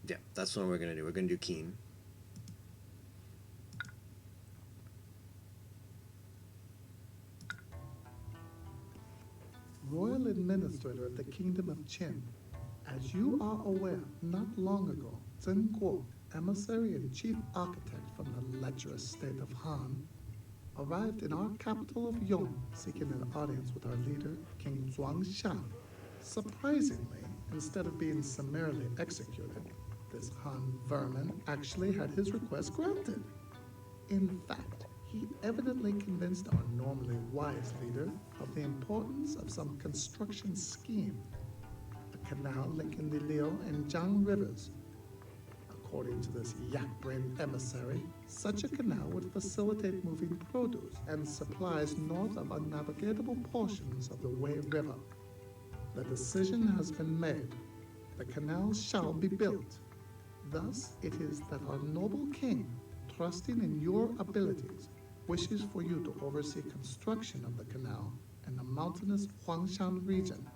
Yeah, that's what we're gonna do. We're gonna do Keen. Royal Administrator of the Kingdom of Qin. As you are aware, not long ago, Zhen Guo, emissary and chief architect from the lecherous state of Han, arrived in our capital of Yong seeking an audience with our leader, King Zhuangshan. Surprisingly, instead of being summarily executed, this Han vermin actually had his request granted. In fact, he evidently convinced our normally wise leader of the importance of some construction scheme, a canal linking the Liu and Jiang rivers. According to this yak-brained emissary, such a canal would facilitate moving produce and supplies north of unnavigatable portions of the Wei River. The decision has been made. The canal shall be built. Thus, it is that our noble king, trusting in your abilities, wishes for you to oversee construction of the canal in the mountainous Huangshan region.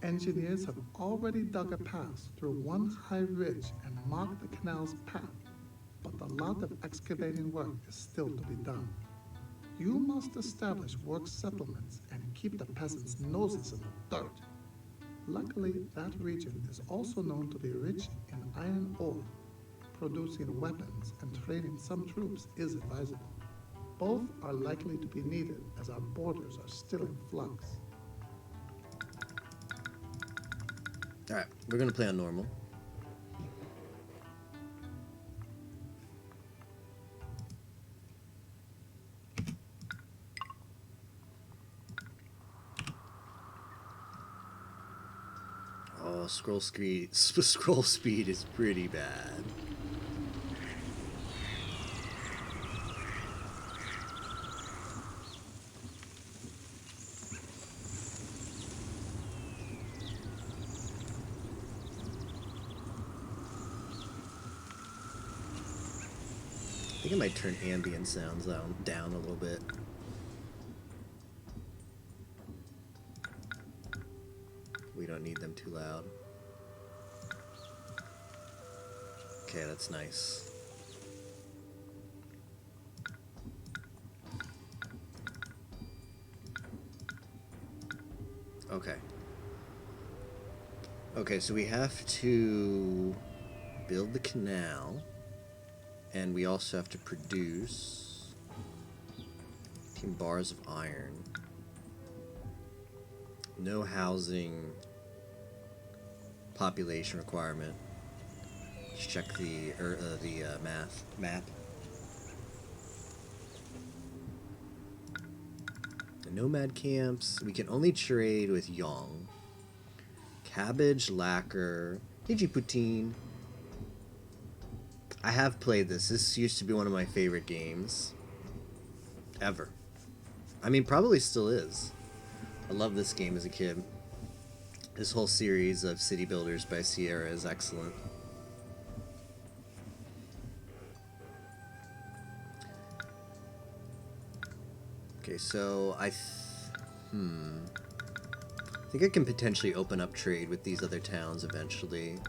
Engineers have already dug a pass through one high ridge and marked the canal's path, but a lot of excavating work is still to be done. You must establish work settlements and keep the peasants' noses in the dirt. Luckily, that region is also known to be rich in iron ore. Producing weapons and training some troops is advisable. Both are likely to be needed as our borders are still in flux. Alright, we're gonna play on normal. Oh, scroll speed is pretty bad. I think I might turn ambient sounds down a little bit. We don't need them too loud. Okay, that's nice. Okay. Okay, so we have to build the canal. And we also have to produce 10 bars of iron. No housing population requirement. Let's check the map. The nomad camps. We can only trade with Yong. Cabbage, lacquer, Poutine. I have played this. This used to be one of my favorite games ever. I mean, probably still is. I love this game as a kid. This whole series of City Builders by Sierra is excellent. Okay, so I think I can potentially open up trade with these other towns eventually.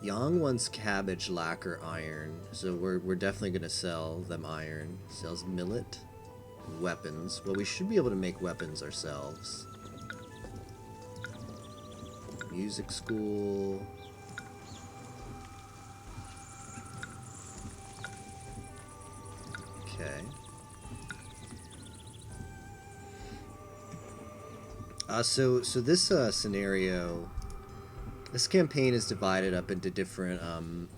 Yang wants cabbage, lacquer, iron, so we're definitely gonna sell them iron. Sells millet, weapons. Well, we should be able to make weapons ourselves. Music school. Okay. So this scenario. This campaign is divided up into different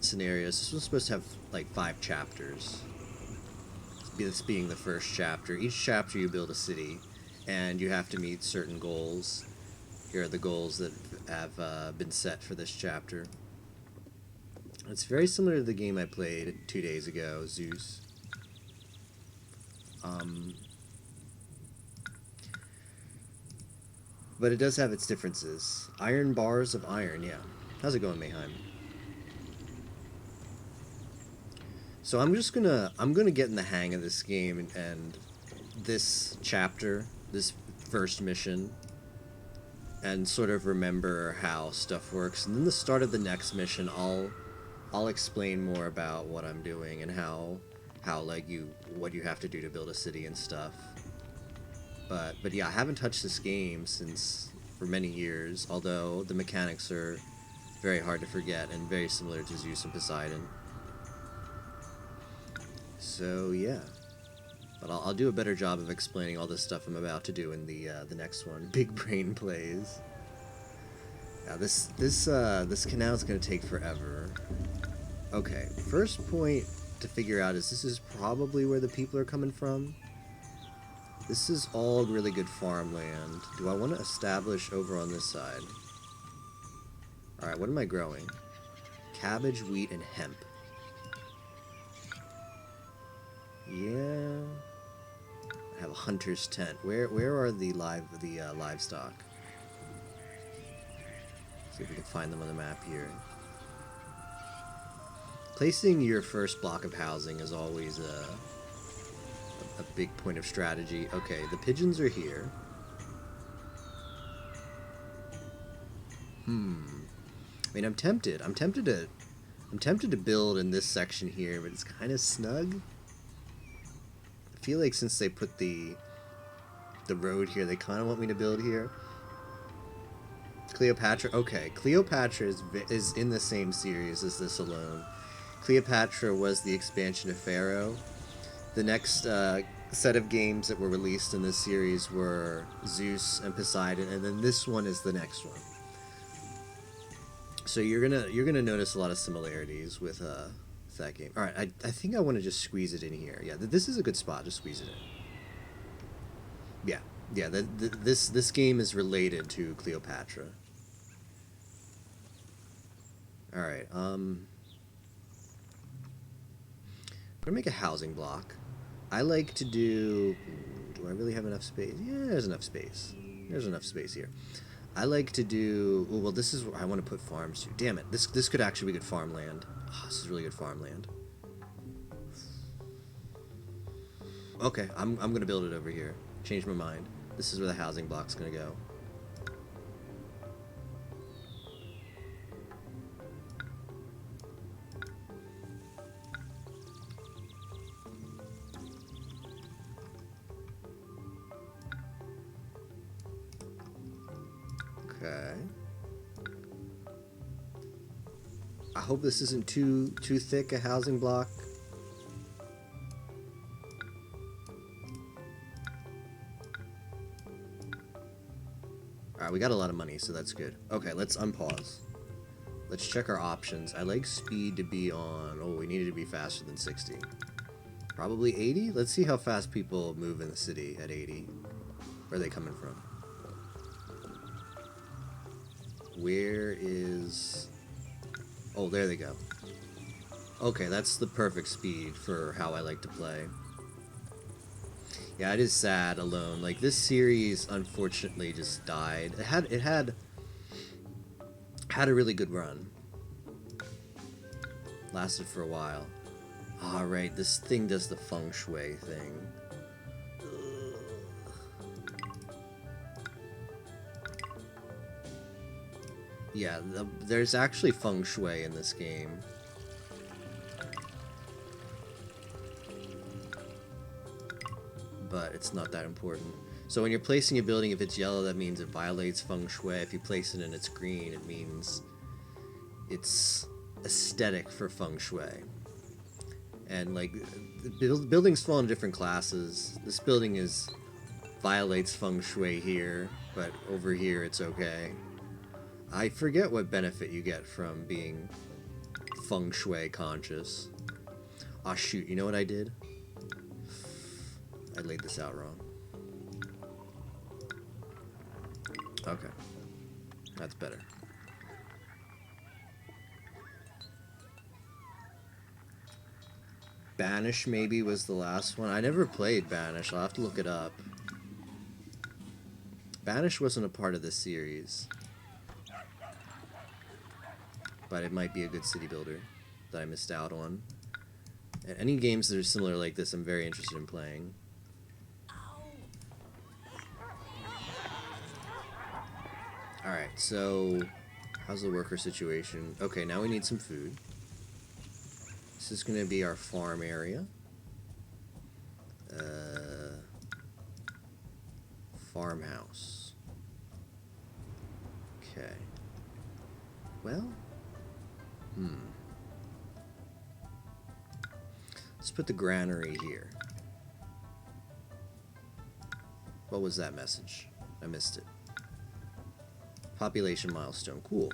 scenarios. This one's supposed to have like 5 chapters. This being the first chapter. Each chapter you build a city, and you have to meet certain goals. Here are the goals that have been set for this chapter. It's very similar to the game I played 2 days ago, Zeus. But it does have its differences. Iron bars of iron, yeah. How's it going, Mayheim? So I'm gonna get in the hang of this game and this chapter, this first mission, and sort of remember how stuff works. And then the start of the next mission, I'll explain more about what I'm doing and how like what you have to do to build a city and stuff. But yeah, I haven't touched this game for many years, although the mechanics are very hard to forget and very similar to Zeus and Poseidon. So yeah, but I'll do a better job of explaining all this stuff I'm about to do in the next one. Big brain plays. Yeah, this canal is gonna take forever. Okay, first point to figure out is this is probably where the people are coming from. This is all really good farmland. Do I want to establish over on this side? Alright, what am I growing? Cabbage, wheat, and hemp. Yeah. I have a hunter's tent. Where are the livestock? See if we can find them on the map here. Placing your first block of housing is always a big point of strategy. Okay, the pigeons are here. I mean, I'm tempted to build in this section here, but it's kind of snug. I feel like since they put the road here, they kind of want me to build here. Cleopatra. Okay, Cleopatra is in the same series as this alone. Cleopatra was the expansion of Pharaoh. The next set of games that were released in this series were Zeus and Poseidon, and then this one is the next one. So you're gonna notice a lot of similarities with that game. All right, I think I want to just squeeze it in here. Yeah, this is a good spot to squeeze it in. Yeah. This game is related to Cleopatra. All right. I'm gonna make a housing block. I like to do. Do I really have enough space? Yeah, there's enough space. There's enough space here. I like to do. Well, this is where I want to put farms to. Damn it! This could actually be good farmland. Oh, this is really good farmland. Okay, I'm gonna build it over here. Change my mind. This is where the housing block's gonna go. Okay. I hope this isn't too thick a housing block. Alright, we got a lot of money, so that's good. Okay, let's unpause. Let's check our options. I like speed to be on... Oh, we need it to be faster than 60. Probably 80? Let's see how fast people move in the city at 80. Where are they coming from? Where is... Oh, there they go. Okay, that's the perfect speed for how I like to play. Yeah, it is sad alone. Like, this series, unfortunately, just died. It had a really good run. Lasted for a while. Alright, this thing does the feng shui thing. Yeah, there's actually feng shui in this game. But it's not that important. So when you're placing a building, if it's yellow, that means it violates feng shui. If you place it and it's green, it means it's aesthetic for feng shui. And like, buildings fall in different classes. This building violates feng shui here, but over here it's okay. I forget what benefit you get from being feng shui conscious. Aw, shoot, you know what I did? I laid this out wrong. Okay. That's better. Banish maybe was the last one. I never played Banish. I'll have to look it up. Banish wasn't a part of this series. But it might be a good city builder that I missed out on. And any games that are similar like this, I'm very interested in playing. so how's the worker situation? Okay, now we need some food. This is going to be our farm area. Farmhouse. Okay. Well, let's put the granary here. What was that message? I missed it. Population milestone. Cool.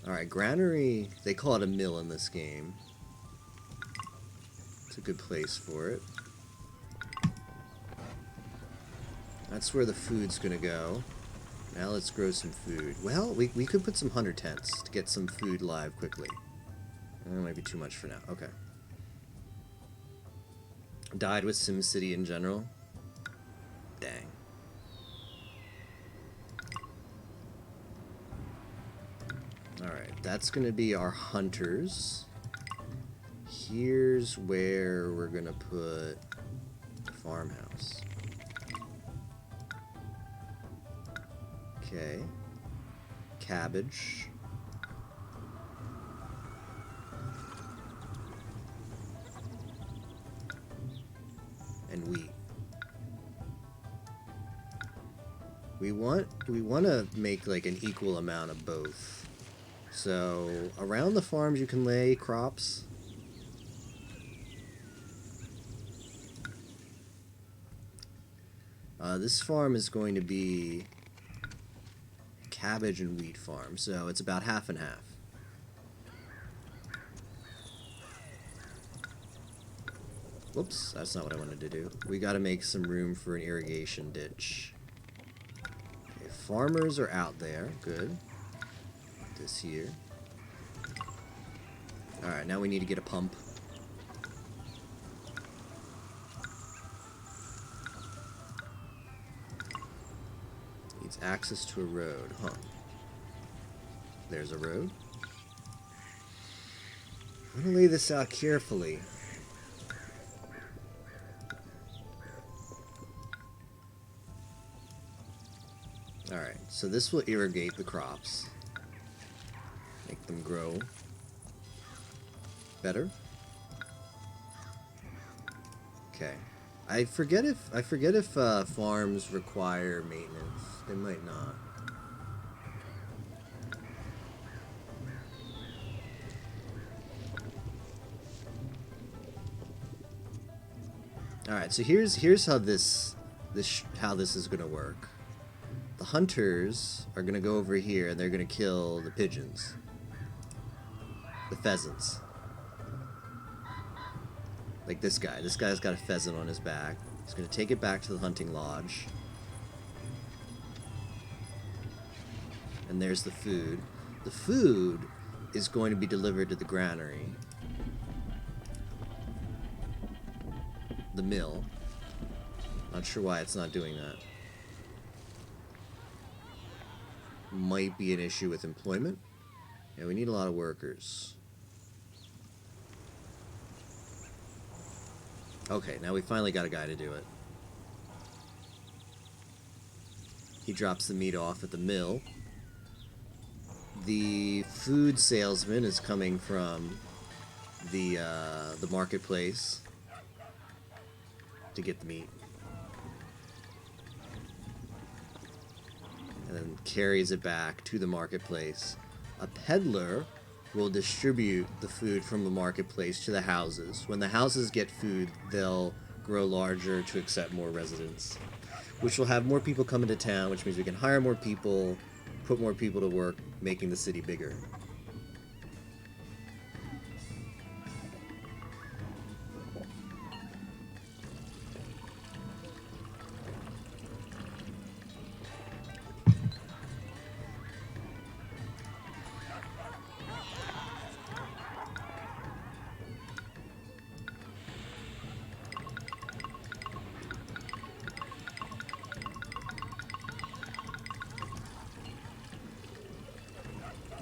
Alright, granary, they call it a mill in this game. It's a good place for it. That's where the food's gonna go. Now let's grow some food. Well, we could put some hunter tents to get some food live quickly. That might be too much for now. Okay. Died with SimCity in general. Dang. Alright, that's going to be our hunters. Here's where we're going to put the farmhouse. Okay. Cabbage. And wheat. We want to make like an equal amount of both. So around the farms you can lay crops. This farm is going to be a cabbage and wheat farm, so it's about half and half. Whoops, that's not what I wanted to do. We got to make some room for an irrigation ditch. Okay, farmers are out there. Good. This here. Alright, now we need to get a pump. Needs access to a road, huh? There's a road. I'm gonna lay this out carefully. Alright, so this will irrigate the crops. Make them grow better. Okay. I forget if farms require maintenance. They might not. Alright, so here's how this is gonna work. The hunters are gonna go over here and they're gonna kill the pigeons. The pheasants. Like this guy. This guy's got a pheasant on his back. He's gonna take it back to the hunting lodge. And there's the food. The food is going to be delivered to the granary. The mill. Not sure why it's not doing that. Might be an issue with employment. Yeah, we need a lot of workers. Okay, now we finally got a guy to do it. He drops the meat off at the mill. The food salesman is coming from the marketplace to get the meat. And then carries it back to the marketplace. A peddler will distribute the food from the marketplace to the houses. When the houses get food, they'll grow larger to accept more residents, which will have more people come into town, which means we can hire more people, put more people to work, making the city bigger.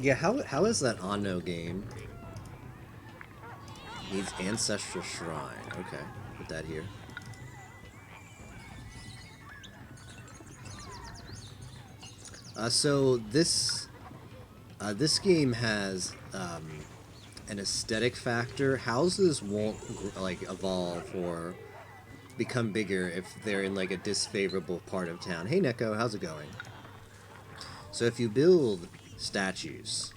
Yeah, how is that Anno game? Needs Ancestral Shrine. Okay, put that here. So this game has an aesthetic factor. Houses won't like evolve or become bigger if they're in like a disfavorable part of town. Hey Neko, how's it going? So if you build statues,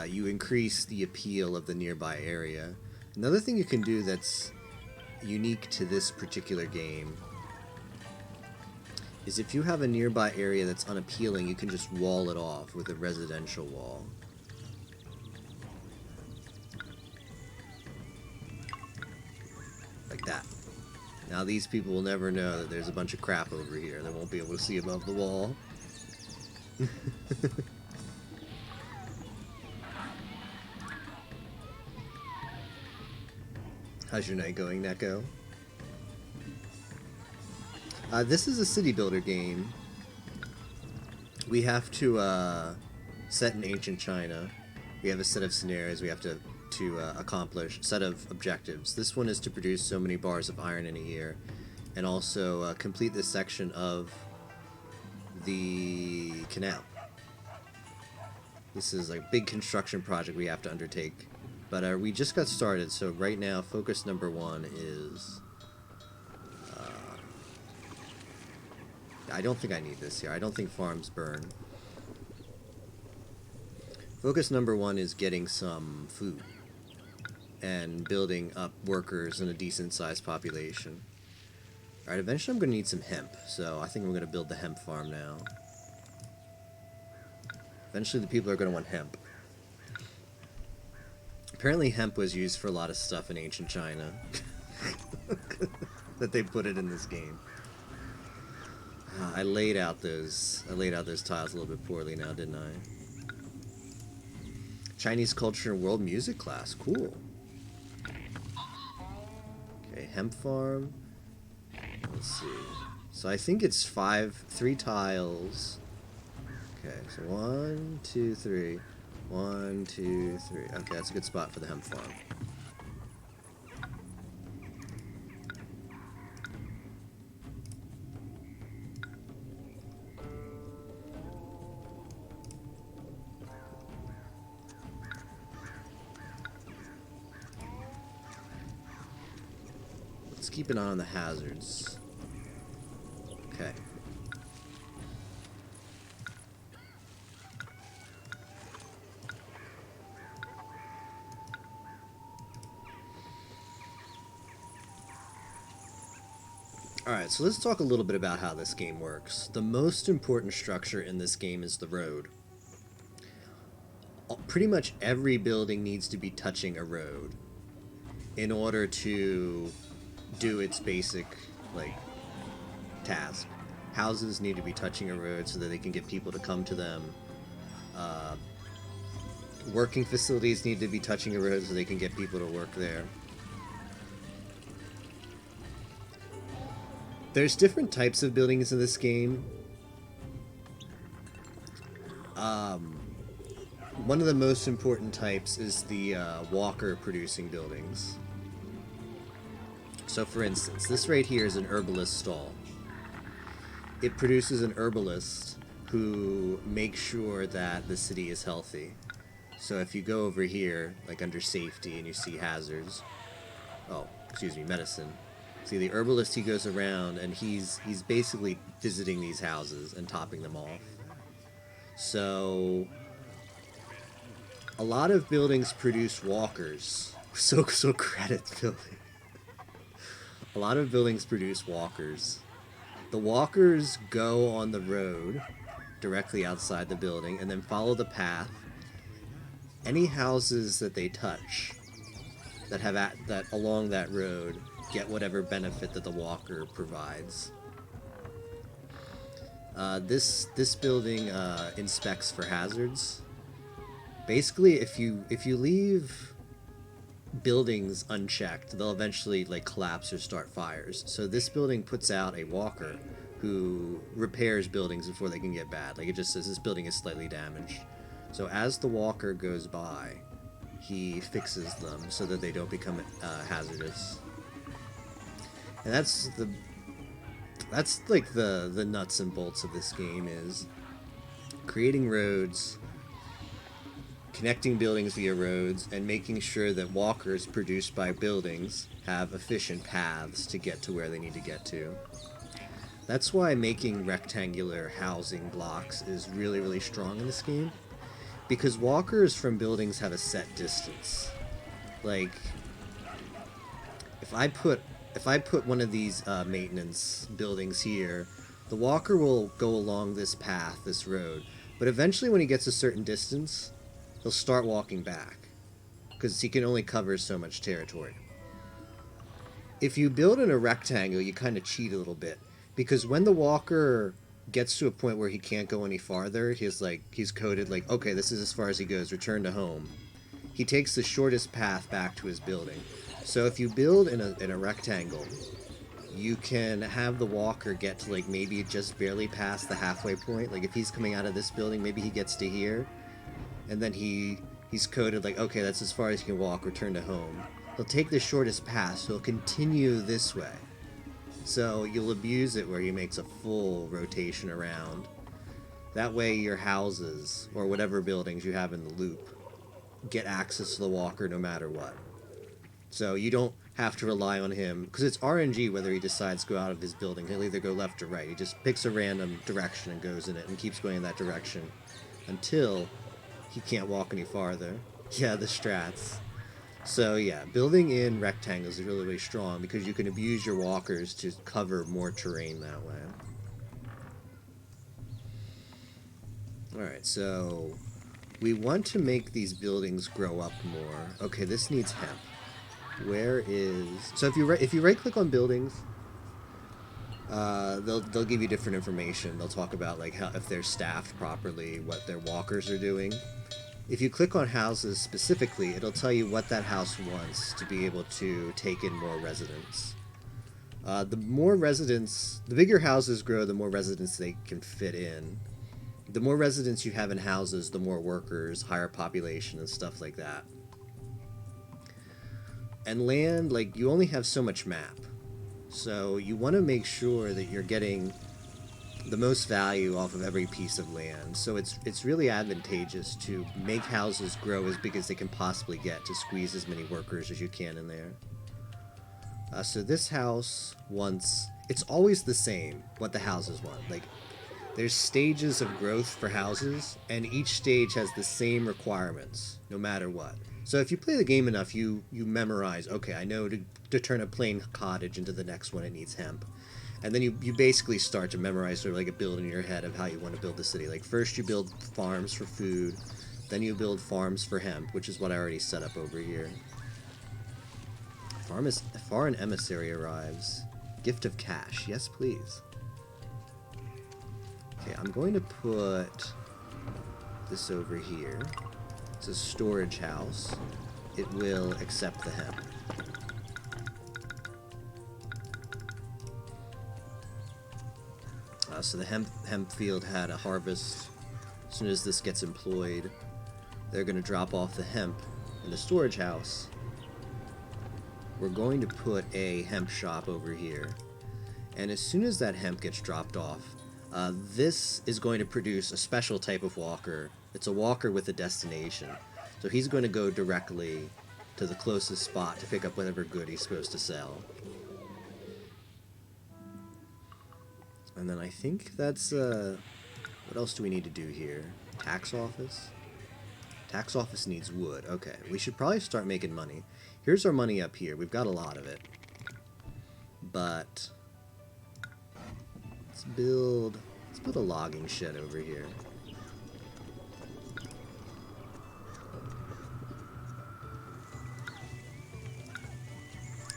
you increase the appeal of the nearby area. Another thing you can do that's unique to this particular game is if you have a nearby area that's unappealing, you can just wall it off with a residential wall. Like that. Now these people will never know that there's a bunch of crap over here. They won't be able to see above the wall. How's your night going, Neko? This is a city builder game. We have to set in ancient China. We have a set of scenarios we have to accomplish, set of objectives. This one is to produce so many bars of iron in a year, and also complete this section of the canal. This is a big construction project we have to undertake. But we just got started, so right now focus number 1 is... I don't think I need this here. I don't think farms burn. Focus number 1 is getting some food and building up workers in a decent sized population. Alright, eventually I'm going to need some hemp, so I think we're going to build the hemp farm now. Eventually the people are going to want hemp. Apparently hemp was used for a lot of stuff in ancient China. That they put it in this game. I laid out those tiles a little bit poorly now, didn't I? Chinese culture and world music class, cool. Okay, hemp farm. Let's see. So I think it's 3 tiles. Okay, so 1, 2, 3. 1, 2, 3. Okay, that's a good spot for the hemp farm. Let's keep an eye on the hazards. Okay. Alright, so let's talk a little bit about how this game works. The most important structure in this game is the road. Pretty much every building needs to be touching a road in order to do its basic, like, task. Houses need to be touching a road so that they can get people to come to them. Working facilities need to be touching a road so they can get people to work there. There's different types of buildings in this game. One of the most important types is the walker producing buildings. So for instance, this right here is an herbalist stall. It produces an herbalist who makes sure that the city is healthy. So if you go over here, like under safety, and you see hazards, medicine. See, the herbalist, he goes around and he's basically visiting these houses and topping them off. So a lot of buildings produce walkers. So credit building. A lot of buildings produce walkers. The walkers go on the road directly outside the building and then follow the path. Any houses that they touch that have that along that road get whatever benefit that the walker provides. This building inspects for hazards. Basically, if you leave buildings unchecked, they'll eventually like collapse or start fires. So this building puts out a walker who repairs buildings before they can get bad. Like, it just says this building is slightly damaged. So as the walker goes by, he fixes them so that they don't become hazardous. And that's like the nuts and bolts of this game is creating roads, connecting buildings via roads, and making sure that walkers produced by buildings have efficient paths to get to where they need to get to. That's why making rectangular housing blocks is really, really strong in this game, because walkers from buildings have a set distance. Like, if I put one of these maintenance buildings here, the walker will go along this path, this road, but eventually when he gets a certain distance, he'll start walking back, because he can only cover so much territory. If you build in a rectangle, you kind of cheat a little bit, because when the walker gets to a point where he can't go any farther, he's coded like, okay, this is as far as he goes, return to home. He takes the shortest path back to his building. So if you build in a rectangle, you can have the walker get to like maybe just barely past the halfway point. Like if he's coming out of this building, maybe he gets to here, and then he's coded like, okay, that's as far as he can walk, return to home. He'll take the shortest path, so he'll continue this way. So you'll abuse it where he makes a full rotation around. That way your houses, or whatever buildings you have in the loop, get access to the walker no matter what. So you don't have to rely on him, because it's RNG whether he decides to go out of his building. He'll either go left or right. He just picks a random direction and goes in it and keeps going in that direction until he can't walk any farther. Yeah, the strats. So yeah, building in rectangles is really, really strong because you can abuse your walkers to cover more terrain that way. Alright, so we want to make these buildings grow up more. Okay, this needs hemp. Where is... So if you right click on buildings, they'll give you different information. They'll talk about like how, if they're staffed properly, what their walkers are doing. If you click on houses specifically, it'll tell you what that house wants to be able to take in more residents. The bigger houses grow, the more residents they can fit in. The more residents you have in houses, the more workers, higher population, and stuff like that. And land, like, you only have so much map. So you want to make sure that you're getting the most value off of every piece of land. So it's really advantageous to make houses grow as big as they can possibly get to squeeze as many workers as you can in there. So this house wants... It's always the same, what the houses want. Like, there's stages of growth for houses, and each stage has the same requirements, no matter what. So if you play the game enough, you memorize, okay, I know to turn a plain cottage into the next one, it needs hemp. And then you basically start to memorize sort of like a build in your head of how you want to build the city. Like first you build farms for food, then you build farms for hemp, which is what I already set up over here. Foreign emissary arrives. Gift of cash. Yes, please. Okay, I'm going to put this over here. It's a storage house. It will accept the hemp. So the hemp field had a harvest. As soon as this gets employed, they're going to drop off the hemp in the storage house. We're going to put a hemp shop over here. And as soon as that hemp gets dropped off, this is going to produce a special type of walker. It's a walker with a destination. So he's going to go directly to the closest spot to pick up whatever good he's supposed to sell. And then I think that's, what else do we need to do here? Tax office? Tax office needs wood. Okay, we should probably start making money. Here's our money up here. We've got a lot of it. But let's build a logging shed over here.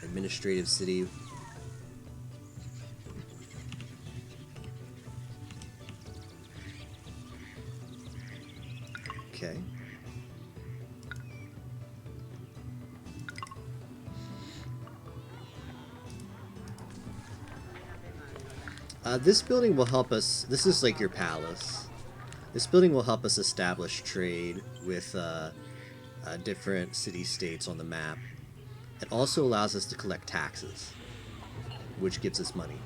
Administrative city. Okay. This building will help us. This is like your palace. This building will help us establish trade with different city-states on the map. It also allows us to collect taxes, which gives us money.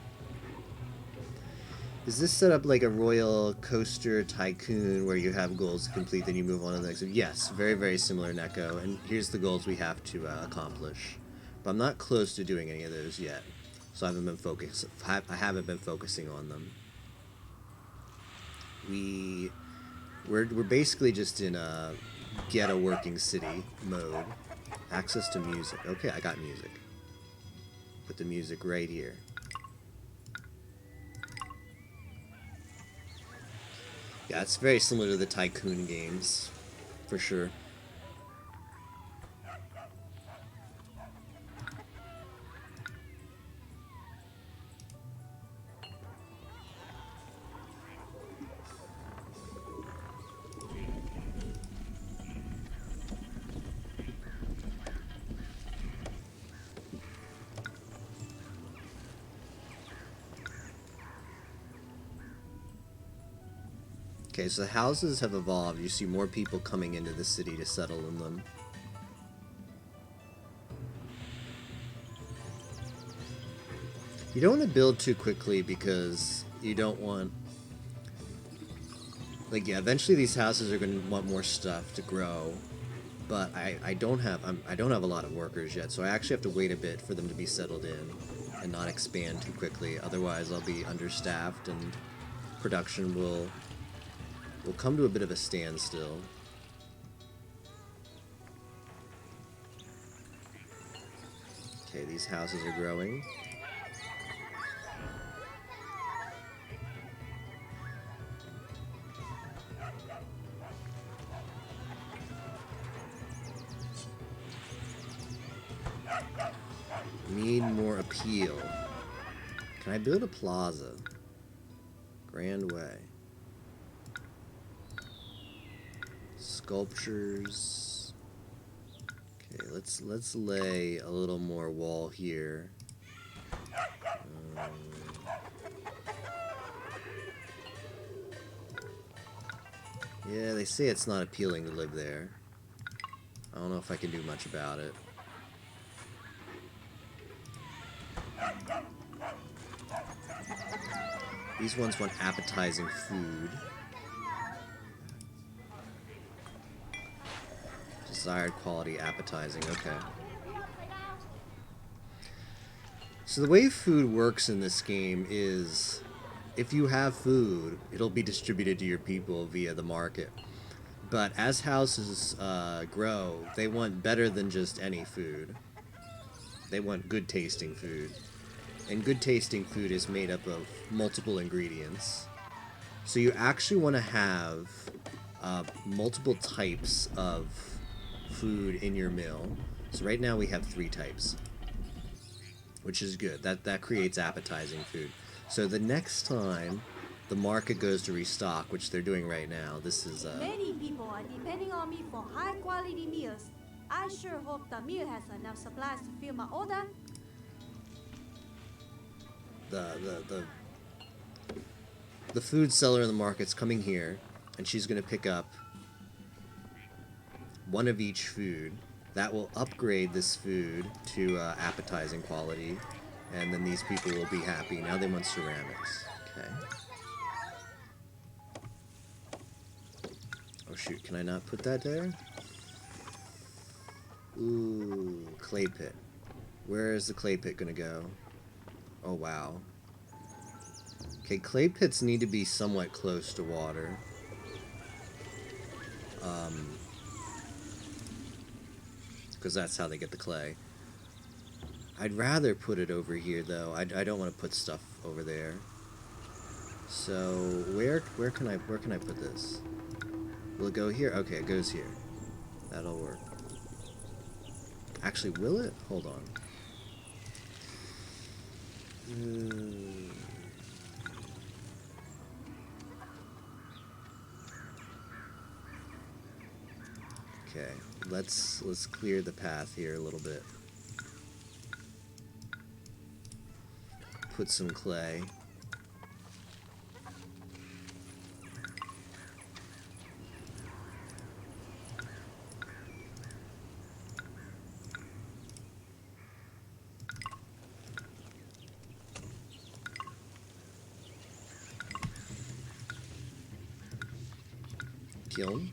Is this set up like a royal coaster tycoon where you have goals to complete, then you move on to the next? Yes, very, very similar, Neko. And here's the goals we have to accomplish. But I'm not close to doing any of those yet, so I haven't been focusing on them. We're basically just in a get a working city mode. Access to music. Okay, I got music. Put the music right here. Yeah, it's very similar to the Tycoon games, for sure. Okay, so the houses have evolved. You see more people coming into the city to settle in them. You don't want to build too quickly because you don't want... Like, yeah, eventually these houses are going to want more stuff to grow. But I don't have a lot of workers yet, so I actually have to wait a bit for them to be settled in and not expand too quickly. Otherwise, I'll be understaffed and production will come to a bit of a standstill. Okay, these houses are growing. Need more appeal. Can I build a plaza? Grand Way. Sculptures. Okay, let's lay a little more wall here. Yeah, they say it's not appealing to live there. I don't know if I can do much about it. These ones want appetizing food. Desired quality appetizing, okay. So the way food works in this game is if you have food, it'll be distributed to your people via the market. But as houses grow, they want better than just any food. They want good tasting food. And good tasting food is made up of multiple ingredients. So you actually want to have multiple types of food in your meal. So right now we have 3 types, which is good. That creates appetizing food. So the next time the market goes to restock, which they're doing right now, this is Many people are depending on me for high quality meals. I sure hope the mill has enough supplies to fill my order. The food seller in the market's coming here, and she's going to pick up one of each food. That will upgrade this food to appetizing quality, and then these people will be happy. Now they want ceramics. Okay. Oh shoot, can I not put that there? Ooh, clay pit. Where is the clay pit gonna go? Oh wow. Okay, clay pits need to be somewhat close to water. Because that's how they get the clay. I'd rather put it over here though. I don't want to put stuff over there. So where can I put this? Will it go here? Okay, it goes here. That'll work. Actually, will it? Hold on. Okay, let's clear the path here a little bit. Put some clay. kiln.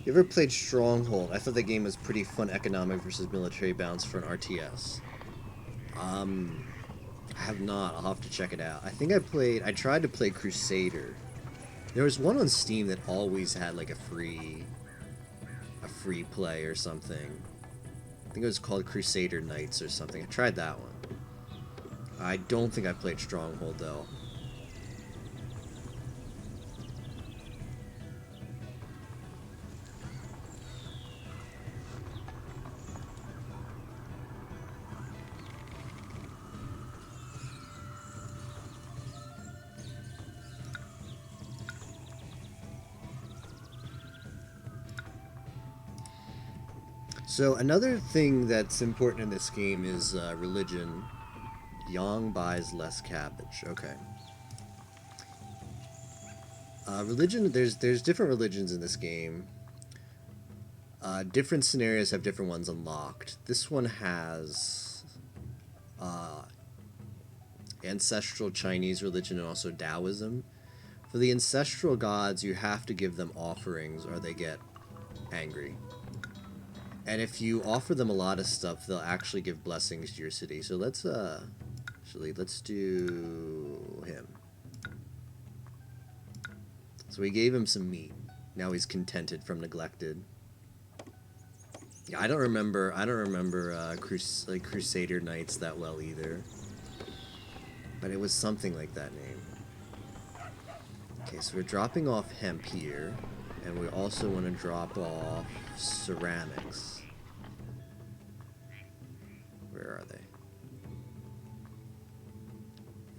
You ever played Stronghold? I thought that game was pretty fun, economic versus military balance for an RTS. I have not. I'll have to check it out. I tried to play Crusader. There was one on Steam that always had like a free play or something. I think it was called Crusader Knights or something. I tried that one. I don't think I played Stronghold though. So another thing that's important in this game is religion. Yang buys less cabbage. Okay. Religion. There's different religions in this game. Different scenarios have different ones unlocked. This one has ancestral Chinese religion and also Taoism. For the ancestral gods, you have to give them offerings or they get angry. And if you offer them a lot of stuff, they'll actually give blessings to your city. So let's do him. So we gave him some meat. Now he's contented from neglected. Yeah, I don't remember Crusader Knights that well either. But it was something like that name. Okay, so we're dropping off hemp here. And we also want to drop off ceramics. Where are they?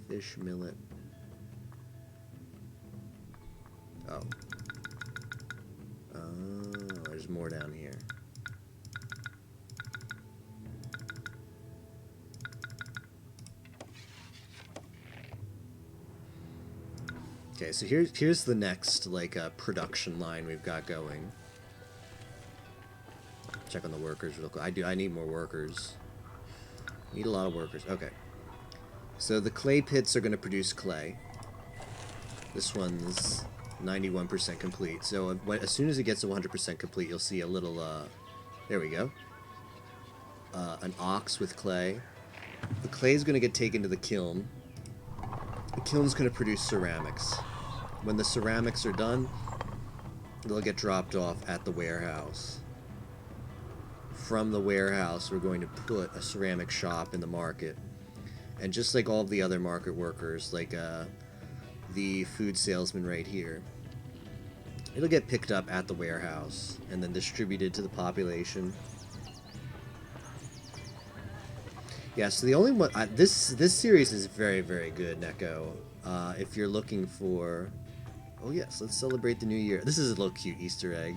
Fish, millet. Oh. Oh, there's more down here. Okay, so here's the next production line we've got going. Check on the workers real quick. I need more workers. Need a lot of workers. Okay. So the clay pits are going to produce clay. This one's 91% complete. So as soon as it gets to 100% complete, you'll see a little there we go. An ox with clay. The clay is going to get taken to the kiln. The kiln's going to produce ceramics. When the ceramics are done, they'll get dropped off at the warehouse. From the warehouse, we're going to put a ceramic shop in the market. And just like all of the other market workers, like the food salesman right here, it'll get picked up at the warehouse and then distributed to the population. Yeah, so the only one... this series is very, very good, Neko. If you're looking for... Oh yes, let's celebrate the new year. This is a little cute Easter egg.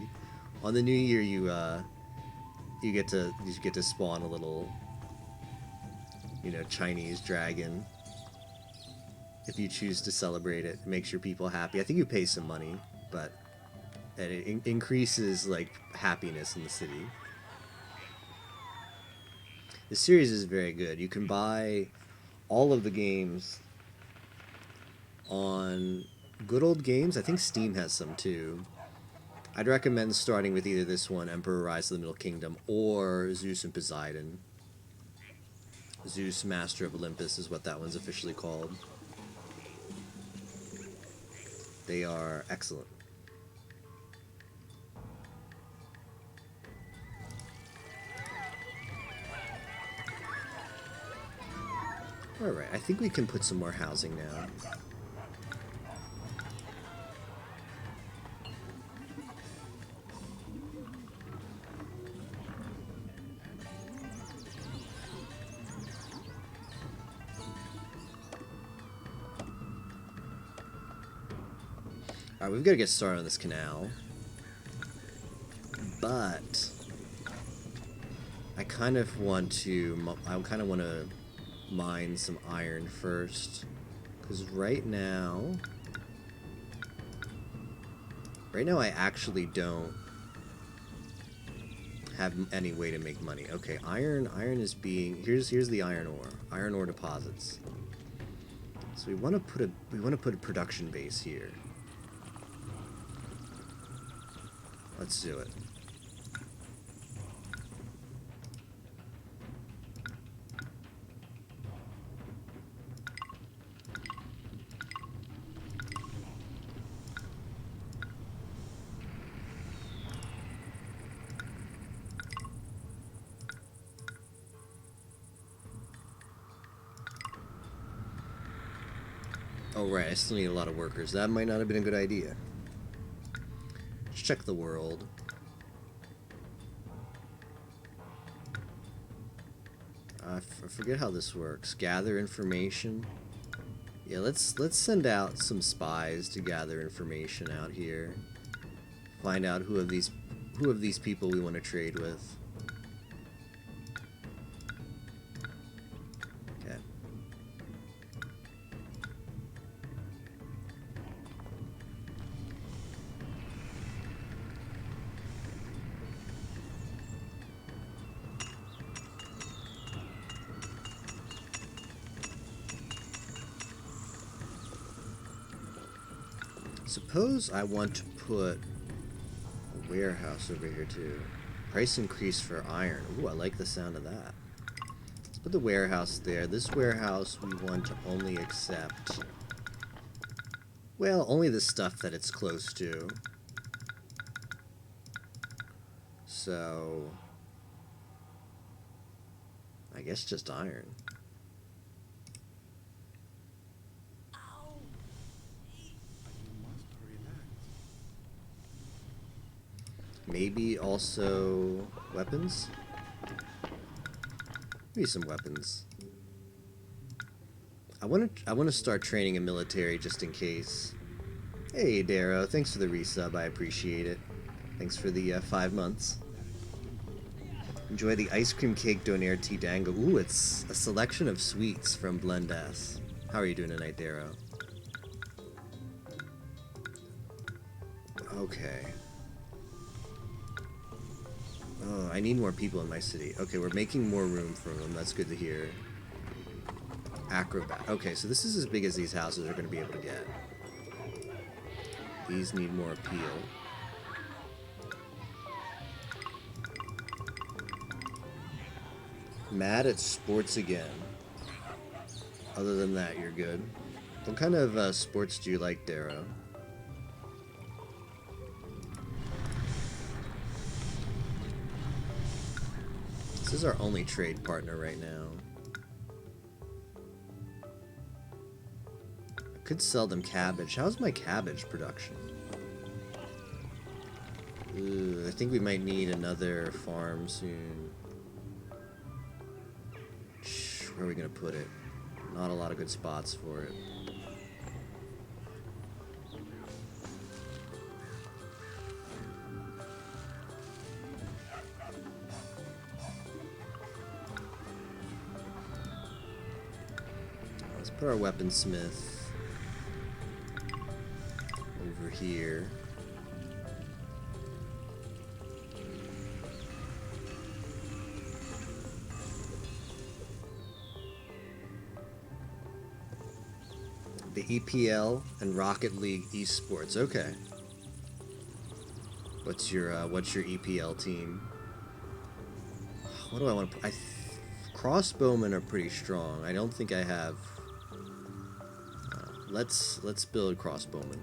On the new year, you get to spawn a little, Chinese dragon. If you choose to celebrate it, it makes your people happy. I think you pay some money, but it increases, happiness in the city. The series is very good. You can buy all of the games on Good Old Games. I think Steam has some too. I'd recommend starting with either this one, Emperor Rise of the Middle Kingdom, or Zeus and Poseidon. Zeus, Master of Olympus is what that one's officially called. They are excellent. Alright, I think we can put some more housing now. Alright, we've got to get started on this canal. But I kind of want to mine some iron first, because right now I actually don't have any way to make money. Okay, iron is being here's the iron ore deposits. So we want to put a production base here. Let's do it. Oh right, I still need a lot of workers. That might not have been a good idea. Let's check the world. I forget how this works. Gather information. Yeah, let's send out some spies to gather information out here. Find out who of these people we want to trade with. Okay. Suppose I want to put a warehouse over here too. Price increase for iron. Ooh, I like the sound of that. Let's put the warehouse there. This warehouse we want to only accept, well, only the stuff that it's close to. So, I guess just iron. Maybe also weapons? Maybe some weapons. I want to start training a military just in case. Hey Darrow, thanks for the resub, I appreciate it. Thanks for the 5 months. Enjoy the ice cream cake donair tea dango. Ooh, it's a selection of sweets from Blend S. How are you doing tonight, Darrow? Okay. Oh, I need more people in my city. Okay, we're making more room for them. That's good to hear. Acrobat. Okay, so this is as big as these houses are going to be able to get. These need more appeal. Mad at sports again. Other than that, you're good. What kind of sports do you like, Darrow? This is our only trade partner right now. I could sell them cabbage. How's my cabbage production? Ooh, I think we might need another farm soon. Where are we gonna put it? Not a lot of good spots for it. Let's put our weaponsmith over here. The EPL and Rocket League esports. Okay. What's your EPL team? What do I want to put? Crossbowmen are pretty strong. I don't think I have. Let's build crossbowmen.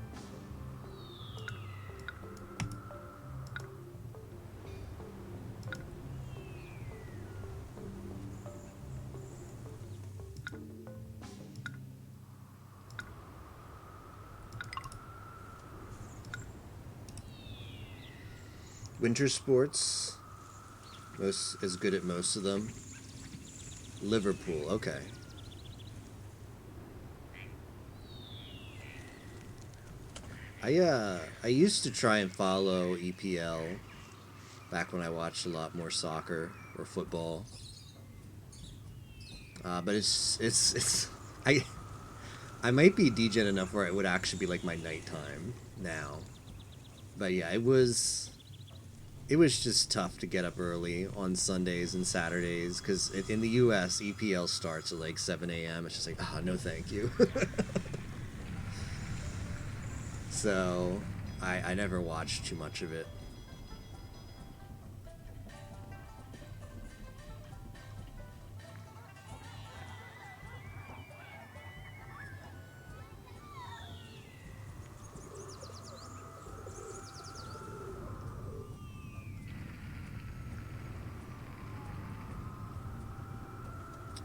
Winter sports, most as good at most of them. Liverpool, okay. I used to try and follow EPL back when I watched a lot more soccer or football. But it's I might be degen enough where it would actually be like my nighttime now. But yeah, it was it was just tough to get up early on Sundays and Saturdays because in the U.S. EPL starts at like 7 a.m. It's just like, oh, no, thank you. So I never watched too much of it.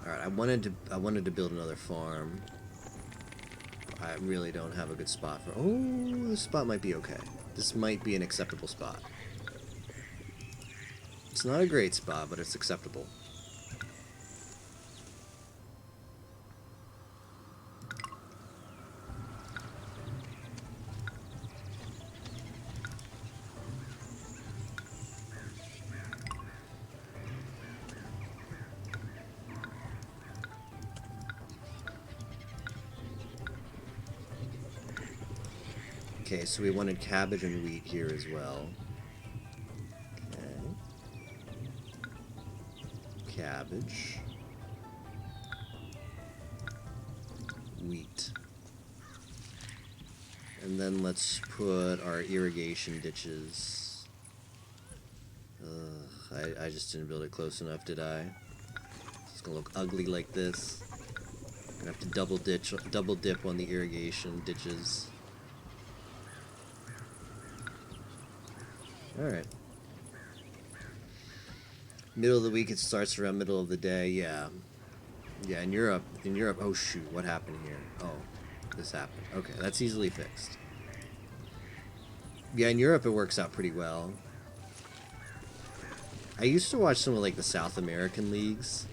Alright, I wanted to build another farm. I really don't have a good spot for... Oh, this spot might be okay. This might be an acceptable spot. It's not a great spot, but it's acceptable. Okay, so we wanted cabbage and wheat here as well. Okay. Cabbage. Wheat. And then let's put our irrigation ditches. I just didn't build it close enough, did I? It's gonna look ugly like this. Gonna have to double dip on the irrigation ditches. Alright. Middle of the week, it starts around middle of the day, yeah. Yeah, in Europe, oh shoot, what happened here? Oh, this happened. Okay, that's easily fixed. Yeah, in Europe, it works out pretty well. I used to watch some of, like, the South American leagues.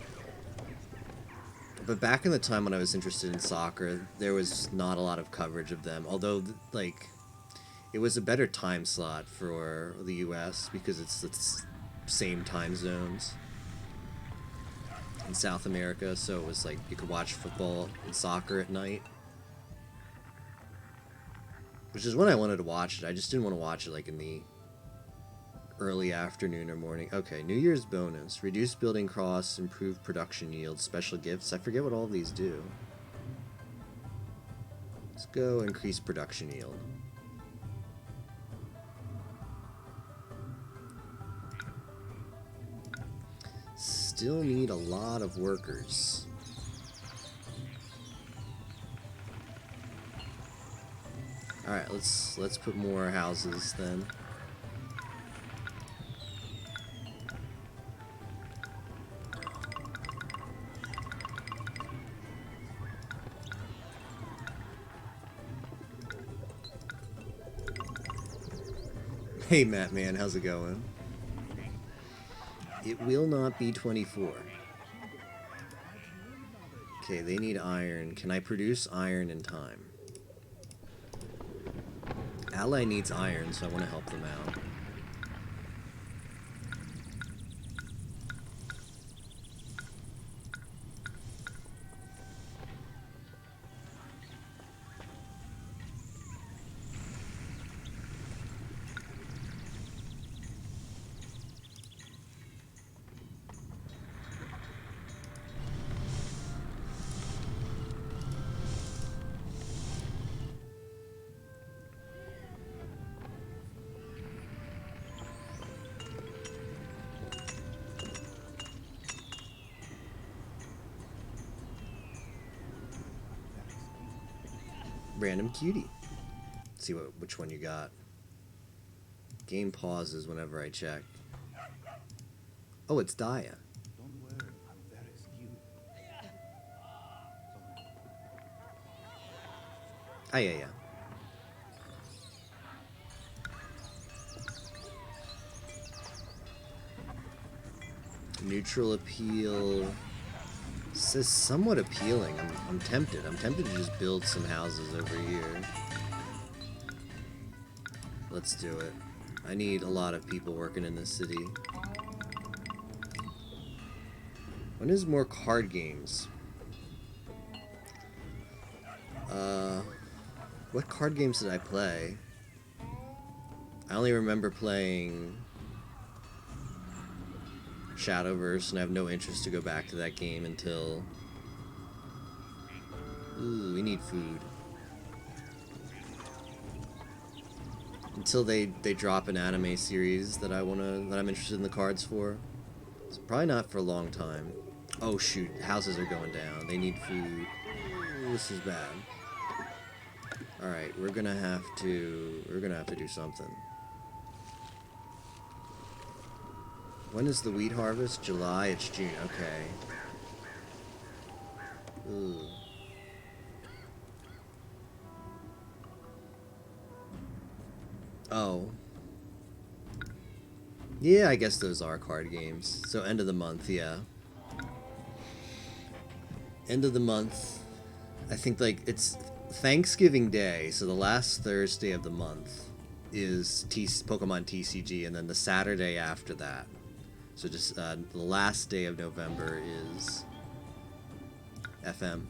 But back in the time when I was interested in soccer, there was not a lot of coverage of them. Although, like... It was a better time slot for the US because it's the same time zones in South America, so it was like you could watch football and soccer at night. Which is when I wanted to watch it. I just didn't want to watch it like in the early afternoon or morning. Okay, New Year's bonus. Reduce building costs, improve production yield, special gifts. I forget what all of these do. Let's go increase production yield. Still need a lot of workers. Alright, let's put more houses then. Hey Matt man, how's it going? It will not be 24. Okay, they need iron. Can I produce iron in time? Ally needs iron, so I want to help them out. Random cutie. Let's see which one you got. Game pauses whenever I check. Oh, it's Daya. Don't worry, I'm very skilled. Ah, yeah. Neutral appeal. Says somewhat appealing. I'm tempted. I'm tempted to just build some houses over here. Let's do it. I need a lot of people working in this city. When is more card games? What card games did I play? I only remember playing Shadowverse, and I have no interest to go back to that game until... Ooh, we need food. Until they drop an anime series that I'm interested in the cards for. So probably not for a long time. Oh shoot, houses are going down. They need food. Ooh, this is bad. Alright, we're gonna have to do something. When is the wheat harvest? July, it's June, okay. Ooh. Oh. Yeah, I guess those are card games. So end of the month, yeah. End of the month. I think like it's Thanksgiving Day, so the last Thursday of the month is Pokemon TCG, and then the Saturday after that. So just the last day of November is FM.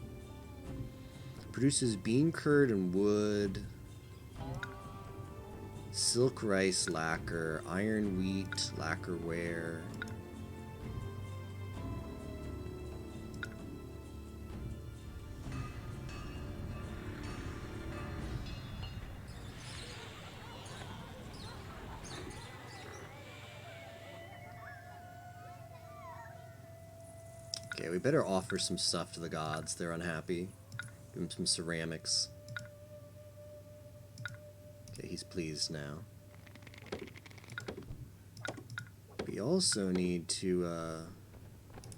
Produces bean curd and wood. Silk rice lacquer, iron wheat lacquerware. Okay, we better offer some stuff to the gods. They're unhappy. Give them some ceramics. Okay, he's pleased now. We also need to,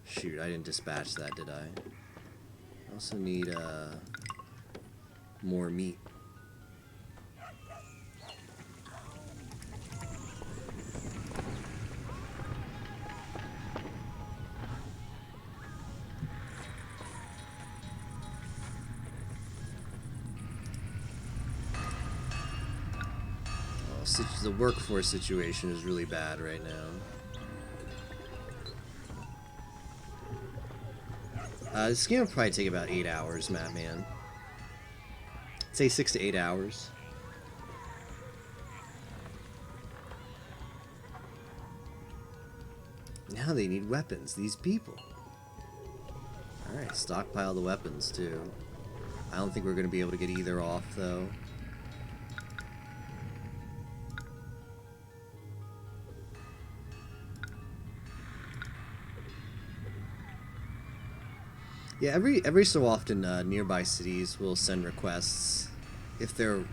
shoot, I didn't dispatch that, did I? I also need, more meat. The workforce situation is really bad right now. This game will probably take about 8 hours, Madman. Say 6 to 8 hours. Now they need weapons, these people. Alright, stockpile the weapons too. I don't think we're going to be able to get either off though. Yeah, every so often, nearby cities will send requests. If they're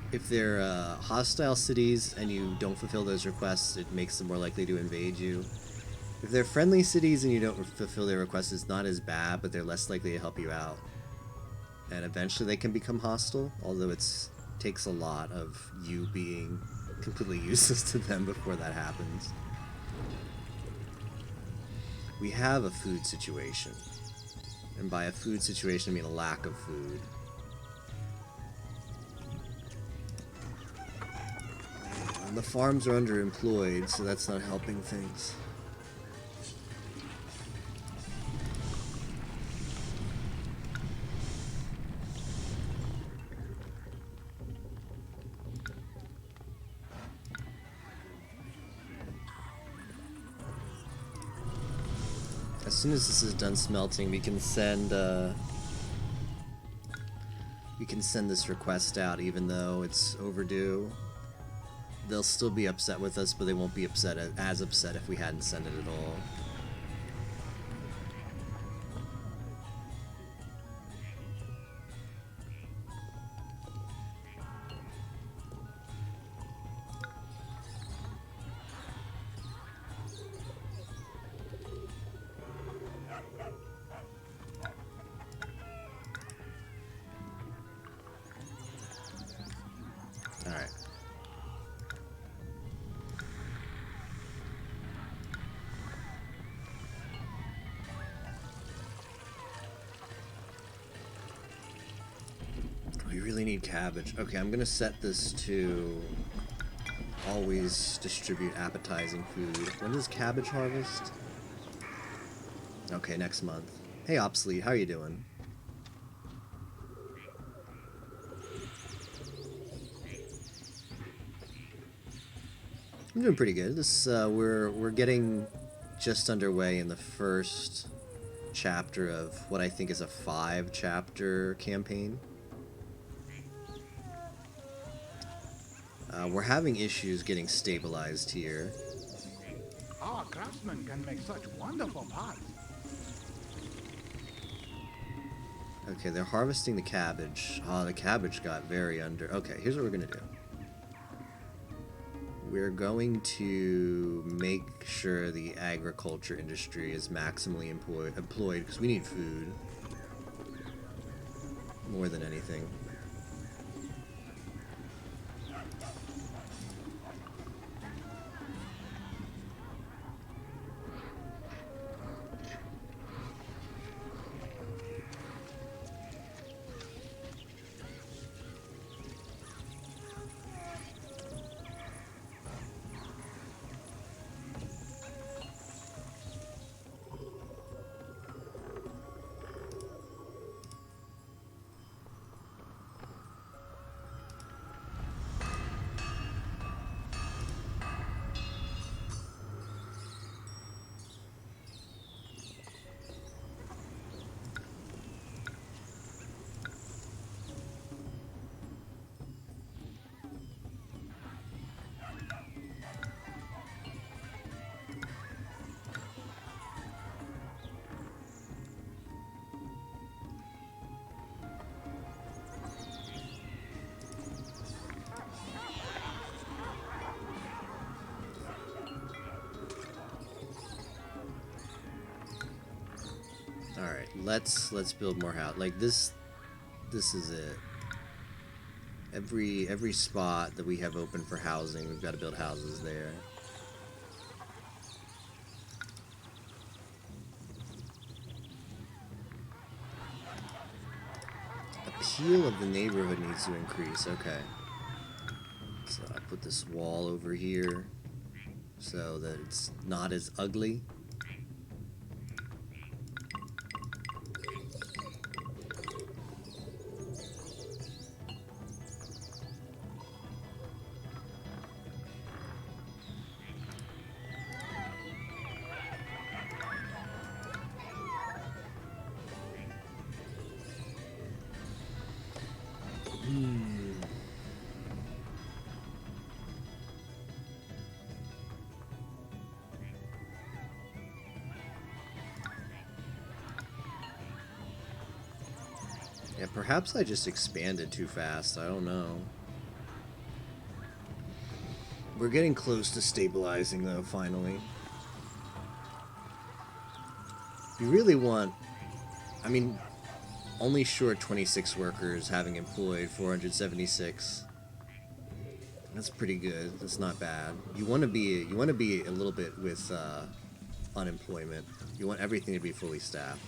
hostile cities and you don't fulfill those requests, it makes them more likely to invade you. If they're friendly cities and you don't fulfill their requests, it's not as bad, but they're less likely to help you out. And eventually they can become hostile, although it takes a lot of you being completely useless to them before that happens. We have a food situation. And by a food situation, I mean a lack of food. And the farms are underemployed, so that's not helping things. As soon as this is done smelting, we can send this request out, even though it's overdue. They'll still be upset with us, but they won't be as upset if we hadn't sent it at all. Alright. We really need cabbage. Okay, I'm gonna set this to always distribute appetizing food. When does cabbage harvest? Okay, next month. Hey, Obsolete, how are you doing? I'm doing pretty good. This we're getting just underway in the first chapter of what I think is a 5-chapter campaign. We're having issues getting stabilized here. Our craftsmen can make such wonderful pots. Okay, they're harvesting the cabbage. Oh, the cabbage got very under... Okay, here's what we're going to do. We're going to make sure the agriculture industry is maximally employed because we need food. More than anything. Alright, let's build more house. Like this is it. Every spot that we have open for housing, we've got to build houses there. Appeal of the neighborhood needs to increase, okay. So I put this wall over here so that it's not as ugly. Yeah, perhaps I just expanded too fast. I don't know. We're getting close to stabilizing, though, finally. You really want... I mean, only short 26 workers having employed 476. That's pretty good. That's not bad. You want to be a little bit with unemployment. You want everything to be fully staffed.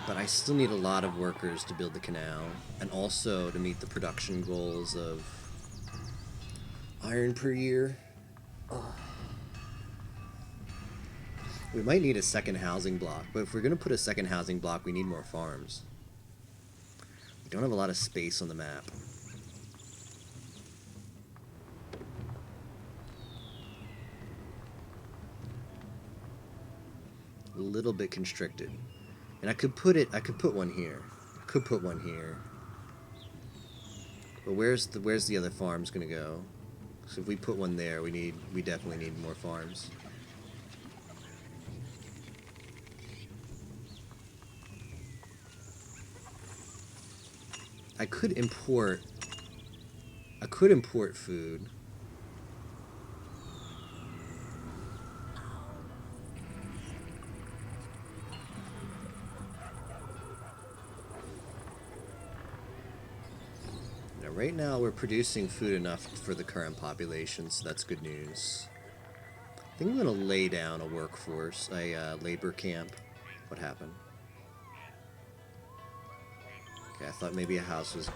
But I still need a lot of workers to build the canal, and also to meet the production goals of iron per year. Ugh. We might need a second housing block, but if we're going to put a second housing block, we need more farms. We don't have a lot of space on the map. A little bit constricted. And I could put one here. Could put one here. But where's the other farms gonna go? So if we put one there, we definitely need more farms. I could import food. Right now, we're producing food enough for the current population, so that's good news. I think I'm going to lay down a workforce, a labor camp. What happened? Okay, I thought maybe a house was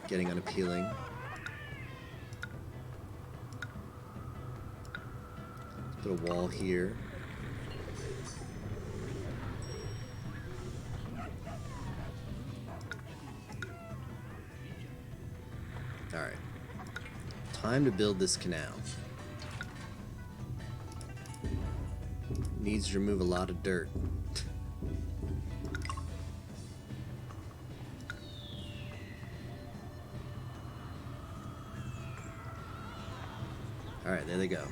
getting unappealing. Let's put a wall here. Time to build this canal. Needs to remove a lot of dirt. Alright, there they go.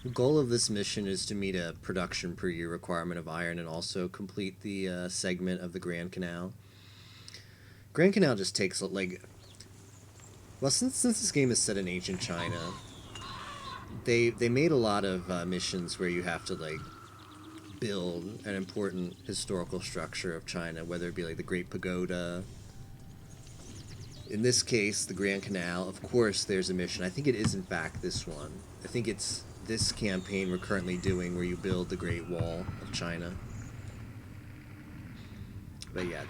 The goal of this mission is to meet a production per year requirement of iron and also complete the segment of the Grand Canal. Grand Canal just takes, like... Well, since this game is set in ancient China, they made a lot of missions where you have to, like, build an important historical structure of China, whether it be, like, the Great Pagoda. In this case, the Grand Canal. Of course, there's a mission. I think it is, in fact, this one. I think it's this campaign we're currently doing where you build the Great Wall of China. But yeah,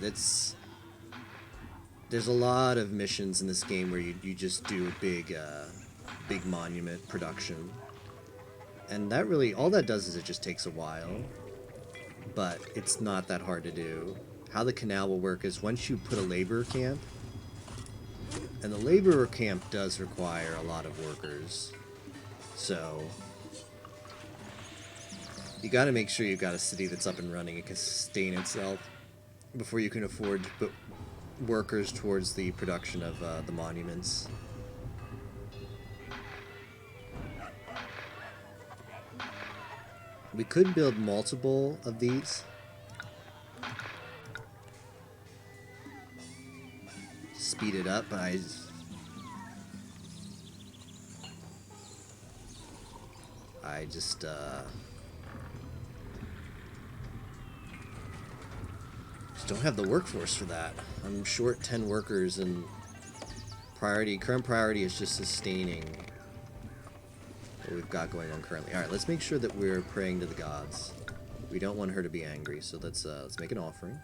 there's a lot of missions in this game where you just do a big monument production. And that really, all that does is it just takes a while. But it's not that hard to do. How the canal will work is once you put a labor camp, and the laborer camp does require a lot of workers. So you got to make sure you've got a city that's up and running and can sustain itself before you can afford to put workers towards the production of the monuments. We could build multiple of these. Speed it up, but I just don't have the workforce for that. I'm short 10 workers, and current priority is just sustaining what we've got going on currently. Alright, let's make sure that we're praying to the gods. We don't want her to be angry, so let's make an offering.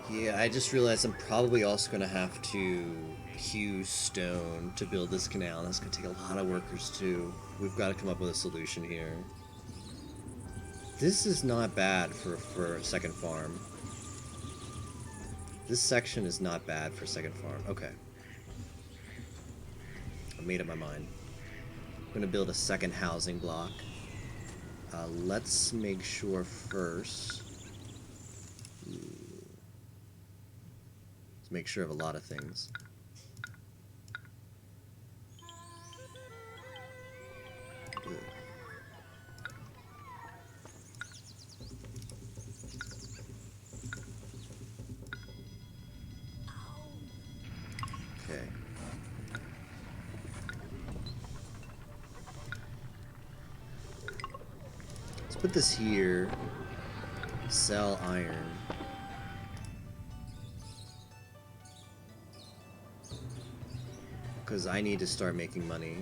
Yeah, I just realized I'm probably also going to have to hew stone to build this canal. That's going to take a lot of workers too. We've got to come up with a solution here. This is not bad for a second farm. This section is not bad for a second farm. Okay. I made up my mind. I'm going to build a second housing block. Let's make sure first... Let's make sure of a lot of things. Okay. Let's put this here. Sell iron. Because I need to start making money.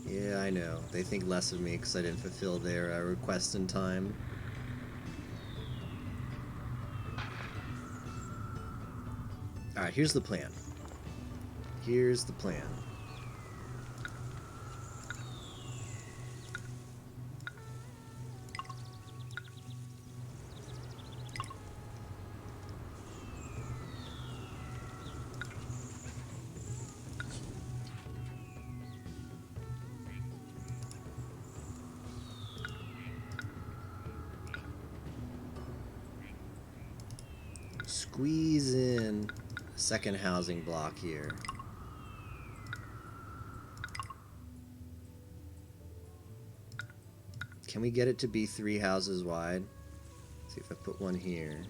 Yeah, I know. They think less of me because I didn't fulfill their request in time. Alright, here's the plan. Here's the plan. Squeeze in a second housing block here. Can we get it to be 3 houses wide? See if I put one here.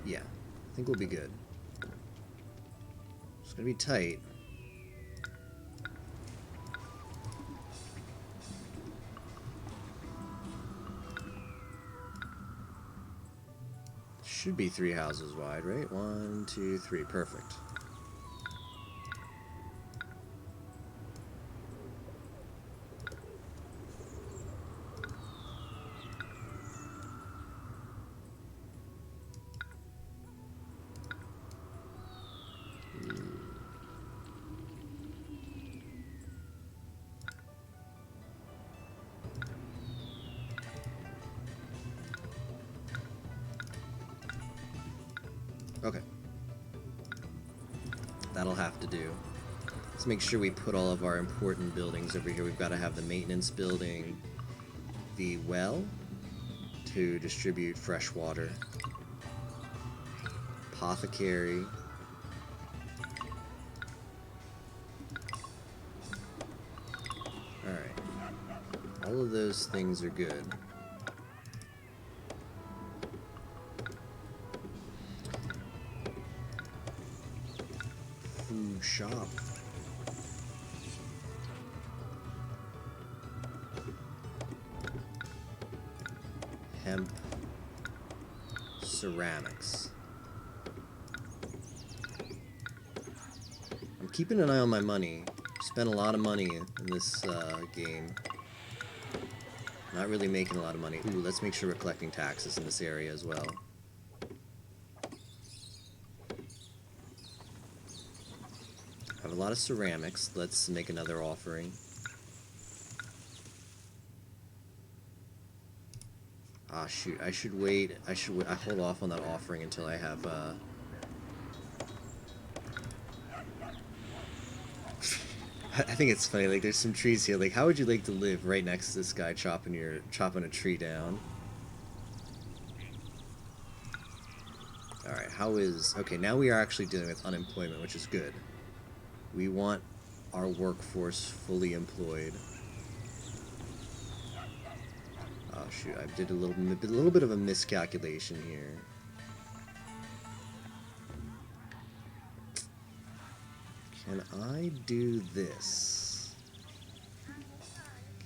Yeah, I think we'll be good. It's gonna be tight. Should be 3 houses wide, right? 1, 2, 3. Perfect. Okay. That'll have to do. Let's make sure we put all of our important buildings over here. We've got to have the maintenance building, the well to distribute fresh water, apothecary, alright. All of those things are good. Food shop. Hemp. Ceramics. I'm keeping an eye on my money. Spent a lot of money in this game. Not really making a lot of money. Ooh, let's make sure we're collecting taxes in this area as well. Have a lot of ceramics. Let's make another offering. Ah, shoot. I should wait. I hold off on that offering until I have, I think it's funny, like, there's some trees here. Like, how would you like to live right next to this guy chopping a tree down? Alright, okay, now we are actually dealing with unemployment, which is good. We want our workforce fully employed. Oh shoot, I did a little bit of a miscalculation here. Can I do this?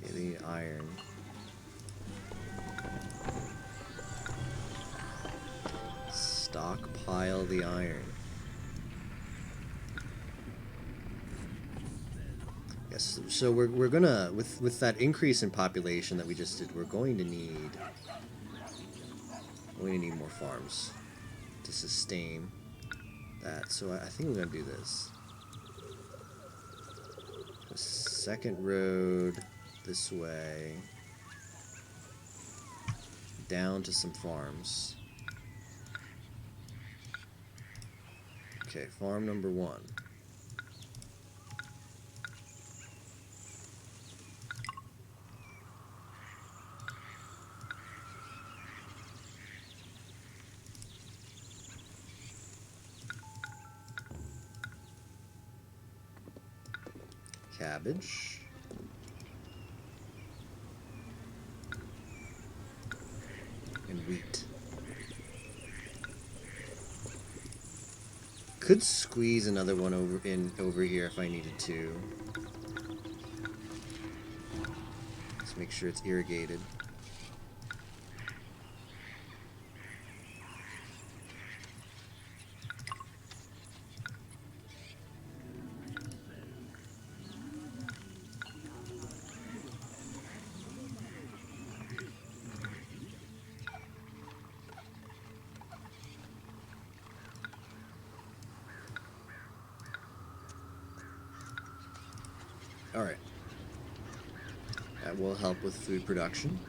Okay, the iron. Stockpile the iron. Yes, so we're gonna, with that increase in population that we just did, we're going to need more farms to sustain that. So I think we're gonna do this. A second road this way down to some farms. Okay, farm number 1. Cabbage. And wheat. Could squeeze another one over here if I needed to. Let's make sure it's irrigated. Alright. That will help with food production.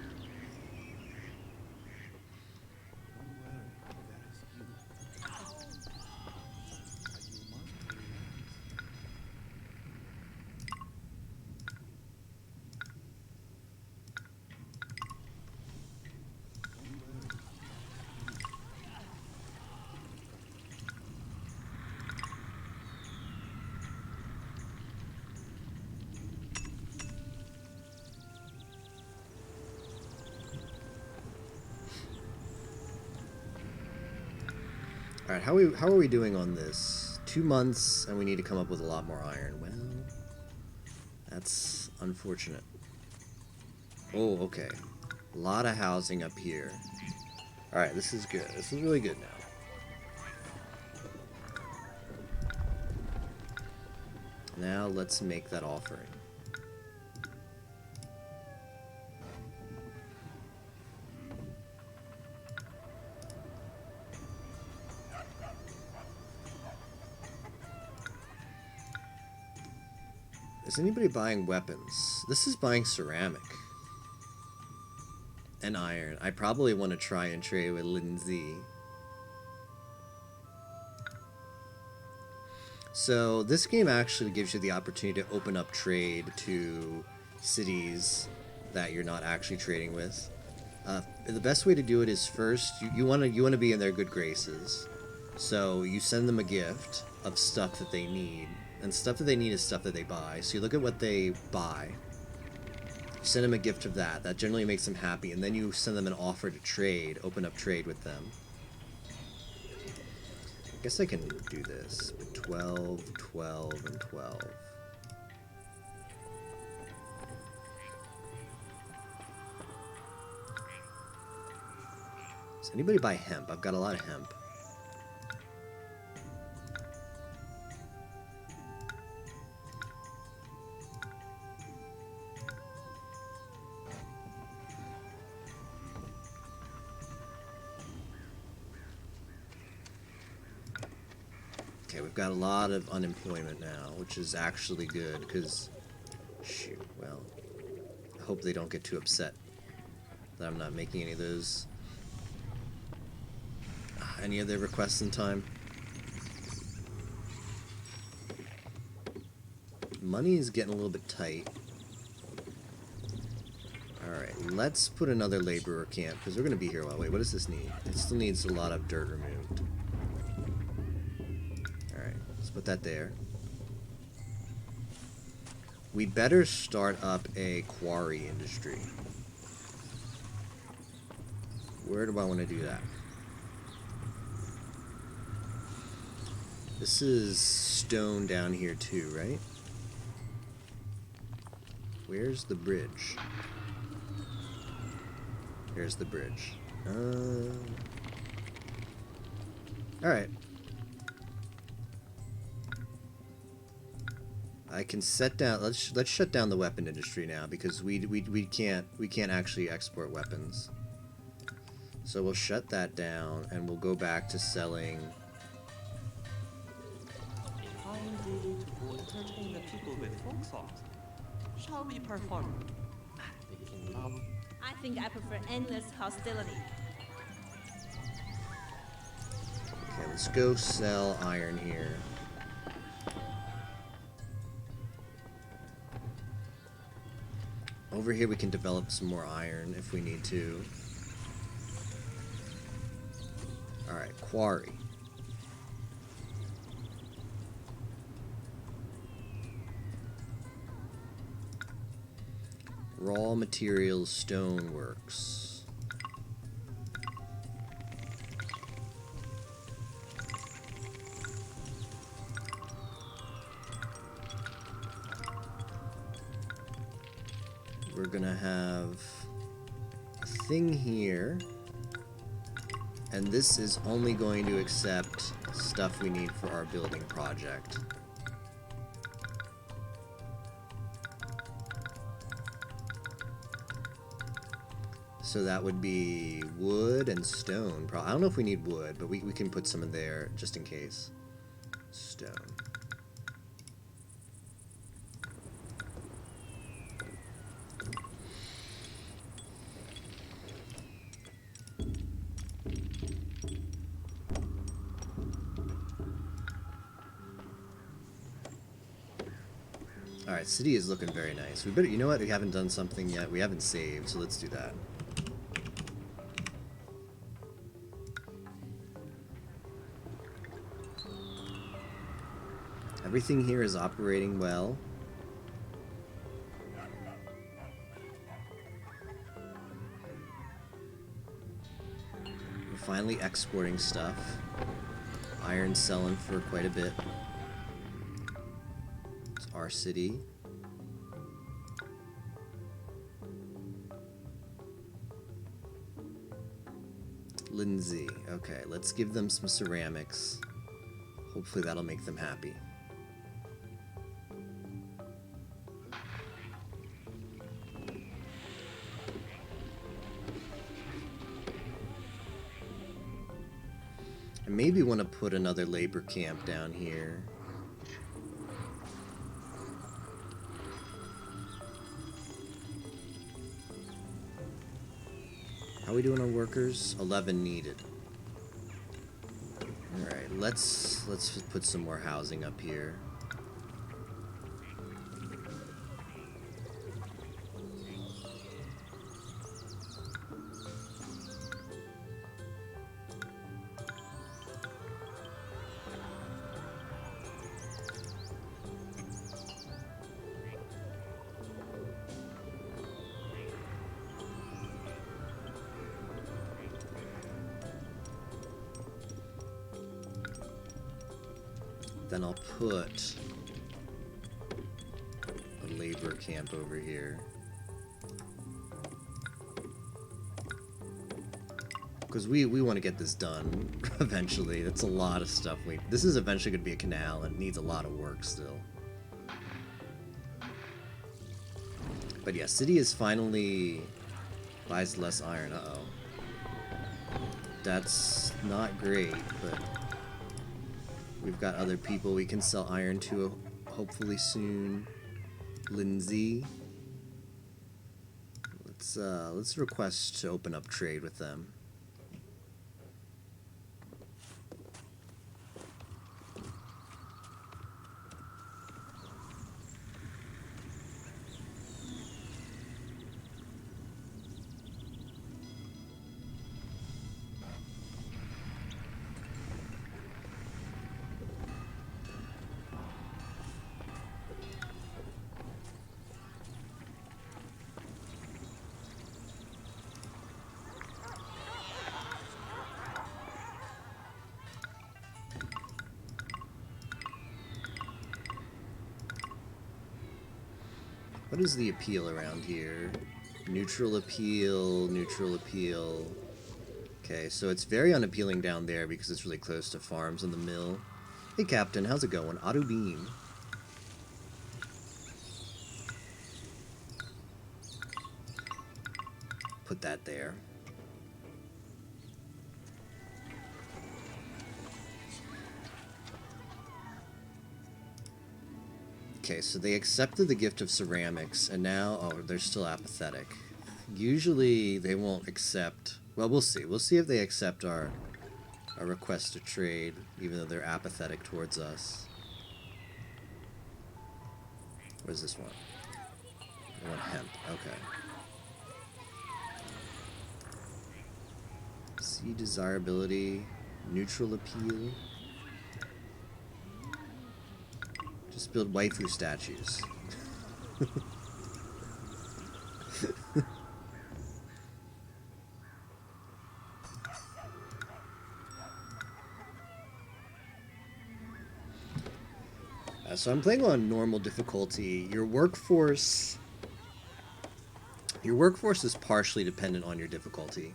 Alright, how are we doing on this? 2 months, and we need to come up with a lot more iron. Well, that's unfortunate. Oh, okay. A lot of housing up here. Alright, this is good. This is really good now. Now let's make that offering. Is anybody buying weapons? This is buying ceramic. And iron. I probably want to try and trade with Lindsay. So this game actually gives you the opportunity to open up trade to cities that you're not actually trading with. The best way to do it is first you want to be in their good graces. So you send them a gift of stuff that they need, and stuff that they need is stuff that they buy. So you look at what they buy. You send them a gift of that. That generally makes them happy, and then you send them an offer to trade, open up trade with them. I guess I can do this. 12, 12, and 12. Does anybody buy hemp? I've got a lot of hemp. Okay, we've got a lot of unemployment now, which is actually good, because, shoot, well, I hope they don't get too upset that I'm not making any of those. Any other requests in time? Money is getting a little bit tight. Alright, let's put another laborer camp, because we're going to be here a while. Wait, what does this need? It still needs a lot of dirt removed. Let's put that there. We better start up a quarry industry. Where do I want to do that? This is stone down here too, right? Where's the bridge? Here's the bridge. Alright. I can set down. Let's shut down the weapon industry now, because we can't actually export weapons. So we'll shut that down, and we'll go back to selling. I am ready to entertain the people with folk songs. Shall we perform making love? I think I prefer endless hostility. Okay, let's go sell iron here. Over here we can develop some more iron if we need to. Alright, quarry. Raw materials stoneworks. We're gonna have a thing here, and this is only going to accept stuff we need for our building project. So that would be wood and stone. I don't know if we need wood, but we can put some in there just in case. Stone. Alright, city is looking very nice. We better, you know what? We haven't done something yet. We haven't saved, so let's do that. Everything here is operating well. We're finally exporting stuff. Iron selling for quite a bit. It's our city. Lindsay. Okay, let's give them some ceramics. Hopefully that'll make them happy. I maybe want to put another labor camp down here. How are we doing on workers? 11 needed. Alright, let's put some more housing up here. Then I'll put a labor camp over here. Because we want to get this done eventually. That's a lot of stuff. This is eventually going to be a canal and it needs a lot of work still. But yeah, city is finally buys less iron. Uh-oh. That's not great, but we've got other people we can sell iron to hopefully soon. Lindsay. Let's request to open up trade with them. What is the appeal around here? Neutral appeal, neutral appeal. Okay, so it's very unappealing down there because it's really close to farms and the mill. Hey Captain, how's it going? Auto beam. Put that there. Okay, so they accepted the gift of ceramics, and now, oh, they're still apathetic. Usually they won't accept, well, we'll see. We'll see if they accept our request to trade, even though they're apathetic towards us. Where's this one? I want hemp, okay. See desirability, neutral appeal. Just build waifu statues. So I'm playing on normal difficulty. Your workforce is partially dependent on your difficulty.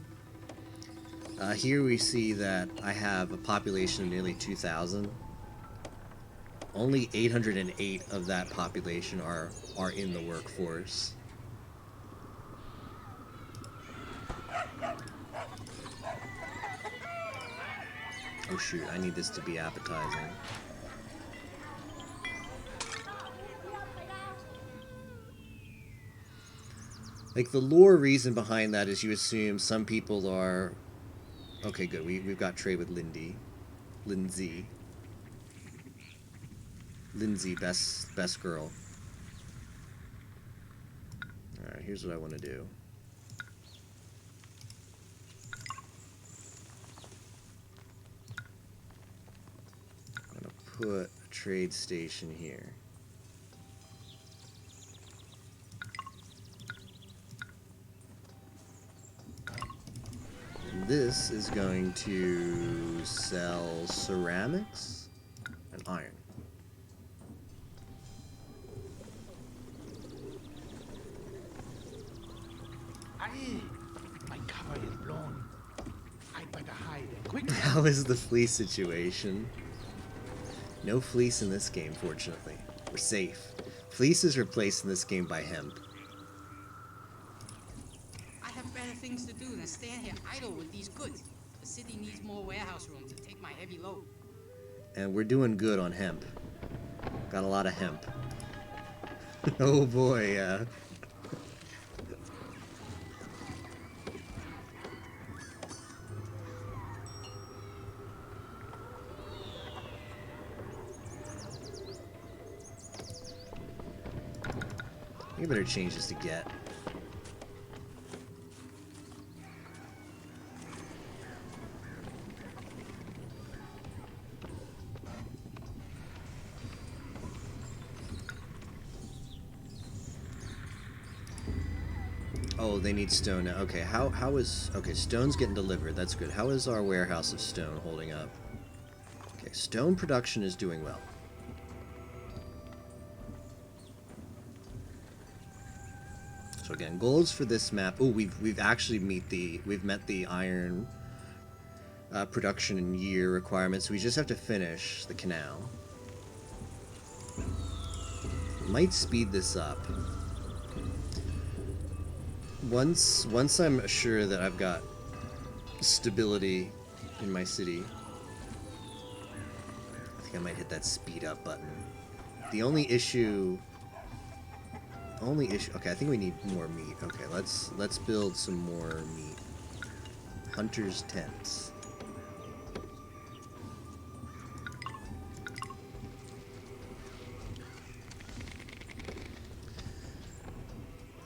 Here we see that I have a population of nearly 2,000. Only 808 of that population are in the workforce. Oh shoot, I need this to be appetizing. Like, the lore reason behind that is you assume some people are... Okay, good, we've got trade with Lindsay. Lindsay, best girl. Alright, here's what I want to do. I'm going to put a trade station here. And this is going to sell ceramics and iron. Aye, my cover is blown. I'd better hide quickly. How is the fleece situation? No fleece in this game, fortunately. We're safe. Fleece is replaced in this game by hemp. I have better things to do than stand here idle with these goods. The city needs more warehouse room to take my heavy load. And we're doing good on hemp. Got a lot of hemp. Oh boy, yeah. You better change this to get. Oh, they need stone now. Okay, how is... Okay, stone's getting delivered. That's good. How is our warehouse of stone holding up? Okay, stone production is doing well. So again, goals for this map. Oh, we've actually met the iron production in year requirements. We just have to finish the canal. Might speed this up. Once I'm sure that I've got stability in my city, I think I might hit that speed up button. The only issue. Okay, I think we need more meat. Okay, let's build some more meat. Hunter's tents.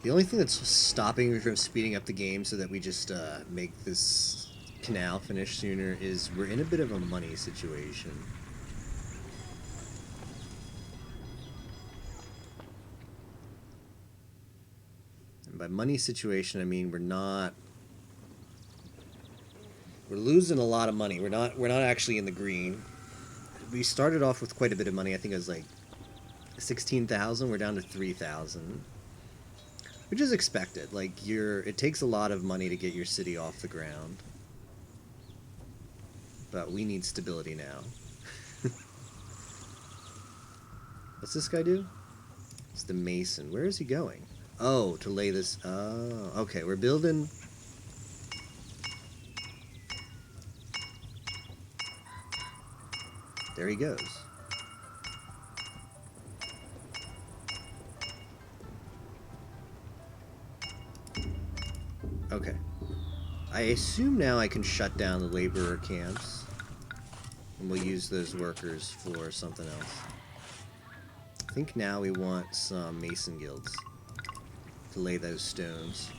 The only thing that's stopping me from speeding up the game so that we just make this canal finish sooner is we're in a bit of a money situation. And by money situation, I mean we're losing a lot of money. We're not actually in the green. We started off with quite a bit of money. I think it was like 16,000. We're down to 3,000. Which is expected. Like, it takes a lot of money to get your city off the ground. But we need stability now. What's this guy do? It's the mason. Where is he going? Oh, to lay this... Oh, okay, we're building... There he goes. Okay. I assume now I can shut down the laborer camps. And we'll use those workers for something else. I think now we want some mason guilds to lay those stones.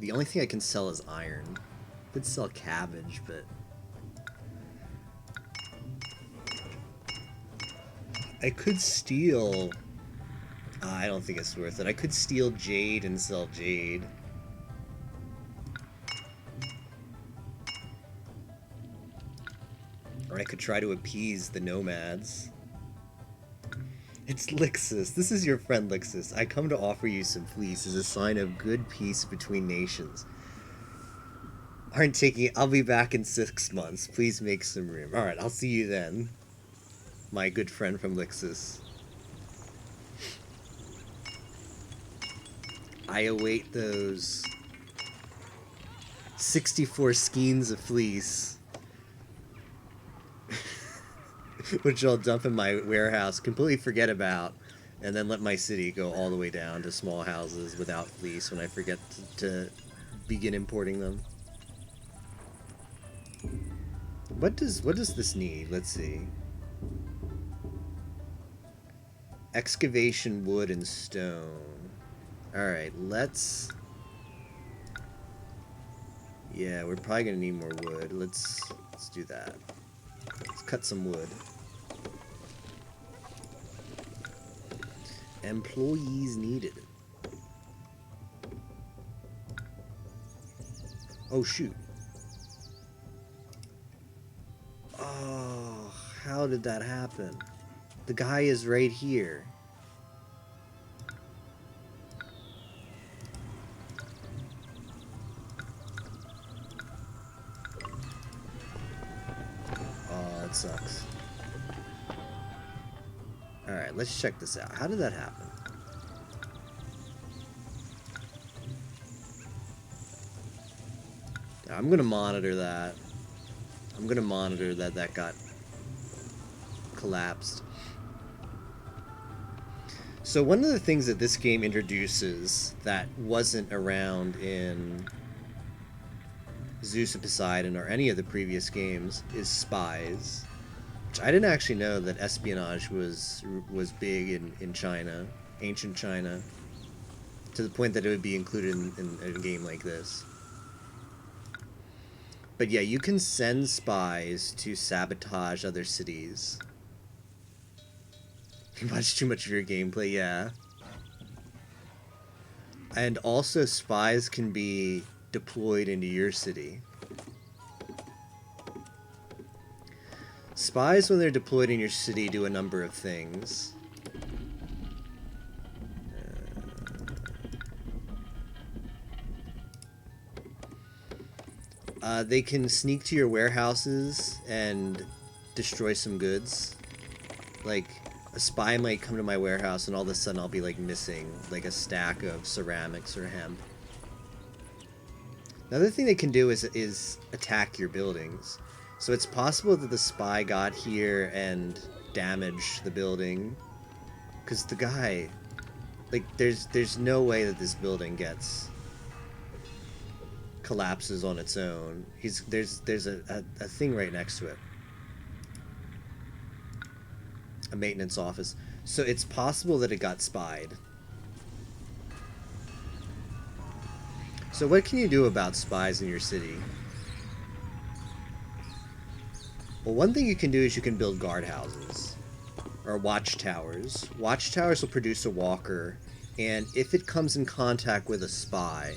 The only thing I can sell is iron. Could sell cabbage, but... I could steal... I don't think it's worth it. I could steal jade and sell jade. Or I could try to appease the nomads. It's Lixus. This is your friend Lixus. I come to offer you some fleece as a sign of good peace between nations. Aren't taking it. I'll be back in 6 months. Please make some room. Alright, I'll see you then. My good friend from Lixus. I await those 64 skeins of fleece. Which I'll dump in my warehouse, completely forget about, and then let my city go all the way down to small houses without fleece when I forget to begin importing them. What does this need? Let's see. Excavation, wood, and stone. Alright, let's... Yeah, we're probably gonna need more wood. Let's do that. Let's cut some wood. Employees needed. Oh, shoot. Oh, how did that happen? The guy is right here. Oh, that sucks. Alright, let's check this out. How did that happen? I'm gonna monitor that. I'm gonna monitor that got collapsed. So one of the things that this game introduces that wasn't around in Zeus of Poseidon or any of the previous games is spies. Which I didn't actually know that espionage was big in China, ancient China, to the point that it would be included in a game like this. But yeah, you can send spies to sabotage other cities. You watch too much of your gameplay, yeah. And also spies can be deployed into your city. Spies, when they're deployed in your city, do a number of things. They can sneak to your warehouses and destroy some goods. Like, a spy might come to my warehouse and all of a sudden I'll be like missing like a stack of ceramics or hemp. Another thing they can do is attack your buildings. So it's possible that the spy got here and damaged the building. Because the guy, like, there's no way that this building collapses on its own. There's a thing right next to it. A maintenance office. So it's possible that it got spied. So what can you do about spies in your city? Well, one thing you can do is you can build guardhouses. Or watchtowers. Watchtowers will produce a walker, and if it comes in contact with a spy,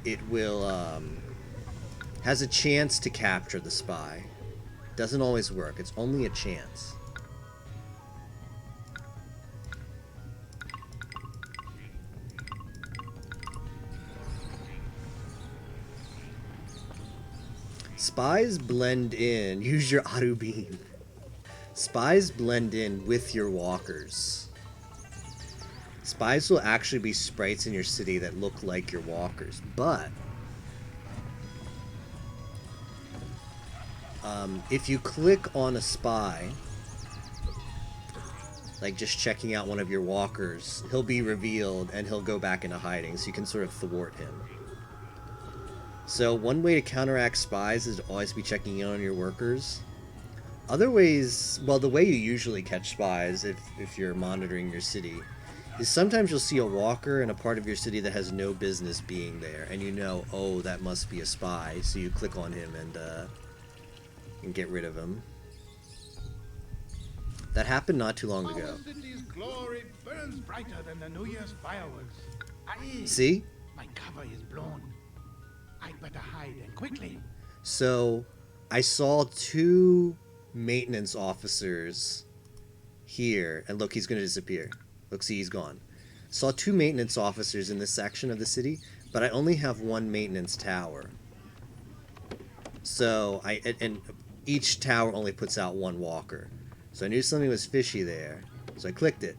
it will, has a chance to capture the spy. Doesn't always work, it's only a chance. Spies blend in. Use your auto beam. Spies blend in with your walkers. Spies will actually be sprites in your city that look like your walkers, but if you click on a spy, like just checking out one of your walkers, he'll be revealed and he'll go back into hiding, so you can sort of thwart him. So one way to counteract spies is to always be checking in on your workers. Other ways, well, the way you usually catch spies, if you're monitoring your city, is sometimes you'll see a walker in a part of your city that has no business being there, and you know, oh, that must be a spy, so you click on him and get rid of him. That happened not too long ago. Our city's glory burns brighter than the New Year's fireworks. Aye. See? My cover is blown. I'd better hide and quickly. So, I saw 2 maintenance officers here, and look, he's going to disappear. Look, see, he's gone. Saw 2 maintenance officers in this section of the city, but I only have 1 maintenance tower. So, and each tower only puts out 1 walker. So I knew something was fishy there. So I clicked it.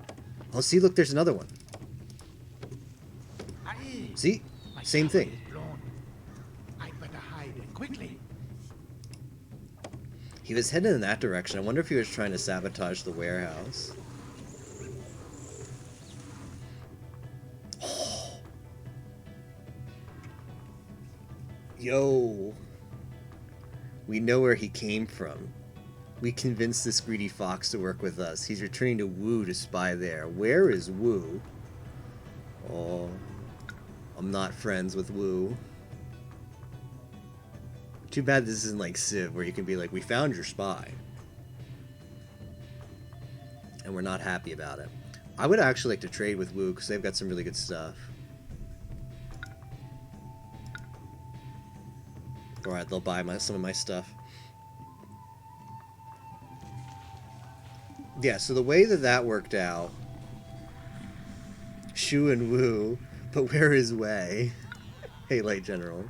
Oh, see, look, there's another one. Aye. See? My Same cover thing. is blown. I'd better hide and quickly. He was heading in that direction. I wonder if he was trying to sabotage the warehouse. Oh. Yo. We know where he came from. We convinced this greedy fox to work with us. He's returning to Wu to spy there. Where is Wu? Oh, I'm not friends with Wu. Too bad this isn't like Civ, where you can be like, we found your spy. And we're not happy about it. I would actually like to trade with Wu, because they've got some really good stuff. Alright, they'll buy some of my stuff. Yeah, so the way that worked out, Shu and Wu, but where is Wei? Hey, Light General.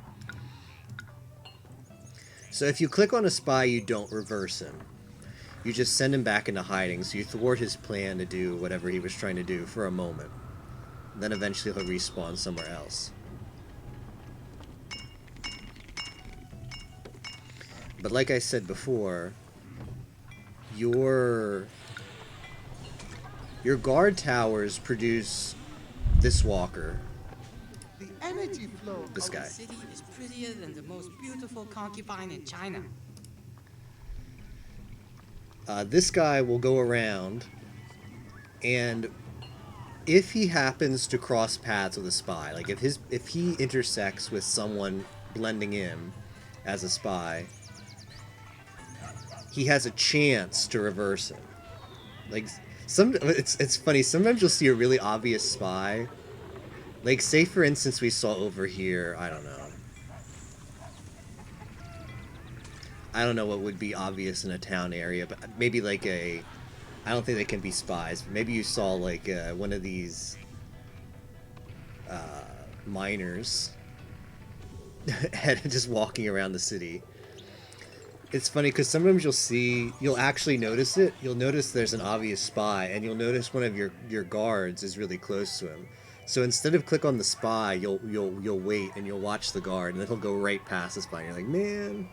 So if you click on a spy, you don't reverse him. You just send him back into hiding, so you thwart his plan to do whatever he was trying to do for a moment. Then eventually he'll respawn somewhere else. But like I said before, your guard towers produce this walker. The energy flow. This Our guy. city is prettier than the most beautiful concubine in China. This guy will go around, and if he happens to cross paths with a spy, like if he intersects with someone blending in as a spy, he has a chance to reverse him. Like it's funny. Sometimes you'll see a really obvious spy. Like, say for instance, we saw over here, I don't know what would be obvious in a town area, but maybe like I don't think they can be spies, but maybe you saw like one of these miners just walking around the city. It's funny because sometimes you'll actually notice it. You'll notice there's an obvious spy, and you'll notice one of your guards is really close to him. So instead of click on the spy, you'll wait and you'll watch the guard, and then he'll go right past the spy. And you're like, man,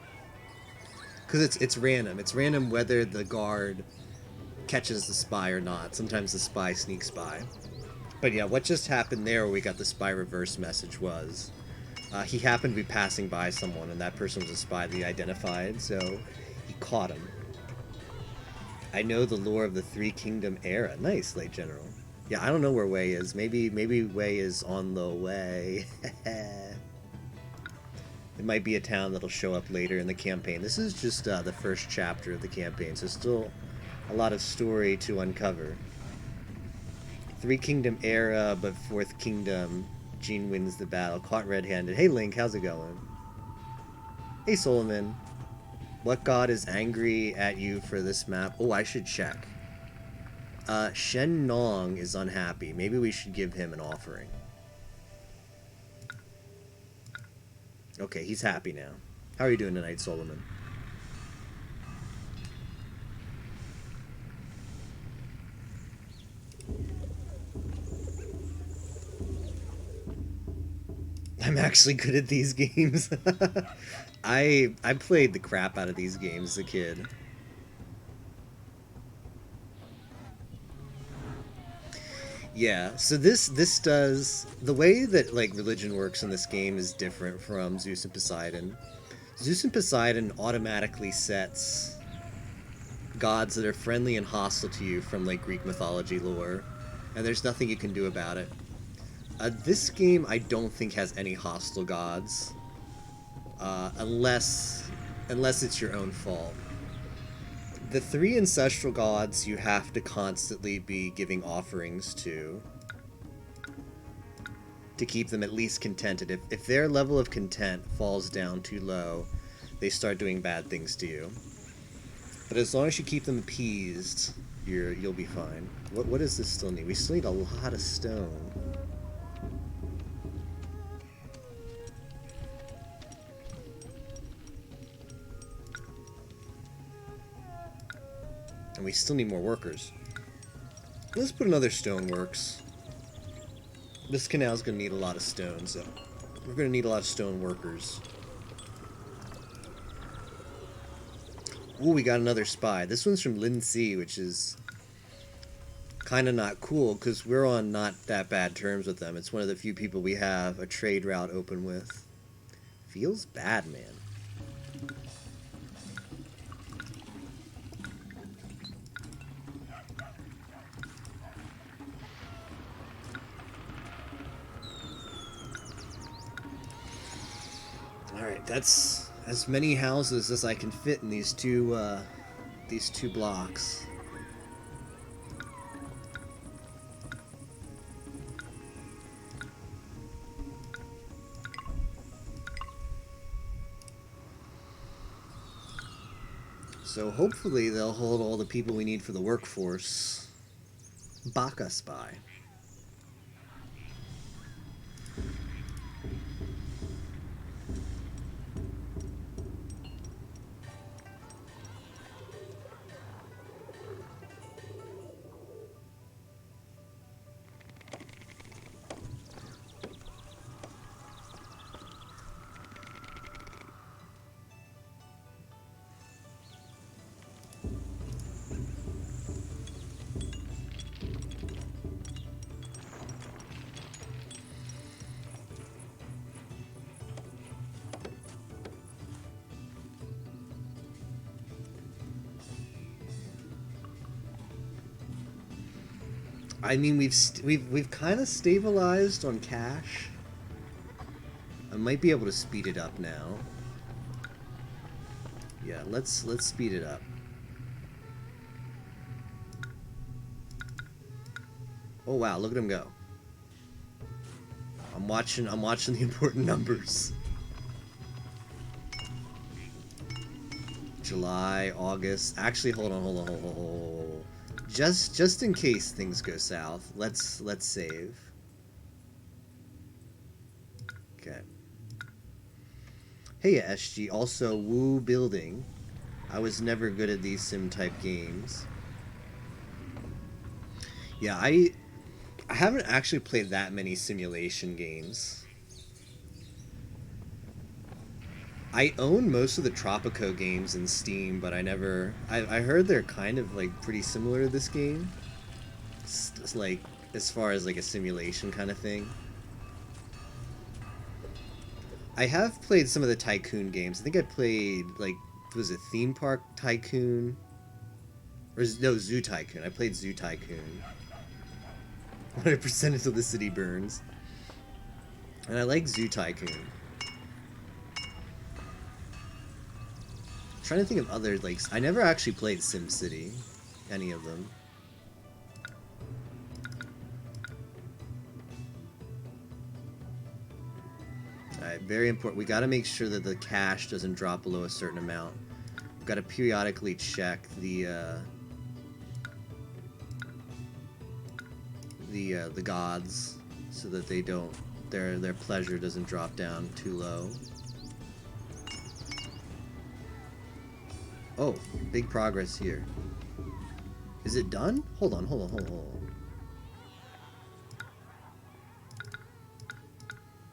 because it's random. It's random whether the guard catches the spy or not. Sometimes the spy sneaks by. But yeah, what just happened there where we got the spy reverse message was he happened to be passing by someone, and that person was a spy that he identified, so he caught him. I know the lore of the Three Kingdom era. Nice, Late General. Yeah, I don't know where Wei is. Maybe Wei is on the way. It might be a town that'll show up later in the campaign. This is just the first chapter of the campaign, so still a lot of story to uncover. Three Kingdom era, but Fourth Kingdom, Jean wins the battle, caught red-handed. Hey Link, how's it going? Hey Solomon. What god is angry at you for this map? Oh, I should check. Shen Nong is unhappy. Maybe we should give him an offering. Okay, he's happy now. How are you doing tonight, Solomon? I'm actually good at these games. I played the crap out of these games as a kid. Yeah, so this does... The way that, like, religion works in this game is different from Zeus and Poseidon. Zeus and Poseidon automatically sets gods that are friendly and hostile to you from, like, Greek mythology lore, and there's nothing you can do about it. This game, I don't think, has any hostile gods, unless it's your own fault. The three ancestral gods you have to constantly be giving offerings to keep them at least contented. If their level of content falls down too low, they start doing bad things to you. But as long as you keep them appeased, you'll be fine. What does this still need? We still need a lot of stone. And we still need more workers. Let's put another stoneworks. This canal's gonna need a lot of stone, so we're gonna need a lot of stone workers. Ooh, we got another spy. This one's from Lindsay, which is kind of not cool because we're on not that bad terms with them. It's one of the few people we have a trade route open with. Feels bad, man. That's as many houses as I can fit in these two blocks. So hopefully they'll hold all the people we need for the workforce. Baka Spy. I mean, we've kind of stabilized on cash. I might be able to speed it up now. Yeah, let's speed it up. Oh wow, look at him go. I'm watching the important numbers. July, August. Actually, hold on. Just in case things go south, let's save. Okay. Hey SG, also Woo Building. I was never good at these sim type games. Yeah, I haven't actually played that many simulation games. I own most of the Tropico games in Steam, but I heard they're kind of like pretty similar to this game. It's like as far as like a simulation kind of thing. I have played some of the Tycoon games. I think I played like, was it Theme Park Tycoon? Or no, Zoo Tycoon. I played Zoo Tycoon. 100% until the city burns. And I like Zoo Tycoon. Trying to think of other, like, I never actually played SimCity, any of them. Alright, very important. We gotta make sure that the cash doesn't drop below a certain amount. We've gotta periodically check the gods so that they don't, their pleasure doesn't drop down too low. Oh, big progress here. Is it done? Hold on.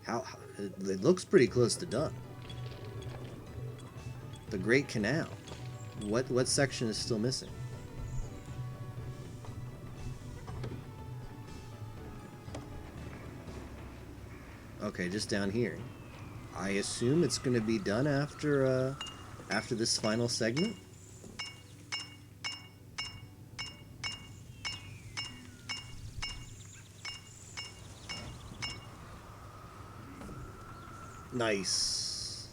How it looks pretty close to done. The Great Canal. What section is still missing? Okay, just down here. I assume it's going to be done after this final segment. Nice.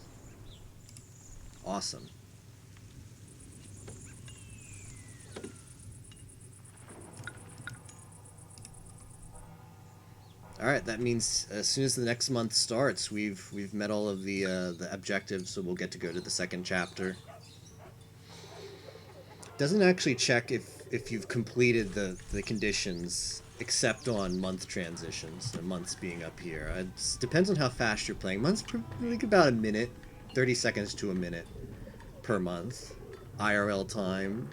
Awesome. All right, that means as soon as the next month starts, we've met all of the objectives, so we'll get to go to the second chapter. Doesn't actually check if you've completed the conditions, except on month transitions. The months being up here. It depends on how fast you're playing. Months, like about a minute, 30 seconds to a minute per month. IRL time.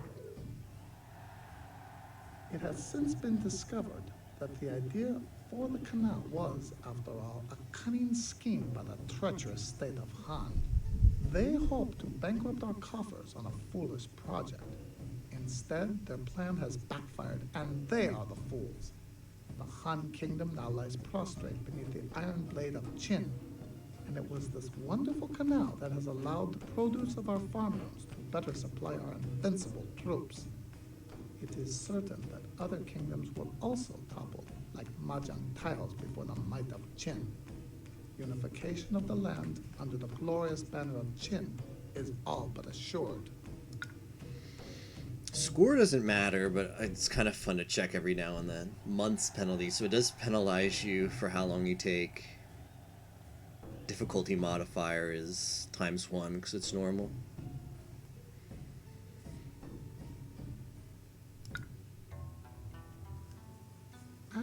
It has since been discovered that the idea for the canal was, after all, a cunning scheme by the treacherous state of Han. They hoped to bankrupt our coffers on a foolish project. Instead, their plan has backfired, and they are the fools. The Han kingdom now lies prostrate beneath the iron blade of Qin, and it was this wonderful canal that has allowed the produce of our farmrooms to better supply our invincible troops. It is certain that other kingdoms will also topple, like Mahjong tiles before the might of Qin. Unification of the land under the glorious banner of Qin is all but assured. Score doesn't matter, but it's kind of fun to check every now and then. Months penalty, so it does penalize you for how long you take. Difficulty modifier is ×1 because it's normal.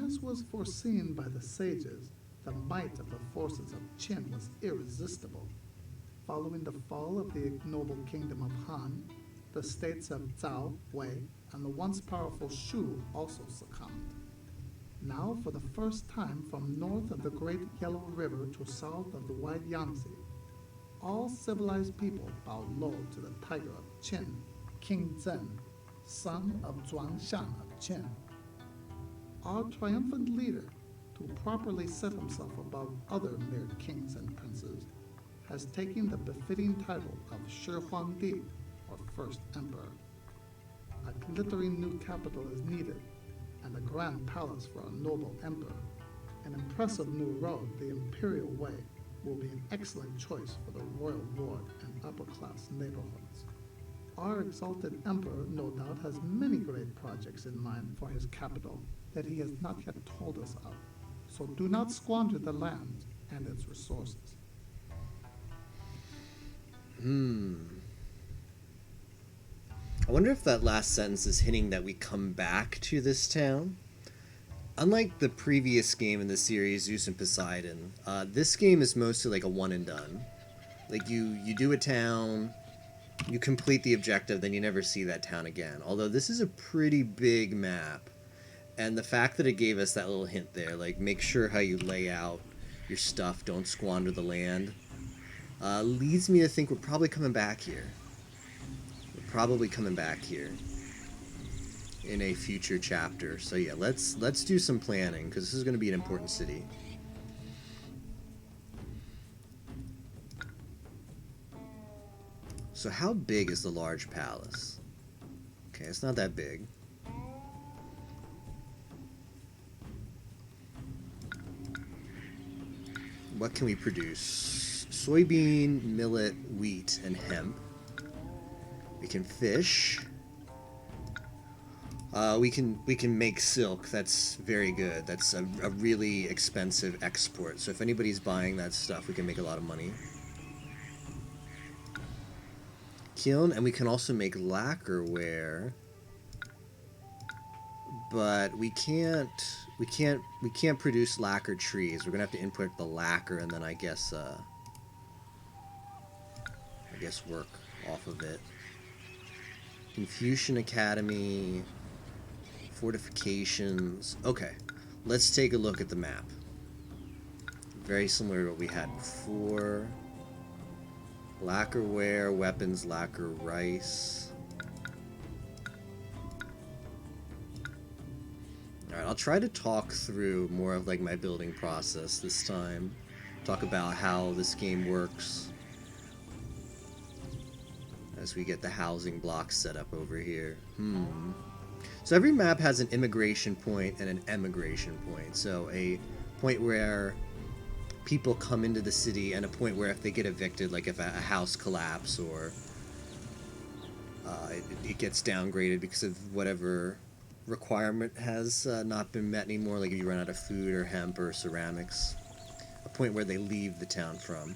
As was foreseen by the sages, the might of the forces of Qin was irresistible. Following the fall of the ignoble kingdom of Han, the states of Zhao, Wei, and the once powerful Shu also succumbed. Now, for the first time, from north of the Great Yellow River to south of the wide Yangtze, all civilized people bow low to the tiger of Qin, King Zhen, son of Zhuangshan of Qin. Our triumphant leader, to properly set himself above other mere kings and princes, has taken the befitting title of Shi Huangdi, or First Emperor. A glittering new capital is needed, and a grand palace for a noble emperor. An impressive new road, the Imperial Way, will be an excellent choice for the royal ward and upper-class neighborhoods. Our exalted emperor, no doubt, has many great projects in mind for his capital that he has not yet told us of. So do not squander the land and its resources. I wonder if that last sentence is hinting that we come back to this town. Unlike the previous game in the series, Zeus and Poseidon, this game is mostly like a one and done. Like you do a town, you complete the objective, then you never see that town again. Although this is a pretty big map. And the fact that it gave us that little hint there, like make sure how you lay out your stuff, don't squander the land, leads me to think we're probably coming back here. We're probably coming back here in a future chapter. So yeah, let's do some planning, because this is going to be an important city. So how big is the large palace? Okay, it's not that big. What can we produce? Soybean, millet, wheat, and hemp. We can fish. We can make silk. That's very good. That's a really expensive export. So if anybody's buying that stuff, we can make a lot of money. Kiln, and we can also make lacquerware. But we can't produce lacquer trees. We're gonna have to import the lacquer and then I guess work off of it. Confucian Academy, fortifications. Okay, let's take a look at the map. Very similar to what we had before. Lacquerware, weapons, lacquer, rice. Alright, I'll try to talk through more of like my building process this time. Talk about how this game works as we get the housing blocks set up over here. So every map has an immigration point and an emigration point. So a point where people come into the city and a point where if they get evicted, like if a house collapses or it gets downgraded because of whatever requirement has not been met anymore, like if you run out of food or hemp or ceramics, a point where they leave the town from.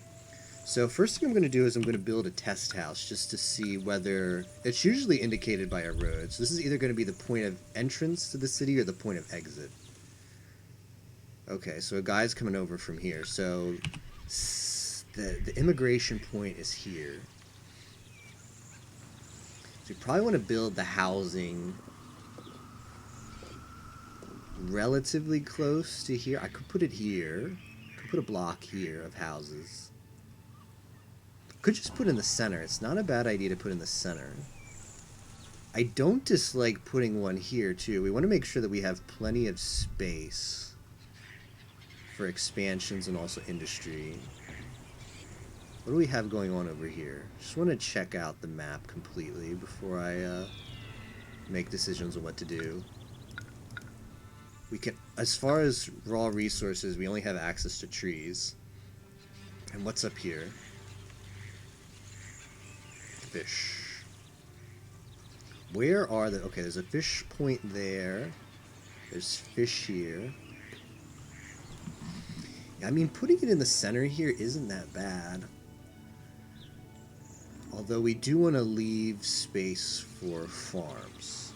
So first thing I'm going to do is I'm going to build a test house just to see whether it's usually indicated by a road. So this is either going to be the point of entrance to the city or the point of exit. Okay, so a guy's coming over from here. So the immigration point is here. So you probably want to build the housing relatively close to here. I could put it here. I could put a block here of houses. Could just put in the center. It's not a bad idea to put in the center. I don't dislike putting one here too. We want to make sure that we have plenty of space for expansions and also industry. What do we have going on over here? Just want to check out the map completely before I make decisions on what to do. We can, as far as raw resources, we only have access to trees. And what's up here? Fish. Where are the... Okay, there's a fish point there. There's fish here. I mean, putting it in the center here isn't that bad. Although we do want to leave space for farms.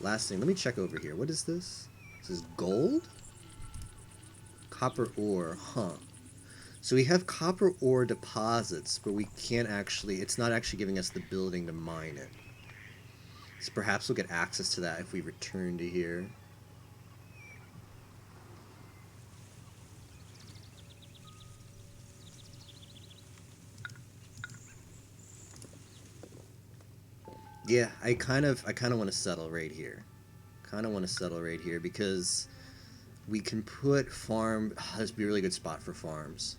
Last thing, let me check over here. What is this? This is gold? Copper ore, huh. So we have copper ore deposits, but we can't actually... It's not actually giving us the building to mine it. So perhaps we'll get access to that if we return to here. Yeah, I kind of want to settle right here. Because we can put farm... This would be a really good spot for farms.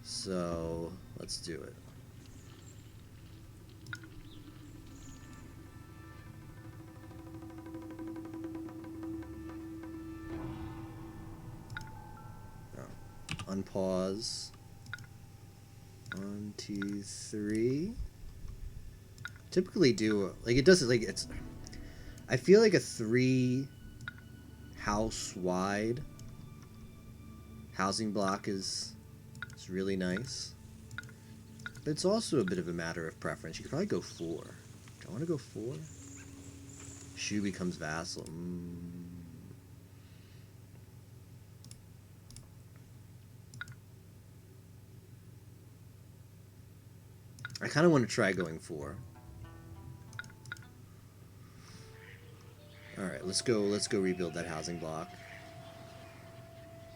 So, let's do it. Oh. Unpause. 1, 2, 3. Typically do... Like, it doesn't... Like, it's... I feel like a 3 house wide housing block is really nice. But it's also a bit of a matter of preference. You could probably go 4. Do I want to go 4? Shu becomes vassal. I kind of want to try going 4. Alright, let's go rebuild that housing block.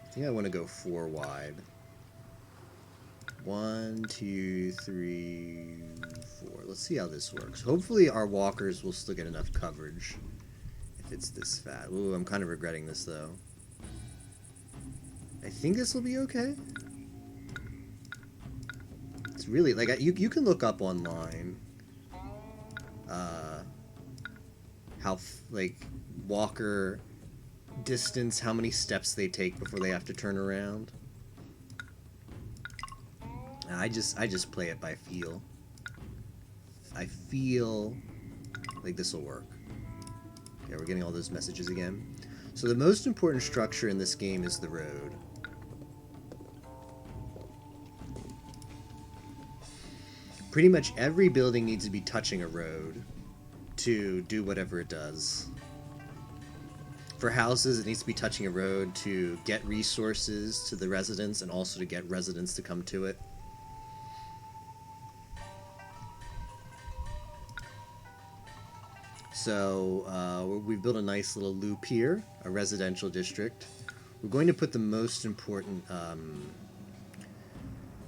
I think I want to go 4 wide. 1, 2, 3, 4. Let's see how this works. Hopefully our walkers will still get enough coverage if it's this fat. Ooh, I'm kind of regretting this though. I think this will be okay. It's really, like, you can look up online how, like, walker distance, how many steps they take before they have to turn around. I just play it by feel. I feel like this will work. Okay, we're getting all those messages again. So the most important structure in this game is the road. Pretty much every building needs to be touching a road to do whatever it does. For houses, it needs to be touching a road to get resources to the residents and also to get residents to come to it. So we've built a nice little loop here, a residential district. We're going to put the most important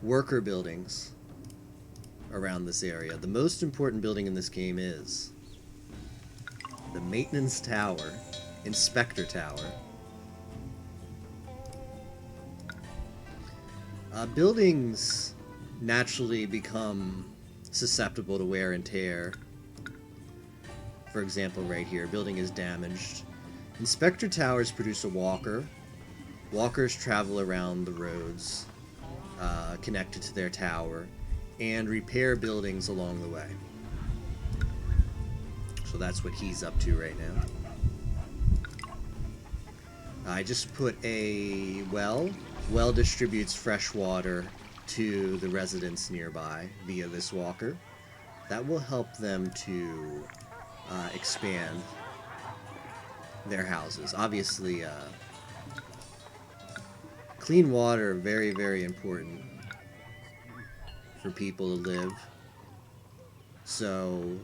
worker buildings around this area. The most important building in this game is the maintenance tower, inspector tower. Buildings naturally become susceptible to wear and tear. For example, right here, building is damaged. Inspector towers produce a walker. Walkers travel around the roads connected to their tower and repair buildings along the way. So that's what he's up to right now. I just put a well. Well distributes fresh water to the residents nearby via this walker. That will help them to expand their houses. Obviously, clean water, very, very important for people to live. So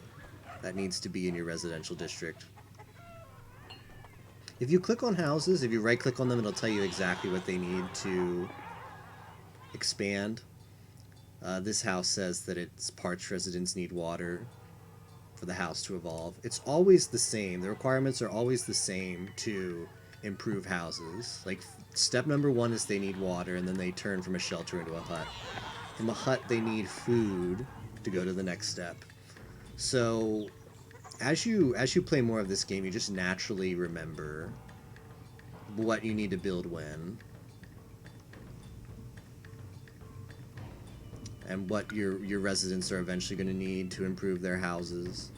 that needs to be in your residential district. If you click on houses, if you right click on them, it'll tell you exactly what they need to expand. This house says that its parched residents need water for the house to evolve. It's always the same. The requirements are always the same to improve houses. Like, step number 1 is they need water, and then they turn from a shelter into a hut. From a hut, they need food to go to the next step. So as you play more of this game, you just naturally remember what you need to build when. And what your residents are eventually going to need to improve their houses.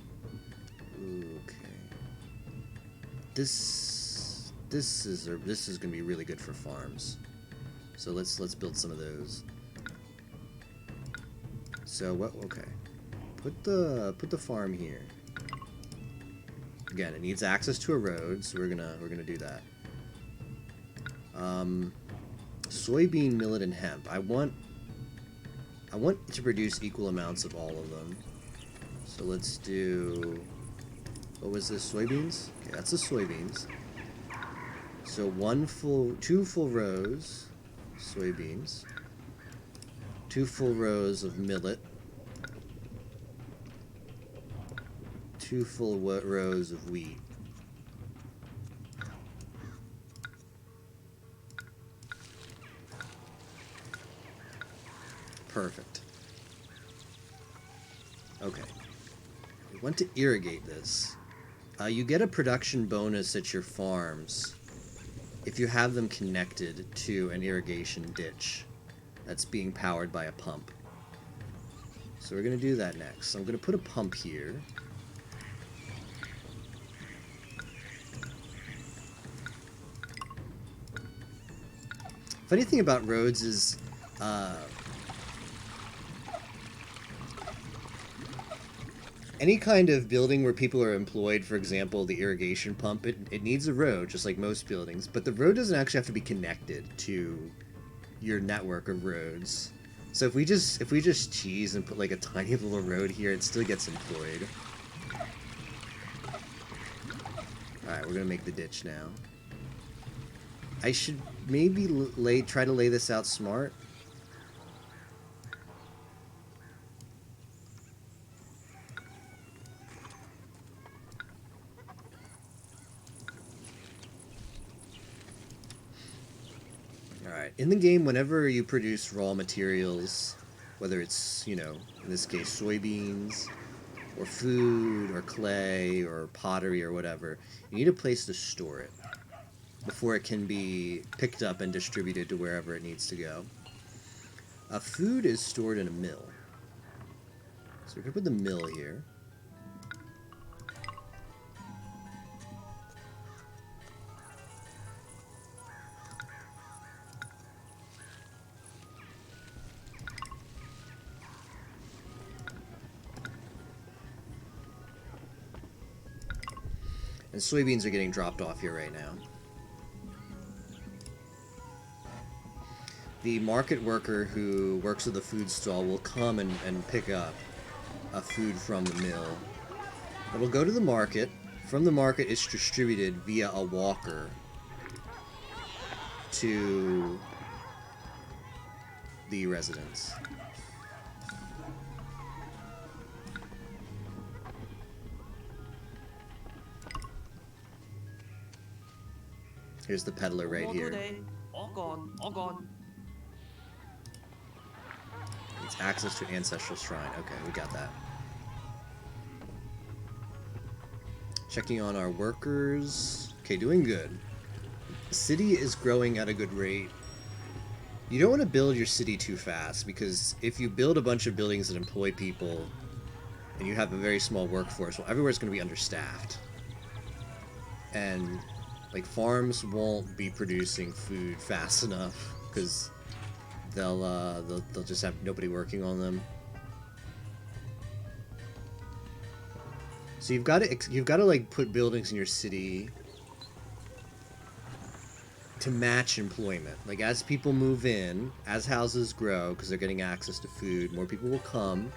Okay. This is going to be really good for farms. So let's build some of those. So what? Okay. Put the farm here. Again, it needs access to a road, so we're gonna do that. Soybean, millet, and hemp. I want to produce equal amounts of all of them. So let's do. What was this? Soybeans? Okay, that's the soybeans. So two full rows, soybeans. 2 full rows of millet. 2 full rows of wheat. Perfect. Okay. We want to irrigate this. You get a production bonus at your farms if you have them connected to an irrigation ditch that's being powered by a pump. So we're going to do that next. I'm going to put a pump here. Funny thing about roads is any kind of building where people are employed, for example, the irrigation pump, it needs a road, just like most buildings, but the road doesn't actually have to be connected to your network of roads. So if we just cheese and put like a tiny little road here, it still gets employed. Alright, we're gonna make the ditch now. I should maybe try to lay this out smart. Alright, in the game, whenever you produce raw materials, whether it's, you know, in this case, soybeans, or food, or clay, or pottery, or whatever, you need a place to store it before it can be picked up and distributed to wherever it needs to go. Food is stored in a mill. So we're going to put the mill here. And soybeans are getting dropped off here right now. The market worker who works at the food stall will come and pick up food from the mill. It'll go to the market. From the market, it's distributed via a walker to the residents. Here's the peddler right All here. today, all gone, all gone. It's access to ancestral shrine. Okay, we got that. Checking on our workers. Okay, doing good. The city is growing at a good rate. You don't want to build your city too fast, because if you build a bunch of buildings that employ people and you have a very small workforce, well, everywhere's going to be understaffed. And like farms won't be producing food fast enough because they'll just have nobody working on them. So you've got to like put buildings in your city to match employment. Like as people move in, as houses grow because they're getting access to food, more people will come.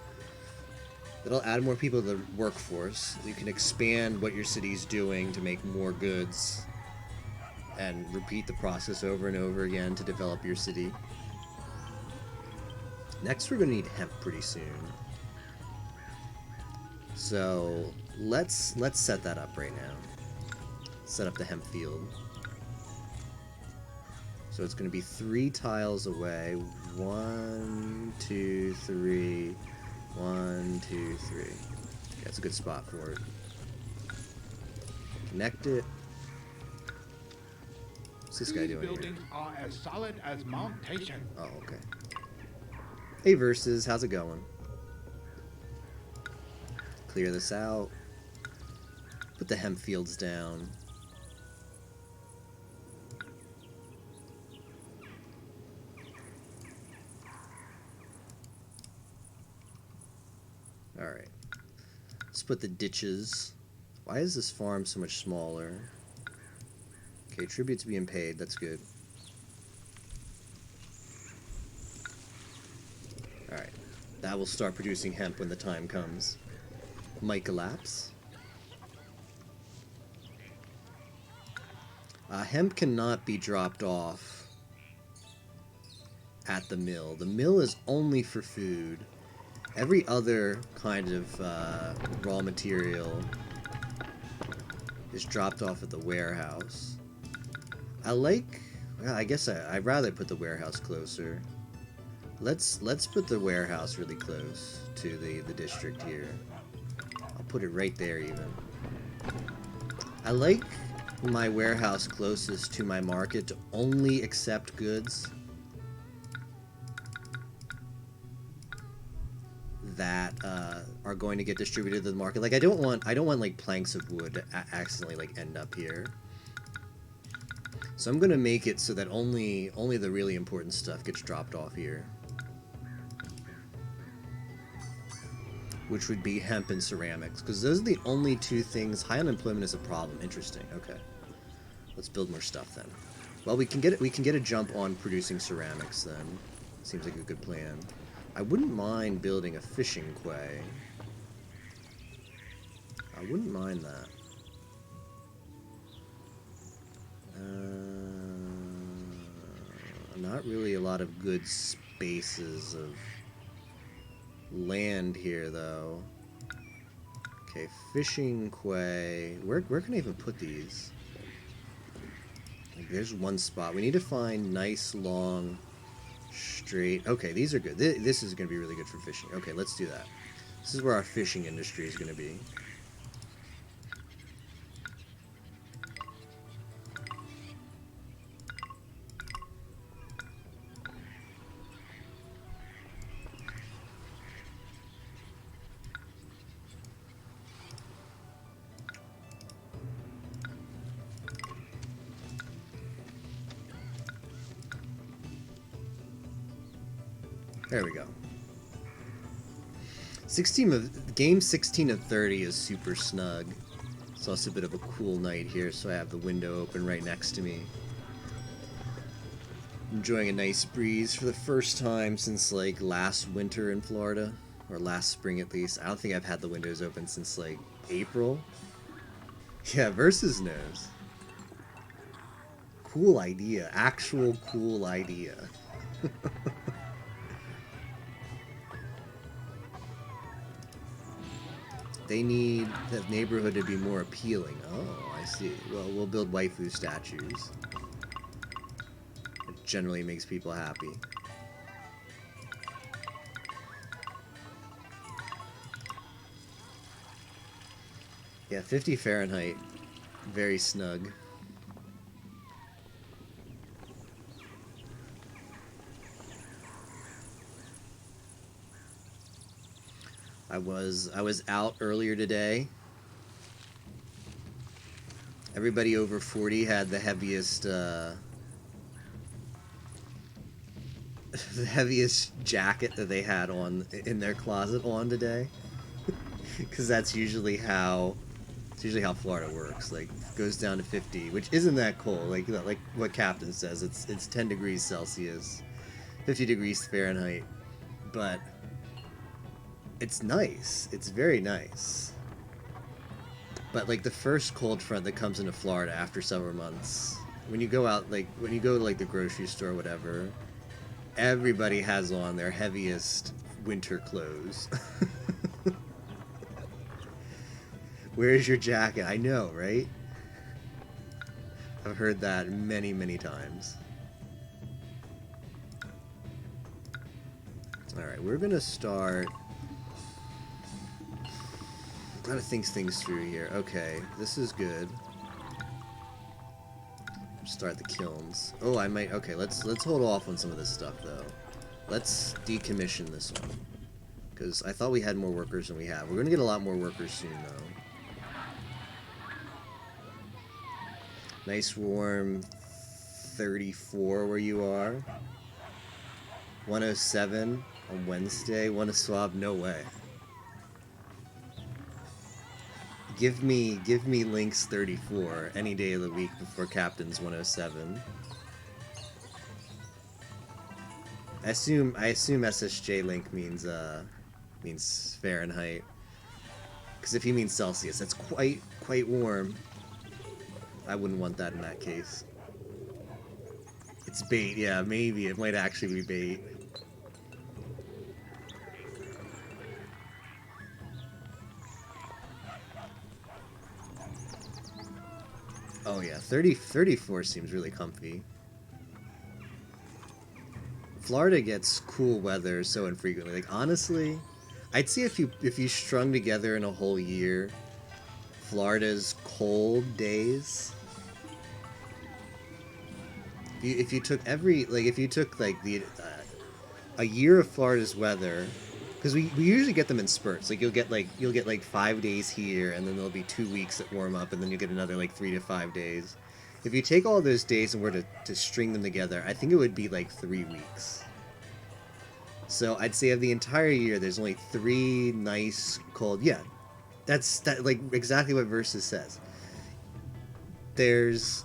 That'll add more people to the workforce. You can expand what your city's doing to make more goods and repeat the process over and over again to develop your city. Next, we're going to need hemp pretty soon. So let's set that up right now. Set up the hemp field. So it's going to be 3 tiles away. 1, 2, 3. 1, 2, 3. Okay, that's a good spot for it. Connect it. What's this guy These doing here? buildings are as solid as Mount Tation. Oh, okay. Hey, Versus, how's it going? Clear this out. Put the hemp fields down. Alright. Let's put the ditches. Why is this farm so much smaller? Okay, tribute's being paid. That's good. Alright. That will start producing hemp when the time comes. Might collapse. Hemp cannot be dropped off at the mill. The mill is only for food. Every other kind of raw material is dropped off at the warehouse. Well, I guess I'd rather put the warehouse closer. Let's put the warehouse really close to the district here. I'll put it right there even. I like my warehouse closest to my market to only accept goods that are going to get distributed to the market. Like I don't want like planks of wood to accidentally like end up here. So I'm gonna make it so that only the really important stuff gets dropped off here, which would be hemp and ceramics, because those are the only two things. High unemployment is a problem. Interesting. Okay, let's build more stuff then. Well, we can get a jump on producing ceramics then. Seems like a good plan. I wouldn't mind building a fishing quay. I wouldn't mind that. Not really a lot of good spaces of land here, though. Okay, fishing quay. Where can I even put these? Like, there's one spot. We need to find nice, long, straight... Okay, these are good. This is going to be really good for fishing. Okay, let's do that. This is where our fishing industry is going to be. There we go. Game 16 of 30 is super snug. It's also a bit of a cool night here, so I have the window open right next to me. Enjoying a nice breeze for the first time since like last winter in Florida, or last spring at least. I don't think I've had the windows open since like April. Yeah, Versus knows. Cool idea. Actual cool idea. They need the neighborhood to be more appealing. Oh, I see. Well, we'll build waifu statues. It generally makes people happy. Yeah, 50 Fahrenheit. Very snug. I was out earlier today. Everybody over 40 had the heaviest the heaviest jacket that they had on in their closet on today. Because that's usually how Florida works. Like goes down to 50, which isn't that cold. Like what Captain says, it's 10 degrees Celsius, 50 degrees Fahrenheit, but it's nice. It's very nice. But like the first cold front that comes into Florida after several months, when you go out, like when you go to like the grocery store or whatever, everybody has on their heaviest winter clothes. Where's your jacket? I know, right? I've heard that many, many times. Alright, we're gonna start... Gotta think things through here. Okay, this is good. Start the kilns. Oh, I might. Okay, let's hold off on some of this stuff though. Let's decommission this one because I thought we had more workers than we have. We're gonna get a lot more workers soon though. Nice warm 34 where you are. 107 on Wednesday. Want to swap? No way. Give me Lynx 34 any day of the week before Captain's 107. I assume SSJ Link means Fahrenheit. Because if he means Celsius, that's quite warm. I wouldn't want that in that case. It's bait, yeah, maybe. It might actually be bait. Oh yeah, 34 seems really comfy. Florida gets cool weather so infrequently. Like honestly, I'd say if you strung together in a whole year, Florida's cold days. If you took a year of Florida's weather, because we usually get them in spurts. Like you'll get like 5 days here, and then there'll be 2 weeks that warm up, and then you get another like 3 to 5 days. If you take all those days and were to string them together, I think it would be like 3 weeks. So I'd say of the entire year, there's only 3 nice cold. Yeah, that's like exactly what Versus says. There's,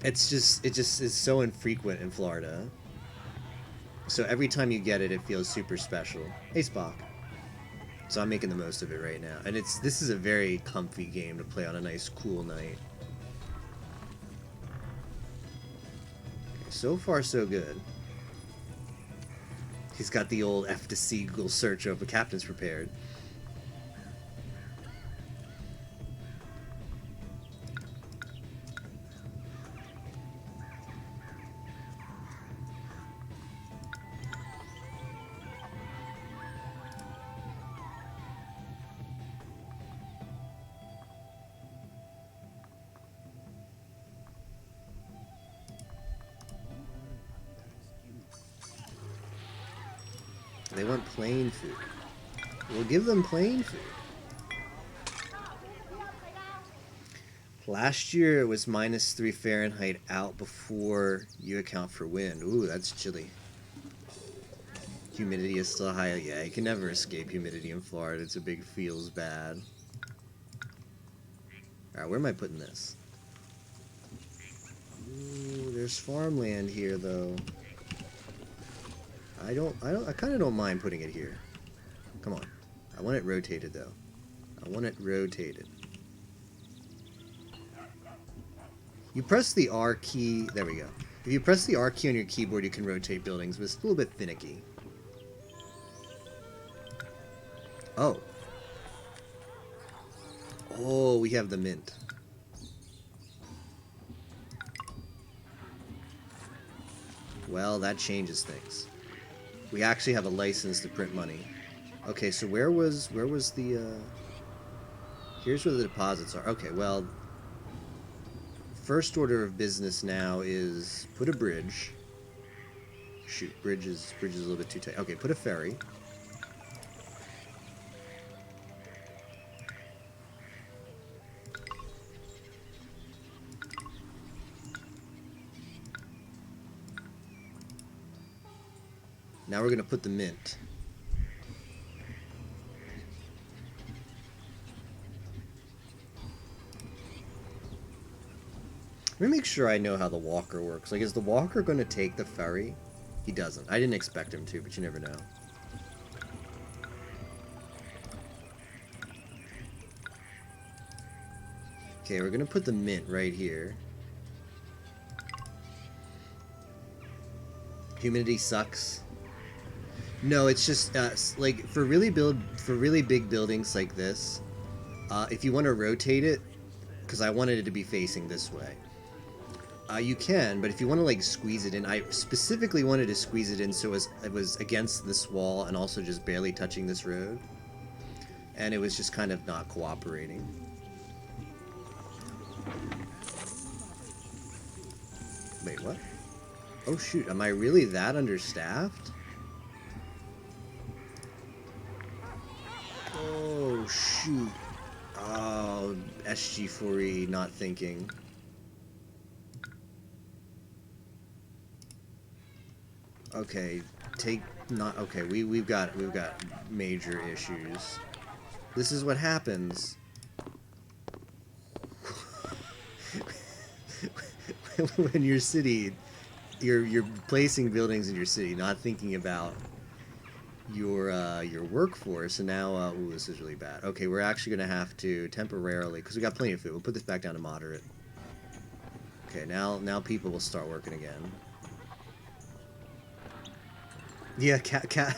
it just is so infrequent in Florida. So every time you get it, it feels super special. Hey Spock. So I'm making the most of it right now, and this is a very comfy game to play on a nice cool night. Okay, so far so good. He's got the old F to C Google search of the captain's prepared. They want plain food. We'll give them plain food. Last year it was -3 Fahrenheit out before you account for wind. Ooh, that's chilly. Humidity is still high. Yeah, you can never escape humidity in Florida. It's a big feels bad. Alright, where am I putting this? Ooh, there's farmland here though. I kind of don't mind putting it here. Come on. I want it rotated, though. I want it rotated. You press the R key. There we go. If you press the R key on your keyboard, you can rotate buildings, but it's a little bit finicky. Oh. Oh, we have the mint. Well, that changes things. We actually have a license to print money. Okay, so where was the, here's where the deposits are. Okay, well, first order of business now is put a bridge. Shoot, bridge is a little bit too tight. Okay, put a ferry. Now we're gonna put the mint. Let me make sure I know how the walker works. Like, is the walker gonna take the ferry? He doesn't. I didn't expect him to, but you never know. Okay, we're gonna put the mint right here. Humidity sucks. No, it's just like for really big buildings like this, if you want to rotate it, because I wanted it to be facing this way, you can. But if you want to like squeeze it in, I specifically wanted to squeeze it in so it was against this wall and also just barely touching this road, and it was just kind of not cooperating. Wait, what? Oh shoot, am I really that understaffed? Oh shoot. Oh, SG4E, not thinking. Okay, okay, we've got major issues. This is what happens when your city, you're placing buildings in your city, not thinking about your workforce, and now ooh, this is really bad. Okay, we're actually gonna have to temporarily, because we got plenty of food, we'll put this back down to moderate. Okay, now people will start working again. Yeah, Captain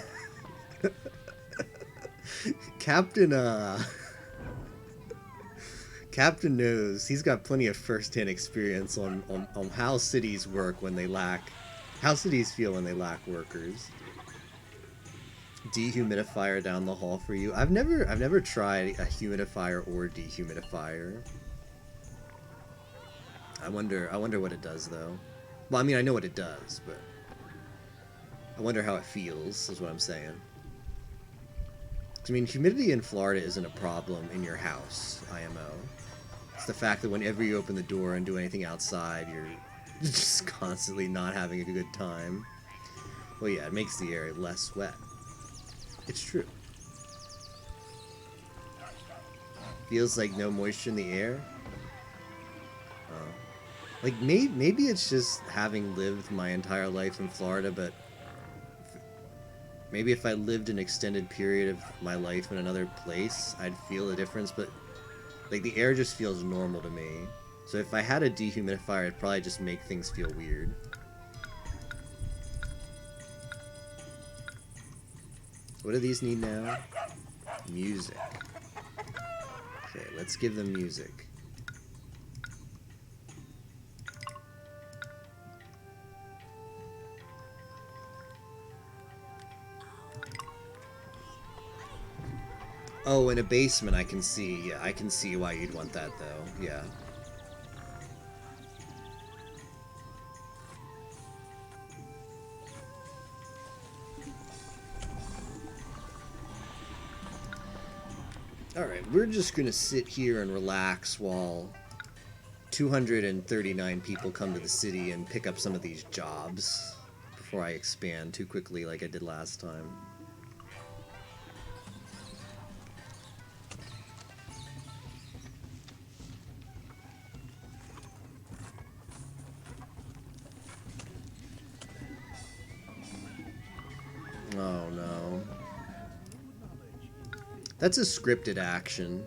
Captain knows, he's got plenty of first-hand experience on how cities work when they lack, how cities feel when they lack workers. Dehumidifier down the hall for you. I've never tried a humidifier or dehumidifier. I wonder what it does though. Well, I mean, I know what it does, but I wonder how it feels, is what I'm saying. I mean, humidity in Florida isn't a problem in your house, IMO. It's the fact that whenever you open the door and do anything outside, you're just constantly not having a good time. Well, yeah, it makes the air less wet. It's true. Feels like no moisture in the air. Oh. Like, maybe it's just having lived my entire life in Florida, but maybe if I lived an extended period of my life in another place, I'd feel a difference, but like the air just feels normal to me. So if I had a dehumidifier, it'd probably just make things feel weird. What do these need now? Music. Okay, let's give them music. Oh, in a basement I can see. Yeah, I can see why you'd want that though. Yeah. Alright, we're just gonna sit here and relax while 239 people come to the city and pick up some of these jobs before I expand too quickly like I did last time. Oh no. That's a scripted action.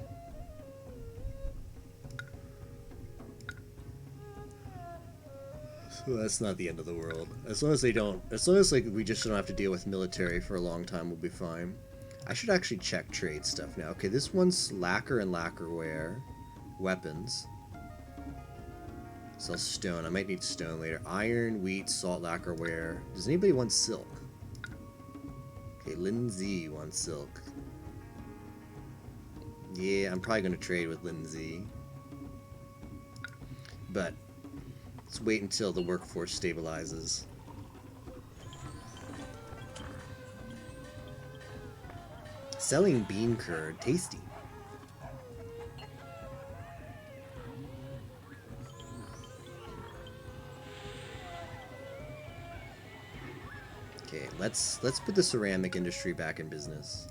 So that's not the end of the world. As long as they don't, as long as like we just don't have to deal with military for a long time, we'll be fine. I should actually check trade stuff now. Okay, this one's lacquer and lacquerware. Weapons. Sell stone. I might need stone later. Iron, wheat, salt, lacquerware. Does anybody want silk? Okay, Lindsay wants silk. Yeah, I'm probably going to trade with Lindsay. But let's wait until the workforce stabilizes. Selling bean curd. Tasty. Okay, let's put the ceramic industry back in business.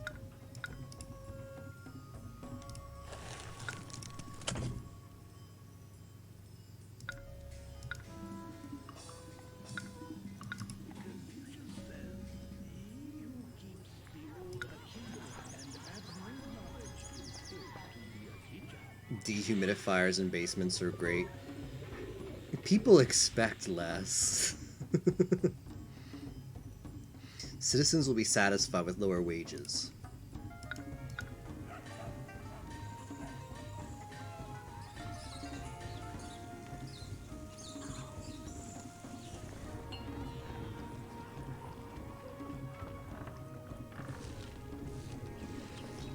Dehumidifiers in basements are great. People expect less. Citizens will be satisfied with lower wages.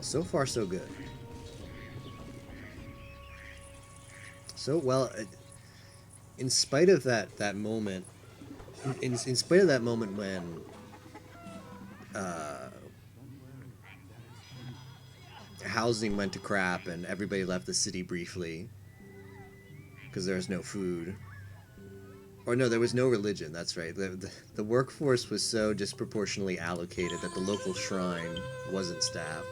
So far, so good. in spite of that moment, in spite of that moment when housing went to crap and everybody left the city briefly because there was no food. Or no, there was no religion, that's right. The workforce was so disproportionately allocated that the local shrine wasn't staffed.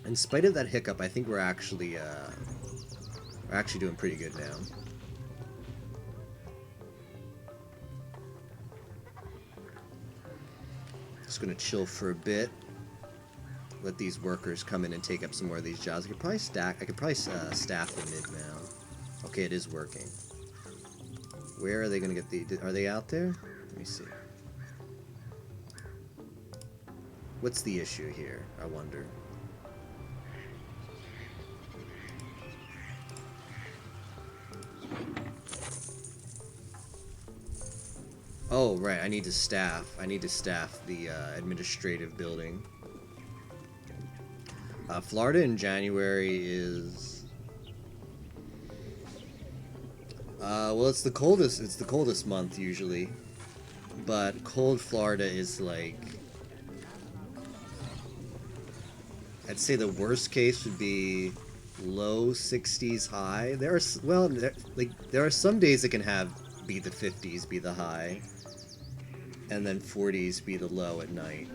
In spite of that hiccup, I think we're actually doing pretty good now. Just gonna chill for a bit. Let these workers come in and take up some more of these jobs. I could probably staff the mid now. Okay, it is working. Where are they gonna get the? Are they out there? Let me see. What's the issue here? I wonder. Oh, right. I need to staff the administrative building. Florida in January is well, it's the coldest month usually, but cold Florida is like, I'd say the worst case would be low 60s high. There are some days that can be the 50s be the high, and then 40s be the low at night.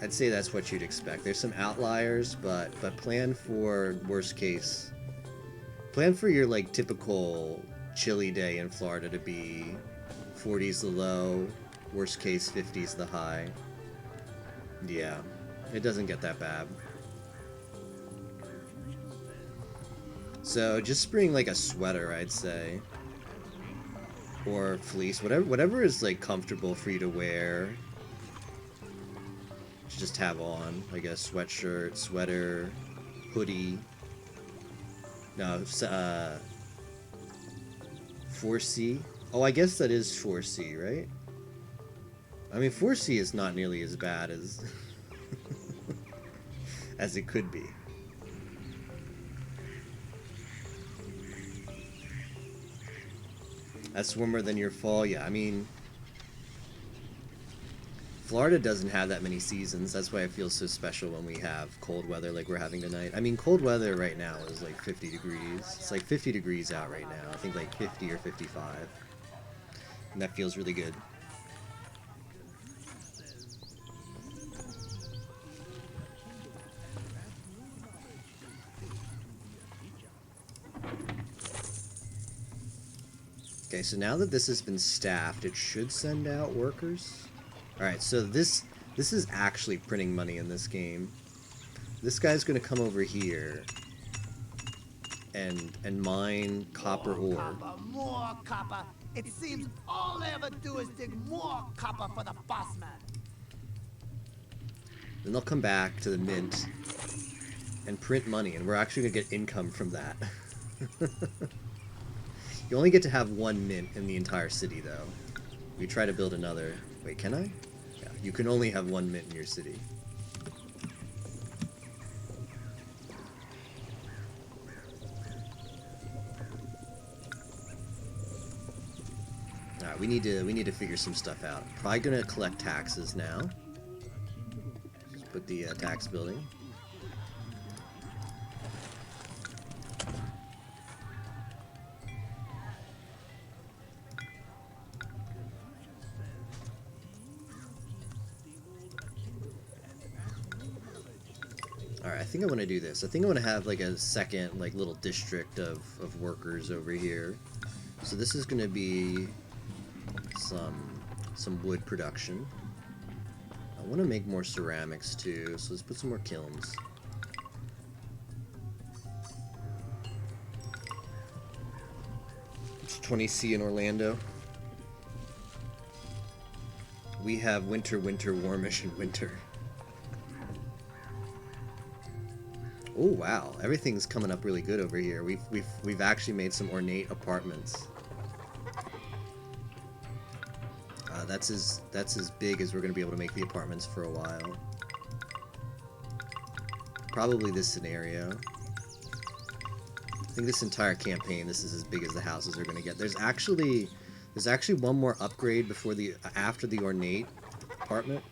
I'd say that's what you'd expect. There's some outliers, but plan for worst case. Plan for your like typical chilly day in Florida to be 40s the low, worst case 50s the high. Yeah, it doesn't get that bad. So just bring like a sweater, I'd say, or fleece, whatever is like comfortable for you to wear. Just have on, I guess, sweatshirt, sweater, hoodie. No, 4C. Oh, I guess that is 4C, right? I mean, 4C is not nearly as bad as as it could be. That's warmer than your fall. Yeah, I mean, Florida doesn't have that many seasons. That's why it feels so special when we have cold weather like we're having tonight. I mean, cold weather right now is like 50 degrees. It's like 50 degrees out right now. I think like 50 or 55. And that feels really good. Okay, so now that this has been staffed, it should send out workers. Alright, so this is actually printing money in this game. This guy's gonna come over here and mine copper ore. Copper, more copper. It seems all they ever do is dig more copper for the boss man. Then they'll come back to the mint and print money, and we're actually gonna get income from that. You only get to have one mint in the entire city, though. We try to build another. Wait, can I? Yeah, you can only have one mint in your city. Alright, we need to figure some stuff out. Probably gonna collect taxes now. Just put the tax building. Alright, I think I want to do this. I think I want to have like a second like little district of workers over here. So this is going to be some wood production. I want to make more ceramics too, so let's put some more kilns. It's 20C in Orlando. We have winter, winter, warmish, and winter. Oh wow, everything's coming up really good over here. We've actually made some ornate apartments. That's as big as we're gonna be able to make the apartments for a while. Probably this scenario. I think this entire campaign, this is as big as the houses are going to get. There's actually one more upgrade after the ornate apartment,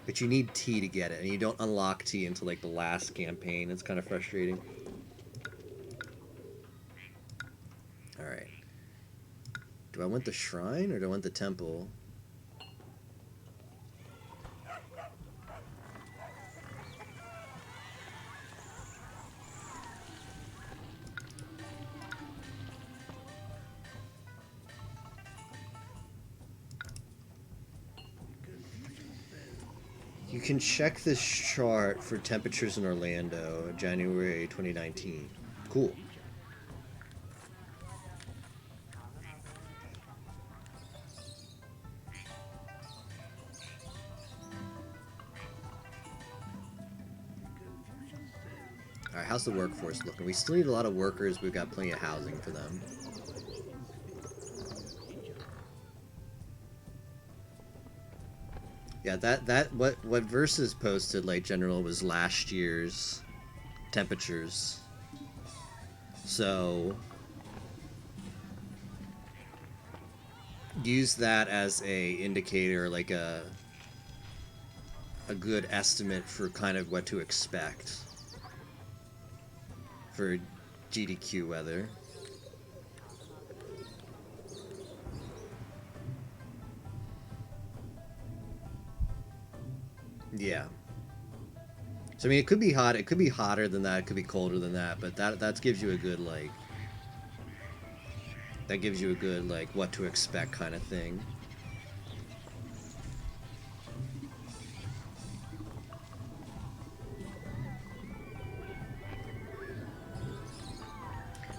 but you need tea to get it, and you don't unlock tea until like the last campaign. It's kind of frustrating. All right. Do I want the shrine or do I want the temple? You can check this chart for temperatures in Orlando, January 2019. Cool. Alright, how's the workforce looking? We still need a lot of workers, we've got plenty of housing for them. Yeah, what Versus posted, like, general, was last year's temperatures. So use that as a indicator, like a good estimate for kind of what to expect for GDQ weather. Yeah. So I mean, it could be hot. It could be hotter than that. It could be colder than that. But that gives you a good like. That gives you a good like what to expect kind of thing.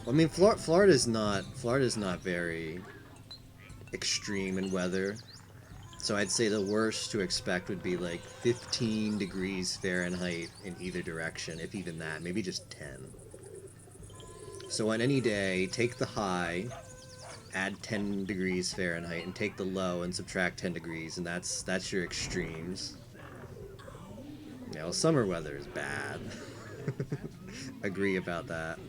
Well, I mean, Florida's not very extreme in weather. So I'd say the worst to expect would be like 15 degrees Fahrenheit in either direction, if even that, maybe just 10. So on any day, take the high, add 10 degrees Fahrenheit, and take the low and subtract 10 degrees, and that's your extremes. You know, summer weather is bad. Agree about that.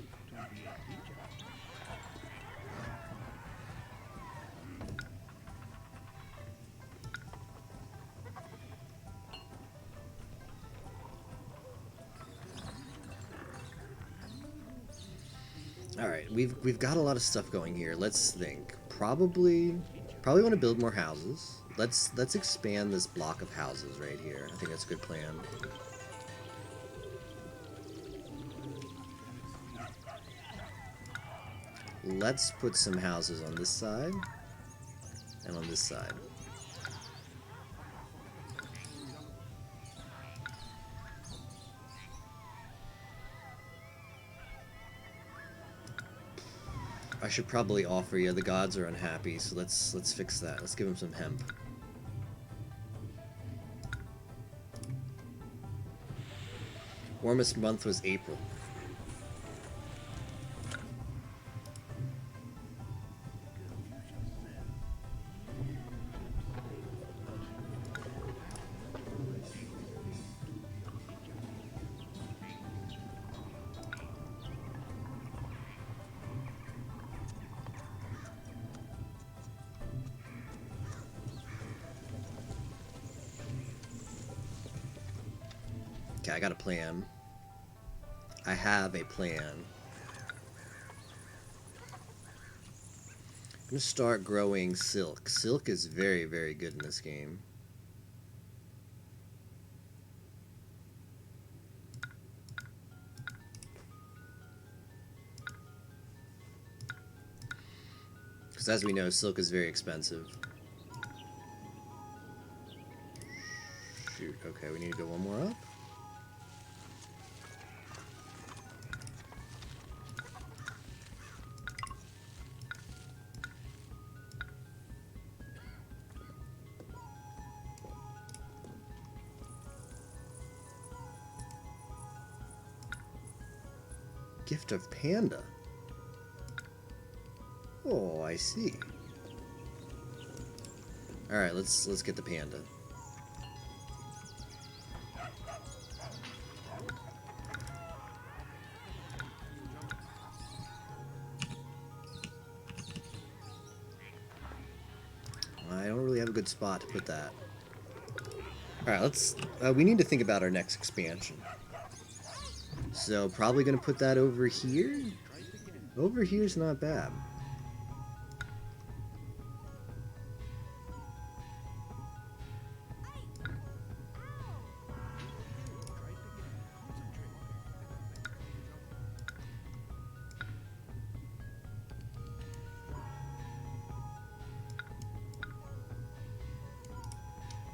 All right, we've got a lot of stuff going here. Let's think. Probably want to build more houses. Let's expand this block of houses right here. I think that's a good plan. Let's put some houses on this side and on this side. I should probably offer you. The gods are unhappy, so let's fix that. Let's give them some hemp. Warmest month was April. Okay, I got a plan. I have a plan. I'm gonna start growing silk. Silk is very, very good in this game. Because as we know, silk is very expensive. Shoot, okay, we need to go one more up. Gift of Panda. Oh, I see. All right, let's get the panda. really have a good spot to put that. Alright, let's... we need to think about our next expansion. So, probably going to put that over here? Over here's not bad.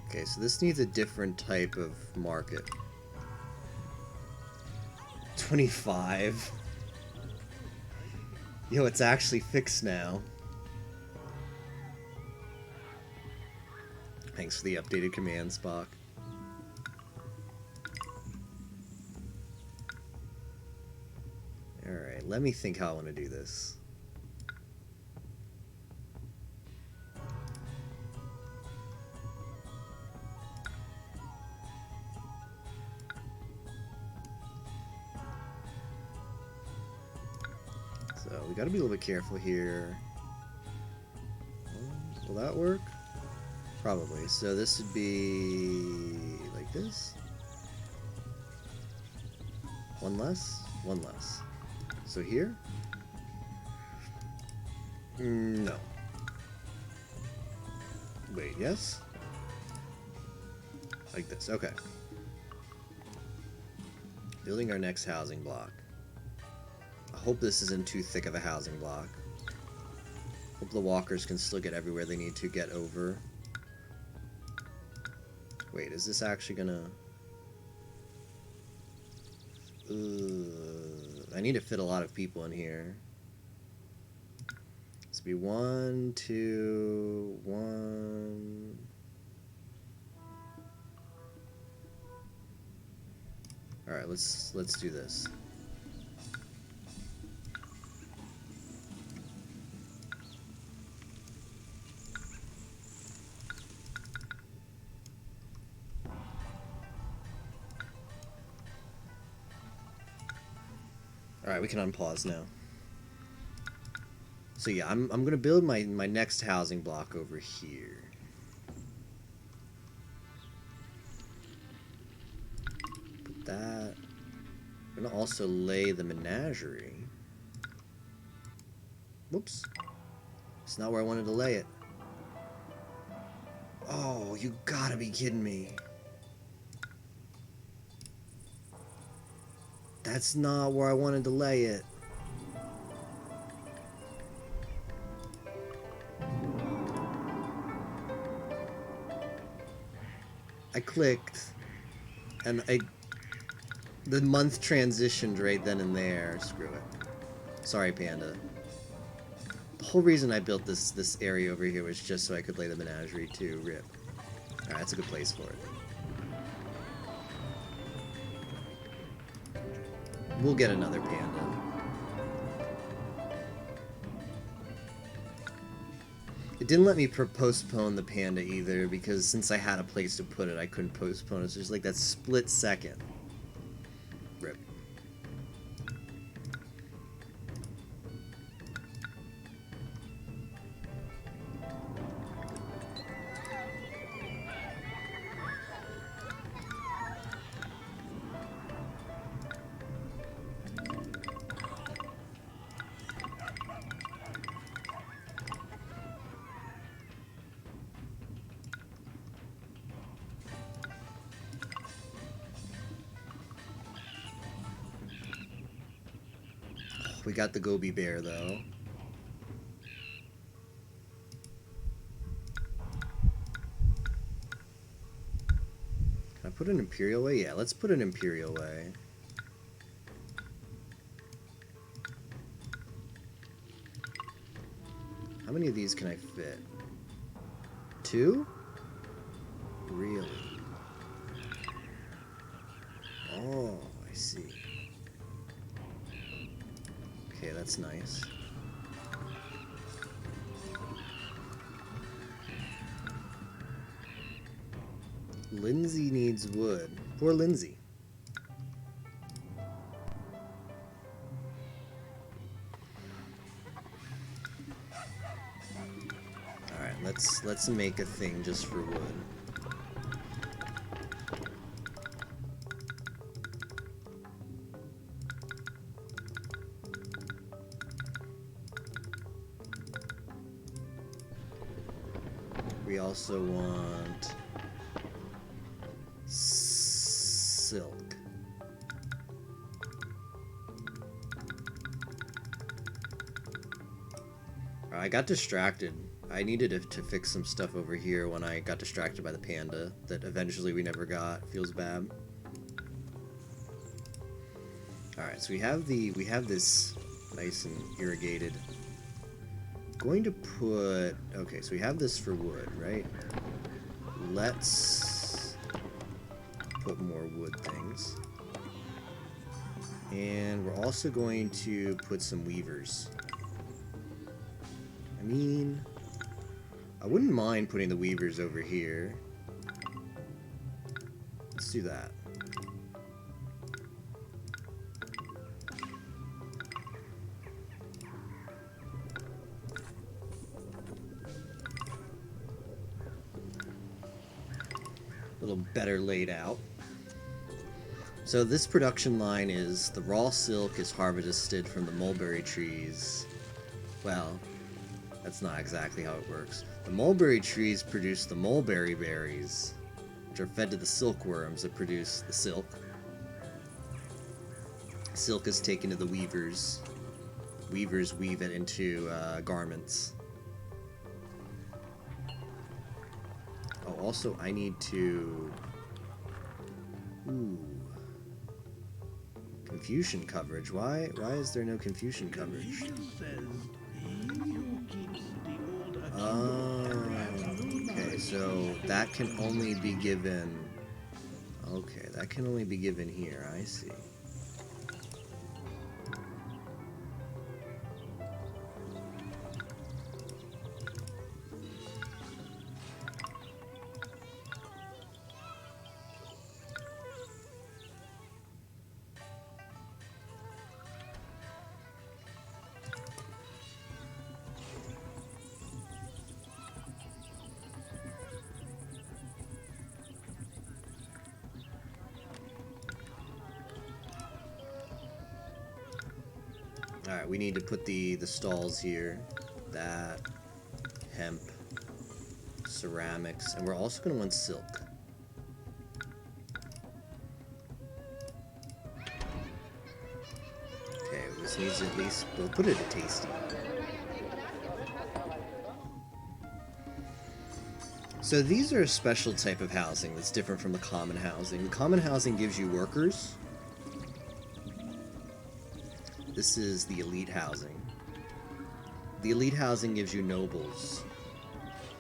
Okay, so this needs a different type of market. 25. Yo, it's actually fixed now. Thanks for the updated command, Spock. Alright, let me think how I want to do this. So, we gotta be a little bit careful here. Will that work? Probably. So this would be like this. One less, one less. So here? No. Wait, yes? Like this, okay. Building our next housing block. I hope this isn't too thick of a housing block. Hope the walkers can still get everywhere they need to get over. Wait, is this actually gonna... I need to fit a lot of people in here. This will be 1, 2, 1... Alright, let's do this. Alright, we can unpause now. So yeah, I'm gonna build my next housing block over here. Put that. I'm gonna also lay the menagerie. Whoops. It's not where I wanted to lay it. Oh, you gotta be kidding me. That's not where I wanted to lay it. I clicked, and the month transitioned right then and there. Screw it. Sorry, Panda. The whole reason I built this area over here was just so I could lay the menagerie too. Rip. Alright, that's a good place for it. We'll get another panda. It didn't let me postpone the panda either, because since I had a place to put it, I couldn't postpone it. So it's like that split second. Rip. We got the Gobi bear, though. Can I put an Imperial Way? Yeah, let's put an Imperial Way. How many of these can I fit? 2? Really? Oh, I see. Okay, that's nice. Lindsay needs wood. Poor Lindsay. Alright, let's let's make a thing just for wood. We also want silk. I got distracted. I needed to fix some stuff over here when I got distracted by the panda that eventually we never got. Feels bad. Alright, so we have this nice and irrigated. Going to put, okay, so we have this for wood, right? Let's put more wood things. And we're also going to put some weavers. I mean, I wouldn't mind putting the weavers over here. Let's do that. A little better laid out. So this production line is the raw silk is harvested from the mulberry trees. Well, that's not exactly how it works. The mulberry trees produce the mulberry berries, which are fed to the silkworms that produce the silk. Silk is taken to the weavers. Weavers weave it into garments. Oh, also I need to... Ooh. Confusion coverage. Why is there no confusion coverage? Okay, so that can only be given... Okay, that can only be given here, I see. Alright, we need to put the stalls here. That, hemp, ceramics, and we're also going to want silk. Okay, this needs at least, we'll put it at tasty. So these are a special type of housing that's different from the common housing. The common housing gives you workers. This is the elite housing. The elite housing gives you nobles.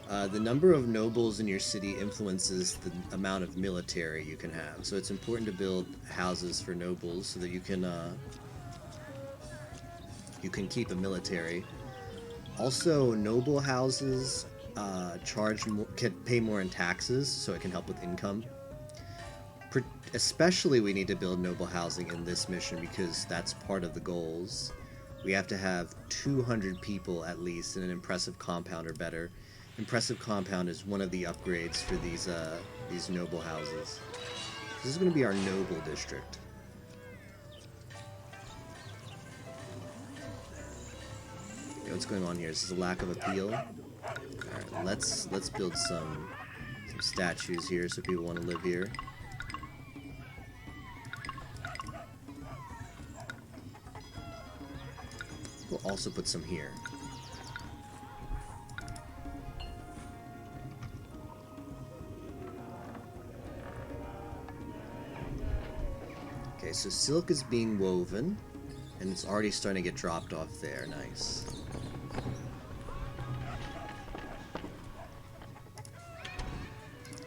The number of nobles in your city influences the amount of military you can have. So it's important to build houses for nobles so that you can keep a military. Also, noble houses can pay more in taxes, so it can help with income. Especially we need to build noble housing in this mission because that's part of the goals. We have to have 200 people at least in an impressive compound or better. Impressive compound is one of the upgrades for these noble houses. This is going to be our noble district. Okay, what's going on here? This is a lack of appeal. Alright, let's build some statues here so people want to live here. We'll also put some here. Okay, so silk is being woven, and it's already starting to get dropped off there. Nice.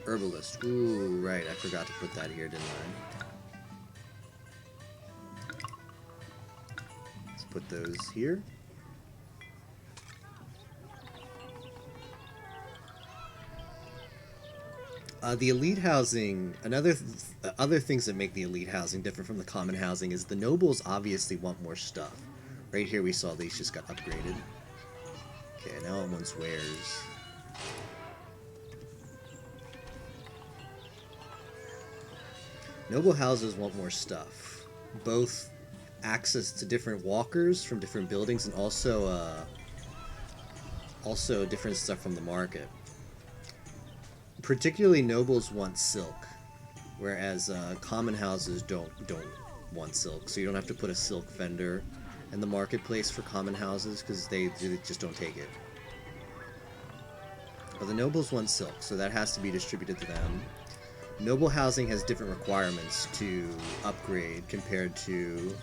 Herbalist. Ooh, right. I forgot to put that here, didn't I? Let's put those here. The elite housing, other things that make the elite housing different from the common housing is the nobles obviously want more stuff. Right here we saw these just got upgraded. Okay, now it wants wares. Noble houses want more stuff. Both access to different walkers from different buildings and also different stuff from the market. Particularly nobles want silk, whereas common houses don't want silk. So you don't have to put a silk vendor in the marketplace for common houses because they just don't take it. But the nobles want silk, so that has to be distributed to them. Noble housing has different requirements to upgrade compared to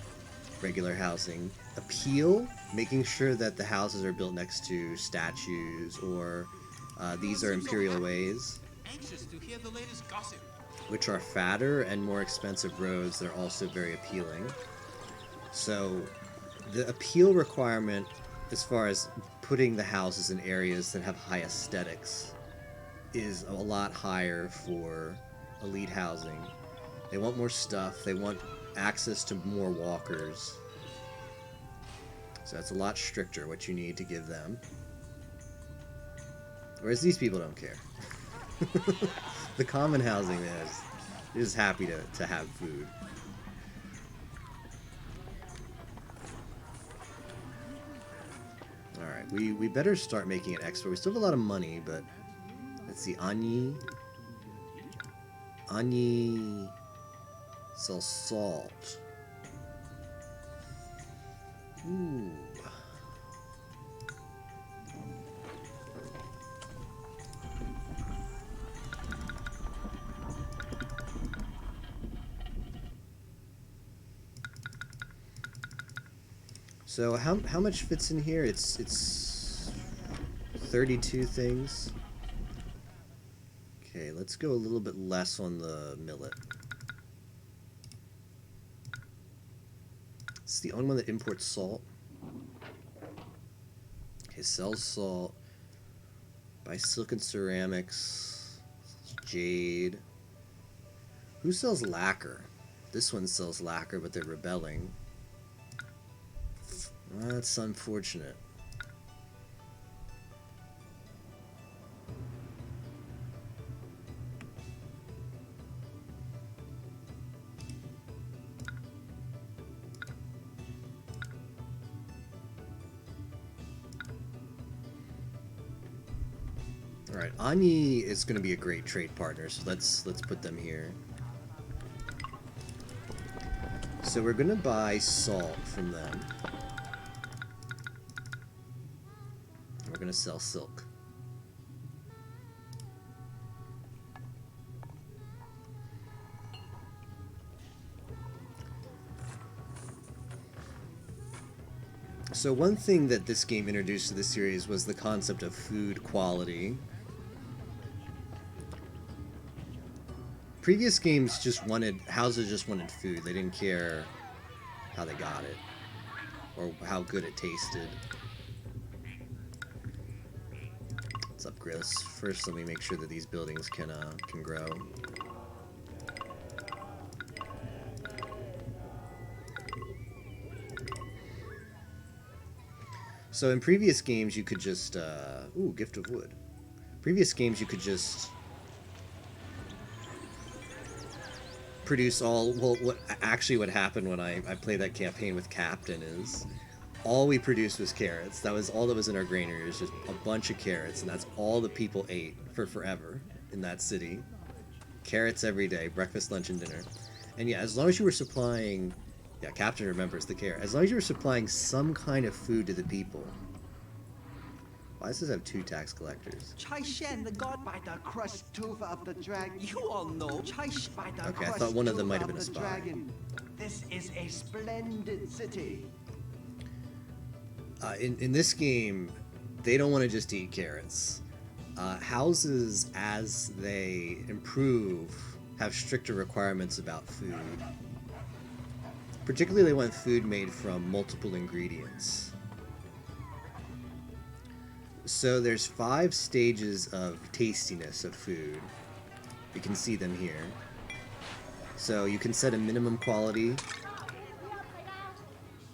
regular housing. Appeal, making sure that the houses are built next to statues or these are imperial ways, Anxious to hear the latest gossip. which are fatter and more expensive roads that are also very appealing. So the appeal requirement as far as putting the houses in areas that have high aesthetics is a lot higher for elite housing. They want more stuff, they want access to more walkers. So that's a lot stricter what you need to give them. Whereas these people don't care. The common housing is just happy to have food. Alright, we better start making an export. We still have a lot of money, but let's see, Ani sells salt. Ooh. So how much fits in here? It's 32 things. Okay, let's go a little bit less on the millet. It's the only one that imports salt. Okay, sells salt. Buys silk and ceramics. Jade. Who sells lacquer? This one sells lacquer, but they're rebelling. That's unfortunate. Alright, Ani is going to be a great trade partner, so let's put them here. So we're going to buy salt from them. We're going to sell silk. So one thing that this game introduced to the series was the concept of food quality. Previous games houses just wanted food. They didn't care how they got it or how good it tasted. Let's upgrade this. First, let me make sure that these buildings can grow. So in previous games, you could just ooh, gift of wood. Previous games, you could just produce all. Well, what happened when I played that campaign with Captain is all we produced was carrots. That was all that was in our granary. It was just a bunch of carrots, and that's all the people ate for forever in that city. Carrots every day, breakfast, lunch, and dinner. And yeah, as long as you were supplying, yeah, Captain remembers the carrot. As long as you were supplying some kind of food to the people. Why does this have 2 tax collectors? Chai Shen, the god by the crushed tooth of the dragon. You all know. Chai Shen by the Okay, I crushed thought one of them tooth might have been a the spy. dragon. This is a splendid city. In this game, they don't want to just eat carrots. Houses, as they improve, have stricter requirements about food. Particularly, they want food made from multiple ingredients. So there's 5 stages of tastiness of food. You can see them here. So you can set a minimum quality,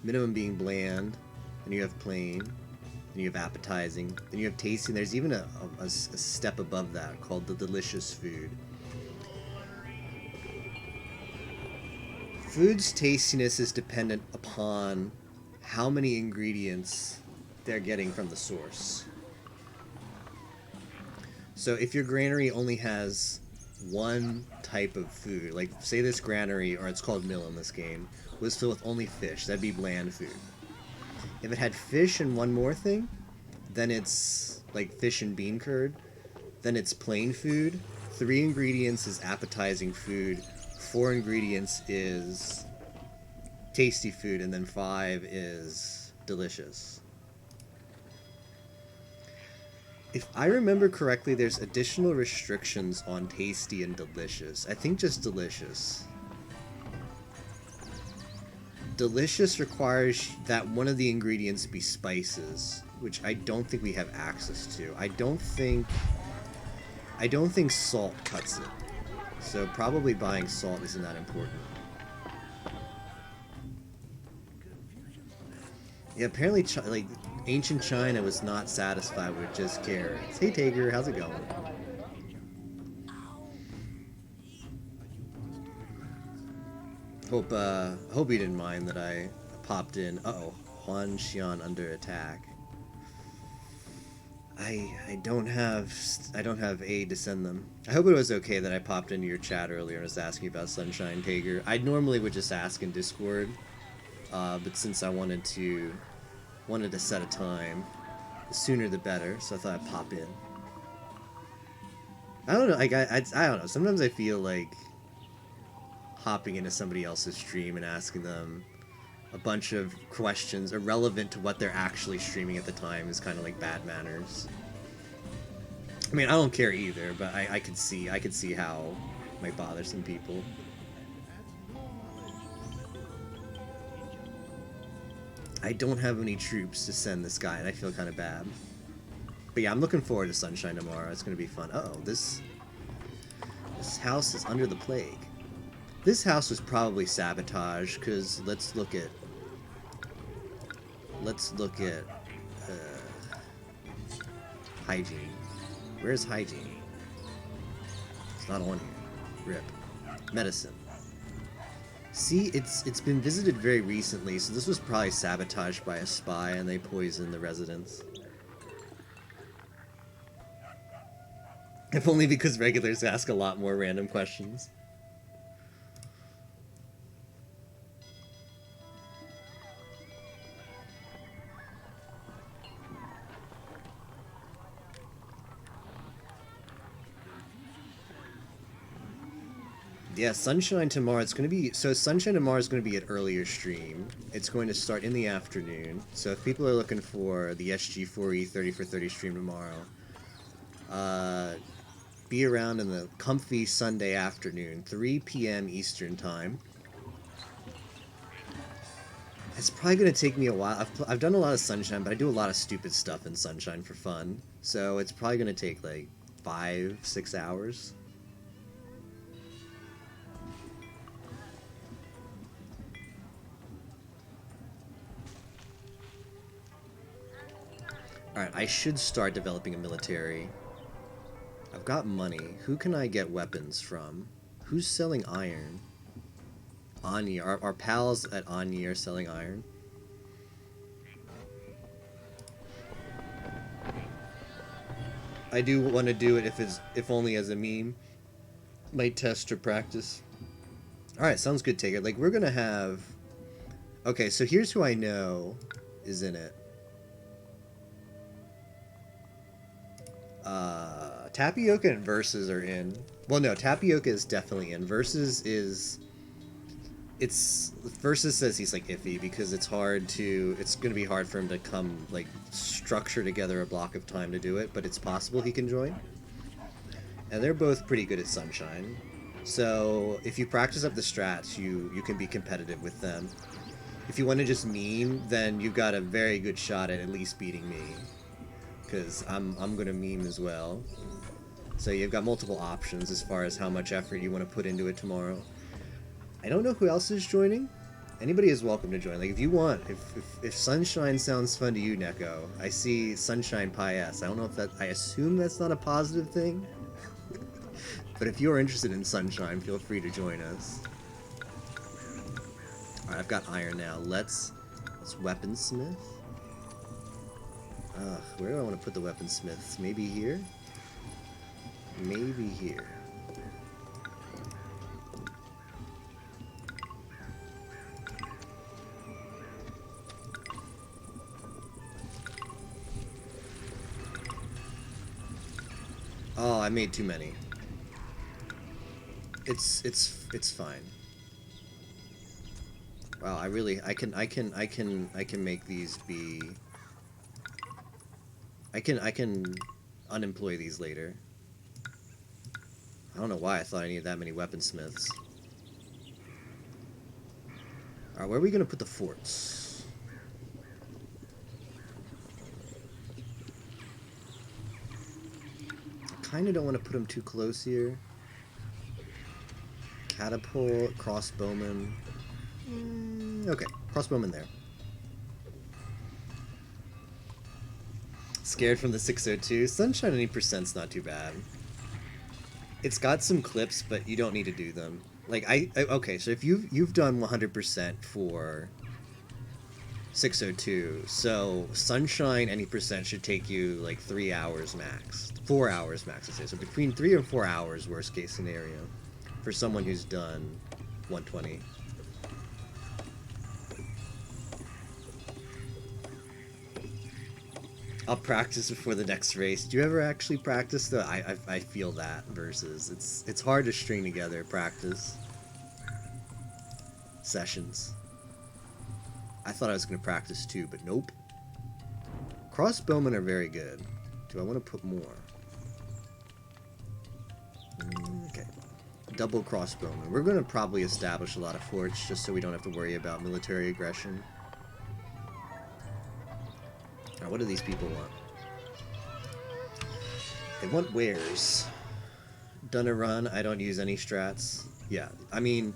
minimum being bland, then you have plain, then you have appetizing, then you have tasting. There's even a step above that called the delicious food. Food's tastiness is dependent upon how many ingredients they're getting from the source. So if your granary only has one type of food, like say this granary, or it's called mill in this game, was filled with only fish, that'd be bland food. If it had fish and one more thing, then it's like fish and bean curd, then it's plain food. 3 ingredients is appetizing food, 4 ingredients is tasty food, and then 5 is delicious. If I remember correctly, there's additional restrictions on tasty and delicious. I think just delicious. Delicious requires that one of the ingredients be spices, which I don't think we have access to. I don't think salt cuts it. So probably buying salt isn't that important. Yeah, apparently like ancient China was not satisfied with just carrots. Hey Tager, how's it going? Hope you didn't mind that I popped in. Uh-oh, Huan Xian under attack. I don't have aid to send them. I hope it was okay that I popped into your chat earlier and was asking about Sunshine Tager. I normally would just ask in Discord, but since I wanted to set a time, the sooner the better, so I thought I'd pop in. I don't know, like I don't know. Sometimes I feel like hopping into somebody else's stream and asking them a bunch of questions irrelevant to what they're actually streaming at the time is kind of like bad manners. I mean, I don't care either, but I could see how it might bother some people. I don't have any troops to send this guy, and I feel kind of bad. But yeah, I'm looking forward to Sunshine tomorrow. It's going to be fun. Uh-oh, this house is under the plague. This house was probably sabotaged, because let's look at hygiene. Where's hygiene? It's not on here. Rip. Medicine. See, it's been visited very recently, so this was probably sabotaged by a spy and they poisoned the residents. If only because regulars ask a lot more random questions. Yeah, Sunshine tomorrow, it's going to be... So Sunshine tomorrow is going to be an earlier stream. It's going to start in the afternoon. So if people are looking for the SG4E 30 for 30 stream tomorrow, be around in the comfy Sunday afternoon, 3 p.m. Eastern Time. It's probably going to take me a while. I've done a lot of Sunshine, but I do a lot of stupid stuff in Sunshine for fun. So it's probably going to take like 5-6 hours. Alright, I should start developing a military. I've got money. Who can I get weapons from? Who's selling iron? Anya. Our pals at Anya are selling iron. I do want to do it if only as a meme. Might test or practice. Alright, sounds good, Taker. Like, we're gonna have... Okay, so here's who I know is in it. Tapioca and Versus are in. Well, no, Tapioca is definitely in. Versus says he's like iffy because it's gonna be hard for him to come like structure together a block of time to do it, but it's possible he can join. And they're both pretty good at Sunshine. So if you practice up the strats, you can be competitive with them. If you want to just meme, then you've got a very good shot at least beating me. Because I'm gonna meme as well. So you've got multiple options as far as how much effort you want to put into it tomorrow. I don't know who else is joining. Anybody is welcome to join. Like if you want, if Sunshine sounds fun to you, Neko, I see Sunshine Pies. I don't know if that. I assume that's not a positive thing. But if you're interested in Sunshine, feel free to join us. Alright, I've got iron now. Let's weaponsmith. Where do I want to put the weaponsmiths? Maybe here? Maybe here. Oh, I made too many. It's fine. Wow, I can make these be. I can unemploy these later. I don't know why I thought I needed that many weaponsmiths. Alright, where are we gonna put the forts? I kinda don't want to put them too close here. Catapult, crossbowman. Okay, crossbowman there. Scared from the 602. Sunshine 80%'s not too bad. It's got some clips, but you don't need to do them. Like okay, so if you've done 100% for 602, so Sunshine 80% should take you like 3 hours max, 4 hours max. I'd say so between 3 or 4 hours, worst case scenario, for someone who's done 120. I'll practice before the next race. Do you ever actually practice though? I feel that versus it's hard to string together practice sessions. I thought I was gonna practice too, but nope. Crossbowmen are very good. Do I want to put more? Okay. Double crossbowmen. We're gonna probably establish a lot of forts just so we don't have to worry about military aggression. Now, what do these people want? They want wares. Done a run. I don't use any strats. Yeah, I mean,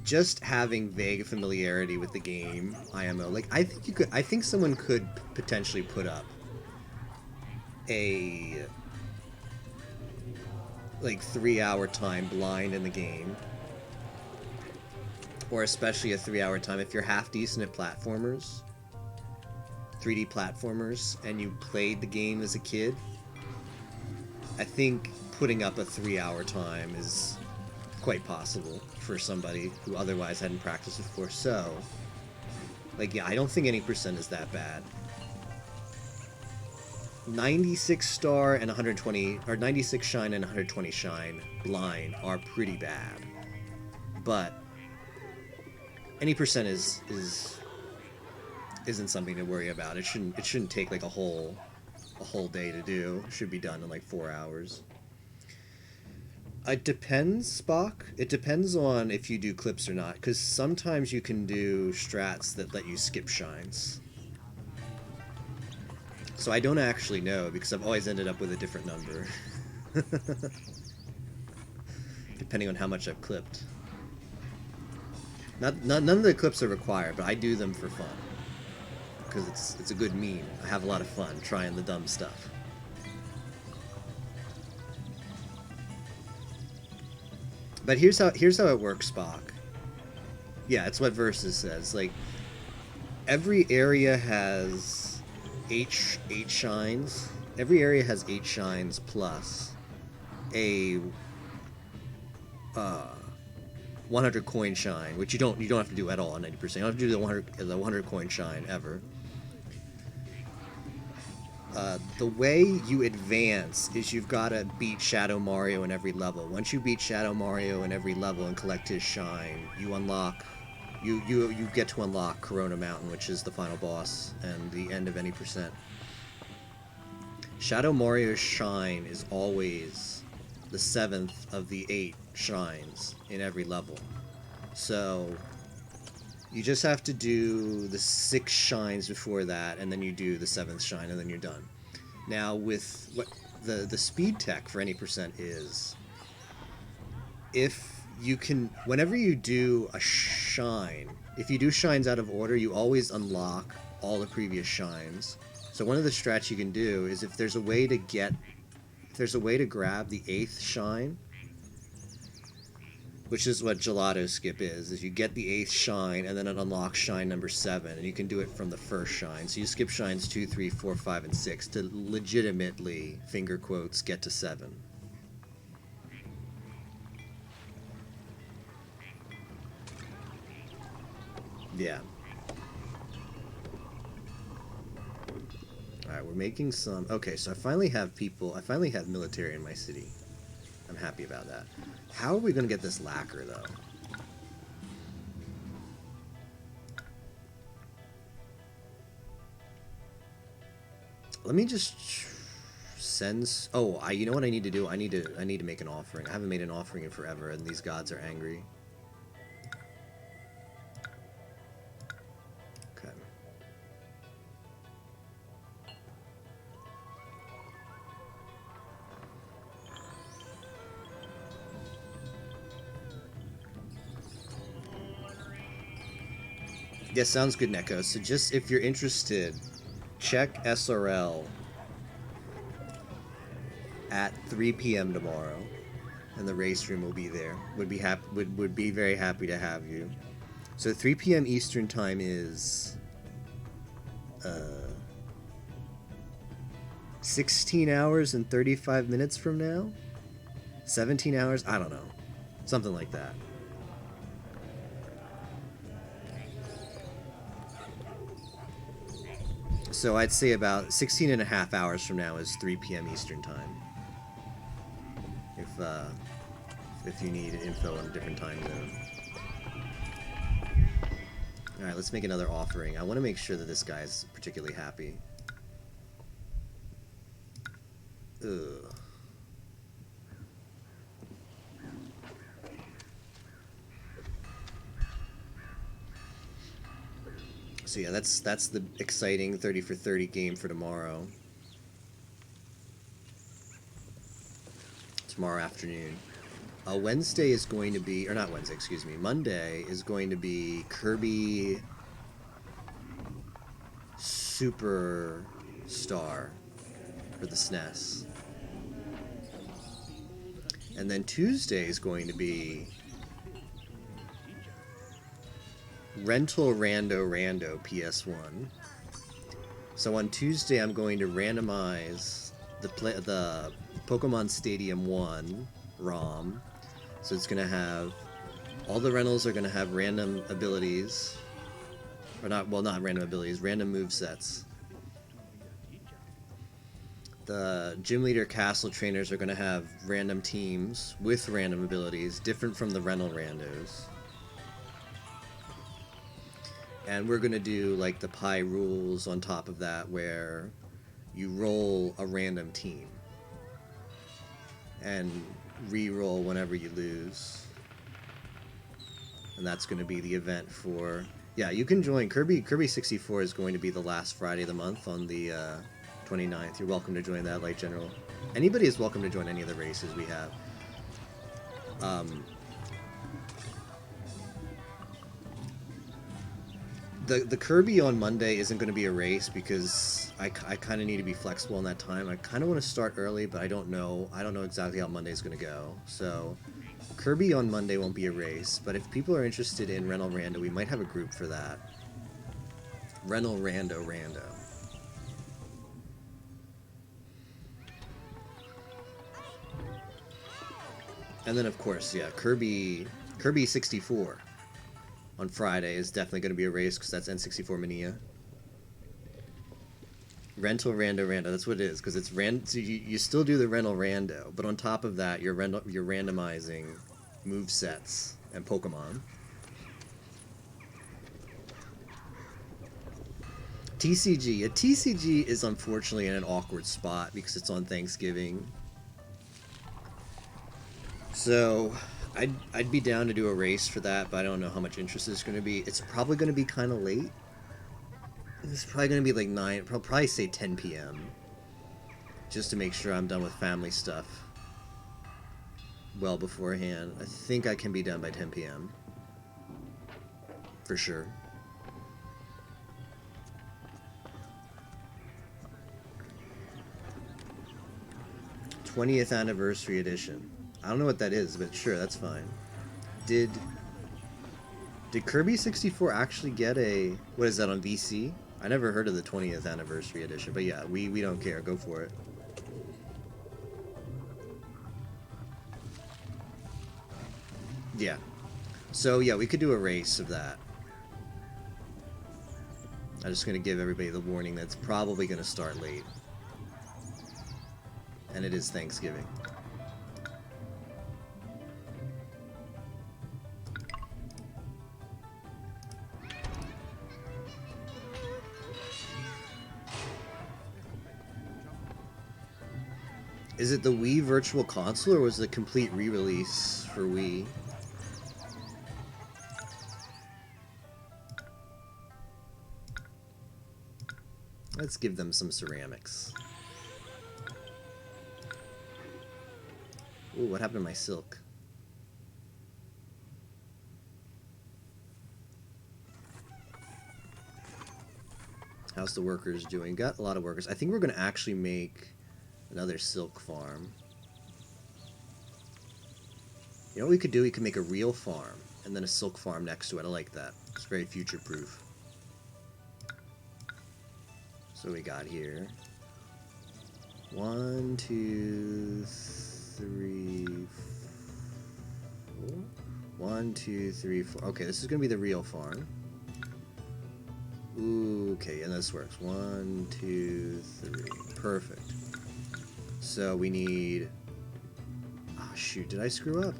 just having vague familiarity with the game, IMO. Like, I think you could. I think someone could potentially put up a like 3-hour time blind in the game, or especially a 3-hour time if you're half decent at platformers. 3D platformers, and you played the game as a kid, I think putting up a 3-hour time is quite possible for somebody who otherwise hadn't practiced before. So, like, yeah, I don't think any percent is that bad. 96 star and 120, or 96 shine and 120 shine blind are pretty bad, but any percent isn't something to worry about. It shouldn't take like a whole day to do. It should be done in like 4 hours. It depends, Spock. It depends on if you do clips or not, because sometimes you can do strats that let you skip shines. So I don't actually know, because I've always ended up with a different number. Depending on how much I've clipped. None of the clips are required, but I do them for fun. Because it's a good meme. I have a lot of fun trying the dumb stuff. But here's how it works, Spock. Yeah, it's what Versus says. Like, every area has 8 shines. Every area has 8 shines plus a 100 coin shine, which you don't have to do at all on 90%. You don't have to do the 100 coin shine ever. The way you advance is you've got to beat Shadow Mario in every level. Once you beat Shadow Mario in every level and collect his shine, you unlock, you get to unlock Corona Mountain, which is the final boss and the end of any percent. Shadow Mario's shine is always the 7th of the 8 shines in every level. So you just have to do the 6 shines before that, and then you do the 7th shine, and then you're done. Now, with what the speed tech for any percent is, if you can, whenever you do a shine, if you do shines out of order, you always unlock all the previous shines. So one of the strats you can do is if there's a way to grab the 8th shine, which is what gelato skip is you get the 8th shine and then it unlocks shine number 7, and you can do it from the first shine. So you skip shines 2, 3, 4, 5, and 6 to legitimately, finger quotes, get to 7. Yeah. Alright, we're making some... Okay, so I finally have military in my city. I'm happy about that. How are we going to get this lacquer, though? Let me just send... Oh, you know what I need to do? I need to make an offering. I haven't made an offering in forever, and these gods are angry. Okay. Yeah, sounds good, Neko. So just, if you're interested, check SRL at 3 p.m. tomorrow, and the race room will be there. Would be very happy to have you. So 3 p.m. Eastern time is 16 hours and 35 minutes from now? 17 hours? I don't know. Something like that. So I'd say about 16 and a half hours from now is 3 p.m. Eastern time. If you need info on a different time zone. Alright, let's make another offering. I want to make sure that this guy's particularly happy. Ugh. So yeah, that's the exciting 30 for 30 game for tomorrow. Tomorrow afternoon. Wednesday is going to be, or not Wednesday, excuse me, Monday is going to be Kirby Superstar for the SNES. And then Tuesday is going to be Rental Rando PS1. So on Tuesday I'm going to randomize the Pokemon Stadium 1 ROM. So it's going to have, all the rentals are going to have random abilities, or not random abilities, random movesets. The Gym Leader Castle Trainers are going to have random teams with random abilities, different from the rental randos. And we're going to do like the Pi rules on top of that, where you roll a random team and re-roll whenever you lose. And that's going to be the event for... Yeah, you can join. Kirby 64 is going to be the last Friday of the month on the 29th. You're welcome to join that, Light General. Anybody is welcome to join any of the races we have. The Kirby on Monday isn't going to be a race because I kind of need to be flexible in that time. I kind of want to start early, but I don't know exactly how Monday's going to go. So Kirby on Monday won't be a race, but if people are interested in Rental Rando, we might have a group for that. Rental Rando. And then of course, yeah, Kirby 64. On Friday is definitely going to be a race because that's N64 Mania. Rental Rando. That's what it is, because it's so you still do the Rental Rando, but on top of that, you're randomizing movesets and Pokemon. TCG. A TCG is unfortunately in an awkward spot because it's on Thanksgiving. So I'd be down to do a race for that, but I don't know how much interest there's going to be. It's probably going to be kind of late. It's probably going to be like 9, probably say 10 p.m. Just to make sure I'm done with family stuff well beforehand. I think I can be done by 10 p.m. For sure. '20th Anniversary Edition. I don't know what that is, but sure, that's fine. Did Kirby 64 actually get a... What is that, on VC? I never heard of the 20th anniversary edition, but yeah, we don't care. Go for it. Yeah. So yeah, we could do a race of that. I'm just gonna give everybody the warning that's probably gonna start late. And it is Thanksgiving. Is it the Wii Virtual Console, or was it a complete re-release for Wii? Let's give them some ceramics. Ooh, what happened to my silk? How's the workers doing? Got a lot of workers. I think we're going to actually make another silk farm. You know what we could do? We could make a real farm and then a silk farm next to it. I like that. It's very future-proof. So we got here 1, 2, 3, 4. 1, 2, 3, 4. Okay, this is gonna be the real farm. Ooh, okay, and this works. 1, 2, 3. Perfect. So we need... Ah, shoot, did I screw up?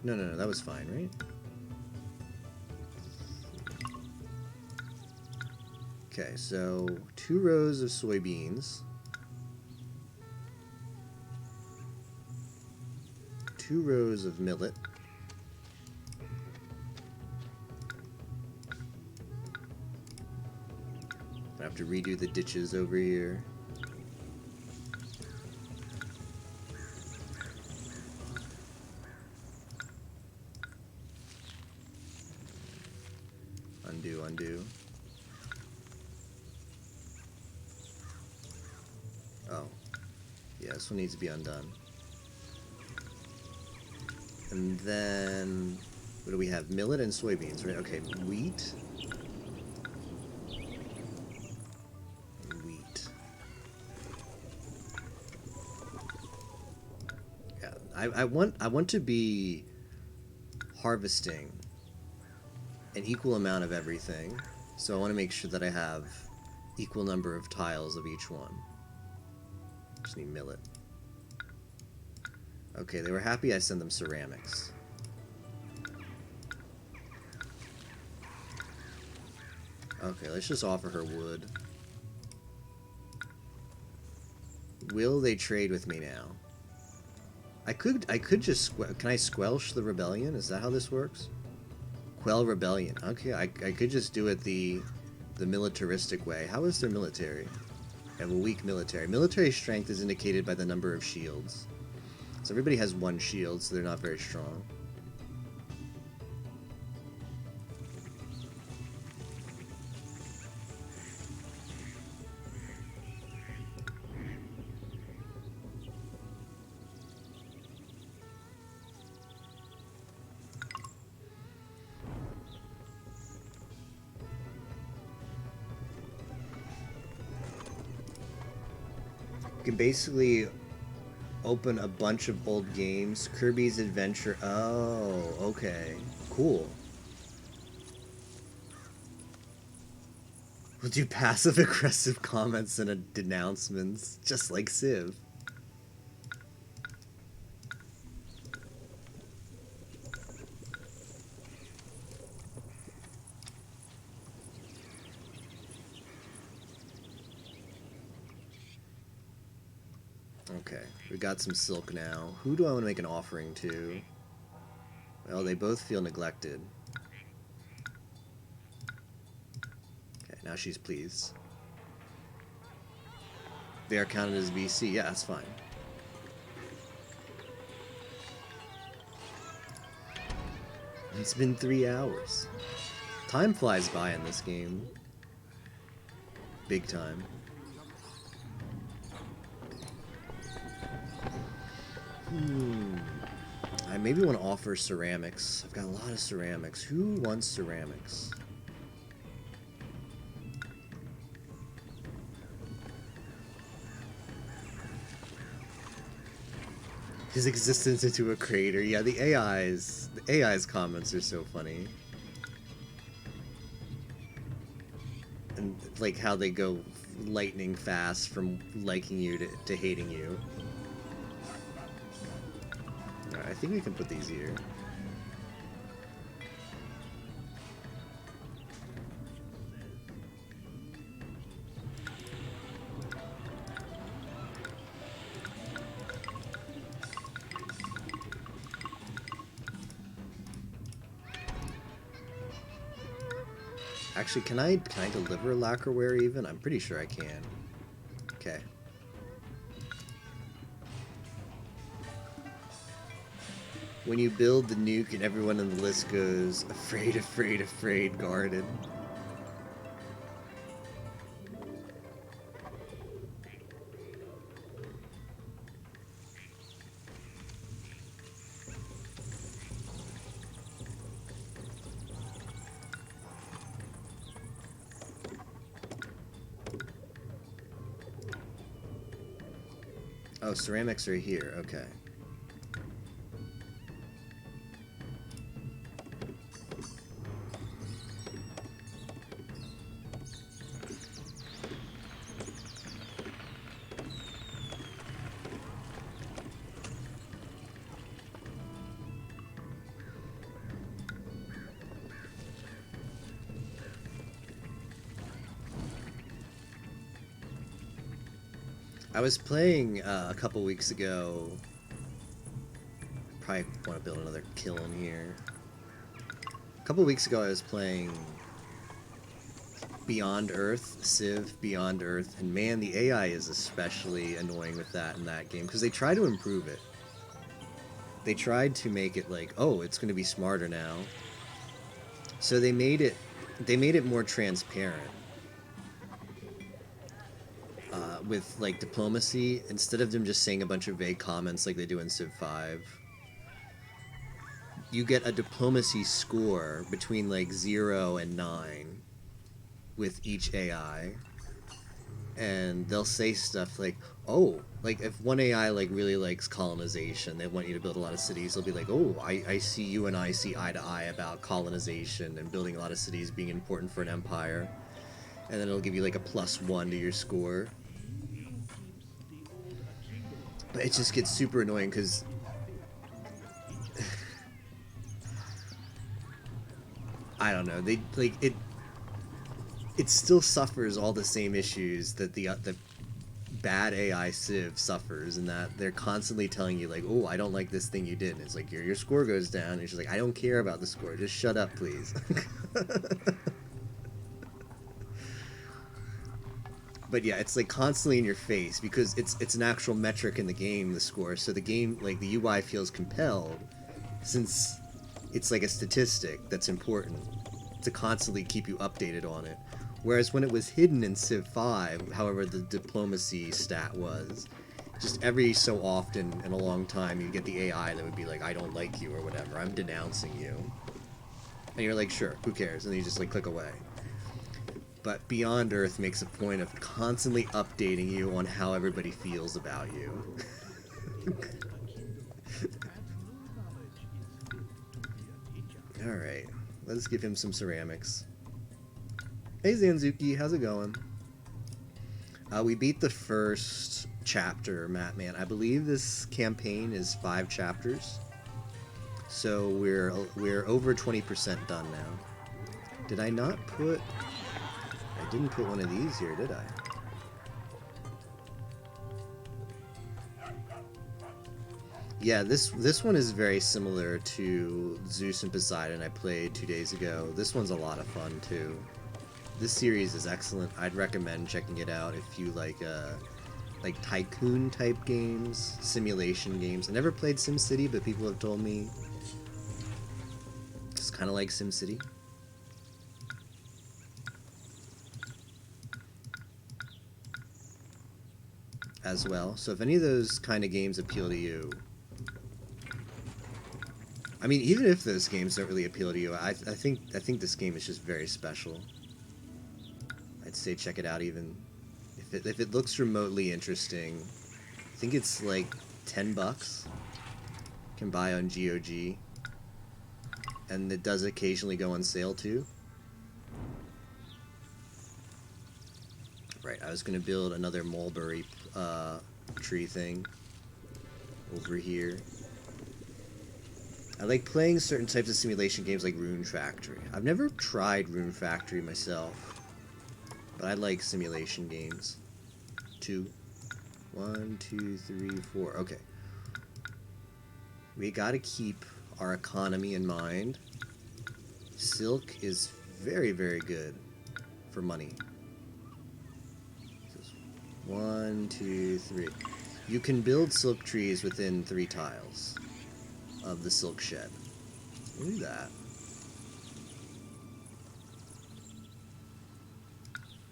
No, that was fine, right? Okay, so 2 rows of soybeans, 2 rows of millet, I have to redo the ditches over here. Undo. Oh. Yeah, this one needs to be undone. And then... What do we have? Millet and soybeans, right? Okay, wheat. Wheat. Yeah, I want to be harvesting an equal amount of everything. So I want to make sure that I have equal number of tiles of each one. Just need millet. Okay, they were happy I sent them ceramics. Okay, let's just offer her wood. Will they trade with me now? I could just can I squelch the rebellion? Is that how this works? Quell rebellion. Okay, I could just do it the militaristic way. How is their military? They have a weak military. Military strength is indicated by the number of shields. So everybody has 1 shield, so they're not very strong. You can basically open a bunch of old games. Kirby's Adventure. Oh, okay. Cool. We'll do passive-aggressive comments and denouncements, just like Civ. Okay, we got some silk now. Who do I want to make an offering to? Well, they both feel neglected. Okay, now she's pleased. They are counted as VC. Yeah, that's fine. It's been 3 hours. Time flies by in this game. Big time. I maybe want to offer ceramics. I've got a lot of ceramics. Who wants ceramics? His existence into a crater. Yeah, the AI's comments are so funny. And like how they go lightning fast from liking you to hating you. Alright, I think we can put these here. Actually, can I deliver lacquerware even? I'm pretty sure I can. Okay. When you build the nuke and everyone in the list goes, afraid, afraid, afraid, garden. Oh, ceramics are here, okay. I was playing a couple weeks ago. Probably want to build another kiln here. A couple weeks ago I was playing Beyond Earth, Civ Beyond Earth, and man, the AI is especially annoying with that in that game because they try to improve it. They tried to make it like, oh, it's going to be smarter now. So they made it more transparent. With like diplomacy, instead of them just saying a bunch of vague comments like they do in Civ 5, you get a diplomacy score between like 0 and 9 with each AI, and they'll say stuff like, oh, like if one AI like really likes colonization, they want you to build a lot of cities, they'll be like, oh, I see you and I see eye to eye about colonization and building a lot of cities being important for an empire, and then it'll give you like a +1 to your score. But it just gets super annoying because I don't know, they like it. It still suffers all the same issues that the bad AI Civ suffers, in that they're constantly telling you like, oh, I don't like this thing you did, and it's like your score goes down, and she's like, I don't care about the score, just shut up, please. But yeah, it's like constantly in your face because it's an actual metric in the game, the score. So the game, like the UI feels compelled, since it's like a statistic that's important, to constantly keep you updated on it. Whereas when it was hidden in Civ 5, however the diplomacy stat was, just every so often in a long time you get the AI that would be like, I don't like you or whatever, I'm denouncing you. And you're like, sure, who cares? And then you just like click away. But Beyond Earth makes a point of constantly updating you on how everybody feels about you. Alright, let's give him some ceramics. Hey Zanzuki, how's it going? We beat the first chapter, Matt, man. I believe this campaign is 5 chapters. So we're over 20% done now. Did I not put... I didn't put one of these here, did I? Yeah, this one is very similar to Zeus and Poseidon I played 2 days ago. This one's a lot of fun too. This series is excellent. I'd recommend checking it out if you like tycoon type games, simulation games. I never played SimCity, but people have told me it's kind of like SimCity. As well. So if any of those kind of games appeal to you, I mean, even if those games don't really appeal to you, I think this game is just very special. I'd say check it out even if it looks remotely interesting. I think it's like $10. Can buy on GOG, and it does occasionally go on sale too. Right, I was gonna build another mulberry tree thing over here. I like playing certain types of simulation games like Rune Factory. I've never tried Rune Factory myself, but I like simulation games. 2, 1, 2, 3, 4. Okay. We gotta keep our economy in mind. Silk is very, very good for money. 1, 2, 3. You can build silk trees within 3 tiles of the silk shed. Look at that.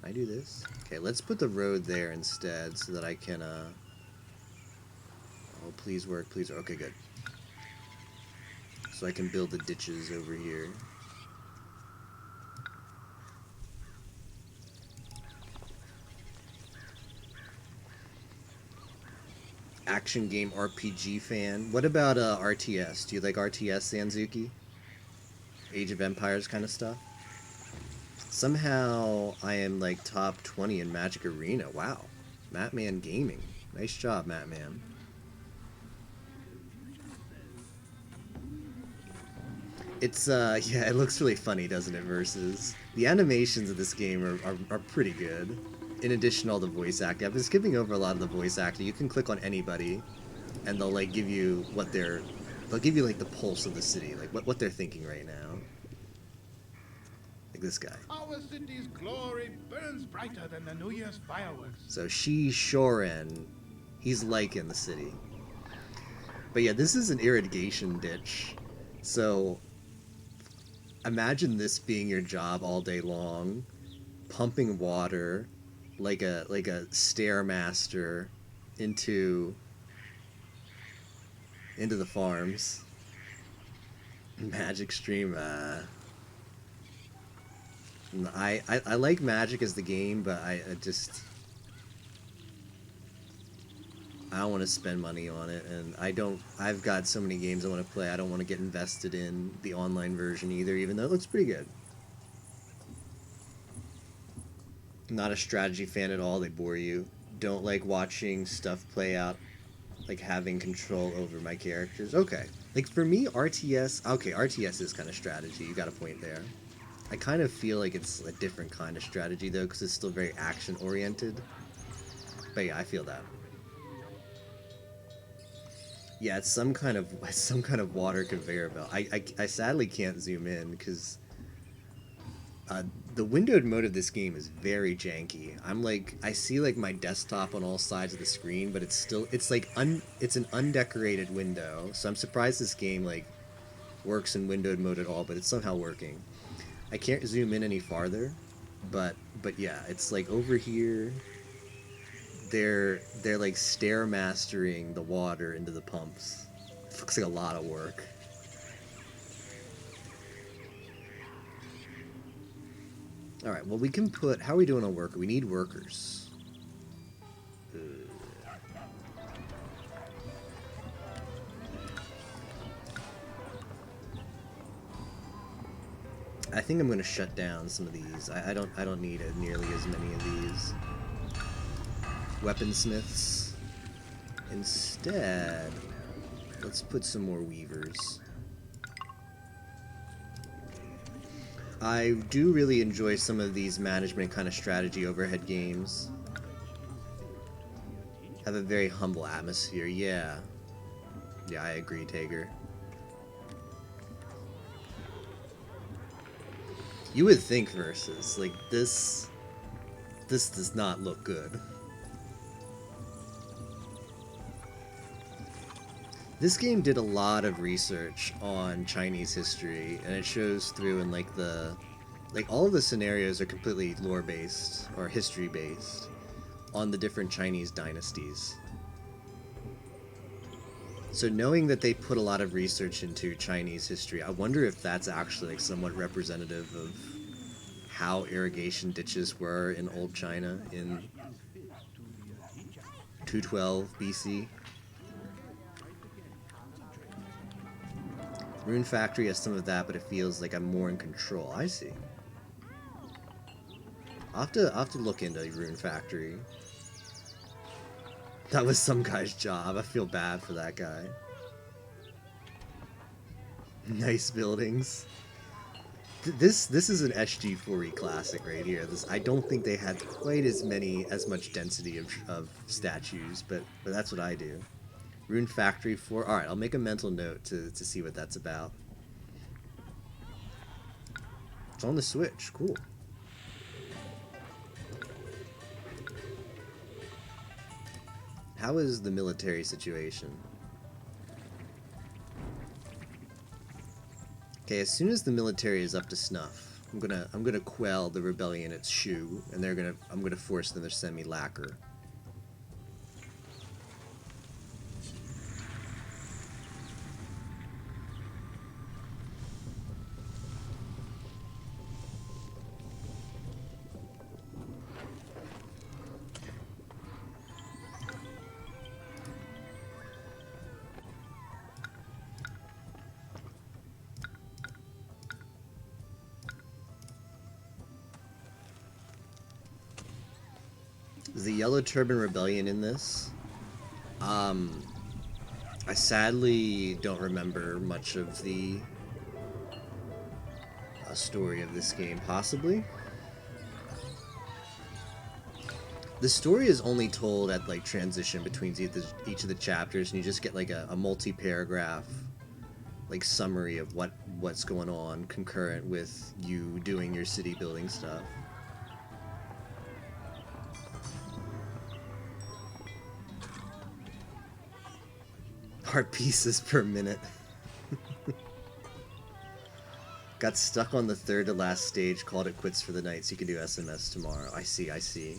I do this. Okay, let's put the road there instead so that I can, oh, please work, please work. Okay, good. So I can build the ditches over here. Action game RPG fan. What about RTS? Do you like RTS, Sanzuki? Age of Empires kind of stuff? Somehow I am like top 20 in Magic Arena. Wow. Matman Gaming. Nice job, Matman. It's, yeah, it looks really funny, doesn't it, versus... The animations of this game are pretty good. In addition to all the voice acting. I've been skipping over a lot of the voice acting. You can click on anybody, and they'll, like, give you what they're... They'll give you, like, the pulse of the city, like, what they're thinking right now. Like this guy. Our city's glory burns brighter than the New Year's fireworks. So Shi Shoren, he's liking the city. But yeah, this is an irrigation ditch. So... Imagine this being your job all day long, pumping water like a stairmaster into the farms. Magic Stream. I like Magic as the game, but I don't want to spend money on it, and I've got so many games I want to play. I don't want to get invested in the online version either, even though it looks pretty good. Not a strategy fan at all. They bore you. Don't like watching stuff play out, like having control over my characters. Okay. Like for me, RTS, okay, RTS is kind of strategy. You got a point there. I kind of feel like it's a different kind of strategy though, because it's still very action oriented. But yeah, I feel that. Yeah, it's some kind of water conveyor belt. I sadly can't zoom in because the windowed mode of this game is very janky. I see like my desktop on all sides of the screen, but it's an undecorated window. So I'm surprised this game like works in windowed mode at all, but it's somehow working. I can't zoom in any farther, but yeah, it's like over here. They're like stairmastering the water into the pumps. It looks like a lot of work. All right, well we can put. How are we doing on worker? We need workers. I think I'm going to shut down some of these. I don't need nearly as many of these. Weaponsmiths. Instead, let's put some more weavers. I do really enjoy some of these management kind of strategy overhead games. Have a very humble atmosphere, yeah. Yeah, I agree, Tager. You would think versus, like, this does not look good. This game did a lot of research on Chinese history, and it shows through in like all of the scenarios are completely lore-based or history-based on the different Chinese dynasties. So knowing that they put a lot of research into Chinese history, I wonder if that's actually like somewhat representative of how irrigation ditches were in old China in 212 BC. Rune Factory has some of that, but it feels like I'm more in control. I see. I'll have to look into Rune Factory. That was some guy's job. I feel bad for that guy. Nice buildings. This is an SG4E classic right here. I don't think they had quite as much density of statues, but that's what I do. Rune Factory 4. All right, I'll make a mental note to see what that's about. It's on the Switch. Cool. How is the military situation? Okay, as soon as the military is up to snuff, I'm gonna quell the rebellion at Shu, and I'm gonna force them to send me lacquer. Is the Yellow Turban Rebellion in this? I sadly don't remember much of the story of this game, possibly. The story is only told at like transition between each of the chapters, and you just get like a multi-paragraph like summary of what's going on concurrent with you doing your city building stuff. Heart pieces per minute. Got stuck on the third to last stage, called it quits for the night, so you can do SMS tomorrow. I see, I see.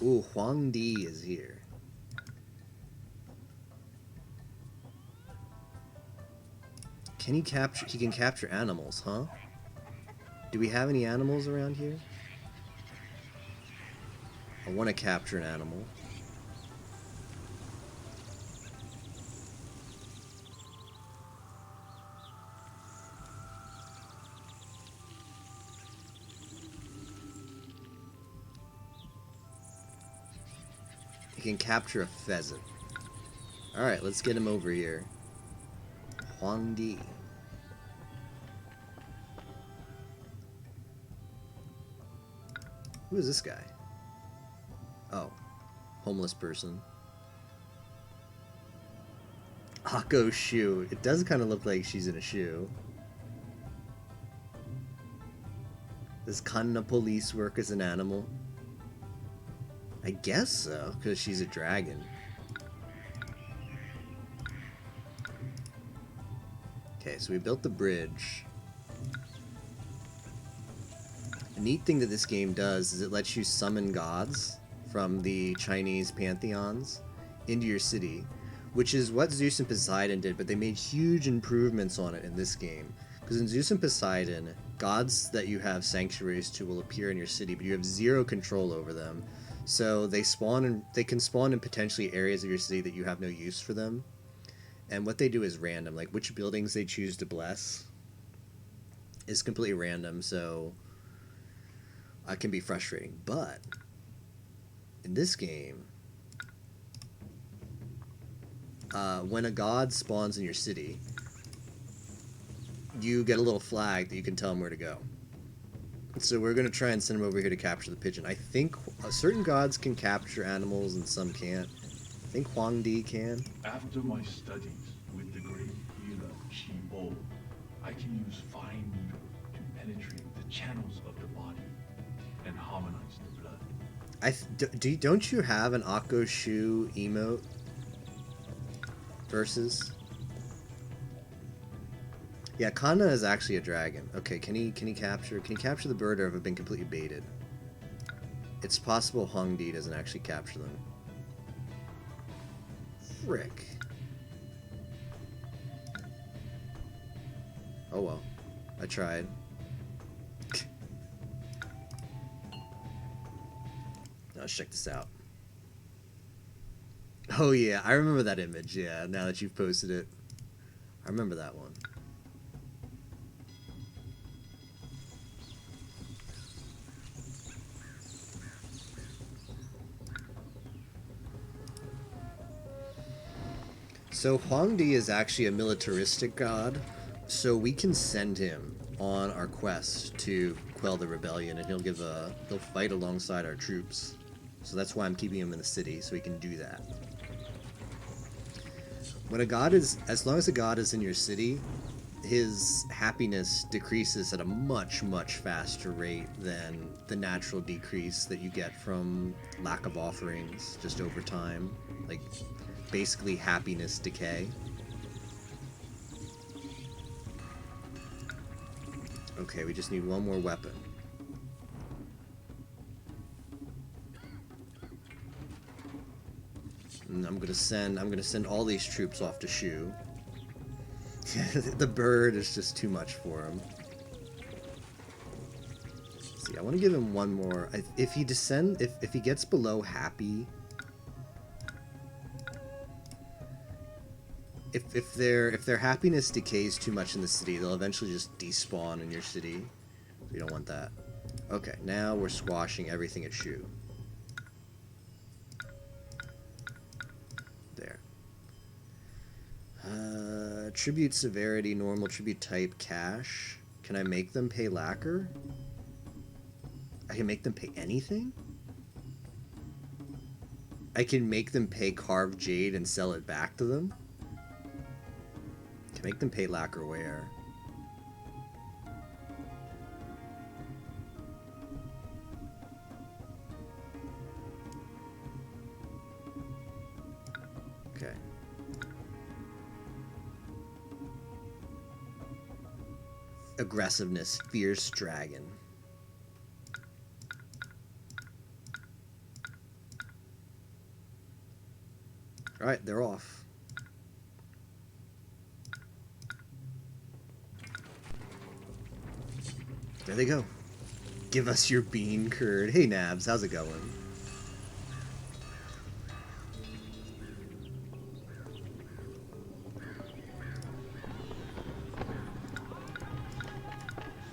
Ooh, Huang Di is here. He can capture animals, huh? Do we have any animals around here? I want to capture an animal. He can capture a pheasant. Alright, let's get him over here. Huang Di. Who is this guy? Oh, homeless person. Akko shoe. It does kind of look like she's in a shoe. Does Kanna police work as an animal? I guess so, because she's a dragon. Okay, so we built the bridge. The neat thing that this game does is it lets you summon gods from the Chinese pantheons into your city, which is what Zeus and Poseidon did, but they made huge improvements on it in this game. Because in Zeus and Poseidon, gods that you have sanctuaries to will appear in your city, but you have zero control over them. So they can spawn in potentially areas of your city that you have no use for them. And what they do is random, like which buildings they choose to bless is completely random, so it can be frustrating. But in this game, when a god spawns in your city, you get a little flag that you can tell them where to go. So we're going to try and send him over here to capture the pigeon. I think certain gods can capture animals and some can't. I think Huang Di can. After my studies with the great healer Qi Bo, I can use fine needles to penetrate the channels of the body and harmonize the blood. Don't you have an Akko Shu emote? Versus? Yeah, Kana is actually a dragon. Okay, can he capture the bird, or have it been completely baited? It's possible Hongdi doesn't actually capture them. Frick. Oh well. I tried. Now let's check this out. Oh yeah, I remember that image, yeah, now that you've posted it. I remember that one. So Huangdi is actually a militaristic god, so we can send him on our quest to quell the rebellion, and he'll fight alongside our troops. So that's why I'm keeping him in the city, so he can do that. As long as a god is in your city, his happiness decreases at a much, much faster rate than the natural decrease that you get from lack of offerings just over time. Like, basically happiness decay. Okay, we just need one more weapon. And I'm gonna send all these troops off to Shu. The bird is just too much for him. Let's see, I want to give him one more. If he gets below happy, if their happiness decays too much in the city, they'll eventually just despawn in your city. We don't want that. Okay, now we're squashing everything at Shu. There. Tribute severity, normal, tribute type, cash. Can I make them pay lacquer? I can make them pay anything? I can make them pay carved jade and sell it back to them? Can make them pay lacquerware. Okay. Aggressiveness, fierce dragon. Alright, they're off. There they go. Give us your bean curd. Hey Nabs, how's it going?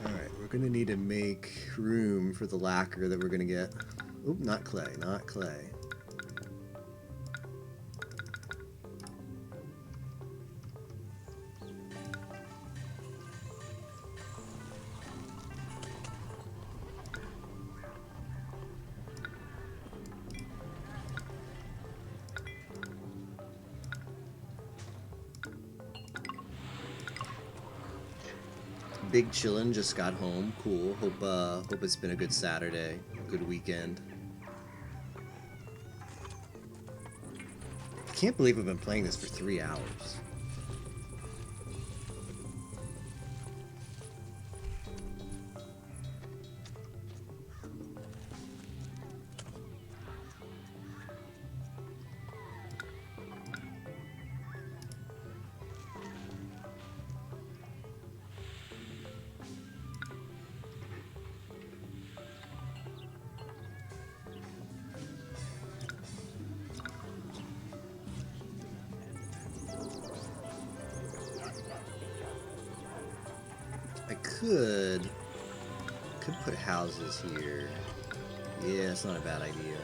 Alright, we're gonna need to make room for the lacquer that we're gonna get. Oop, not clay, not clay. Big chillin', just got home. Cool. Hope it's been a good Saturday, good weekend. I can't believe I've been playing this for 3 hours. Could put houses here. Yeah, it's not a bad idea.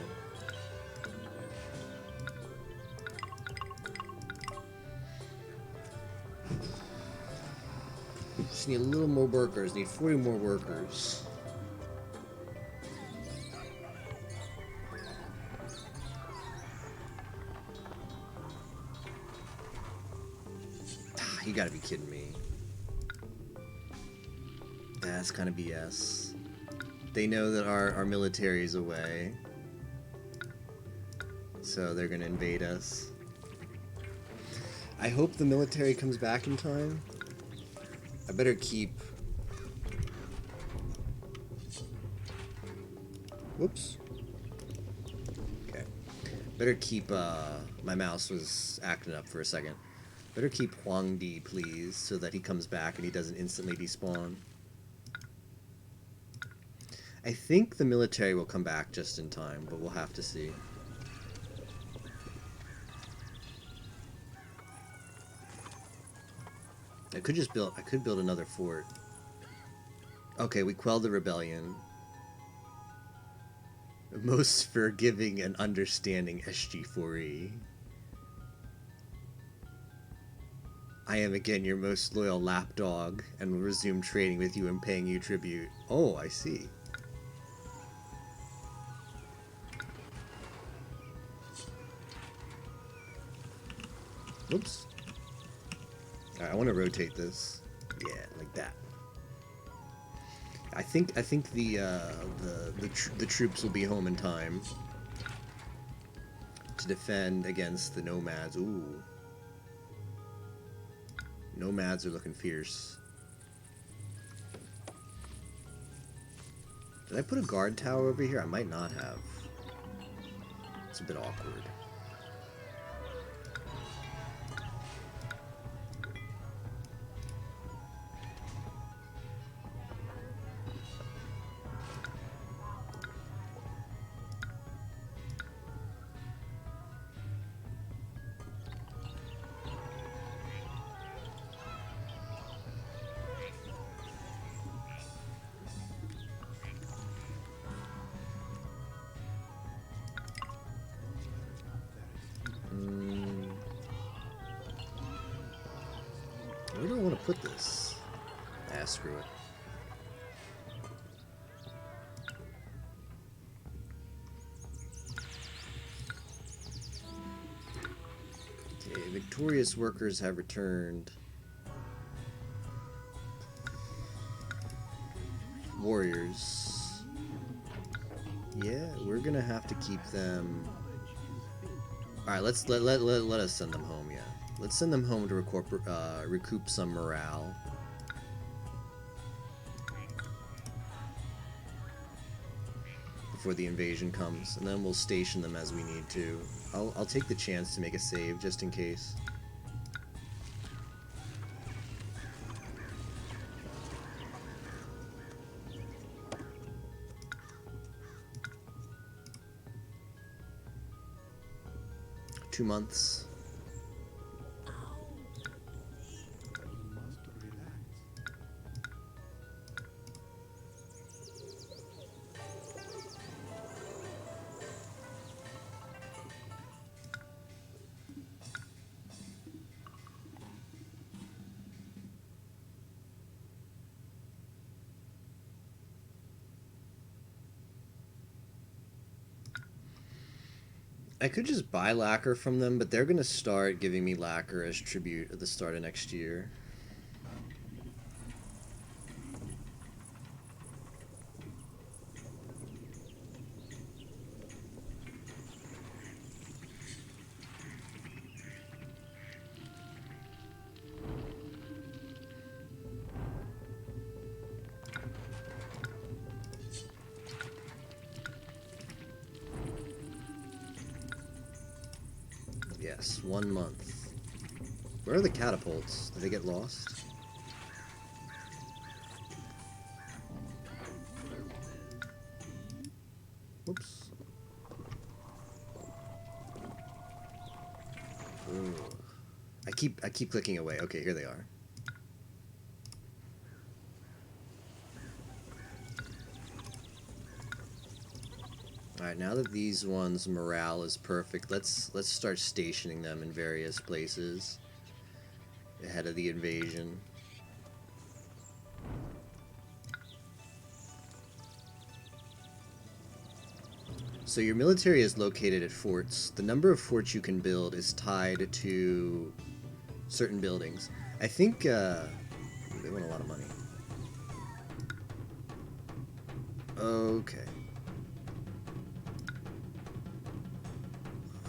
Just need a little more workers. Need 40 more workers. You gotta be kidding me. That's kind of BS. They know that our military is away, so they're gonna invade us. I hope the military comes back in time. I better keep... Whoops. Okay. Better keep, my mouse was acting up for a second. Better keep Huangdi, please, so that he comes back and he doesn't instantly despawn. I think the military will come back just in time, but we'll have to see. I could build another fort. Okay, we quelled the rebellion. Most forgiving and understanding SG4E. I am again your most loyal lapdog, and will resume trading with you and paying you tribute. Oh, I see. Oops. Alright, I want to rotate this. Yeah, like that. I think the troops will be home in time to defend against the nomads. Ooh. Nomads are looking fierce. Did I put a guard tower over here? I might not have. It's a bit awkward. Where do I want to put this? Ah, screw it. Okay, victorious workers have returned. Warriors. Yeah, we're gonna have to keep them. All right, let us send them home. Yeah. Let's send them home to recoup some morale. Before the invasion comes, and then we'll station them as we need to. I'll take the chance to make a save just in case. Two months. I could just buy lacquer from them, but they're going to start giving me lacquer as tribute at the start of next year. Yes, 1 month. Where are the catapults? Did they get lost? Whoops. Ooh. I keep clicking away. Okay, here they are. Alright, now that these ones' morale is perfect, let's start stationing them in various places ahead of the invasion. So your military is located at forts. The number of forts you can build is tied to certain buildings. I think they want a lot of money. Okay.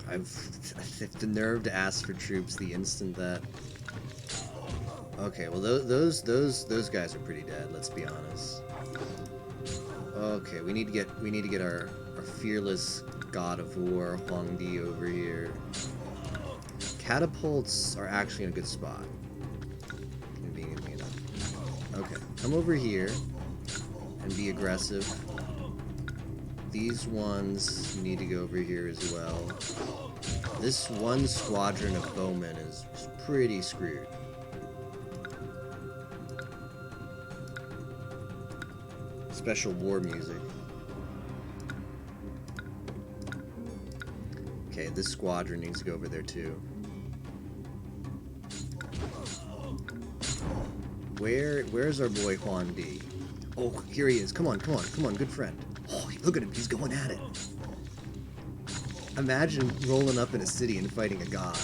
I've the nerve to ask for troops the instant that... Okay, well those guys are pretty dead. Let's be honest. Okay, we need to get our fearless god of war Huangdi over here. Catapults are actually in a good spot. Conveniently enough. Okay, come over here and be aggressive. These ones need to go over here as well. This one squadron of bowmen is pretty screwed. Special war music. Okay, this squadron needs to go over there too. Where's our boy Huangdi? Oh, here he is. Come on, good friend. Oh, look at him, he's going at it. Imagine rolling up in a city and fighting a god.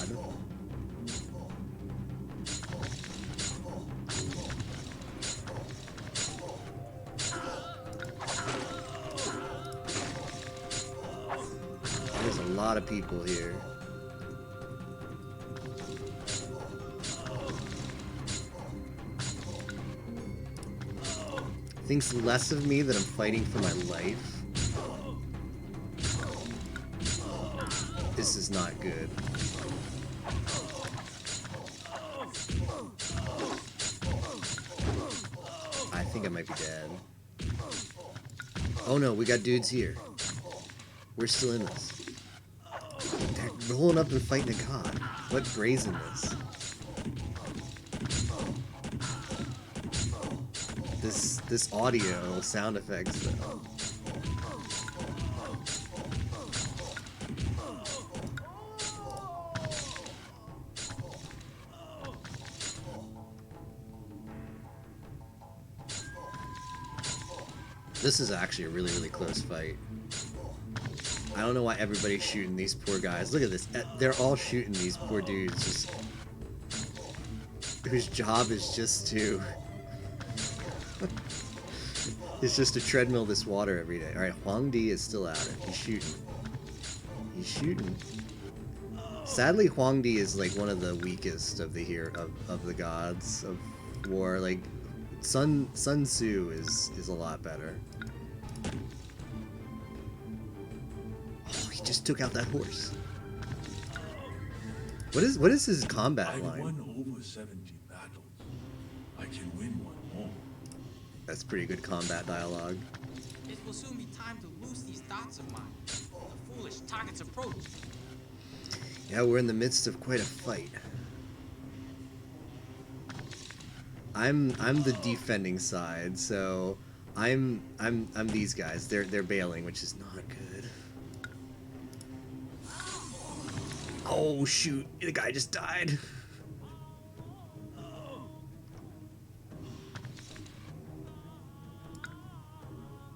There's a lot of people here. Thinks less of me that I'm fighting for my life. This is not good. I think I might be dead. Oh no, we got dudes here. We're still in this. They're rolling up and fighting a god. What brazenness. This audio sound effects though. This is actually a really, really close fight. I don't know why everybody's shooting these poor guys. Look at this. They're all shooting these poor dudes just whose job is just to it's just to treadmill this water every day. Alright, Huangdi is still at it. He's shooting. He's shooting. Sadly, Huangdi is like one of the weakest of the of the gods of war. Like Sun Tzu is a lot better. Oh, he just took out that horse. What is his combat line? I've won over 70 battles. I can win one more. That's pretty good combat dialogue. It will soon be time to lose these dots of mine. The foolish targets approach. Yeah, we're in the midst of quite a fight. I'm the defending side, so I'm these guys. They're bailing, which is not good. Oh shoot, the guy just died.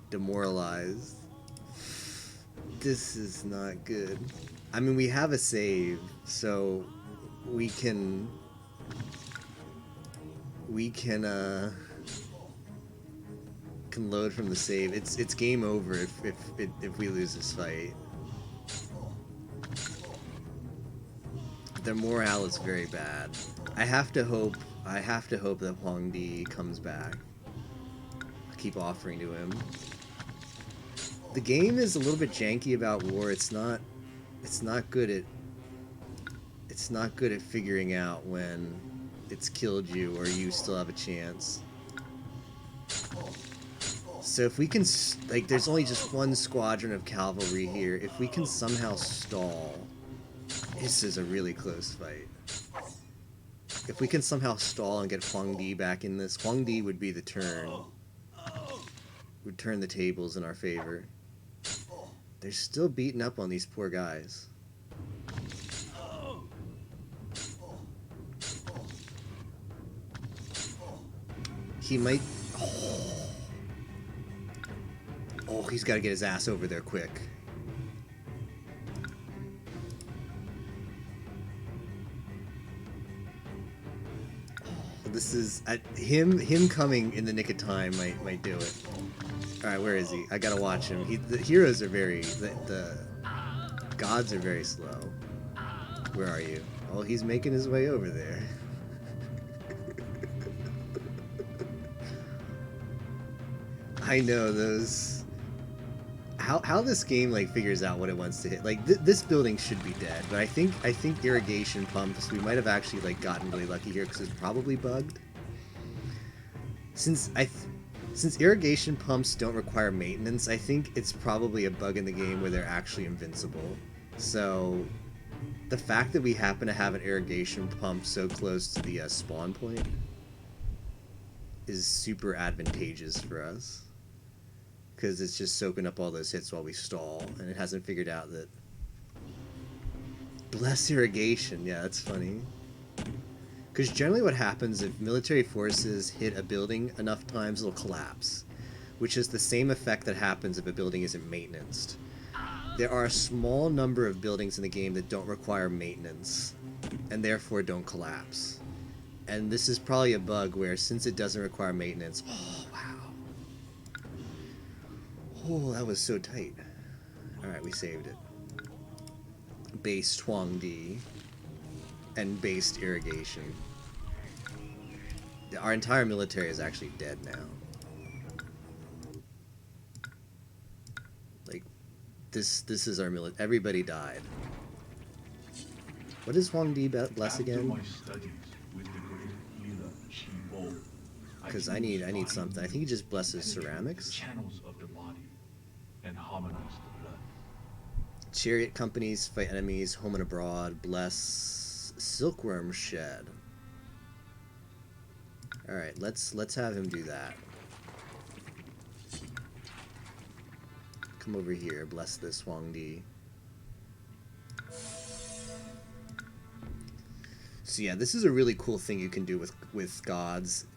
Demoralized. This is not good. I mean, we have a save, so we can load from the save. It's game over if we lose this fight. Their morale is very bad. I have to hope that Huangdi comes back. I keep offering to him. The game is a little bit janky about war. It's not good at figuring out when it's killed you or you still have a chance. So if we can, like, there's only just one squadron of cavalry here. If we can somehow stall, this is a really close fight. If we can somehow stall and get Huangdi back in this, Huangdi would be the turn. Would turn the tables in our favor. They're still beating up on these poor guys. He might... Oh, he's got to get his ass over there quick. This is... him coming in the nick of time might do it. Alright, where is he? I gotta watch him. The heroes are very... The gods are very slow. Where are you? Oh, he's making his way over there. I know those. How this game like figures out what it wants to hit. Like this building should be dead, but I think irrigation pumps. We might have actually like gotten really lucky here because it's probably bugged. Since irrigation pumps don't require maintenance, I think it's probably a bug in the game where they're actually invincible. So the fact that we happen to have an irrigation pump so close to the spawn point is super advantageous for us. Because it's just soaking up all those hits while we stall, and it hasn't figured out that... Bless irrigation, yeah, that's funny. Because generally what happens if military forces hit a building enough times, it'll collapse. Which is the same effect that happens if a building isn't maintenanced. There are a small number of buildings in the game that don't require maintenance, and therefore don't collapse. And this is probably a bug where, since it doesn't require maintenance... Oh, wow. Oh, that was so tight. Alright, we saved it. Based Huangdi. And based irrigation. Our entire military is actually dead now. Like, this is our military. Everybody died. What does Huangdi bless again? Because I need something. I think he just blesses ceramics. Channels of the body and harmonize the blood. Chariot companies fight enemies home and abroad. Bless silkworm shed. All right, let's have him do that. Come over here. Bless this Huangdi. So yeah, this is a really cool thing you can do with gods.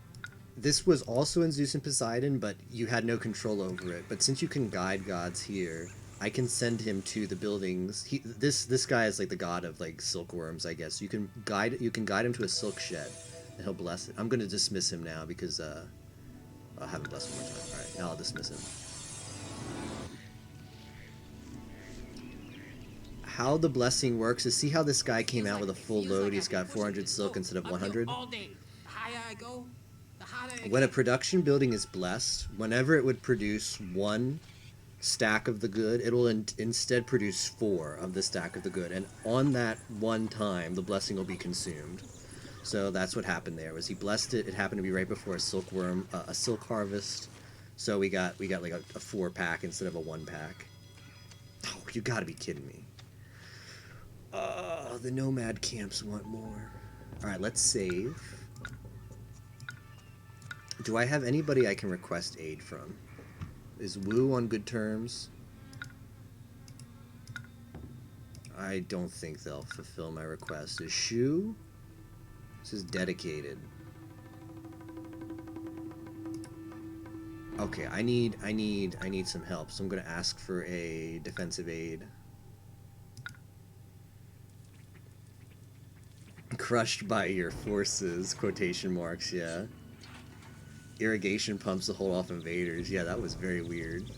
This was also in Zeus and Poseidon, but you had no control over it. But since you can guide gods here, I can send him to the buildings. This guy is like the god of like silkworms, I guess. You can guide him to a silk shed, and he'll bless it. I'm gonna dismiss him now because I'll have him bless one more time. All right, now I'll dismiss him. How the blessing works is, see how this guy came out with a full load. He's got 400 silk instead of 100. All day. The higher I go, the harder it When a gets. production building is blessed, whenever it would produce one stack of the good, it will instead produce 4 of the stack of the good, and on that one time, the blessing will be consumed. So that's what happened there. Was he blessed it? It happened to be right before a silkworm, a silk harvest. So we got like a 4-pack instead of a 1-pack. Oh, you gotta be kidding me. The nomad camps want more. All right, let's save. Do I have anybody I can request aid from? Is Wu on good terms? I don't think they'll fulfill my request. Is Shu? This is dedicated. Okay, I need some help, so I'm gonna ask for a defensive aid. Crushed by your forces, quotation marks, yeah. Irrigation pumps to hold off invaders. Yeah, that was very weird.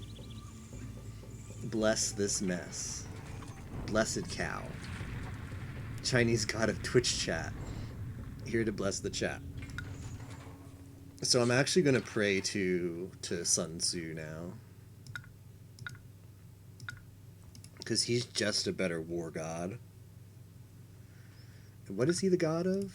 Bless this mess. Blessed cow. Chinese god of Twitch chat. Here to bless the chat. So I'm actually going to pray to Sun Tzu now. Because he's just a better war god. What is he the god of?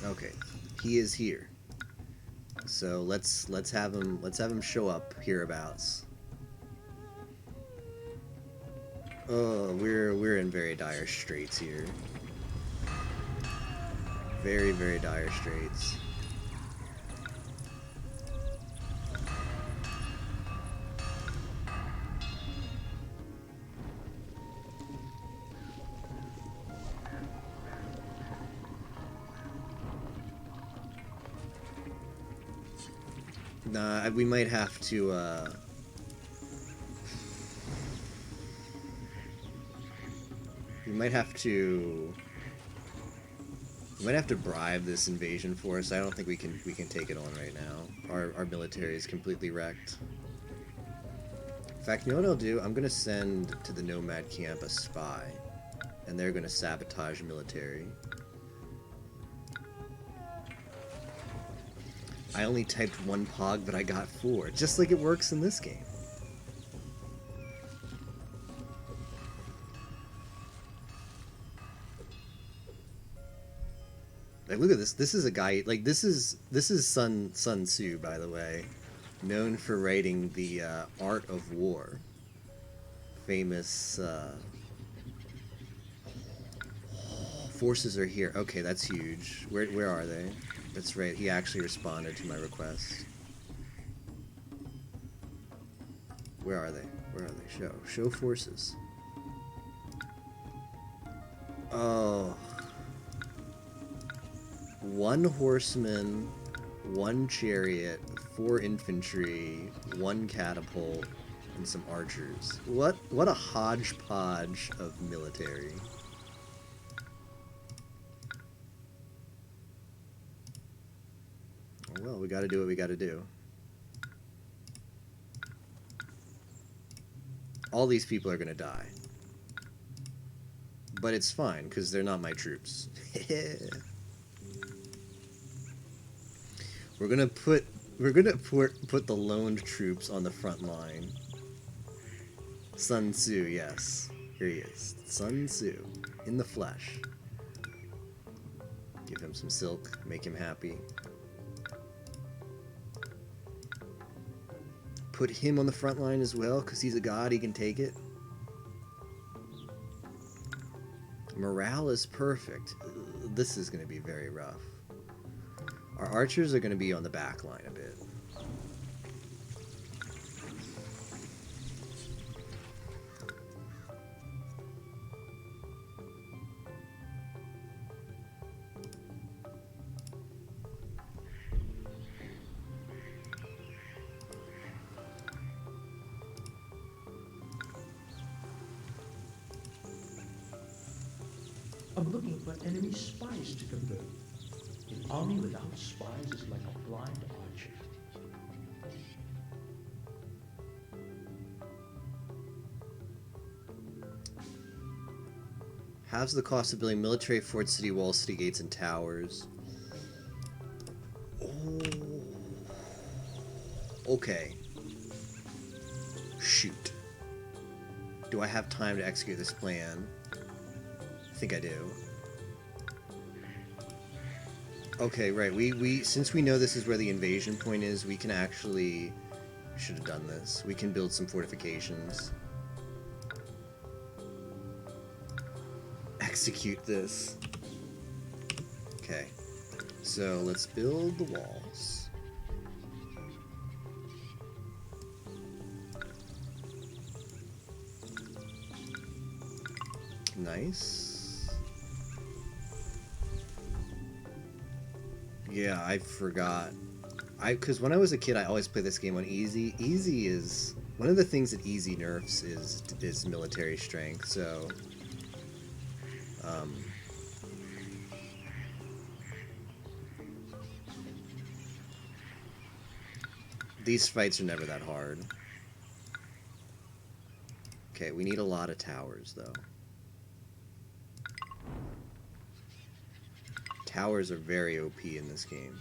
Okay, he is here. So let's have him show up hereabouts. Oh, we're in very dire straits here. Very, very dire straits. Nah, we might have to, we might have to We might have to bribe this invasion force. I don't think we can take it on right now. Our military is completely wrecked. In fact, you know what I'll do? I'm gonna send to the nomad camp a spy, and they're gonna sabotage military. I only typed 1 pog, but I got 4, just like it works in this game. Like, look at this. This is a guy. Like, this is Sun Tzu, by the way, known for writing the Art of War. Famous. Forces are here. Okay, that's huge. Where are they? That's right. He actually responded to my request. Where are they? Where are they? Show forces. Oh. 1 horseman, 1 chariot, 4 infantry, 1 catapult, and some archers. What a hodgepodge of military. Oh, well, we gotta do what we gotta do. All these people are gonna die. But it's fine, because they're not my troops. We're gonna put the lone troops on the front line. Sun Tzu, yes. Here he is. Sun Tzu. In the flesh. Give him some silk, make him happy. Put him on the front line as well, because he's a god, he can take it. Morale is perfect. This is gonna be very rough. Our archers are going to be on the back line a bit. I'm looking for enemy spies to convert. An army without spies is like a blind archer. Halves the cost of building military forts, city walls, city gates, and towers. Oh. Okay. Shoot. Do I have time to execute this plan? I think I do. Okay, right. We since we know this is where the invasion point is, we can actually should have done this. We can build some fortifications. Execute this. Okay. So let's build the walls. Nice. Yeah, I forgot. Because when I was a kid, I always played this game on easy. Easy is one of the things that easy nerfs is military strength. So, these fights are never that hard. Okay, we need a lot of towers though. Towers are very OP in this game.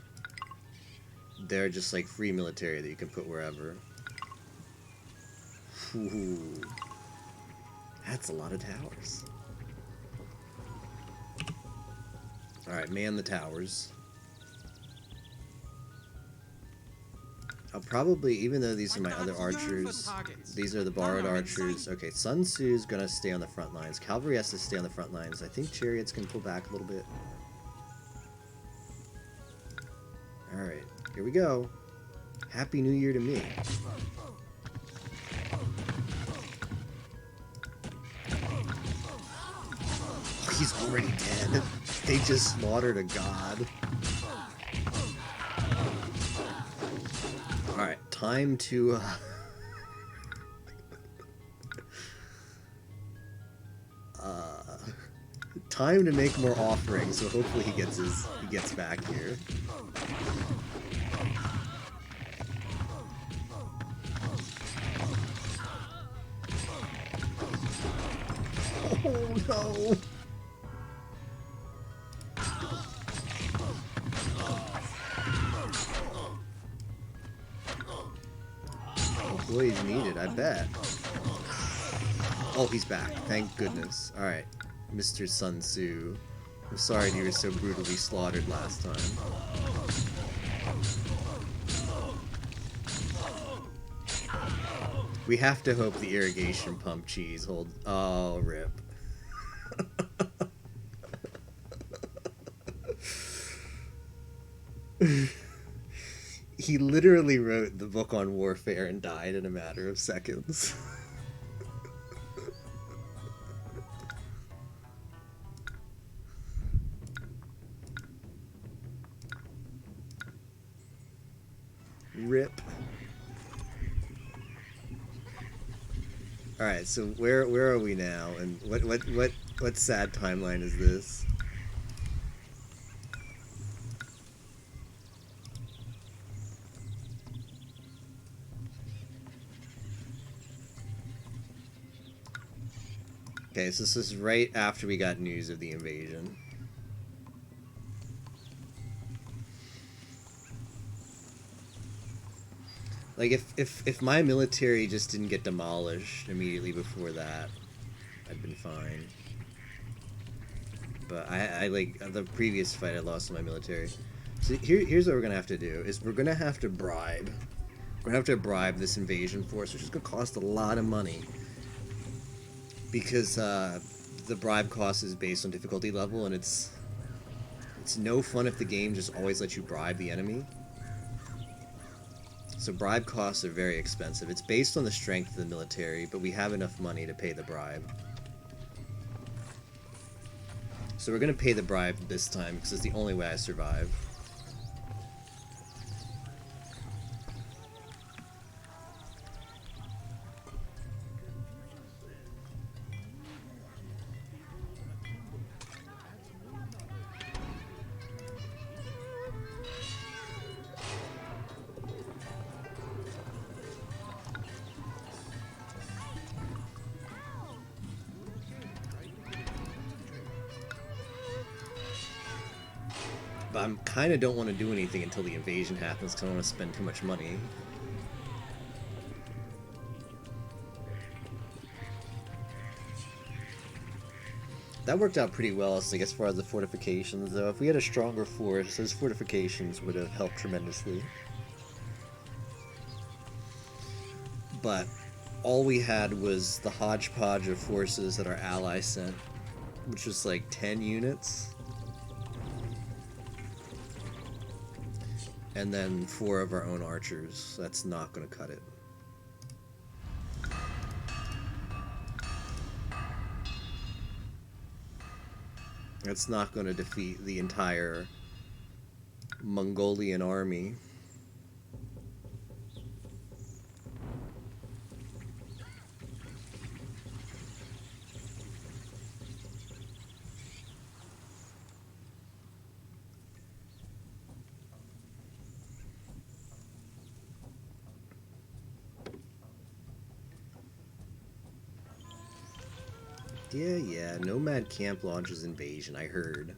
They're just like free military that you can put wherever. Ooh, that's a lot of towers. Alright, man the towers. I'll probably, even though these are my other archers, these are the borrowed archers. Okay, Sun Tzu's gonna stay on the front lines. Cavalry has to stay on the front lines. I think chariots can pull back a little bit. Alright, here we go. Happy New Year to me. Oh, he's already dead. They just slaughtered a god. Alright, time to... time to make more offerings, so hopefully he gets back here. Oh no! Oh boy, he's needed, I bet. Oh, he's back. Thank goodness. Alright, Mr. Sun Tzu. I'm sorry you were so brutally slaughtered last time. We have to hope the irrigation pump cheese holds. Oh, rip. He literally wrote the book on warfare and died in a matter of seconds. Rip. All right, so where are we now, and what sad timeline is this? Okay, so this is right after we got news of the invasion. Like, if my military just didn't get demolished immediately before that, I'd been fine. But I like, the previous fight I lost in my military. So here's what we're gonna have to do, is we're gonna have to bribe. We're gonna have to bribe this invasion force, which is gonna cost a lot of money. Because the bribe cost is based on difficulty level, and it's no fun if the game just always lets you bribe the enemy. So bribe costs are very expensive. It's based on the strength of the military, but we have enough money to pay the bribe. So we're gonna pay the bribe this time, because it's the only way I survive. But I kind of don't want to do anything until the invasion happens, because I don't want to spend too much money. That worked out pretty well, like, as far as the fortifications, though. If we had a stronger force, those fortifications would have helped tremendously. But all we had was the hodgepodge of forces that our ally sent, which was like 10 units. And then 4 of our own archers. That's not going to cut it. That's not going to defeat the entire Mongolian army. Yeah, Nomad Camp launches invasion, I heard.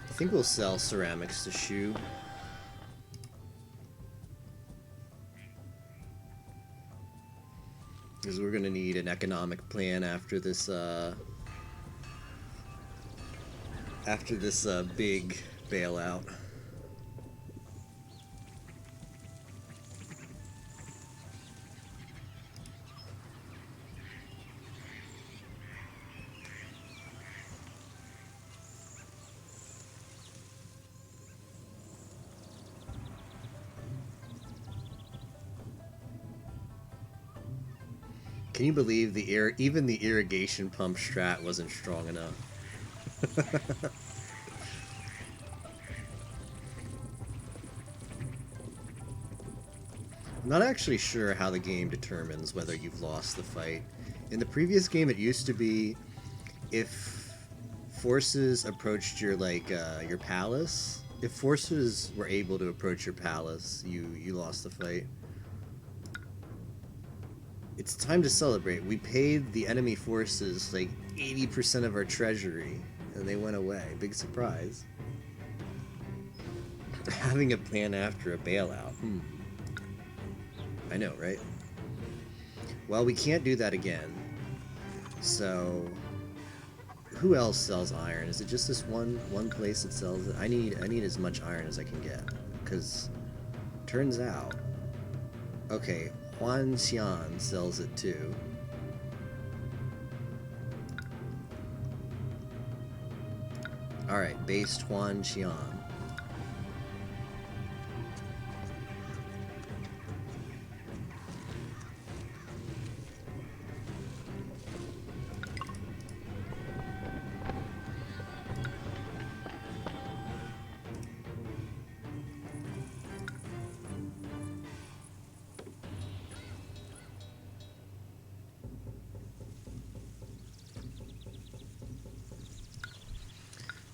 I think we'll sell ceramics to Shu. Because we're going to need an economic plan after this big bailout. Can you believe even the irrigation pump strat wasn't strong enough? I'm not actually sure how the game determines whether you've lost the fight. In the previous game, it used to be if forces approached your your palace. If forces were able to approach your palace, you lost the fight. It's time to celebrate. We paid the enemy forces like 80% of our treasury, and they went away. Big surprise. Having a plan after a bailout. I know, right? Well, we can't do that again. So, who else sells iron? Is it just this one place that sells it? I need as much iron as I can get, because turns out, okay, Huan Xian sells it too. All right, based Huan Xian.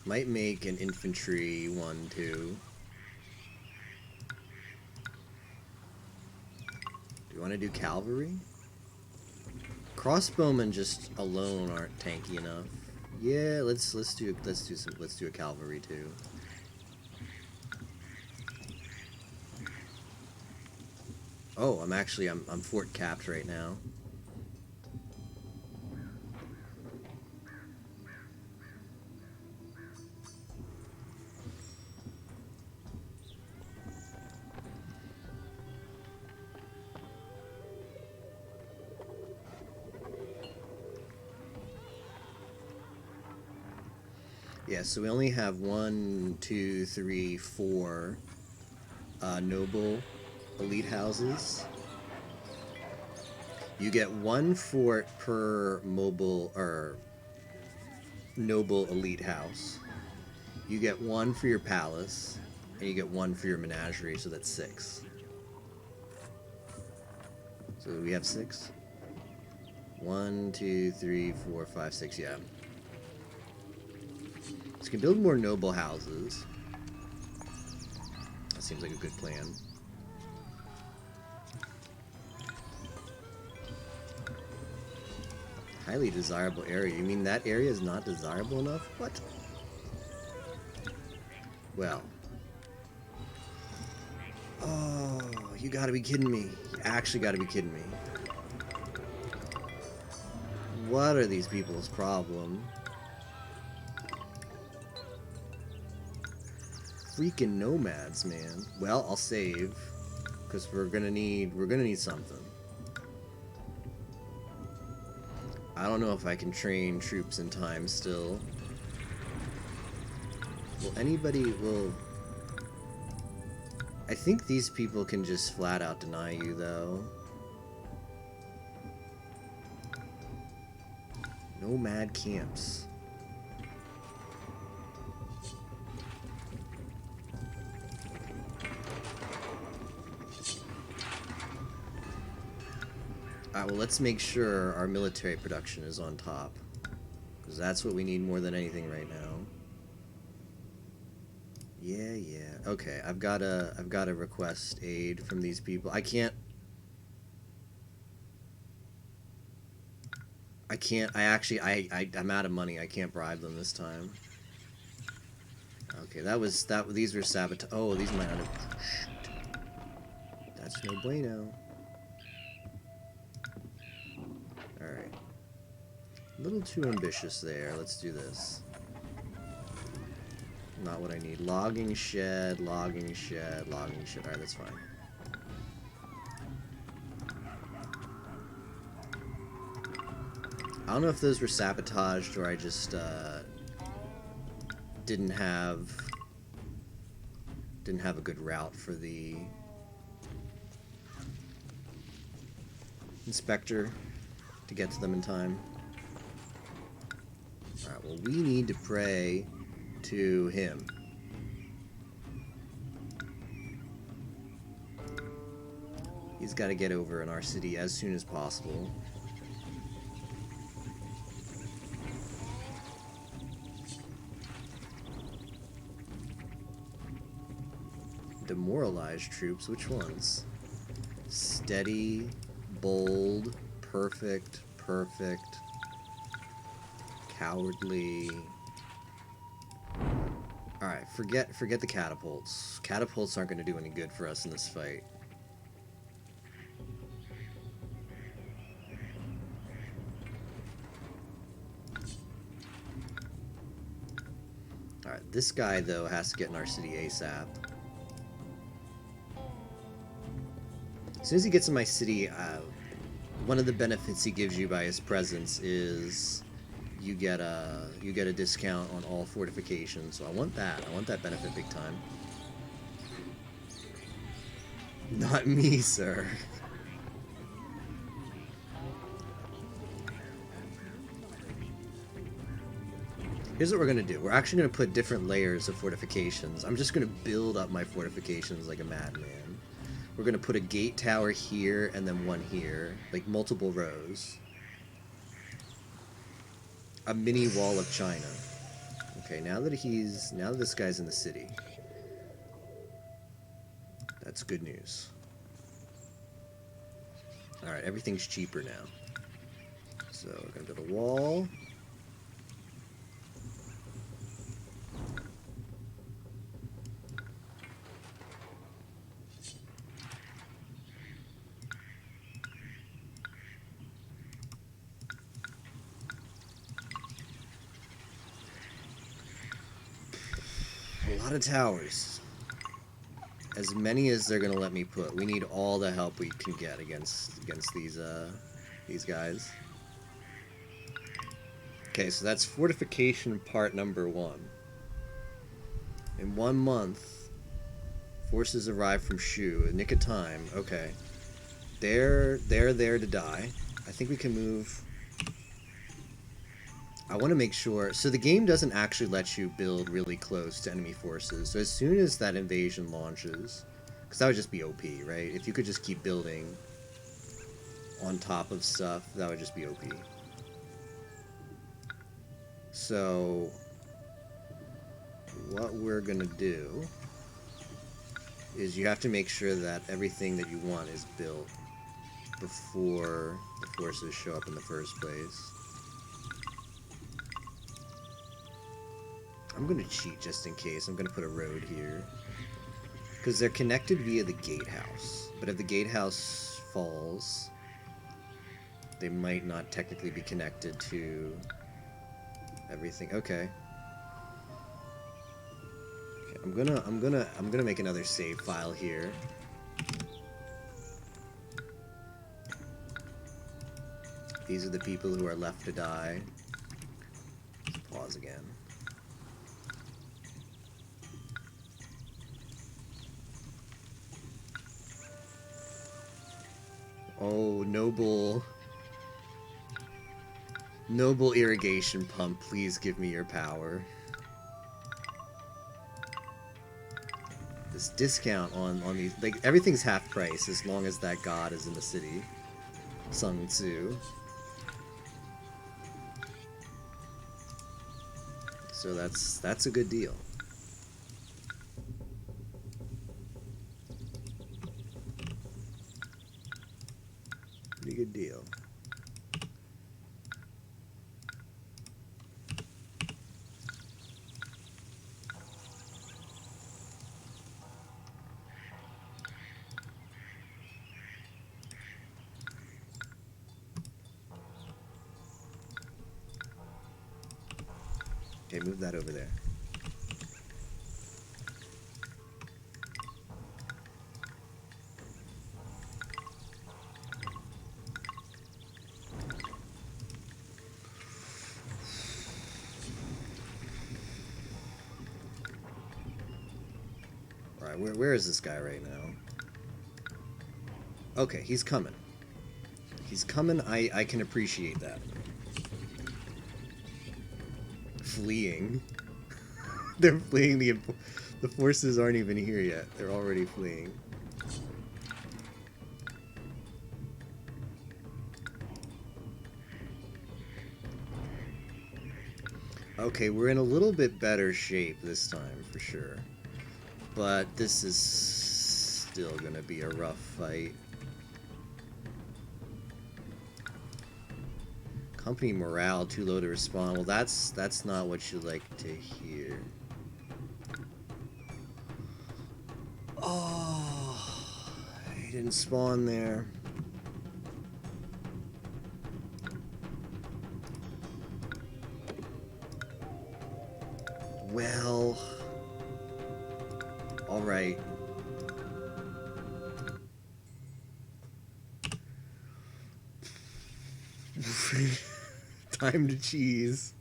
Might make an infantry one too. Do you want to do cavalry? Crossbowmen just alone aren't tanky enough. Yeah, let's do a cavalry too. Oh, I'm fort capped right now. Yeah, so we only have 1, 2, 3, 4 noble elite houses. You get 1 fort per mobile or noble elite house. You get 1 for your palace, and you get 1 for your menagerie, so that's 6. So we have 6? 1, 2, 3, 4, 5, 6, yeah. So you can build more noble houses. That seems like a good plan. Highly desirable area. You mean that area is not desirable enough? What? Well. Oh, you gotta be kidding me. You actually gotta be kidding me. What are these people's problem? Freaking nomads, man. Well, I'll save, because we're gonna need something. I don't know if I can train troops in time still. I think these people can just flat out deny you, though. Nomad camps. Alright, well, let's make sure our military production is on top, because that's what we need more than anything right now. Yeah. Okay, I've got to request aid from these people. I'm out of money. I can't bribe them this time. Okay, these were sabotage. Oh, these might not have. That's no bueno. Alright. A little too ambitious there. Let's do this. Not what I need. Logging shed, logging shed, logging shed. Alright, that's fine. I don't know if those were sabotaged or I just didn't have a good route for the inspector. to get to them in time. Alright, well, we need to pray to him. He's got to get over in our city as soon as possible. Demoralized troops, which ones? Steady, bold, perfect, perfect, cowardly. Alright, forget the catapults. Catapults aren't going to do any good for us in this fight. Alright, this guy, though, has to get in our city ASAP. As soon as he gets in my city, one of the benefits he gives you by his presence is you get a discount on all fortifications. So I want that. I want that benefit big time. Not me, sir. Here's what we're gonna do. We're actually gonna put different layers of fortifications. I'm just gonna build up my fortifications like a madman. We're gonna put a gate tower here and then one here, like multiple rows. A mini wall of China. Okay, now that this guy's in the city, that's good news. All right, everything's cheaper now. So we're gonna build a wall. A lot of towers. As many as they're gonna let me put. We need all the help we can get against these guys. Okay, so that's fortification part number 1. In 1 month, forces arrive from Shu. A nick of time. Okay, they're there to die. I think we can move. I want to make sure... So the game doesn't actually let you build really close to enemy forces. So as soon as that invasion launches... Because that would just be OP, right? If you could just keep building on top of stuff, that would just be OP. So... what we're going to do... is you have to make sure that everything that you want is built before the forces show up in the first place. I'm gonna cheat just in case. I'm gonna put a road here. Because they're connected via the gatehouse. But if the gatehouse falls, they might not technically be connected to everything. Okay. I'm gonna make another save file here. These are the people who are left to die. Let's pause again. Oh, noble irrigation pump, please give me your power. This discount on these, like, everything's half price as long as that god is in the city. Sun Tzu. So that's a good deal. Pretty good deal. Okay, move that over there. Alright, where is this guy right now? Okay, he's coming. He's coming. I can appreciate that. Fleeing. They're fleeing. The forces aren't even here yet. They're already fleeing. Okay, we're in a little bit better shape this time, for sure. But this is still gonna be a rough fight. Company morale too low to respond. Well, that's not what you like to hear. Oh, he didn't spawn there. Well, all right. Time to cheese.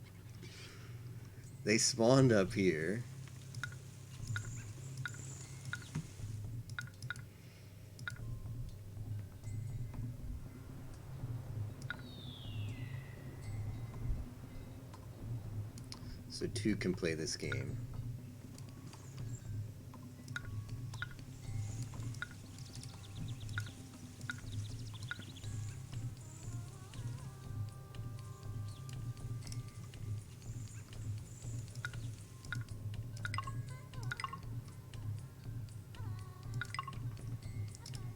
They spawned up here. So two can play this game.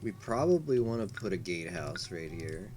We probably want to put a gatehouse right here.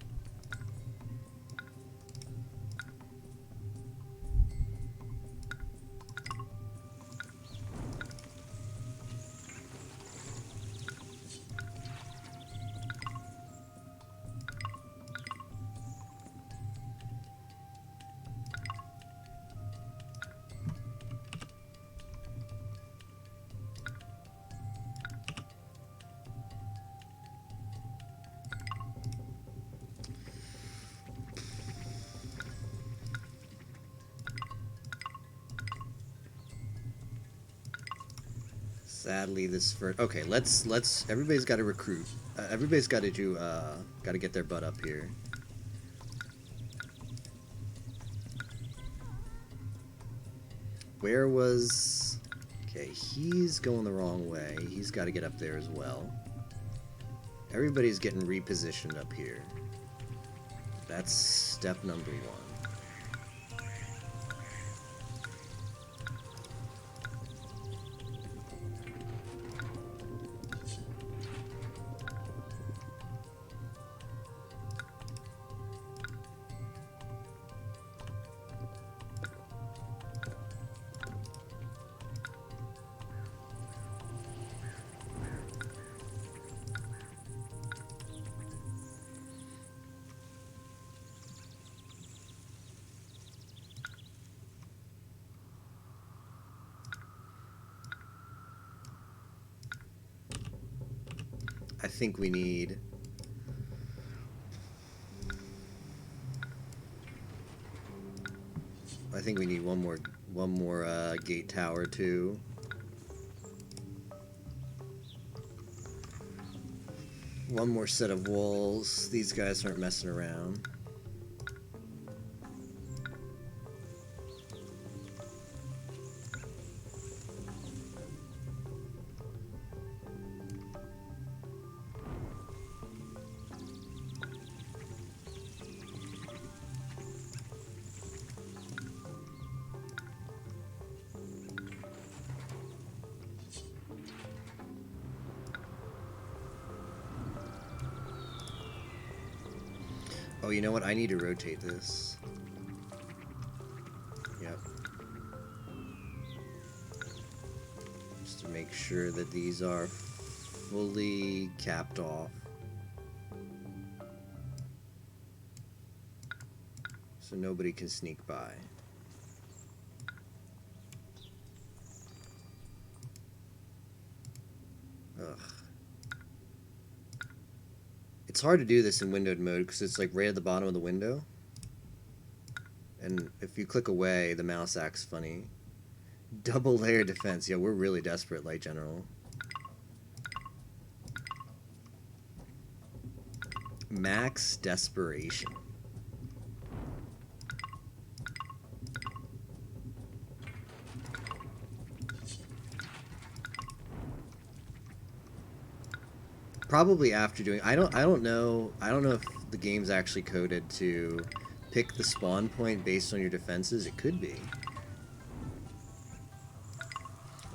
Sadly, this first. Okay, let's. Everybody's got to recruit. Everybody's got to do. Got to get their butt up here. Where was? Okay, he's going the wrong way. He's got to get up there as well. Everybody's getting repositioned up here. That's step number one. I think we need. I think we need one more gate tower too. One more set of walls. These guys aren't messing around. Oh, you know what? I need to rotate this. Yep. Just to make sure that these are fully capped off. So nobody can sneak by. Ugh. It's hard to do this in windowed mode because it's like right at the bottom of the window. And if you click away, the mouse acts funny. Double layer defense. Yeah, we're really desperate, Light General. Max desperation. Probably after doing, I don't know if the game's actually coded to pick the spawn point based on your defenses. It could be.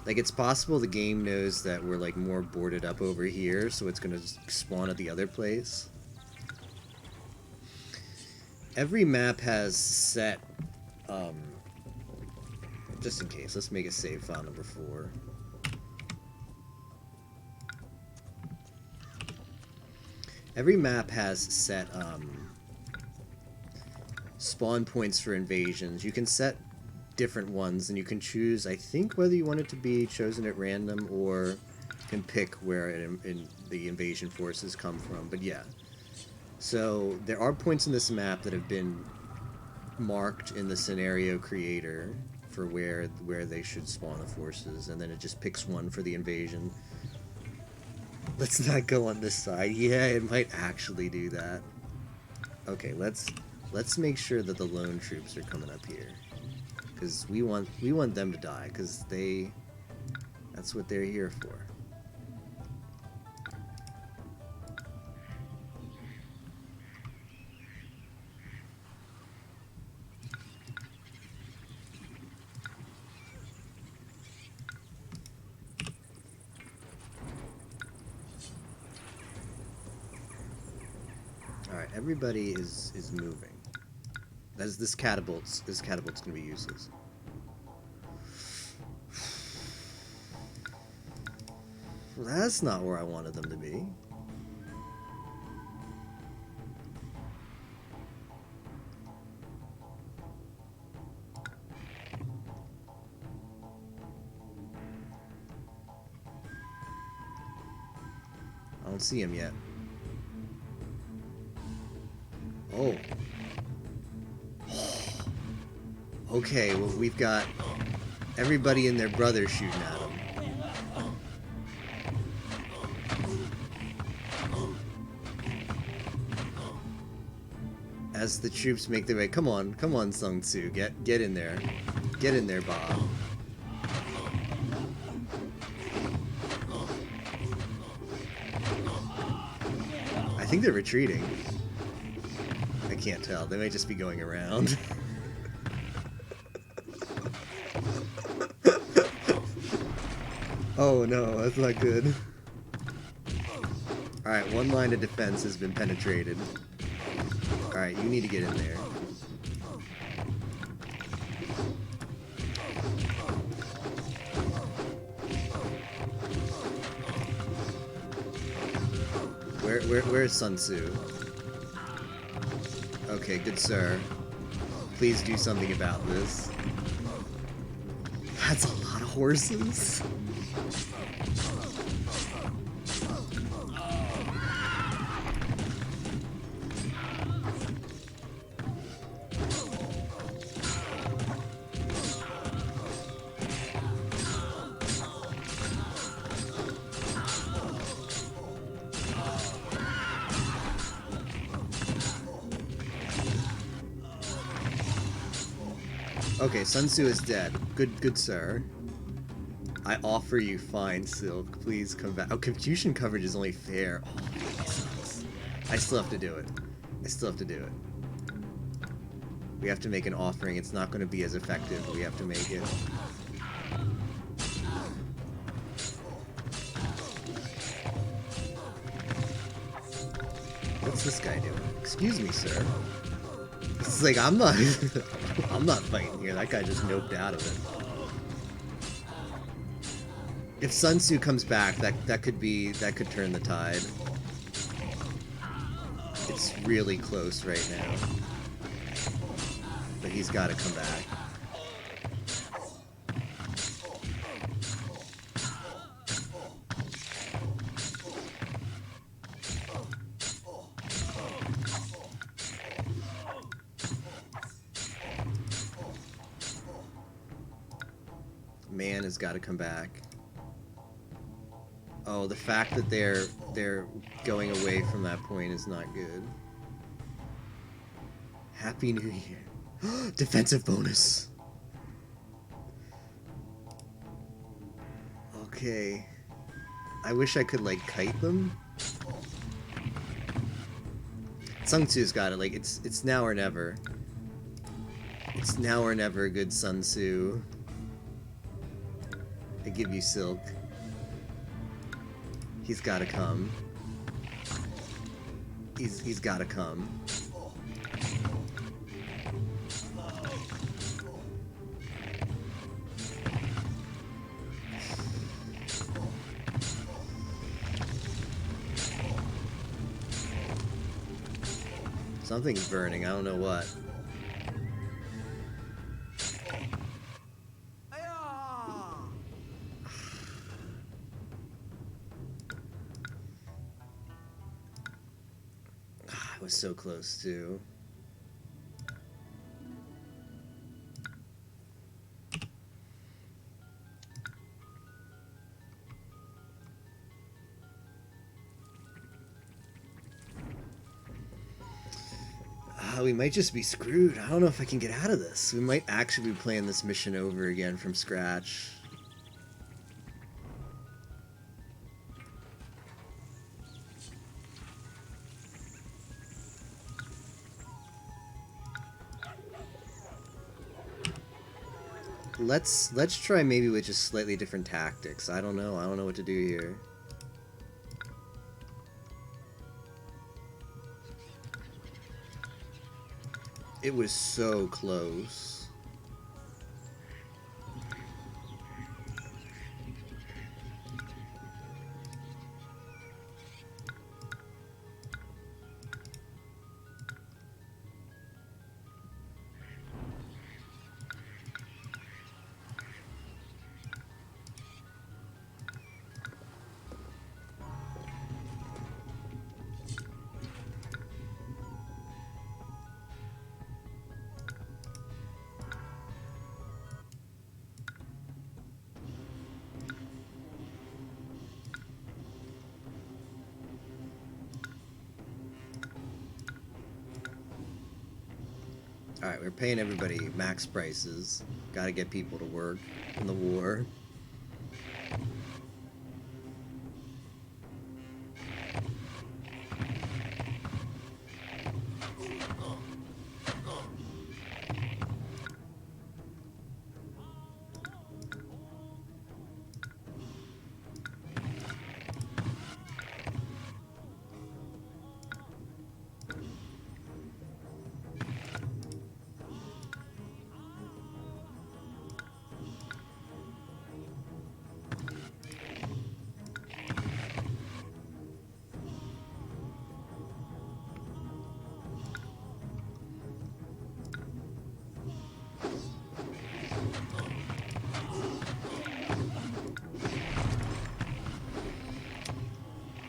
Like, it's possible the game knows that we're like more boarded up over here, so it's gonna spawn at the other place. Every map has set, just in case, let's make it save file number 4. Every map has set spawn points for invasions. You can set different ones, and you can choose, I think, whether you want it to be chosen at random or can pick where the invasion forces come from. But yeah, so there are points in this map that have been marked in the scenario creator for where they should spawn the forces, and then it just picks one for the invasion. Let's not go on this side. Yeah, it might actually do that. Okay, let's make sure that the lone troops are coming up here, because we want them to die, because that's what they're here for. Alright, everybody is moving. This catapult's gonna be useless. Well, that's not where I wanted them to be. I don't see him yet. Oh. Okay, well, we've got everybody and their brother shooting at him. As the troops make their way, come on, Sung Tzu, get in there, Bob. I think they're retreating. I can't tell. They might just be going around. Oh no, that's not good. Alright, one line of defense has been penetrated. Alright, you need to get in there. Where's Sun Tzu? Okay, good sir. Please do something about this. That's a lot of horses. Okay, Sun Tzu is dead. Good sir. I offer you fine silk. Please come back. Oh, Confucian coverage is only fair. Oh, that sucks. I still have to do it. We have to make an offering. It's not going to be as effective, but we have to make it. What's this guy doing? Excuse me, sir. It's like, I'm not fighting here. That guy just noped out of it. If Sun Tzu comes back, that could turn the tide. It's really close right now. But he's got to come back. Man has got to come back. Oh, the fact that they're going away from that point is not good. Happy New Year. Defensive bonus. Okay. I wish I could like kite them. Sun Tzu's got it. Like it's now or never. It's now or never, good Sun Tzu. I give you silk. He's gotta come. He's gotta come. Something's burning, I don't know what. I was so close too. We might just be screwed. I don't know if I can get out of this. We might actually be playing this mission over again from scratch. Let's try maybe with just slightly different tactics. I don't know. I don't know what to do here. It was so close. Alright, we're paying everybody max prices. Gotta get people to work in the war.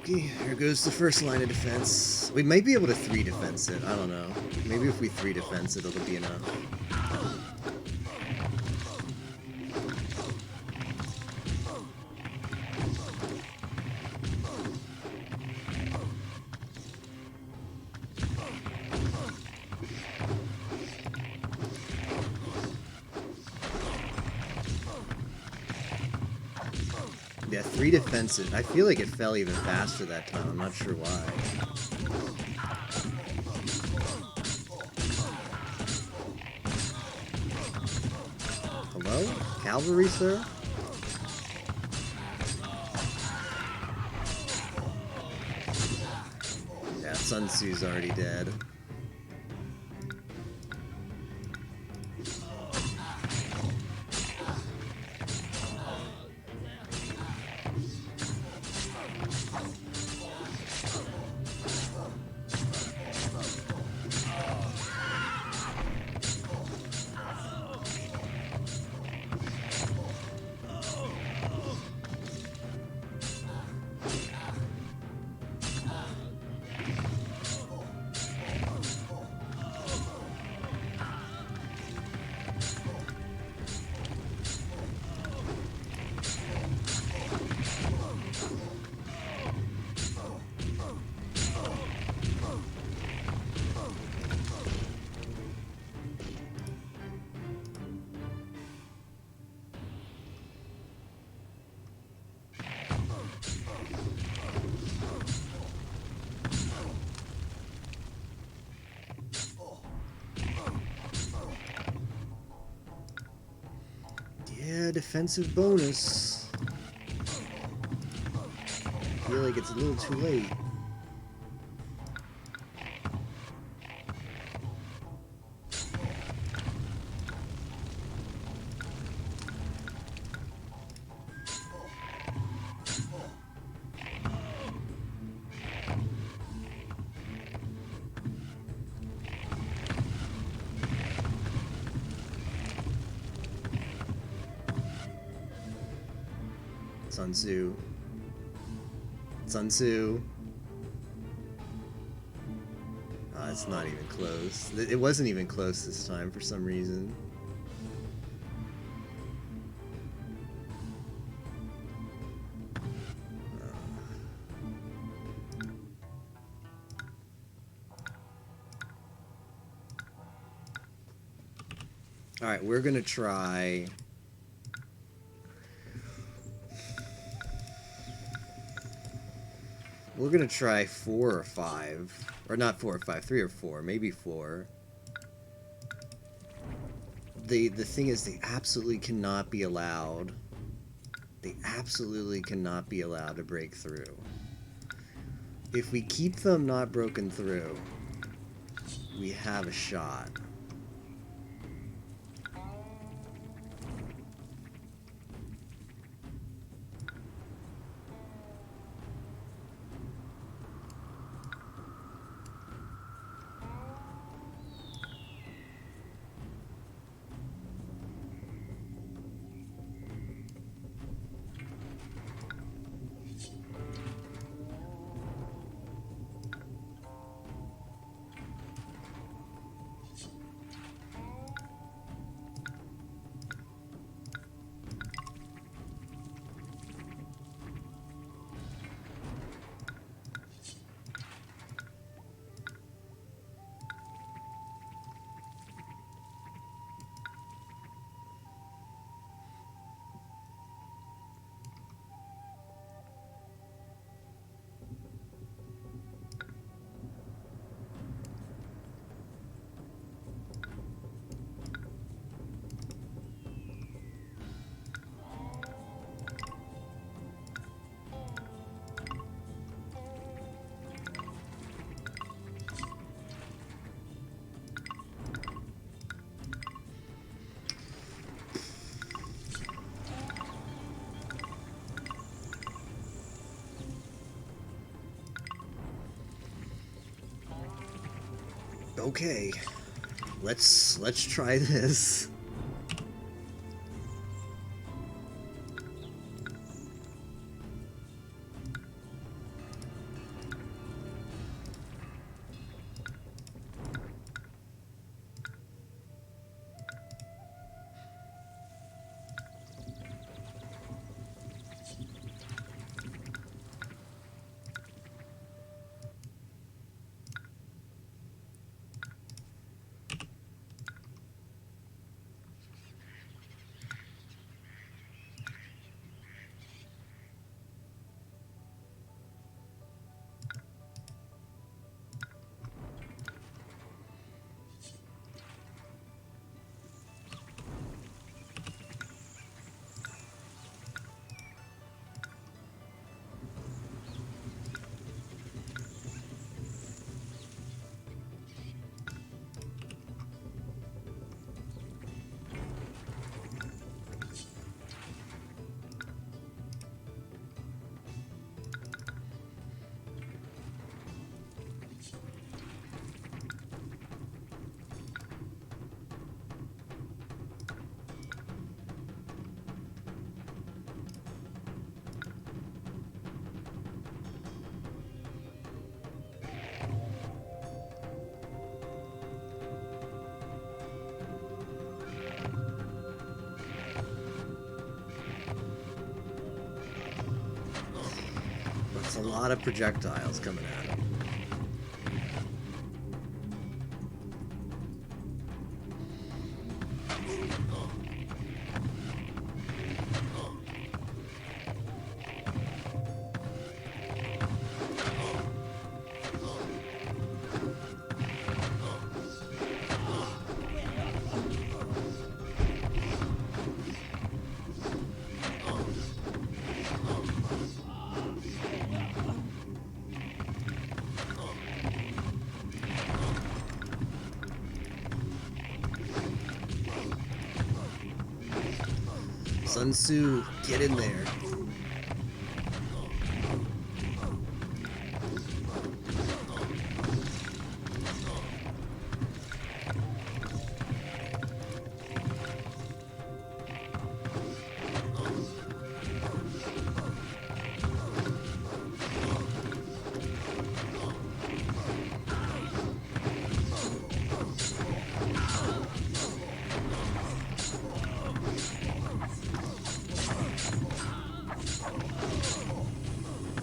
Okay, here goes the first line of defense. We might be able to 3 defense it, I don't know. Maybe if we 3 defense it, it'll be enough. Yeah, 3 defensive. I feel like it fell even faster that time. I'm not sure why. Hello? Cavalry, sir? Yeah, Sun Tzu's already dead. a defensive bonus. I feel like it's a little too late. Sun Tzu. Sun Tzu. It's not even close. It wasn't even close this time for some reason. Alright, we're gonna try... We're gonna try 4 or 5. Or not 4 or 5, 3 or 4. Maybe 4. The thing is, they absolutely cannot be allowed. They absolutely cannot be allowed to break through. If we keep them not broken through, we have a shot. Okay, let's try this. That's a lot of projectiles coming at him. Sun Tzu, get in there.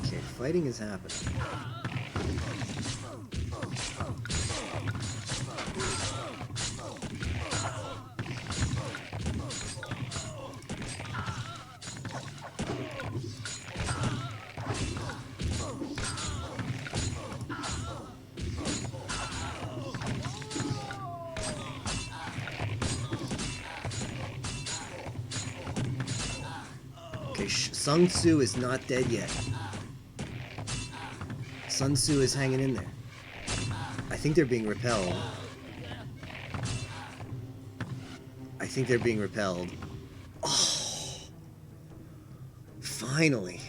Okay, fighting is happening. Okay, Sun Tzu is not dead yet. Sun Tzu is hanging in there. I think they're being repelled. I think they're being repelled. Oh! Finally!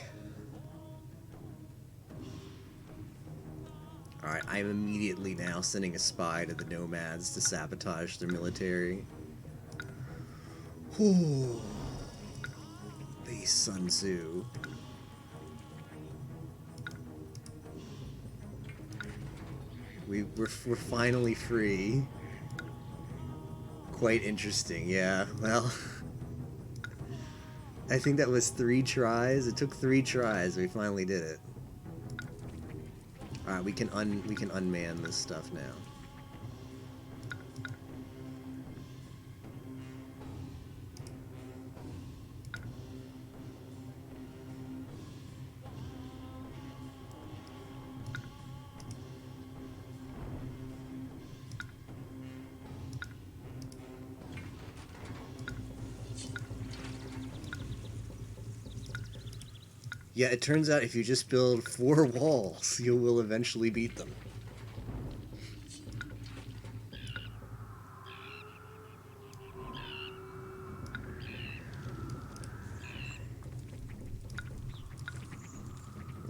Alright, I'm immediately now sending a spy to the nomads to sabotage their military. Whew. The Sun Tzu. We're finally free. Quite interesting, yeah. Well, I think that was 3 tries. It took 3 tries. We finally did it. All right, we can unman this stuff now. Yeah, it turns out if you just build 4 walls, you will eventually beat them.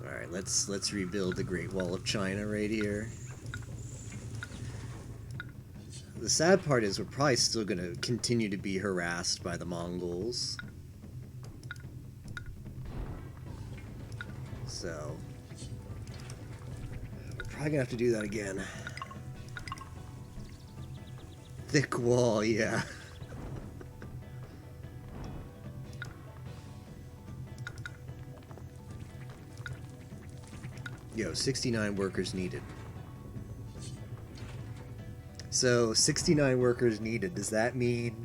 Alright, let's rebuild the Great Wall of China right here. The sad part is we're probably still gonna continue to be harassed by the Mongols. So, we're probably gonna have to do that again. Thick wall, yeah. Yo, 69 workers needed. So, 69 workers needed. Does that mean...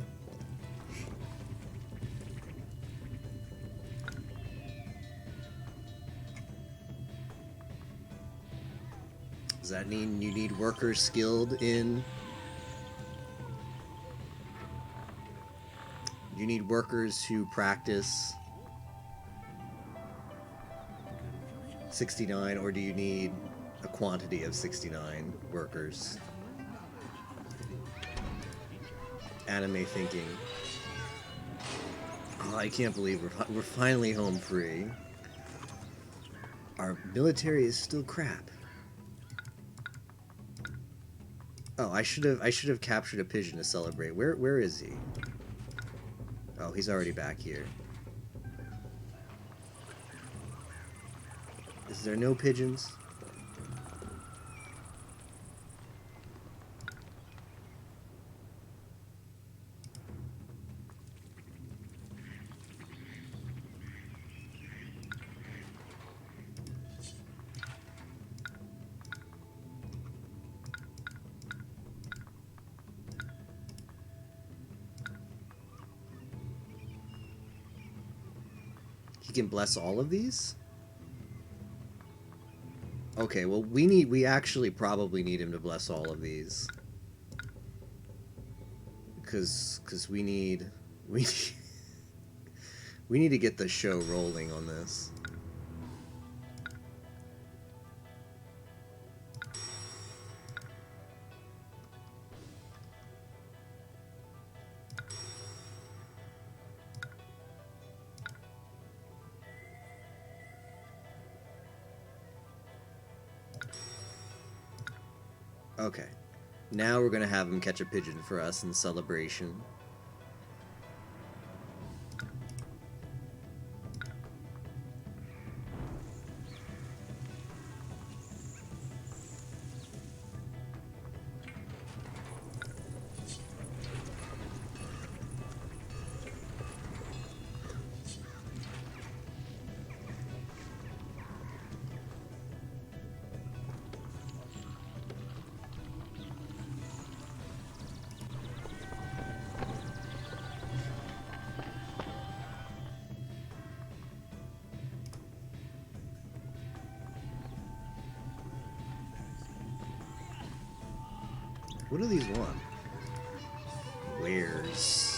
Does that mean you need workers skilled in... You need workers who practice 69, or do you need a quantity of 69 workers? Anime thinking. Oh, I can't believe we're finally home free. Our military is still crap. Oh, I should have captured a pigeon to celebrate. Where is he? Oh, he's already back here. Is there no pigeons? He can bless all of these? Okay, well, we actually probably need him to bless all of these. Because we need we need to get the show rolling on this. Okay. Now we're gonna have him catch a pigeon for us in celebration. What do these want? Wares.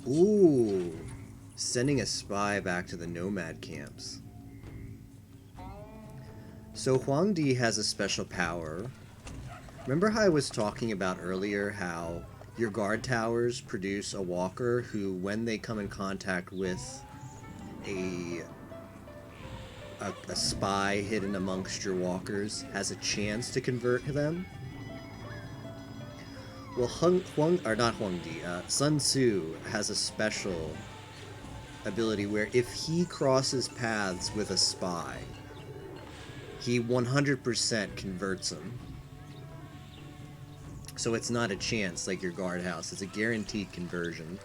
Ooh, sending a spy back to the nomad camps. So Huangdi has a special power. Remember how I was talking about earlier how your guard towers produce a walker who, when they come in contact with a spy hidden amongst your walkers, has a chance to convert them? Well, Sun Tzu has a special ability where if he crosses paths with a spy, he 100% converts him. So it's not a chance like your guardhouse, it's a guaranteed conversion.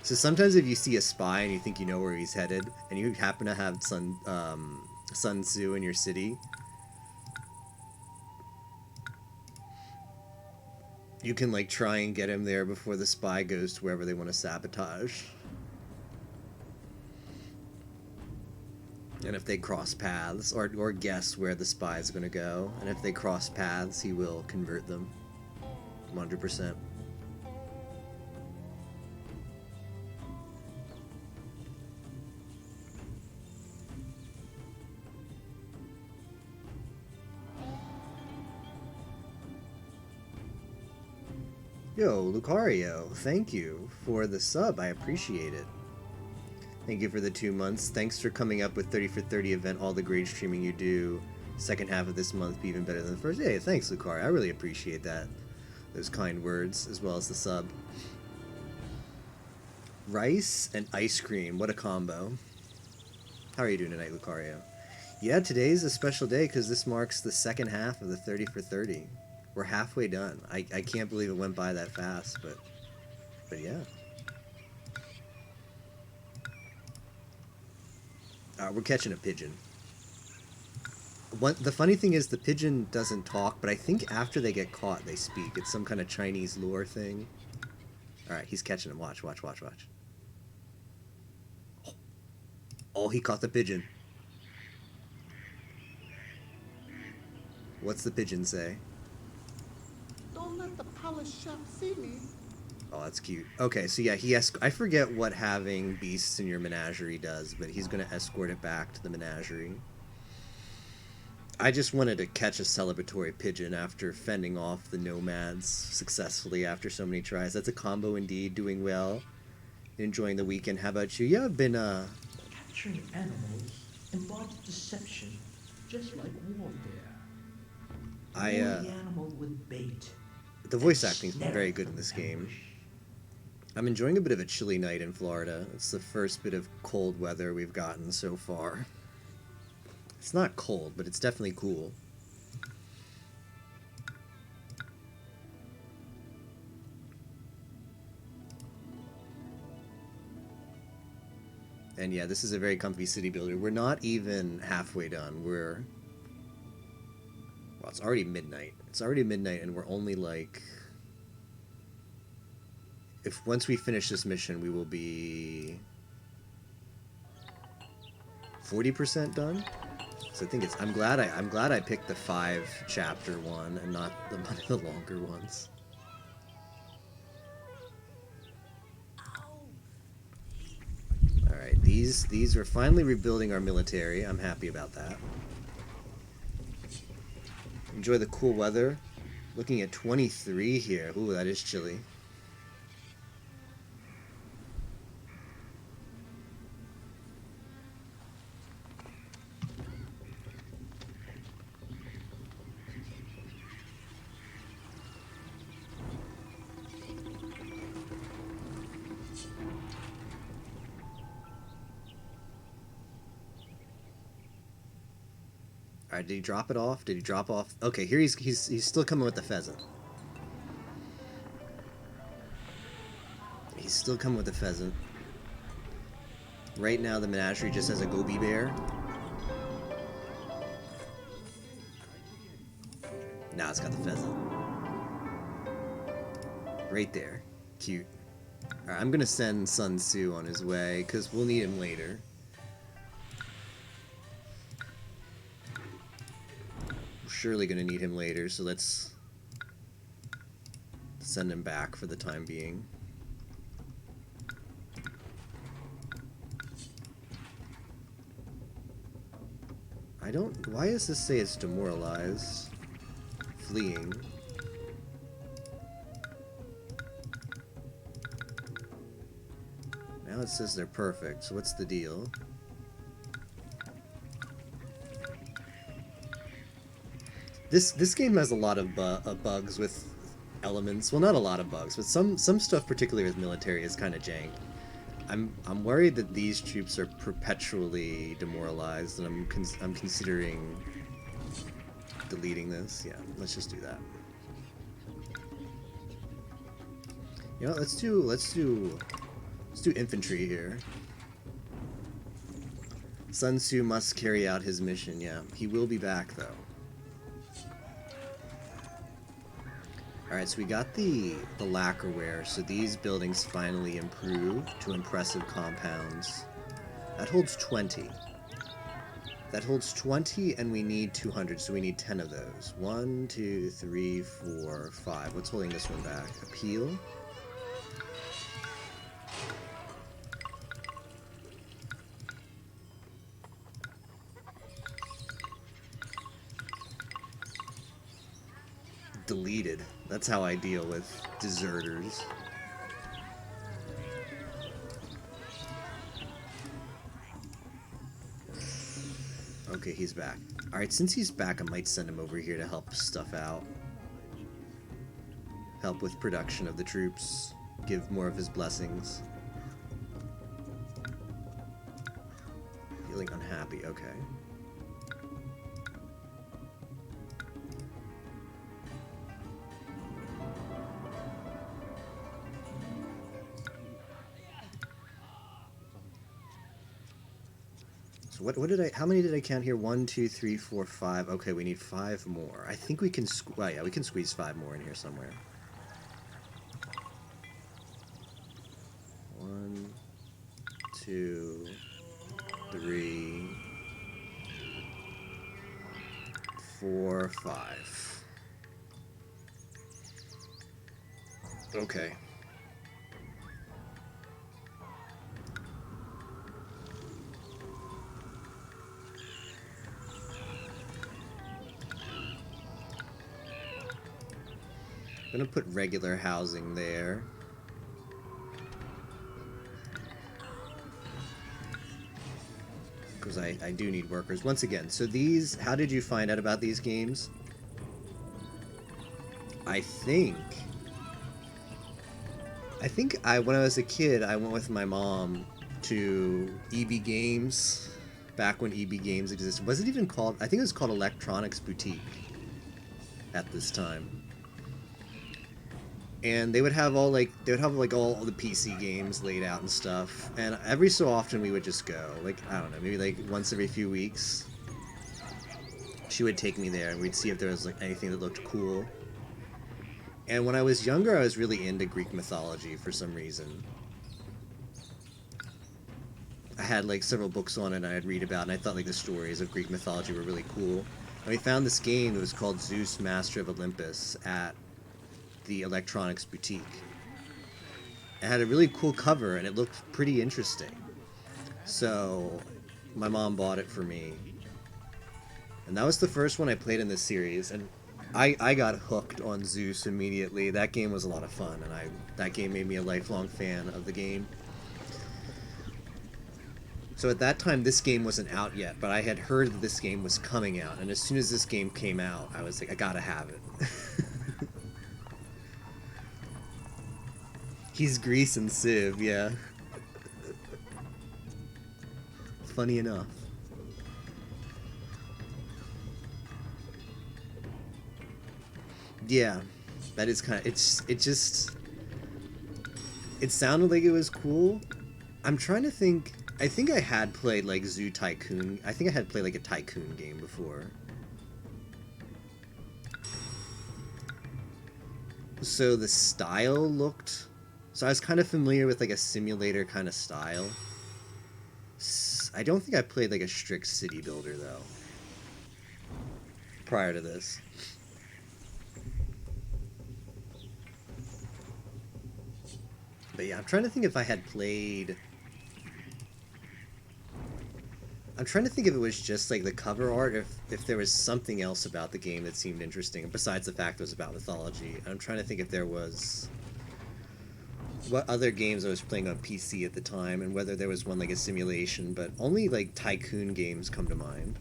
So sometimes if you see a spy and you think you know where he's headed, and you happen to have Sun Tzu in your city, you can, like, try and get him there before the spy goes to wherever they want to sabotage. And if they cross paths, or guess where the spy is going to go, and if they cross paths, he will convert them. 100%. Yo, Lucario, thank you for the sub. I appreciate it. Thank you for the 2 months. Thanks for coming up with 30 for 30 event, all the great streaming you do. Second half of this month be even better than the first. Hey, thanks, Lucario. I really appreciate that. Those kind words, as well as the sub. Rice and ice cream. What a combo. How are you doing tonight, Lucario? Yeah, today's a special day because this marks the second half of the 30 for 30. We're halfway done. I can't believe it went by that fast, but yeah. We're catching a pigeon. The funny thing is the pigeon doesn't talk, but I think after they get caught, they speak. It's some kind of Chinese lore thing. Alright, he's catching him. Watch, watch, watch, watch. Oh, he caught the pigeon. What's the pigeon say? Don't let the palace chef see me. Oh, that's cute. Okay, so yeah, I forget what having beasts in your menagerie does, but he's going to escort it back to the menagerie. I just wanted to catch a celebratory pigeon after fending off the nomads successfully after so many tries. That's a combo indeed, doing well. Enjoying the weekend. How about you? Yeah, I've been, Capturing animals involves deception, just like warfare. Lure the animal with bait. The voice acting's been very good in this game. I'm enjoying a bit of a chilly night in Florida. It's the first bit of cold weather we've gotten so far. It's not cold, but it's definitely cool. And yeah, this is a very comfy city builder. We're not even halfway done. Well, it's already midnight. It's already midnight and we're only like if once we finish this mission, we will be 40% done. So I think it's. I'm glad I picked the 5-chapter one and not one of the longer ones. All right, these are finally rebuilding our military. I'm happy about that. Enjoy the cool weather. Looking at 23 here. Ooh, that is chilly. Alright, did he drop it off? Did he drop off? Okay, here he's still coming with the pheasant. He's still coming with the pheasant. Right now the menagerie just has a goby bear. Now it's got the pheasant. Right there. Cute. Alright, I'm gonna send Sun Tzu on his way, because we'll need him later. Surely going to need him later, so let's send him back for the time being. Why does this say it's demoralized? Fleeing. Now it says they're perfect, so what's the deal? This game has a lot of bugs with elements. Well, not a lot of bugs, but some stuff, particularly with military, is kind of jank. I'm worried that these troops are perpetually demoralized, and I'm considering deleting this. Yeah, let's just do that. You know, let's do infantry here. Sun Tzu must carry out his mission. Yeah, he will be back though. Alright, so we got the lacquerware, so these buildings finally improved to impressive compounds. That holds 20. That holds 20, and we need 200, so we need 10 of those. 1, 2, 3, 4, 5. What's holding this one back? Appeal? Deleted. That's how I deal with deserters. Okay, he's back. Alright, since he's back, I might send him over here to help stuff out. Help with production of the troops. Give more of his blessings. Feeling unhappy, okay. What did I, how many did I count here? 1, 2, 3, 4, 5. Okay, we need 5 more. I think we can, well, yeah, we can squeeze 5 more in here somewhere. 1, 2, 3, 4, 5. Okay. I'm gonna put regular housing there. Because I do need workers. Once again, so these, how did you find out about these games? I think when I was a kid, I went with my mom to EB Games, back when EB Games existed. Was it even called, I think it was called Electronics Boutique at this time. And they would have all all the PC games laid out and stuff. And every so often we would just go, like, I don't know, maybe like once every few weeks. She would take me there and we'd see if there was like anything that looked cool. And when I was younger, I was really into Greek mythology for some reason. I had like several books on it and I'd read about, and I thought like the stories of Greek mythology were really cool. And we found this game that was called Zeus, Master of Olympus at the Electronics Boutique. It had a really cool cover and it looked pretty interesting. So my mom bought it for me. And that was the first one I played in this series, and I got hooked on Zeus immediately. That game was a lot of fun, and that game made me a lifelong fan of the game. So at that time, this game wasn't out yet, but I had heard that this game was coming out, and as soon as this game came out, I was like, I gotta have it. He's Grease and Civ, yeah. Funny enough. Yeah, that is kind of, it sounded like it was cool. I'm trying to think, I think I had played like Zoo Tycoon. I think I had played like a Tycoon game before. So the style looked, so I was kind of familiar with like a simulator kind of style. I don't think I played like a strict city builder though, prior to this. But yeah, I'm trying to think if I had played... I'm trying to think if it was just like the cover art, if there was something else about the game that seemed interesting, besides the fact it was about mythology. I'm trying to think if there was... what other games I was playing on PC at the time, and whether there was one like a simulation, but only like Tycoon games come to mind.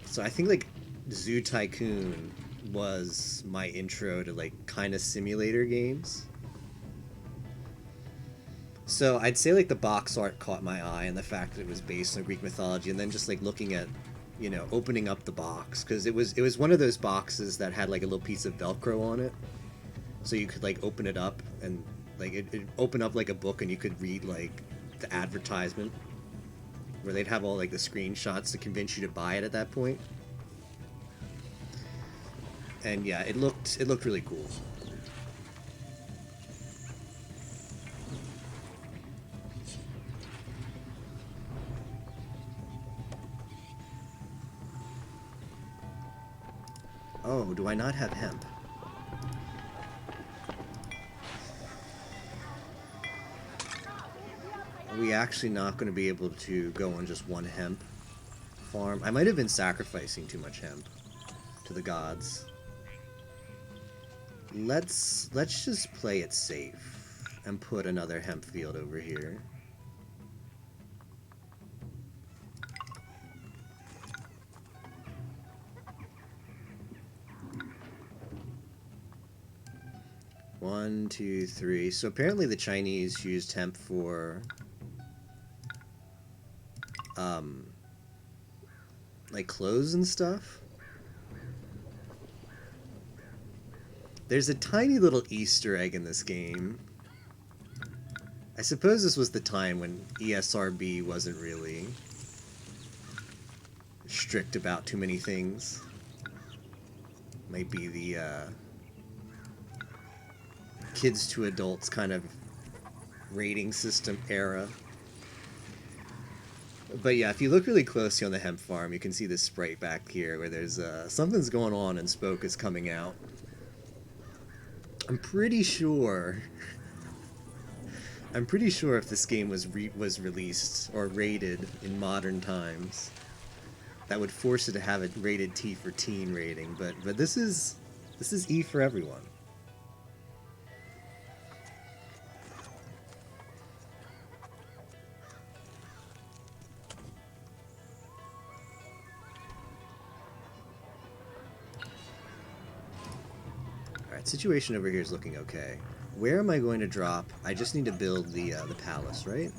So I think like Zoo Tycoon was my intro to like kind of simulator games. So I'd say like the box art caught my eye, and the fact that it was based on Greek mythology, and then just like looking at, you know, opening up the box, because it was one of those boxes that had like a little piece of Velcro on it, so you could like open it up and like it'd open up like a book, and you could read like the advertisement, where they'd have all like the screenshots to convince you to buy it at that point. And yeah, it looked really cool. Oh, do I not have hemp? Are we actually not going to be able to go on just one hemp farm? I might have been sacrificing too much hemp to the gods. Let's just play it safe and put another hemp field over here. One, two, three. So apparently the Chinese used hemp for like clothes and stuff. There's a tiny little Easter egg in this game. I suppose this was the time when ESRB wasn't really strict about too many things. Might be the kids to adults kind of rating system era. But yeah, if you look really closely on the hemp farm, you can see this sprite back here where there's something's going on and smoke is coming out. I'm pretty sure if this game was released or rated in modern times, that would force it to have a rated T for teen rating. But this is E for everyone. Situation over here is looking okay. Where am I going to drop? I just need to build the palace, right?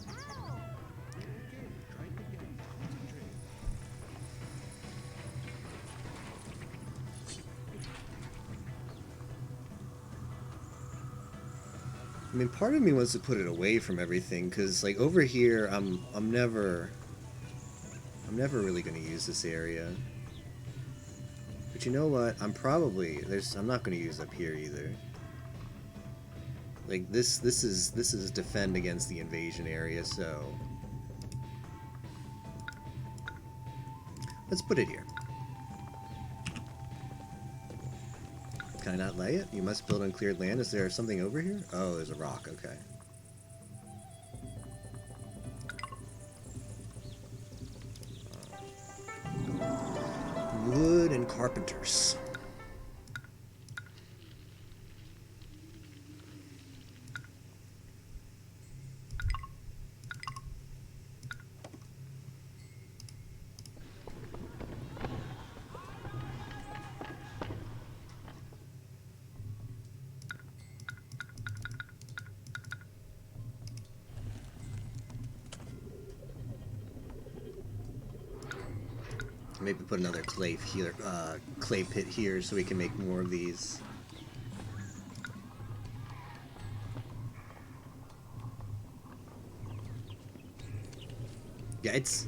I mean, part of me wants to put it away from everything, because like over here, I'm never really going to use this area. But you know what? I'm not going to use up here either. Like this is defend against the invasion area, so let's put it here. Can I not lay it? You must build on cleared land. Is there something over here? Oh, there's a rock. Okay. Wood and carpenters. Maybe put another clay pit here so we can make more of these. Yeah, it's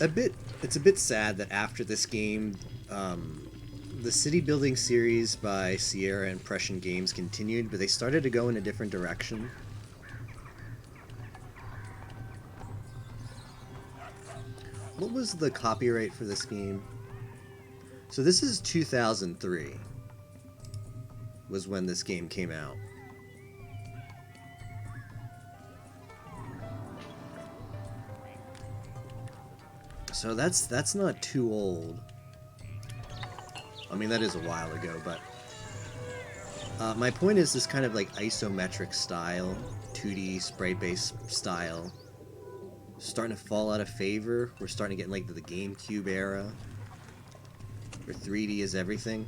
a bit sad that after this game, the city building series by Sierra and Prescient Games continued, but they started to go in a different direction. What was the copyright for this game? So this is 2003 was when this game came out. So that's not too old. I mean, that is a while ago, but my point is this kind of like isometric style, 2D sprite-based style, starting to fall out of favor. We're starting to get in like the GameCube era, where 3D is everything.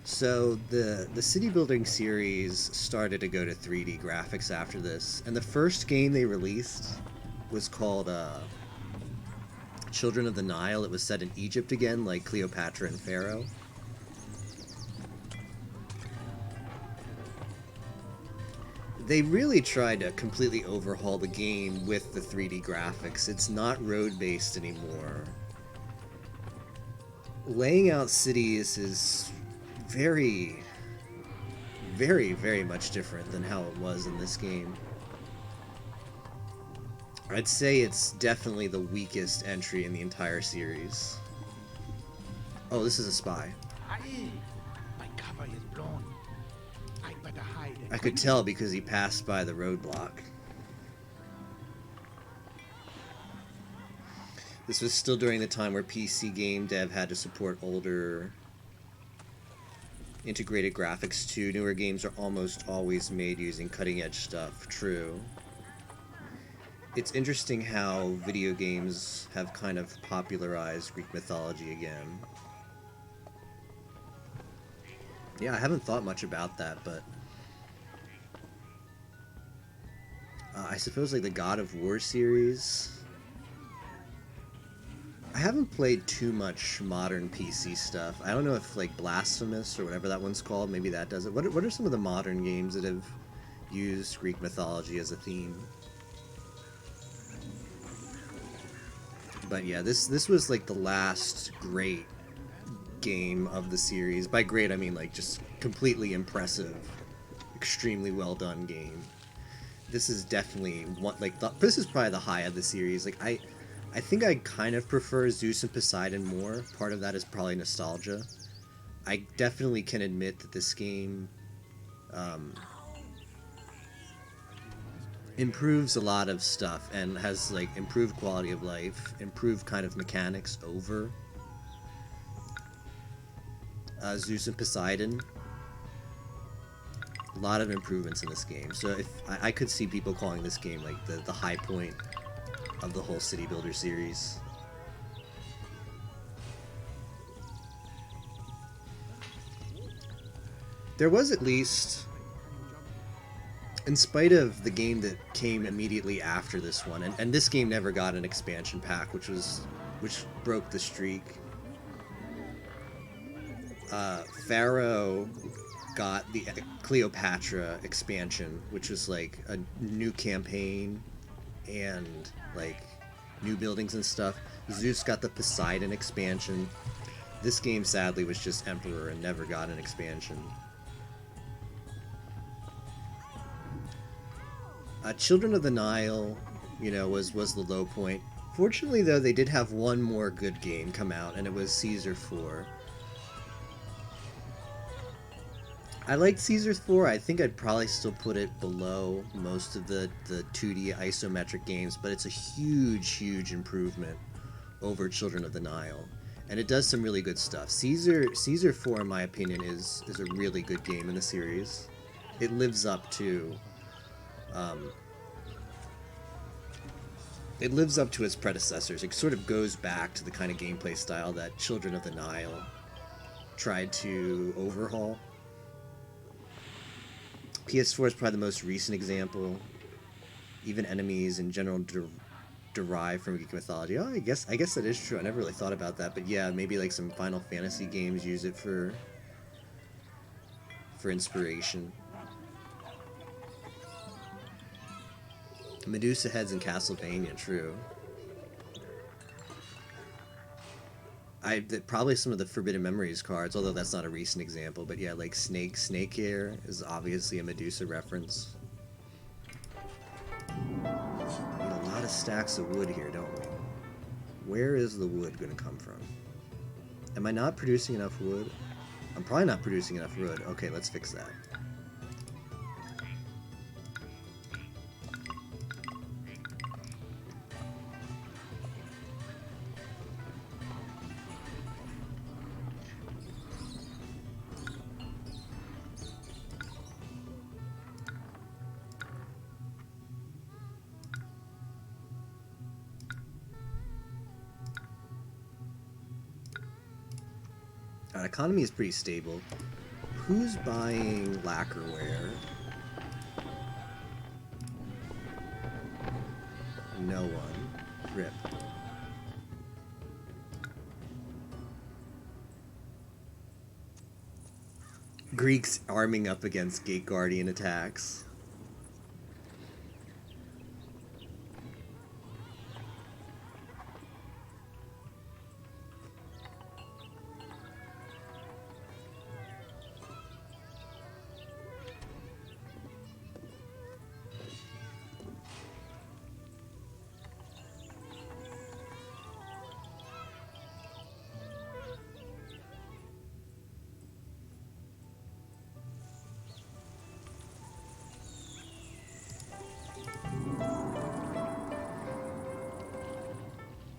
So the city building series started to go to 3D graphics after this, and the first game they released was called Children of the Nile. It was set in Egypt again, like Cleopatra and Pharaoh. They really tried to completely overhaul the game with the 3D graphics. It's not road-based anymore. Laying out cities is very, very, very much different than how it was in this game. I'd say it's definitely the weakest entry in the entire series. Oh, this is a spy. Aye, my cover is blown. I better hide. I could tell because he passed by the roadblock. This was still during the time where PC game dev had to support older integrated graphics too. Newer games are almost always made using cutting-edge stuff. True. It's interesting how video games have kind of popularized Greek mythology again. Yeah, I haven't thought much about that, but I suppose like the God of War series. I haven't played too much modern PC stuff. I don't know if like Blasphemous or whatever that one's called, maybe that does it. What are some of the modern games that have used Greek mythology as a theme? But yeah, this was like the last great game of the series. By great, I mean like just completely impressive, extremely well done game. This is definitely one, like this is probably the high of the series. Like I think I kind of prefer Zeus and Poseidon more. Part of that is probably nostalgia. I definitely can admit that this game improves a lot of stuff and has like improved quality of life, improved kind of mechanics over Zeus and Poseidon. A lot of improvements in this game. So if I could see people calling this game like the high point of the whole City Builder series. There was at least, in spite of the game that came immediately after this one, and this game never got an expansion pack, which broke the streak. Pharaoh got the Cleopatra expansion, which was like a new campaign and like new buildings and stuff. Zeus got the Poseidon expansion. This game sadly was just Emperor and never got an expansion. Children of the Nile, you know, was the low point. Fortunately, though, they did have one more good game come out, and it was Caesar 4. I liked Caesar 4. I think I'd probably still put it below most of the 2D isometric games, but it's a huge improvement over Children of the Nile. And it does some really good stuff. Caesar 4, in my opinion, is a really good game in the series. It lives up to its predecessors. It sort of goes back to the kind of gameplay style that Children of the Nile tried to overhaul. PS4 is probably the most recent example. Even enemies in general derive from Greek mythology. Oh, I guess that is true. I never really thought about that, but yeah, maybe like some Final Fantasy games use it for inspiration. Medusa heads in Castlevania, true. Probably some of the Forbidden Memories cards, although that's not a recent example, but yeah, like Snake Hair is obviously a Medusa reference. We need a lot of stacks of wood here, don't we? Where is the wood going to come from? Am I not producing enough wood? I'm probably not producing enough wood. Okay, let's fix that. Economy is pretty stable. Who's buying lacquerware? No one. Rip. Greeks arming up against Gate Guardian attacks.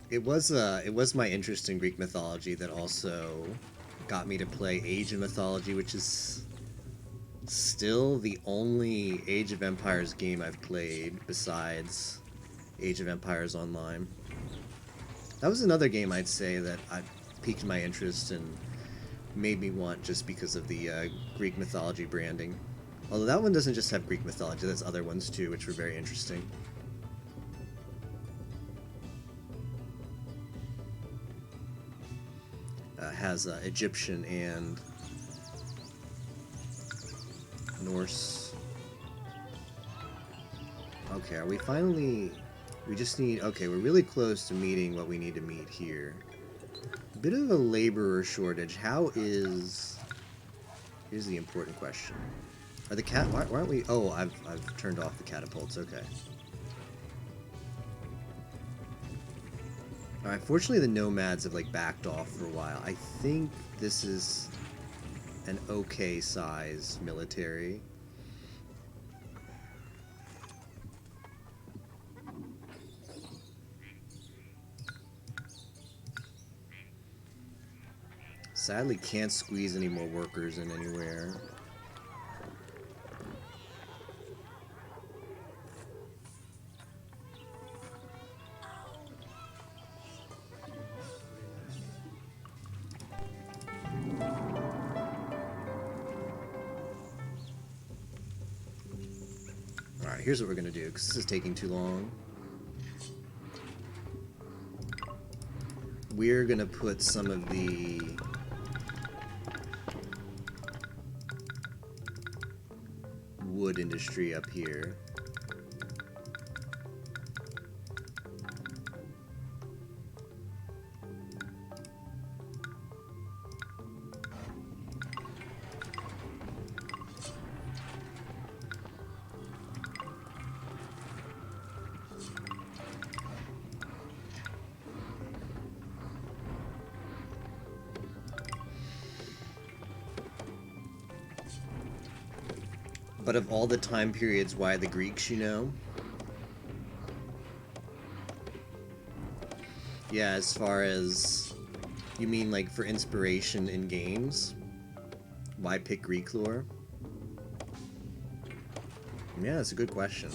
It was my interest in Greek mythology that also got me to play Age of Mythology, which is still the only Age of Empires game I've played besides Age of Empires Online. That was another game I'd say that piqued my interest and made me want just because of the Greek mythology branding. Although that one doesn't just have Greek mythology, there's other ones too, which were very interesting. Has Egyptian and Norse. Okay, are we finally... We just need... Okay, we're really close to meeting what we need to meet here. A bit of a laborer shortage. How is... Here's the important question. Are the why aren't we... Oh, I've turned off the catapults. Okay. Alright, fortunately the nomads have like backed off for a while. I think this is an okay size military. Sadly can't squeeze any more workers in anywhere. Alright, here's what we're gonna do, because this is taking too long. We're gonna put some of the wood industry up here. But of all the time periods, why the Greeks, you know? Yeah, as far as... You mean, like, for inspiration in games? Why pick Greek lore? Yeah, that's a good question.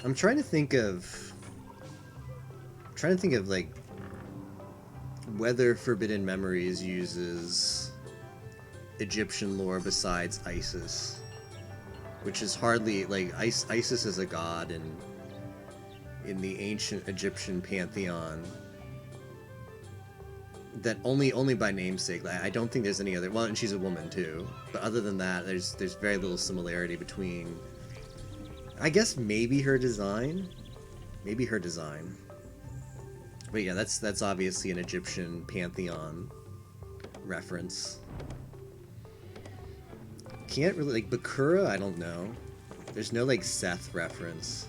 I'm trying to think of... like, whether Forbidden Memories uses Egyptian lore besides Isis. Which is hardly... like, Isis is a god in the ancient Egyptian pantheon. That only by namesake. I don't think there's any other... Well, and she's a woman, too. But other than that, there's very little similarity between... I guess maybe her design? Maybe her design. But yeah, that's obviously an Egyptian pantheon reference. Can't really... Like, Bakura, I don't know. There's no, like, Seth reference.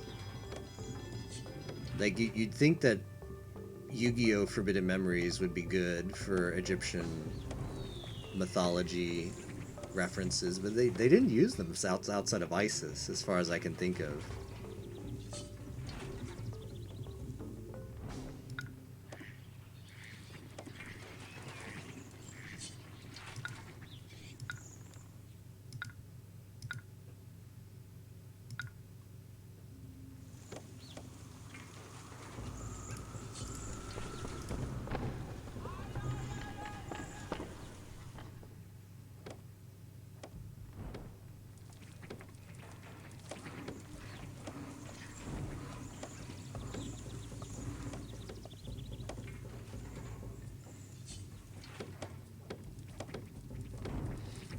Like, you'd think that Yu-Gi-Oh! Forbidden Memories would be good for Egyptian mythology references, but they didn't use them outside of Isis, as far as I can think of.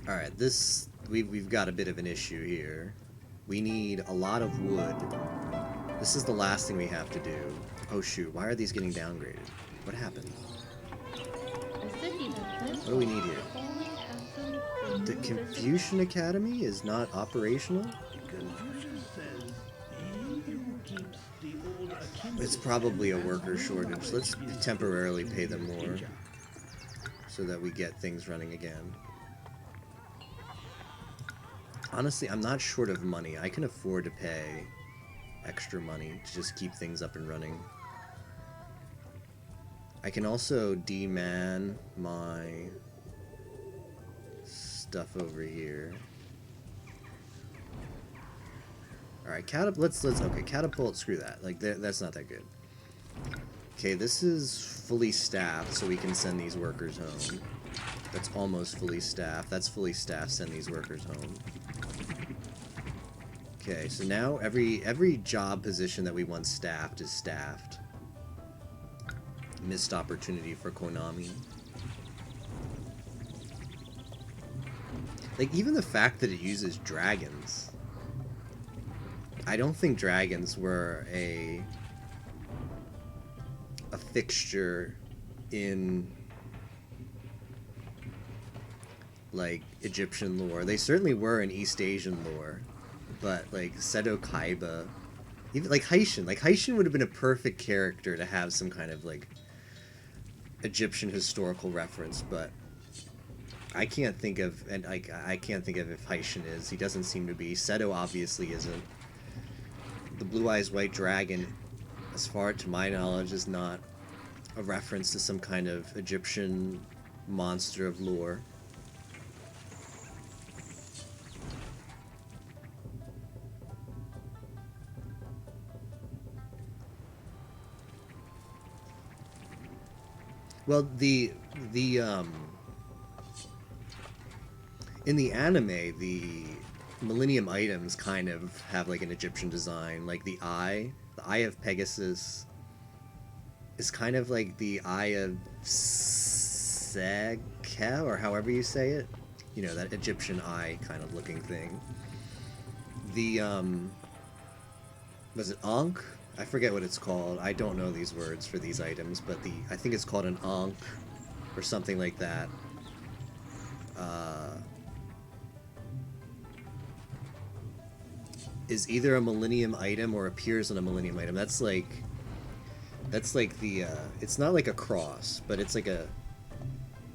Alright, we've got a bit of an issue here. We need a lot of wood. This is the last thing we have to do. Oh shoot, why are these getting downgraded? What happened? What do we need here? The Confucian Academy is not operational? It's probably a worker shortage. Let's temporarily pay them more so that we get things running again. Honestly, I'm not short of money. I can afford to pay extra money to just keep things up and running. I can also deman my stuff over here. Alright, catapult, screw that. Like, that's not that good. Okay, this is fully staffed, so we can send these workers home. That's almost fully staffed. That's fully staffed, send these workers home. Okay, so now every job position that we want staffed is staffed. Missed opportunity for Konami. Like, even the fact that it uses dragons. I don't think dragons were a fixture in, like, Egyptian lore. They certainly were in East Asian lore. But, like, Seto Kaiba, even, like, Haishin would have been a perfect character to have some kind of, like, Egyptian historical reference, but I can't think of, and I can't think of if Haishin is. He doesn't seem to be. Seto obviously isn't. The Blue Eyes White Dragon, as far to my knowledge, is not a reference to some kind of Egyptian monster of lore. Well, in the anime, the Millennium items kind of have like an Egyptian design. Like the eye of Pegasus is kind of like the eye of Sekhe, or however you say it. You know, that Egyptian eye kind of looking thing. The, was it Ankh? I forget what it's called. I don't know these words for these items, but I think it's called an Ankh or something like that. is either a Millennium item or appears on a Millennium item. That's like the it's not like a cross, but it's like a,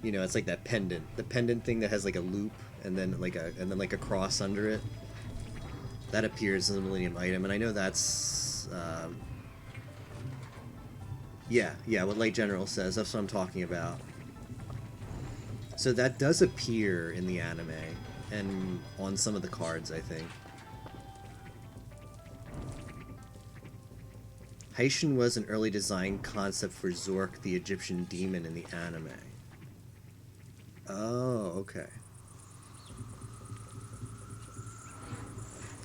you know, it's like that pendant, the pendant thing that has like a loop and then like a cross under it. That appears as a Millennium item, and I know that's yeah, what Light General says. That's what I'm talking about. So that does appear in the anime and on some of the cards, I think. Haitian was an early design concept for Zork, the Egyptian demon in the anime. Oh, okay.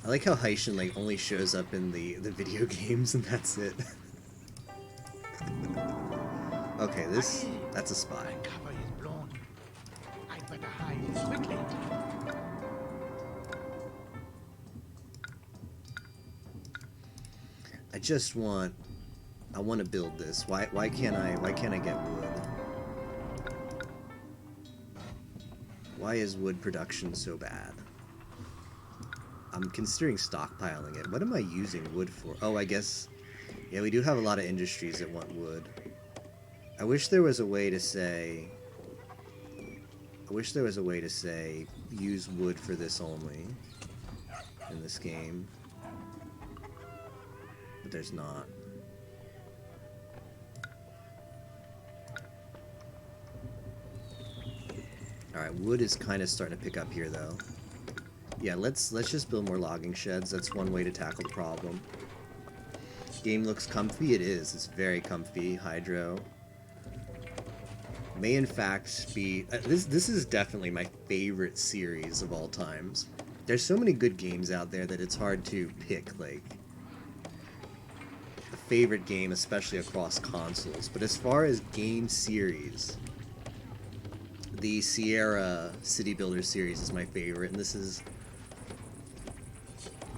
I like how Haitian like only shows up in the video games and that's it. Okay, that's a spy. My cover is blown. I better hide it quickly. I want to build this. Why can't I get wood? Why is wood production so bad? I'm considering stockpiling it. What am I using wood for? Oh, I guess, yeah, we do have a lot of industries that want wood. I wish there was a way to say use wood for this only in this game, but there's not. Alright, wood is kind of starting to pick up here though. Yeah, let's just build more logging sheds. That's one way to tackle the problem. Game looks comfy. It is. It's very comfy. Hydro may in fact be this is definitely my favorite series of all times. There's so many good games out there that it's hard to pick like a favorite game, especially across consoles. But as far as game series, the Sierra City Builder series is my favorite, and this is,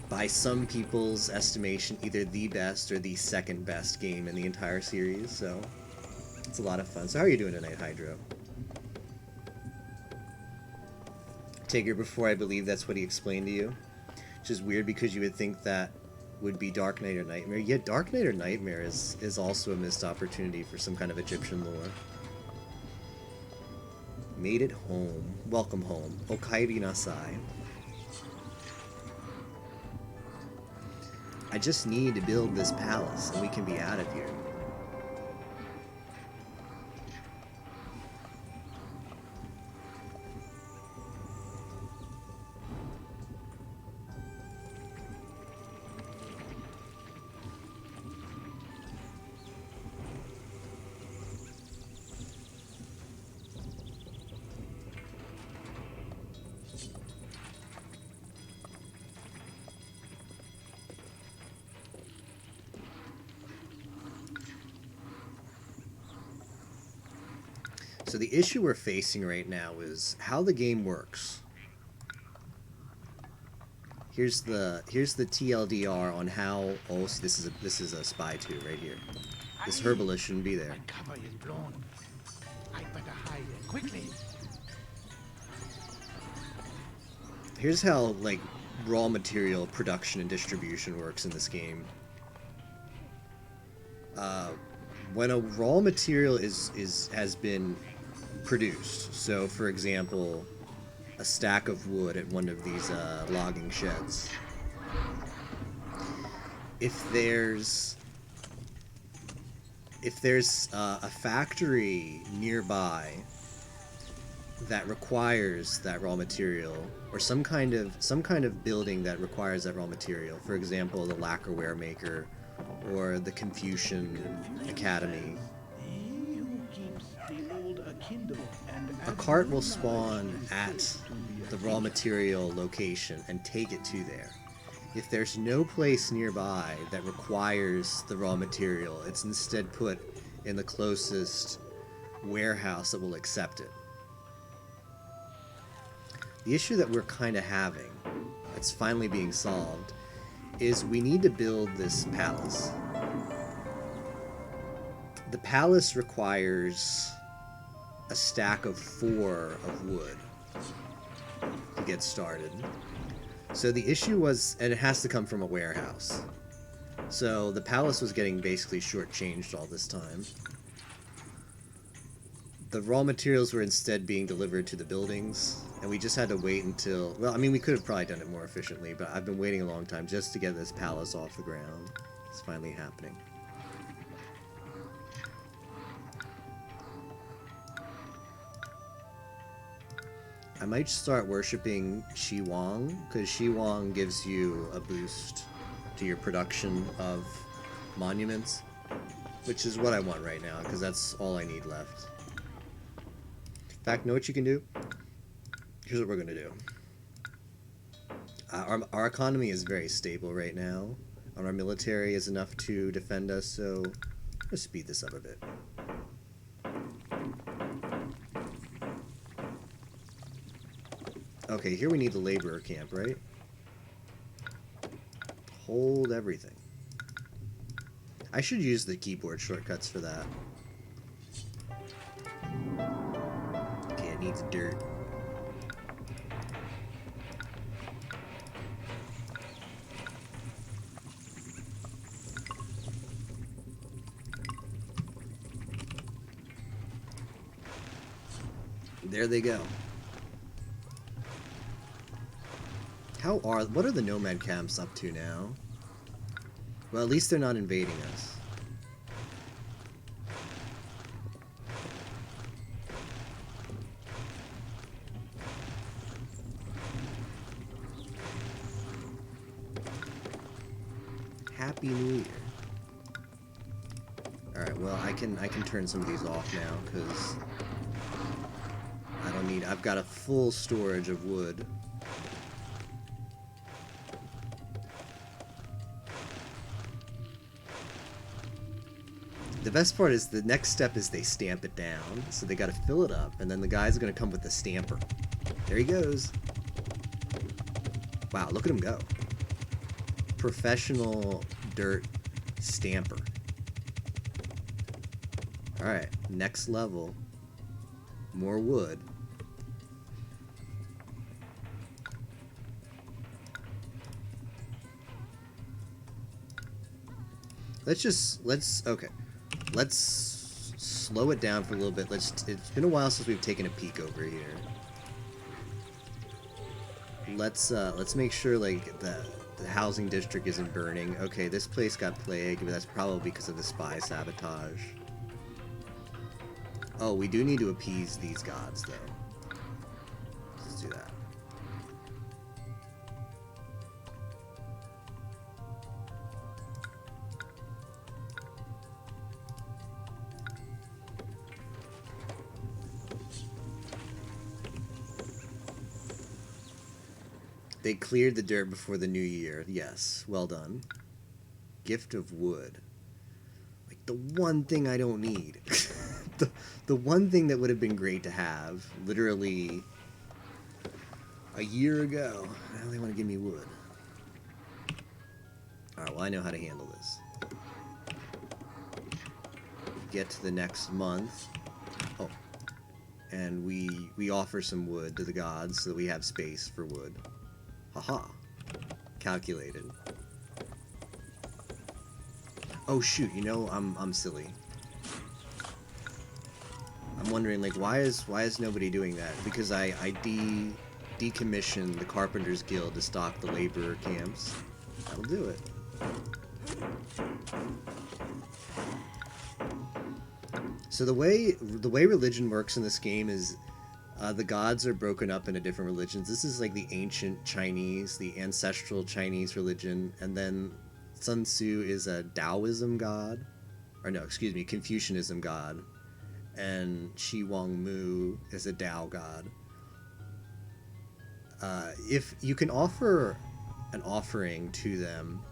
by some people's estimation, either the best or the second best game in the entire series, so it's a lot of fun. So how are you doing tonight, Hydro? Tigger, before I believe that's what he explained to you. Which is weird because you would think that would be Dark Knight or Nightmare. Yet Dark Knight or Nightmare is also a missed opportunity for some kind of Egyptian lore. Made it home. Welcome home. Okairi Nasai. I just need to build this palace and we can be out of here. So the issue we're facing right now is how the game works. Here's the TLDR on how. Oh, so this is a spy too right here. This herbalist shouldn't be there. My cover is blown. I better hide it quickly. Here's how like raw material production and distribution works in this game. When a raw material has been produced, so for example, a stack of wood at one of these logging sheds. If there's a factory nearby that requires that raw material, or some kind of building that requires that raw material, for example, the lacquerware maker or the Confucian Academy, a cart will spawn at the raw material location and take it to there. If there's no place nearby that requires the raw material, it's instead put in the closest warehouse that will accept it. The issue that we're kind of having, that's finally being solved, is we need to build this palace. The palace requires a stack of 4 of wood to get started. So the issue was, and it has to come from a warehouse. So the palace was getting basically shortchanged all this time. The raw materials were instead being delivered to the buildings, and we just had to wait until... Well, I mean, we could have probably done it more efficiently, but I've been waiting a long time just to get this palace off the ground. It's finally happening. I might start worshipping Shi Wang, because Shi Wang gives you a boost to your production of monuments, which is what I want right now, because that's all I need left. In fact, know what you can do? Here's what we're going to do. Our economy is very stable right now, and our military is enough to defend us, so let's speed this up a bit. Okay, here we need the laborer camp, right? Hold everything. I should use the keyboard shortcuts for that. Okay, it needs dirt. There they go. What are the nomad camps up to now? Well, at least they're not invading us. Happy New Year. Alright, well, I can turn some of these off now, because I don't need... I've got a full storage of wood. The best part is the next step is they stamp it down, so they gotta fill it up, and then the guy's gonna come with the stamper. There he goes. Wow, look at him go. Professional dirt stamper. Alright, next level. More wood. Okay. Let's slow it down for a little bit. It's been a while since we've taken a peek over here. Let's make sure like the housing district isn't burning. Okay, this place got plague, but that's probably because of the spy sabotage. Oh, we do need to appease these gods though. Let's do that. They cleared the dirt before the new year. Yes, well done. Gift of wood. Like the one thing I don't need. the one thing that would have been great to have literally a year ago. Now they want to give me wood. Alright, well I know how to handle this. Get to the next month. Oh. And we offer some wood to the gods so that we have space for wood. Haha. Calculated. Oh shoot, you know, I'm silly. I'm wondering, like, why is nobody doing that? Because I decommissioned the Carpenters Guild to stock the laborer camps. That'll do it. So the way religion works in this game is the gods are broken up into different religions. This is like the ancient Chinese, the ancestral Chinese religion, and then Sun Tzu is a Taoism god, or no, excuse me, Confucianism god, and Shi Wang Mu is a Tao god. If you can offer an offering to them,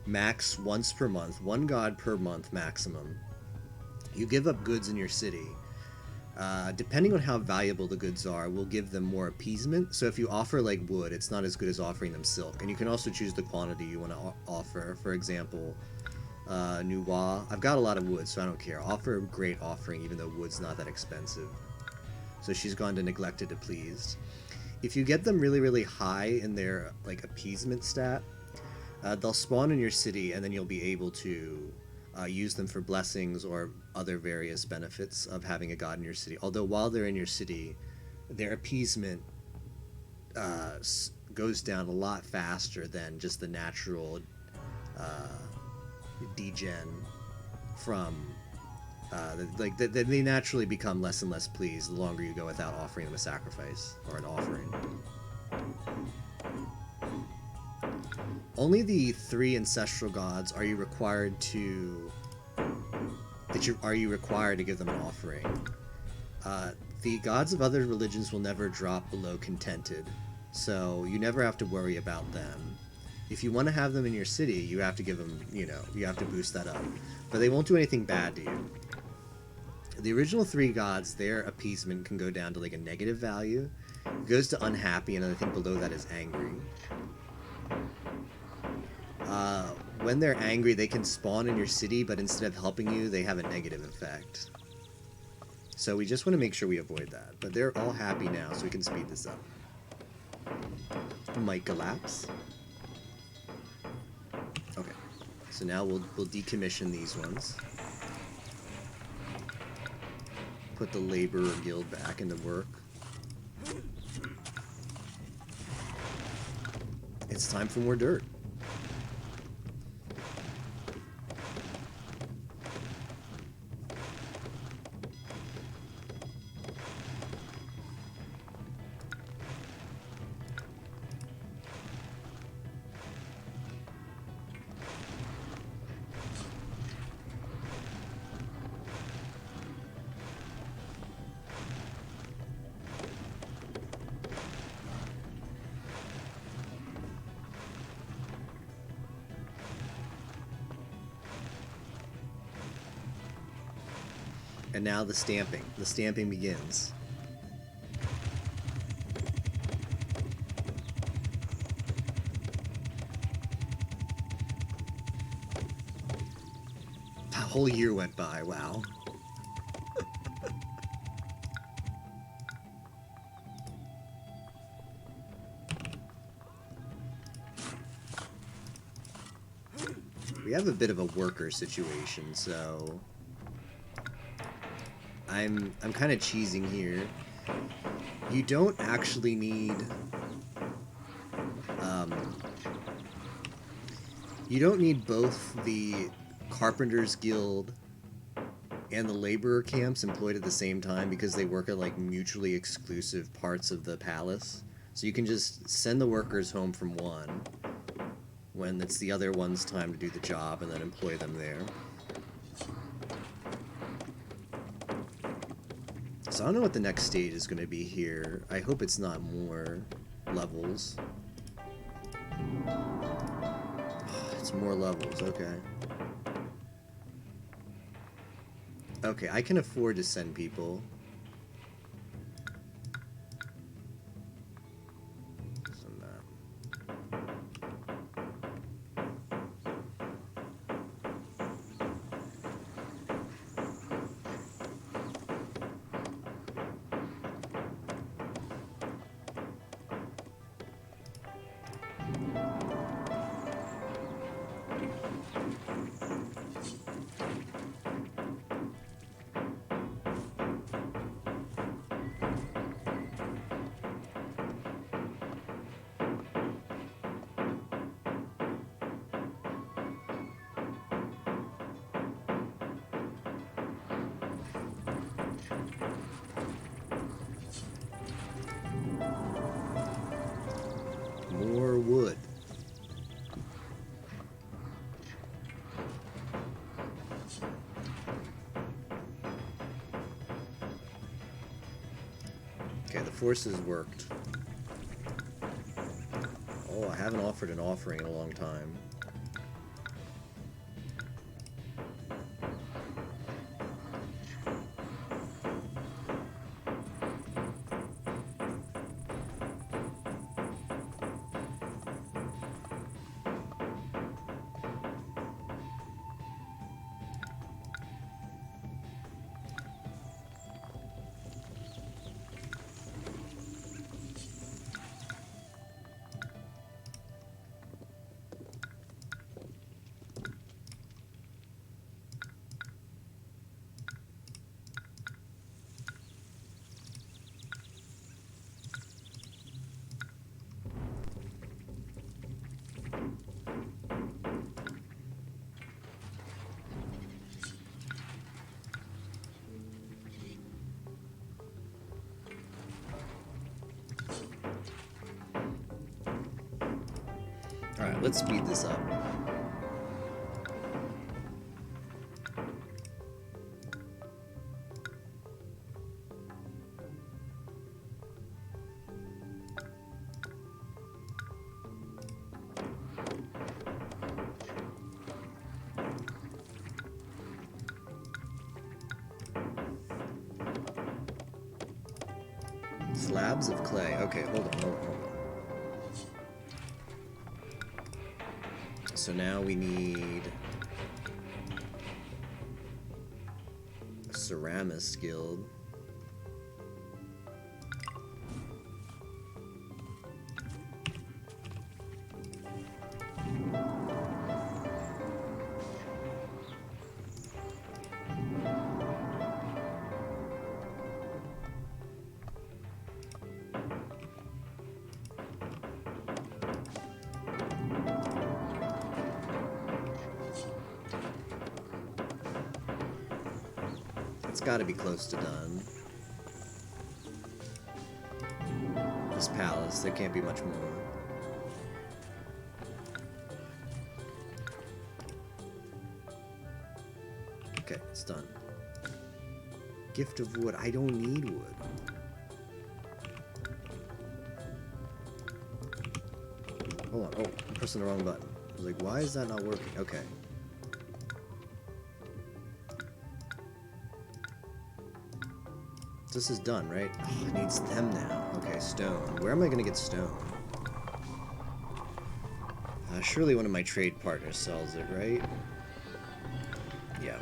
max once per month, one god per month maximum, you give up goods in your city. Depending on how valuable the goods are, we'll give them more appeasement. So if you offer like wood, it's not as good as offering them silk. And you can also choose the quantity you want to offer. For example, Nuwa. I've got a lot of wood, so I don't care. Offer a great offering, even though wood's not that expensive. So she's gone to neglected to pleased. if you get them really, really high in their like appeasement stat, they'll spawn in your city, and then you'll be able to use them for blessings or other various benefits of having a god in your city. Although while they're in your city, their appeasement goes down a lot faster than just the natural degen from they naturally become less and less pleased the longer you go without offering them a sacrifice or an offering. Only the 3 ancestral gods are you required to give them an offering. The gods of other religions will never drop below contented, so you never have to worry about them. If you want to have them in your city, you have to give them, you have to boost that up. But they won't do anything bad to you. The original 3 gods, their appeasement can go down to like a negative value. It goes to unhappy, and I think below that is angry. When they're angry, they can spawn in your city, but instead of helping you, they have a negative effect. So we just want to make sure we avoid that. But they're all happy now, so we can speed this up. Might collapse. Okay, so now we'll decommission these ones. Put the laborer guild back into work. It's time for more dirt. And now the stamping. The stamping begins. A whole year went by, wow. We have a bit of a worker situation, so I'm kind of cheesing here. You don't actually need you don't need both the Carpenters Guild and the laborer camps employed at the same time, because they work at like mutually exclusive parts of the palace. So you can just send the workers home from one when it's the other one's time to do the job, and then employ them there. So I don't know what the next stage is going to be here. I hope it's not more levels. It's more levels, okay. Okay, I can afford to send people. Send that. More wood. Okay, the forces worked. Oh, I haven't offered an offering in a long time. Let's speed this up. Slabs of clay. Okay, hold on. So now we need a ceramist guild. It's got to be close to done. This palace, there can't be much more. Okay, it's done. Gift of wood. I don't need wood. Hold on. Oh, I'm pressing the wrong button. I was like, why is that not working? Okay. This is done, right? Oh, it needs them now. Okay, stone. Where am I gonna get stone? Surely one of my trade partners sells it, right? Yeah.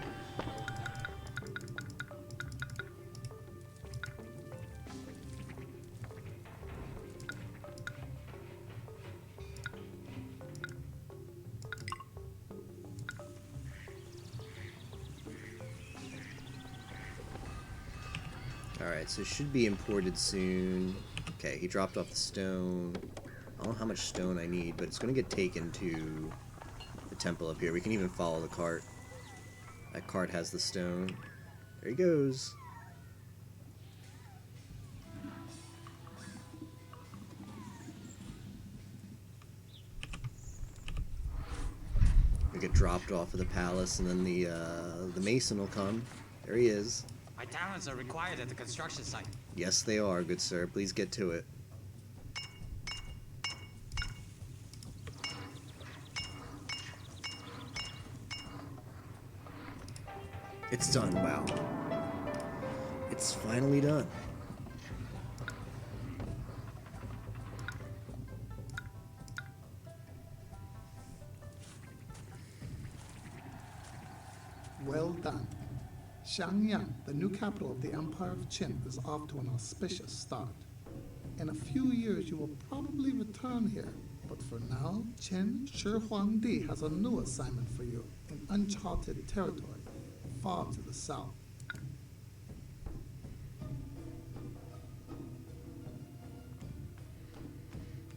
Alright, so it should be imported soon. Okay, he dropped off the stone. I don't know how much stone I need, but it's going to get taken to the temple up here. We can even follow the cart. That cart has the stone. There he goes. We get dropped off of the palace, and then the mason will come. There he is. My talents are required at the construction site. Yes, they are, good sir. Please get to it. It's done. Wow. It's finally done. Well done. Xiangyang, the new capital of the Empire of Qin, is off to an auspicious start. In a few years, you will probably return here, but for now, Qin Shi Huangdi has a new assignment for you in uncharted territory, far to the south.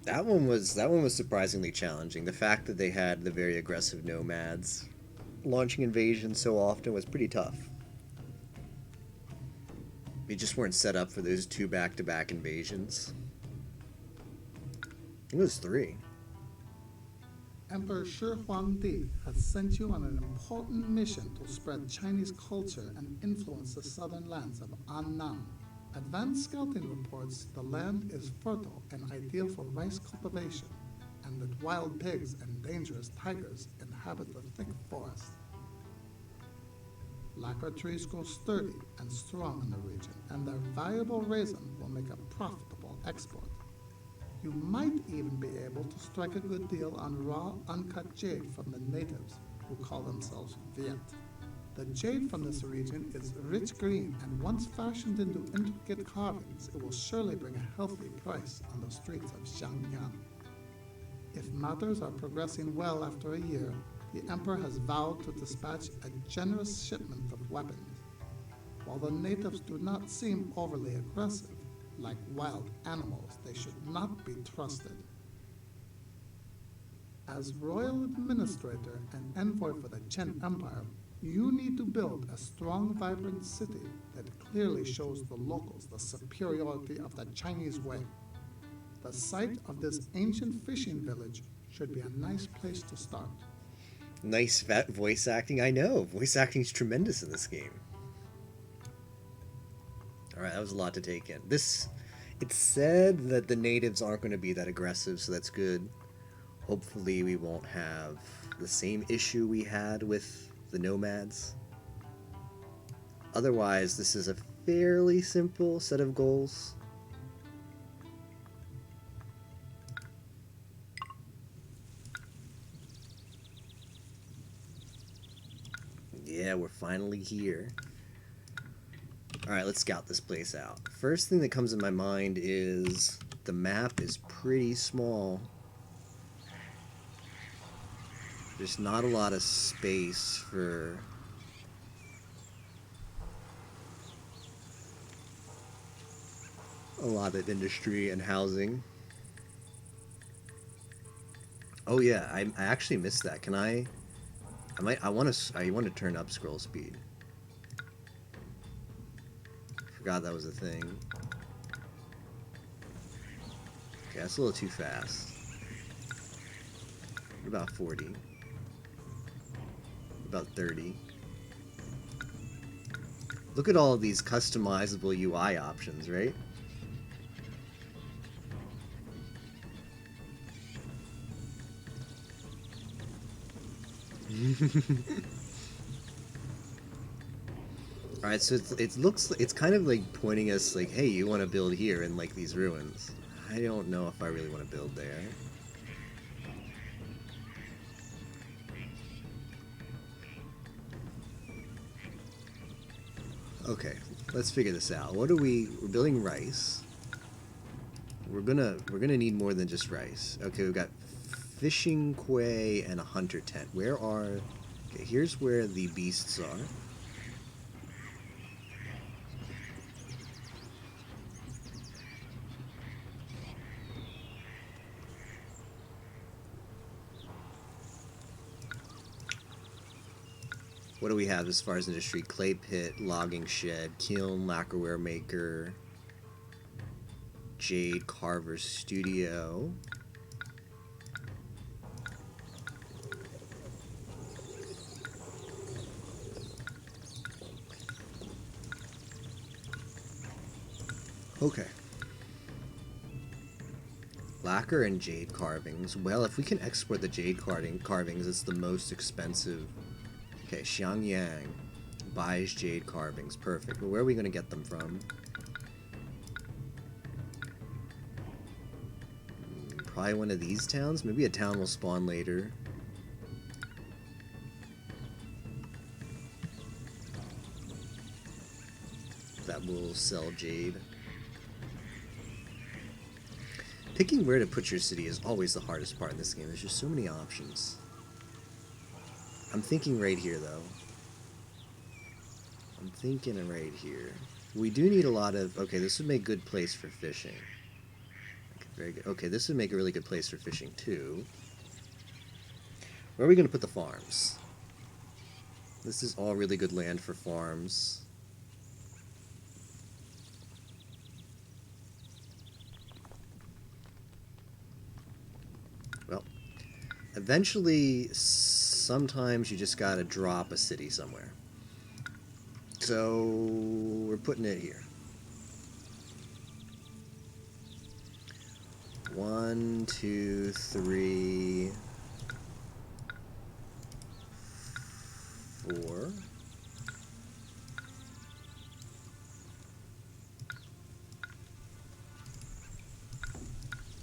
That one was surprisingly challenging. The fact that they had the very aggressive nomads launching invasions so often was pretty tough. They just weren't set up for those two back-to-back invasions. It was 3. Emperor Shi Huangdi has sent you on an important mission to spread Chinese culture and influence the southern lands of Annam. Advanced scouting reports the land is fertile and ideal for rice cultivation, and that wild pigs and dangerous tigers inhabit the thick forest. Lacquer trees grow sturdy and strong in the region, and their valuable resin will make a profitable export. You might even be able to strike a good deal on raw, uncut jade from the natives, who call themselves Viet. The jade from this region is rich green, and once fashioned into intricate carvings, it will surely bring a healthy price on the streets of Xiangyang. If matters are progressing well after a year, the Emperor has vowed to dispatch a generous shipment of weapons. While the natives do not seem overly aggressive, like wild animals, they should not be trusted. As royal administrator and envoy for the Qin Empire, you need to build a strong, vibrant city that clearly shows the locals the superiority of the Chinese way. The site of this ancient fishing village should be a nice place to start. Nice fat voice acting. I know. Voice acting is tremendous in this game. Alright, that was a lot to take in. It's said that the natives aren't going to be that aggressive, so that's good. Hopefully we won't have the same issue we had with the nomads. Otherwise, this is a fairly simple set of goals. Yeah, we're finally here. Alright, let's scout this place out. First thing that comes in my mind is the map is pretty small. There's not a lot of space for a lot of industry and housing. Oh yeah, I actually missed that. Can I want to turn up scroll speed. Forgot that was a thing. Okay, that's a little too fast. What about 40? What about 30? Look at all of these customizable UI options, right? Alright, so it's kind of like pointing us like, hey, you want to build here in like these ruins. I don't know if I really want to build there. Okay, let's figure this out. We're building rice. We're gonna need more than just rice. Okay, we've got fishing quay and a hunter tent. Okay, here's where the beasts are. What do we have as far as industry? Clay pit, logging shed, kiln, lacquerware maker, jade carver studio. Okay. Lacquer and jade carvings. Well, if we can export the jade carvings, it's the most expensive. Okay, Xiangyang buys jade carvings. Perfect. But where are we going to get them from? Probably one of these towns? Maybe a town will spawn later. That will sell jade. Picking where to put your city is always the hardest part in this game. There's just so many options. I'm thinking right here, though. I'm thinking right here. We do need a lot of... Okay, this would make a good place for fishing. Okay, very good. Okay, this would make a really good place for fishing, too. Where are we going to put the farms? This is all really good land for farms. Well, eventually, sometimes you just gotta drop a city somewhere. So, we're putting it here. 1, 2, 3, 4.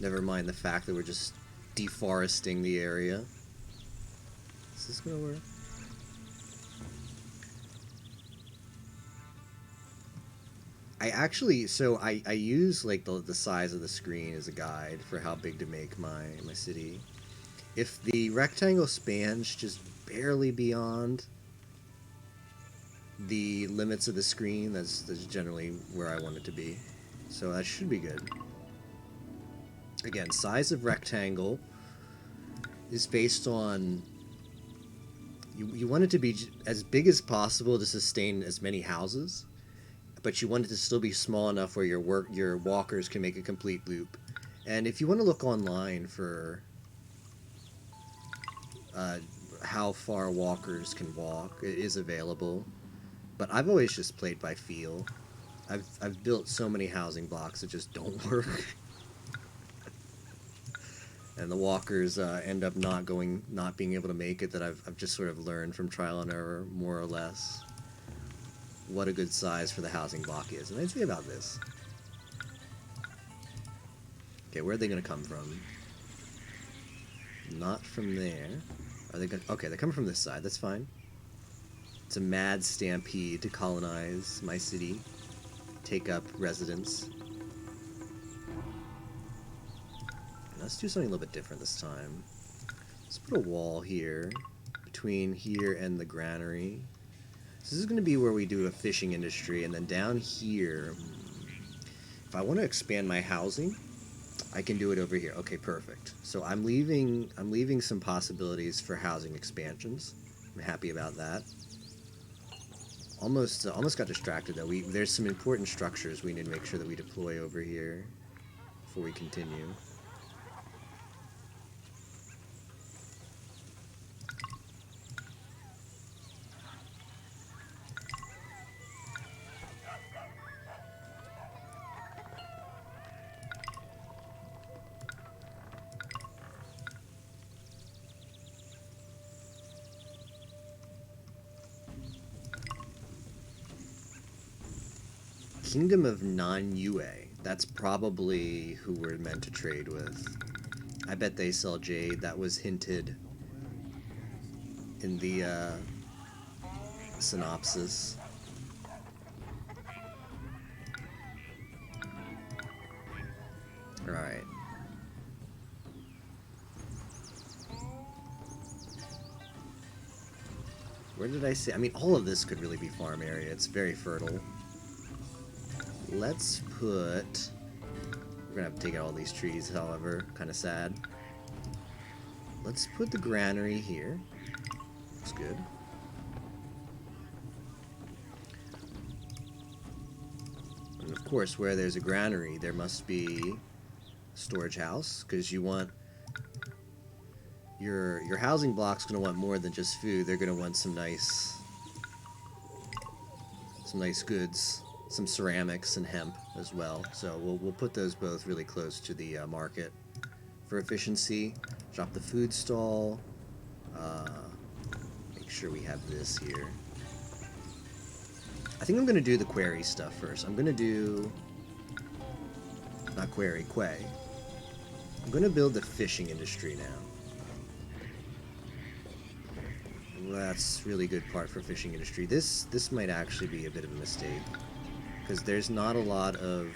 Never mind the fact that we're just deforesting the area. Is this gonna work? I use like the size of the screen as a guide for how big to make my city. If the rectangle spans just barely beyond the limits of the screen, that's generally where I want it to be. So that should be good. Again, size of rectangle is based on... You want it to be as big as possible to sustain as many houses, but you want it to still be small enough where your walkers can make a complete loop. And if you want to look online for how far walkers can walk. It is available, but I've always just played by feel. I've built so many housing blocks that just don't work. And the walkers end up not being able to make it. That I've just sort of learned from trial and error, more or less, what a good size for the housing block is. And I'd say about this. Okay, where are they going to come from? Not from there. Are they going? Okay, they're coming from this side. That's fine. It's a mad stampede to colonize my city, take up residence. Let's do something a little bit different this time. Let's put a wall here, between here and the granary. So this is going to be where we do a fishing industry, and then down here, if I want to expand my housing, I can do it over here. Okay, perfect. So I'm leaving some possibilities for housing expansions. I'm happy about that. Almost got distracted though. There's some important structures we need to make sure that we deploy over here before we continue. Kingdom of Non-Yue. That's probably who we're meant to trade with. I bet they sell jade. That was hinted in the synopsis. Alright. Where did I say? I mean, all of this could really be farm area. It's very fertile. Let's put... We're gonna have to take out all these trees, however. Kind of sad. Let's put the granary here. Looks good. And of course, where there's a granary, there must be a storage house, because you want... Your housing block's gonna want more than just food. They're gonna want some nice goods. Some ceramics and hemp as well. So we'll put those both really close to the market for efficiency. Drop the food stall. Make sure we have this here. I think I'm going to do the quarry stuff first. I'm going to do... Not quarry, quay. I'm going to build the fishing industry now. That's really good part for fishing industry. This might actually be a bit of a mistake. Because there's not a lot of...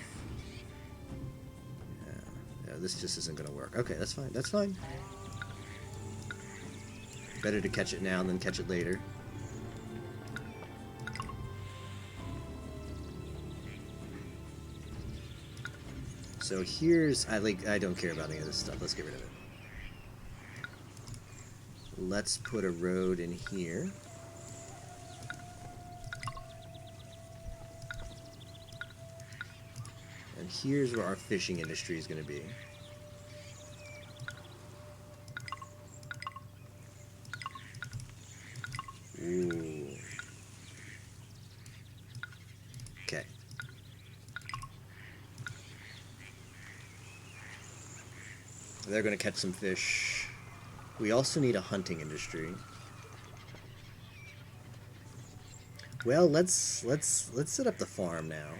Yeah, this just isn't going to work. Okay, that's fine. That's fine. Better to catch it now than catch it later. So here's... I don't care about any of this stuff. Let's get rid of it. Let's put a road in here. And here's where our fishing industry is going to be. Ooh. Okay. They're going to catch some fish. We also need a hunting industry. Well, let's set up the farm now.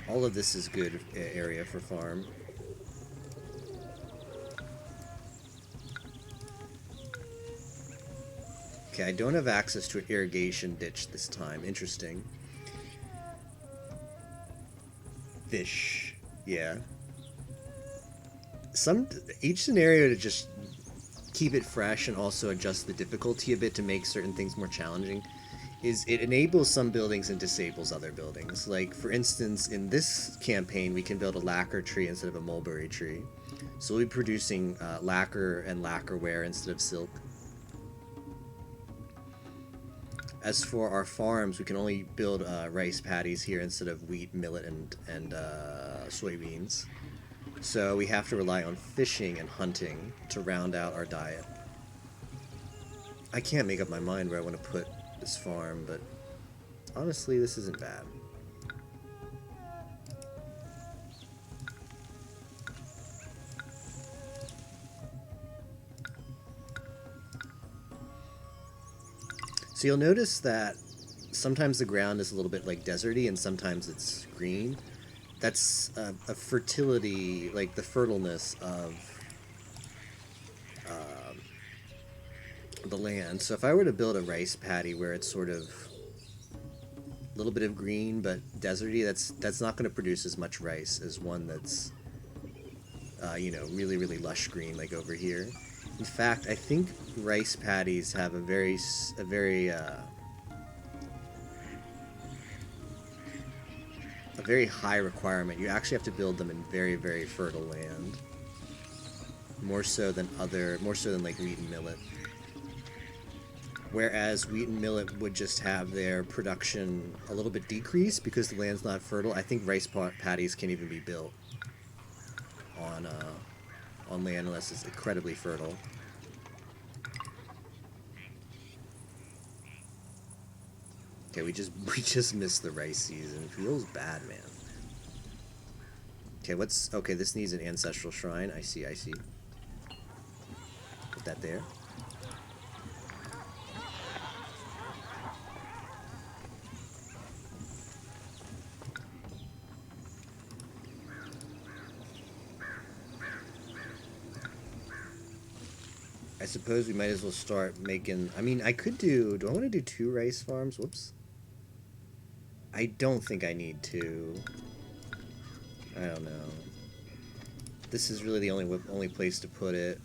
All of this is good area for farm. Okay, I don't have access to an irrigation ditch this time. Interesting. Fish. Yeah. Each scenario to just keep it fresh and also adjust the difficulty a bit to make certain things more challenging is it enables some buildings and disables other buildings. Like, for instance, in this campaign, we can build a lacquer tree instead of a mulberry tree. So we'll be producing lacquer and lacquerware instead of silk. As for our farms, we can only build rice paddies here instead of wheat, millet, and soybeans. So we have to rely on fishing and hunting to round out our diet. I can't make up my mind where I want to put this farm, but honestly, this isn't bad. So you'll notice that sometimes the ground is a little bit like deserty and sometimes it's green. That's a fertility, like the fertileness of the land. So if I were to build a rice paddy where it's sort of a little bit of green but deserty, that's not going to produce as much rice as one that's you know, really, really lush green like over here. In fact, I think rice paddies have a very high requirement. You actually have to build them in very, very fertile land. More so than like wheat and millet. Whereas wheat and millet would just have their production a little bit decreased because the land's not fertile. I think rice paddies can't even be built on land unless it's incredibly fertile. Okay, we just missed the rice season. It feels bad, man. Okay, this needs an ancestral shrine. I see. Put that there. I suppose we might as well start making... I mean, I could do... Do I want to do 2 rice farms? Whoops. I don't think I need to. I don't know. This is really the only place to put it.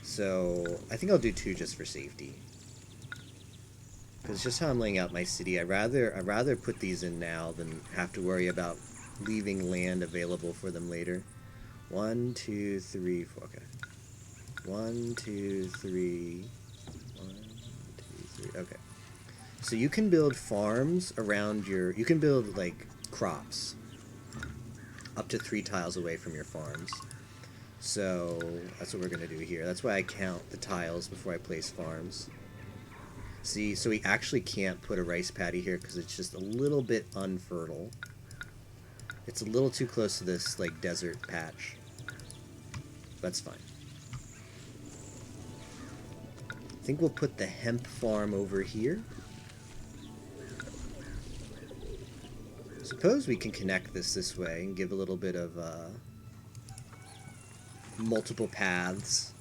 So, I think I'll do 2 just for safety. Because just how I'm laying out my city, I'd rather put these in now than have to worry about leaving land available for them later. 1, 2, 3, 4. Okay. 1, 2, 3. 1, 2, 3. Okay. So you can build farms around your... You can build, like, crops up to 3 tiles away from your farms. So that's what we're going to do here. That's why I count the tiles before I place farms. See, so we actually can't put a rice paddy here because it's just a little bit unfertile. It's a little too close to this, like, desert patch. That's fine. I think we'll put the hemp farm over here. Suppose we can connect this way and give a little bit of multiple paths.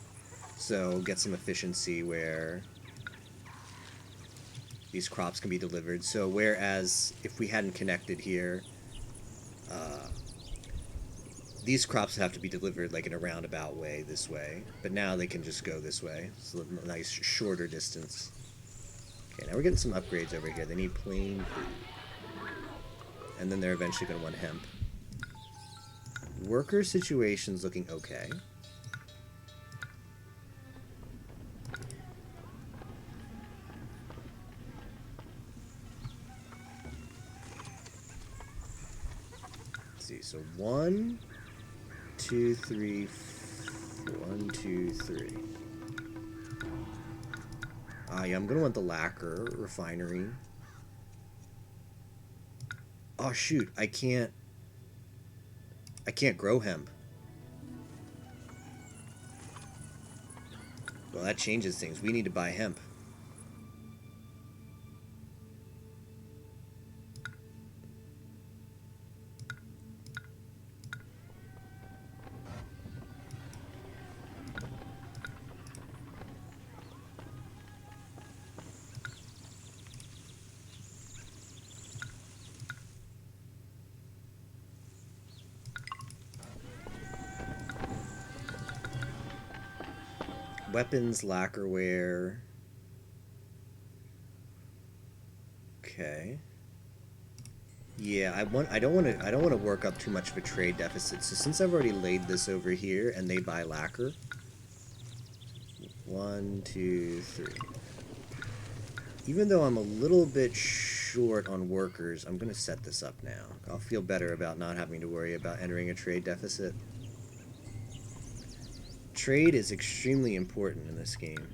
So get some efficiency where these crops can be delivered. So whereas if we hadn't connected here, these crops have to be delivered like in a roundabout way this way, but now they can just go this way. It's a nice shorter distance. Okay, now we're getting some upgrades over here. They need plain food. And then they're eventually going to want hemp. Worker situation's looking okay. Let's see, so 1, 2, 3, 1, 2, 3. Yeah, I'm gonna want the lacquer refinery. Oh shoot, I can't grow hemp. Well, that changes things. We need to buy hemp. Weapons, lacquerware. Okay. Yeah, I don't want to work up too much of a trade deficit. So since I've already laid this over here and they buy lacquer, 1, 2, 3. Even though I'm a little bit short on workers, I'm gonna set this up now. I'll feel better about not having to worry about entering a trade deficit. Trade is extremely important in this game.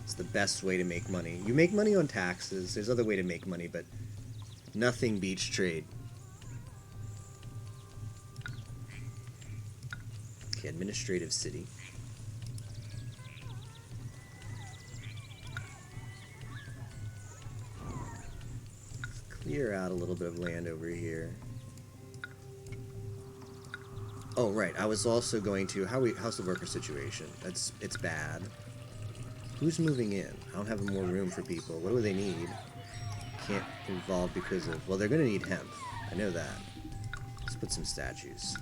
It's the best way to make money. You make money on taxes. There's other way to make money, but nothing beats trade. Okay, administrative city. Clear out a little bit of land over here. Oh, right. I was also going to... How's the worker situation? It's bad. Who's moving in? I don't have more room for people. What do they need? Can't involve because of... Well, they're going to need hemp. I know that. Let's put some statues.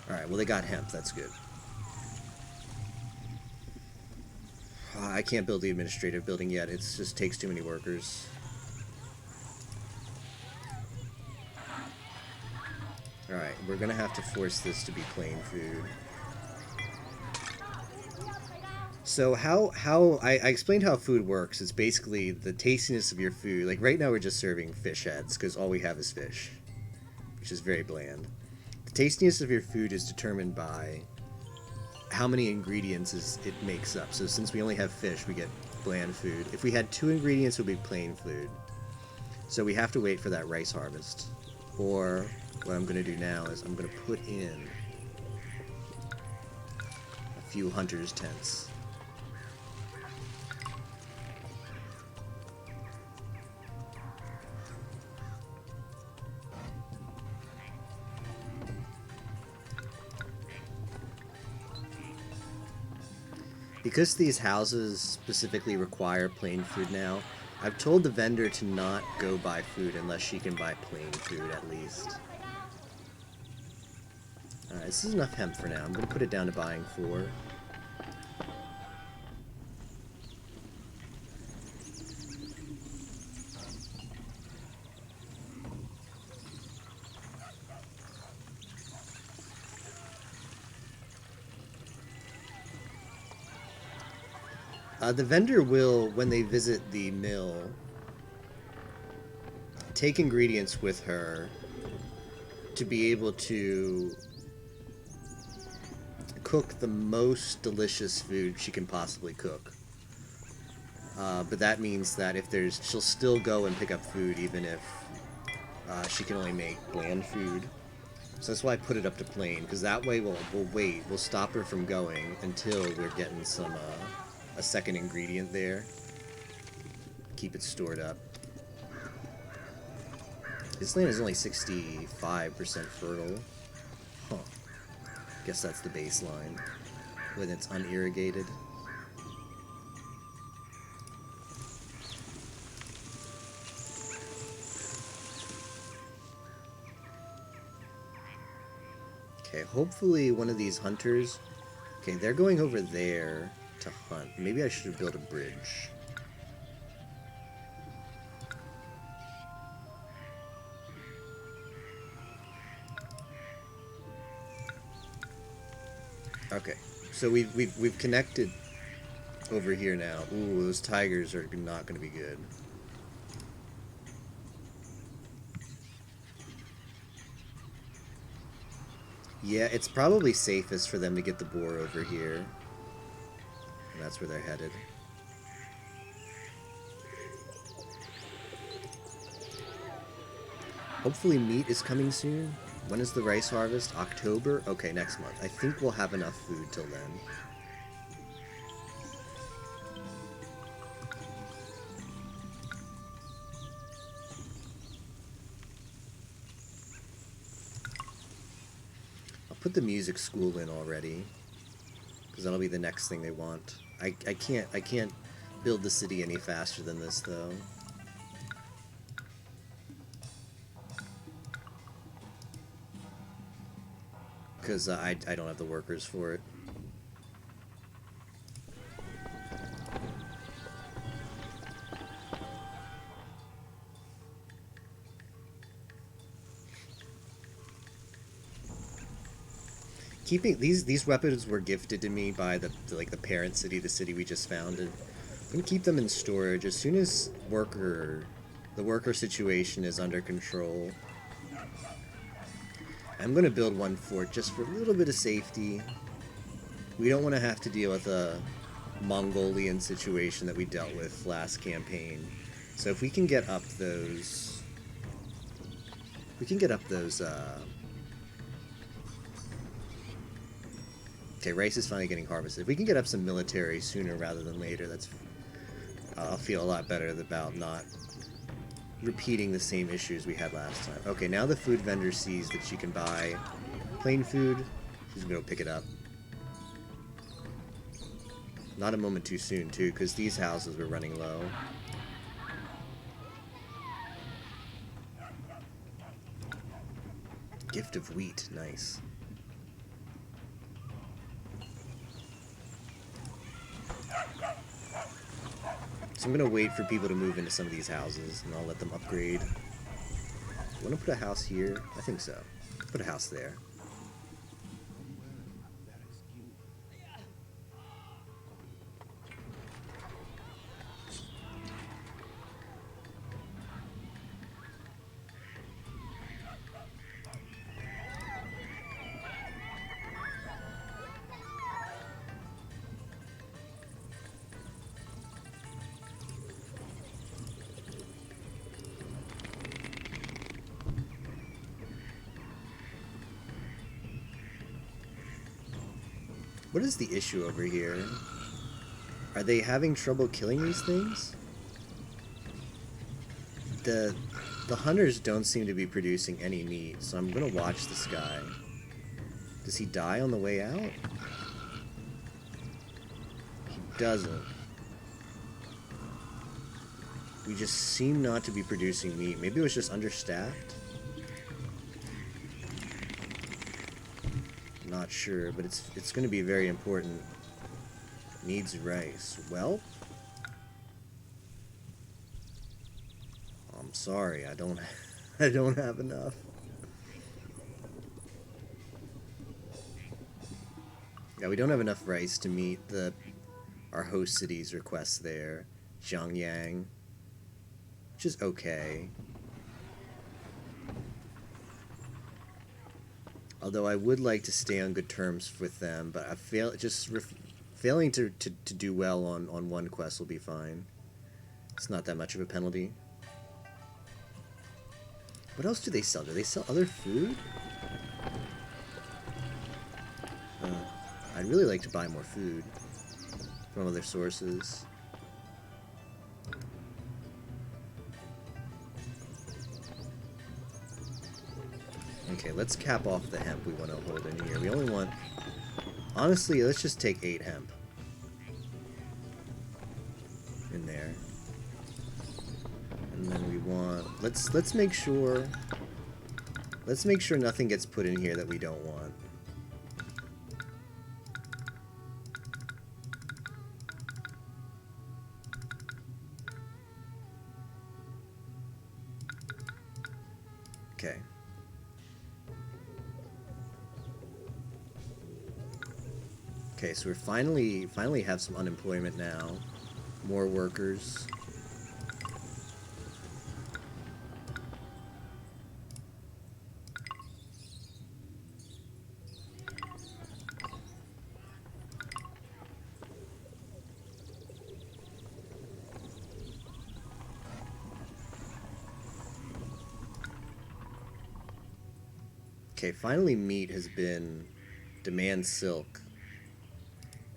Alright, well, they got hemp. That's good. I can't build the administrative building yet. It just takes too many workers. Alright, we're gonna have to force this to be plain food. So I explained how food works. It's basically the tastiness of your food. Like right now we're just serving fish heads because all we have is fish, which is very bland. The tastiness of your food is determined by how many ingredients it makes up. So since we only have fish, we get bland food. If we had 2 ingredients, it would be plain food. So we have to wait for that rice harvest. Or what I'm going to do now is I'm going to put in a few hunters' tents. Because these houses specifically require plain food now, I've told the vendor to not go buy food unless she can buy plain food at least. Alright, this is enough hemp for now. I'm going to put it down to buying 4. The vendor will, when they visit the mill, take ingredients with her to be able to cook the most delicious food she can possibly cook. But that means that if she'll still go and pick up food even if she can only make bland food. So that's why I put it up to plain, because that way we'll wait. We'll stop her from going until we're getting a second ingredient there. Keep it stored up. This land is only 65% fertile. Huh. Guess that's the baseline. When it's unirrigated. Okay, hopefully one of these hunters... Okay, they're going over there to hunt. Maybe I should have built a bridge. Okay, so we've connected over here now. Ooh, those tigers are not going to be good. Yeah, it's probably safest for them to get the boar over here. And that's where they're headed. Hopefully meat is coming soon. When is the rice harvest? October? Okay, next month. I think we'll have enough food till then. I'll put the music school in already, because that'll be the next thing they want. I can't build the city any faster than this, though. because I don't have the workers for it. Keeping these weapons were gifted to me by the parent city, the city we just founded. I'm gonna keep them in storage as soon as the worker situation is under control. I'm gonna build one fort just for a little bit of safety. We don't want to have to deal with a Mongolian situation that we dealt with last campaign. So if we can get up those, okay, rice is finally getting harvested. If we can get up some military sooner rather than later, I'll feel a lot better about not repeating the same issues we had last time. Okay, now the food vendor sees that she can buy plain food. She's gonna go pick it up. Not a moment too soon, too, because these houses were running low. Gift of wheat, nice. So I'm gonna wait for people to move into some of these houses, and I'll let them upgrade. Do you want to put a house here? I think so. Put a house there. What is the issue over here? Are they having trouble killing these things? The hunters don't seem to be producing any meat, so I'm gonna watch this guy. Does he die on the way out? He doesn't. We just seem not to be producing meat. Maybe it was just understaffed? Not sure, but it's going to be very important. Needs rice. Well, I'm sorry, I don't have enough. Yeah, we don't have enough rice to meet our host city's requests there. Zhangyang, which is okay. Although I would like to stay on good terms with them, but failing to do well on one quest will be fine. It's not that much of a penalty. What else do they sell? Do they sell other food? I'd really like to buy more food from other sources. Okay, let's cap off the hemp we want to hold in here. We only want... Honestly, let's just take 8 hemp. In there. And then we want... Let's make sure... Let's make sure nothing gets put in here that we don't want. Okay. Okay, so we're finally have some unemployment now. More workers. Okay, finally meat has been demand silk.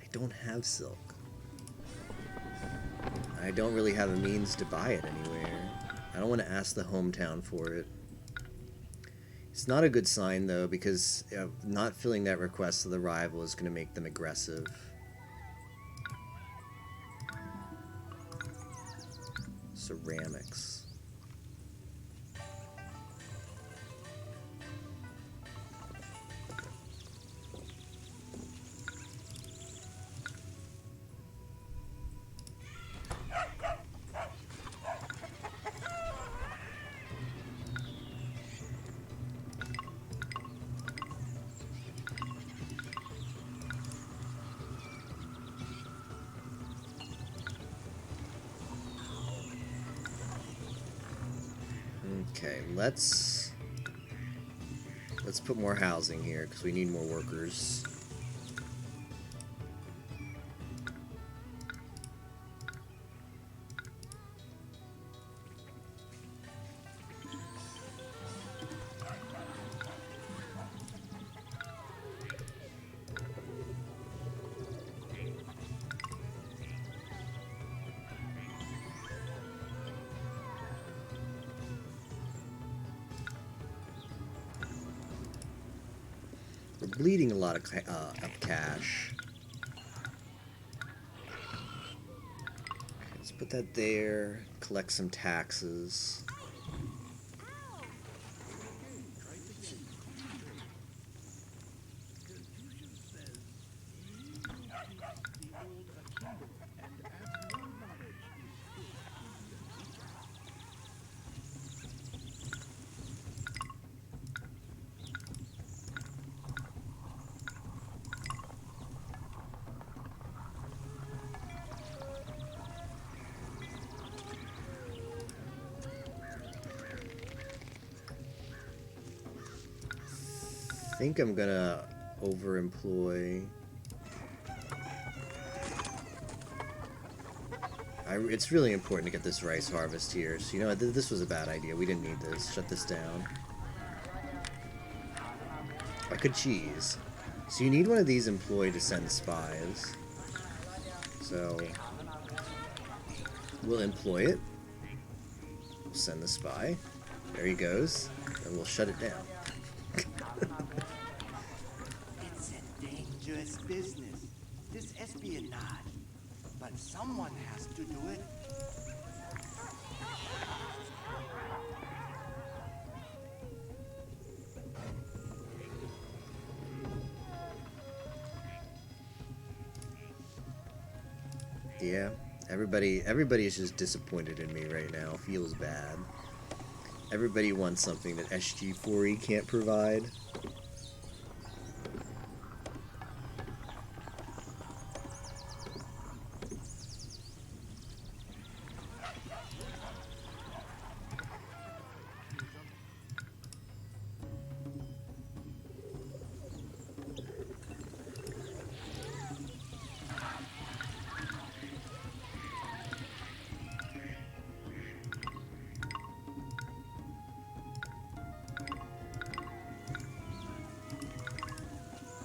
I don't have silk. I don't really have a means to buy it anywhere. I don't want to ask the hometown for it. It's not a good sign though, because not filling that request to the rival is going to make them aggressive. Ceramics. Okay, let's put more housing here because we need more workers. We're bleeding a lot of cash. Okay, let's put that there. Collect some taxes. I think I'm gonna overemploy. It's really important to get this rice harvest here. So, you know, this was a bad idea. We didn't need this. Shut this down. I could cheese. So you need one of these employed to send spies. So we'll employ it. We'll send the spy. There he goes. And we'll shut it down. It's a dangerous business, this espionage. But someone has to do it. Yeah, everybody is just disappointed in me right now. Feels bad. Everybody wants something that SG4E can't provide.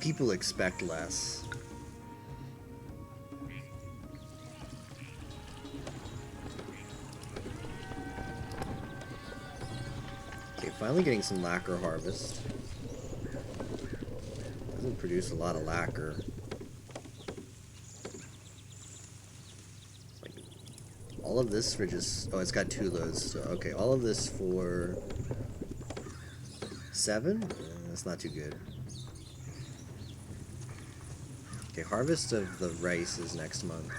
People expect less. Okay, finally getting some lacquer harvest. Doesn't produce a lot of lacquer. Like, all of this for just... Oh, it's got 2 loads. So, okay, all of this for 7? That's not too good. Okay, harvest of the rice is next month.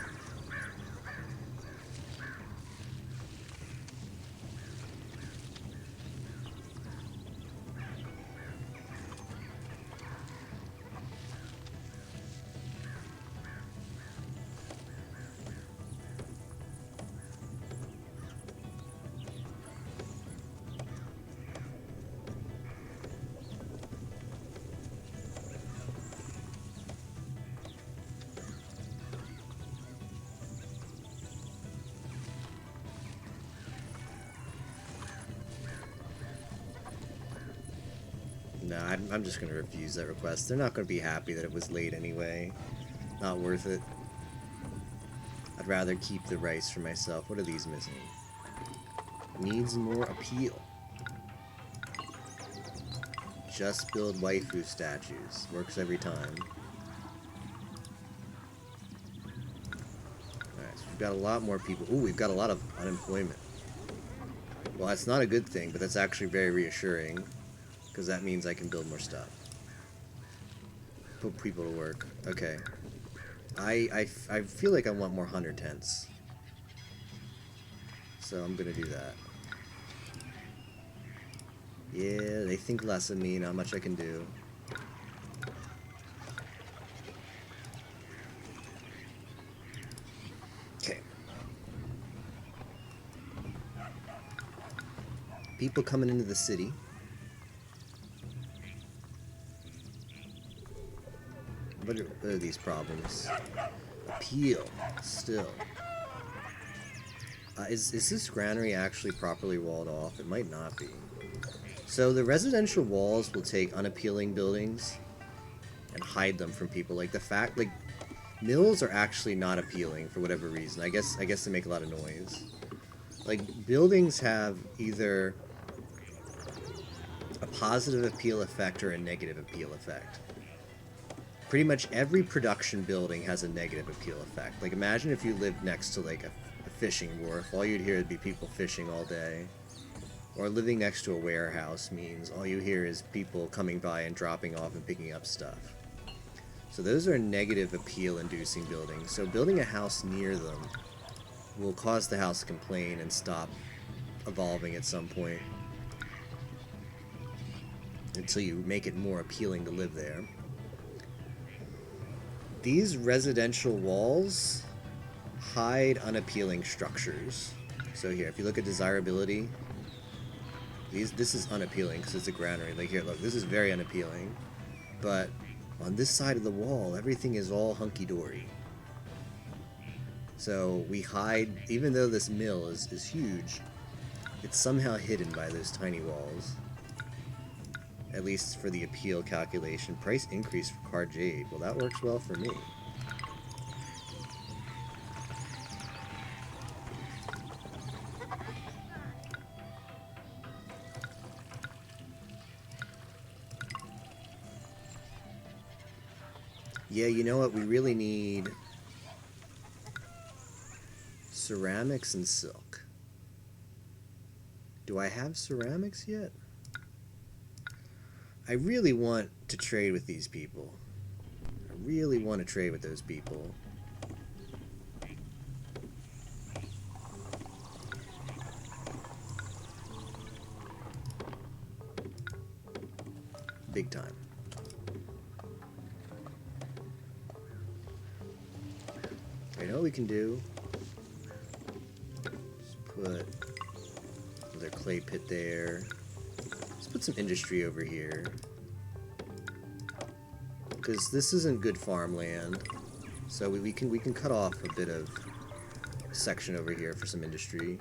No, I'm just going to refuse that request. They're not going to be happy that it was late anyway. Not worth it. I'd rather keep the rice for myself. What are these missing? Needs more appeal. Just build waifu statues. Works every time. Alright, so we've got a lot more people. Ooh, we've got a lot of unemployment. Well, that's not a good thing, but that's actually very reassuring. Because that means I can build more stuff. Put people to work. Okay. I feel like I want more hunter tents. So I'm gonna do that. Yeah, they think less of me and how much I can do. Okay. people coming into the city. What are these problems? Appeal, still. Is this granary actually properly walled off? It might not be. So the residential walls will take unappealing buildings and hide them from people. Like the fact, like, mills are actually not appealing for whatever reason. I guess they make a lot of noise. Like, buildings have either a positive appeal effect or a negative appeal effect. Pretty much every production building has a negative appeal effect. Like, imagine if you lived next to, like, a fishing wharf. All you'd hear would be people fishing all day. Or living next to a warehouse means all you hear is people coming by and dropping off and picking up stuff. So those are negative appeal-inducing buildings. So building a house near them will cause the house to complain and stop evolving at some point. Until you make it more appealing to live there. These residential walls hide unappealing structures. So here, if you look at desirability, this is unappealing because it's a granary. Like here, look, this is very unappealing. But on this side of the wall, everything is all hunky-dory. So we hide, even though this mill is huge, it's somehow hidden by those tiny walls. At least for the appeal calculation. Price increase for Car Jade. Well, that works well for me. Yeah, you know what? We really need ceramics and silk. Do I have ceramics yet? I really want to trade with these people. I really want to trade with those people. Big time. I know what we can do. Just put another clay pit there. Let's put some industry over here. Because this isn't good farmland. So we can cut off a bit of section over here for some industry.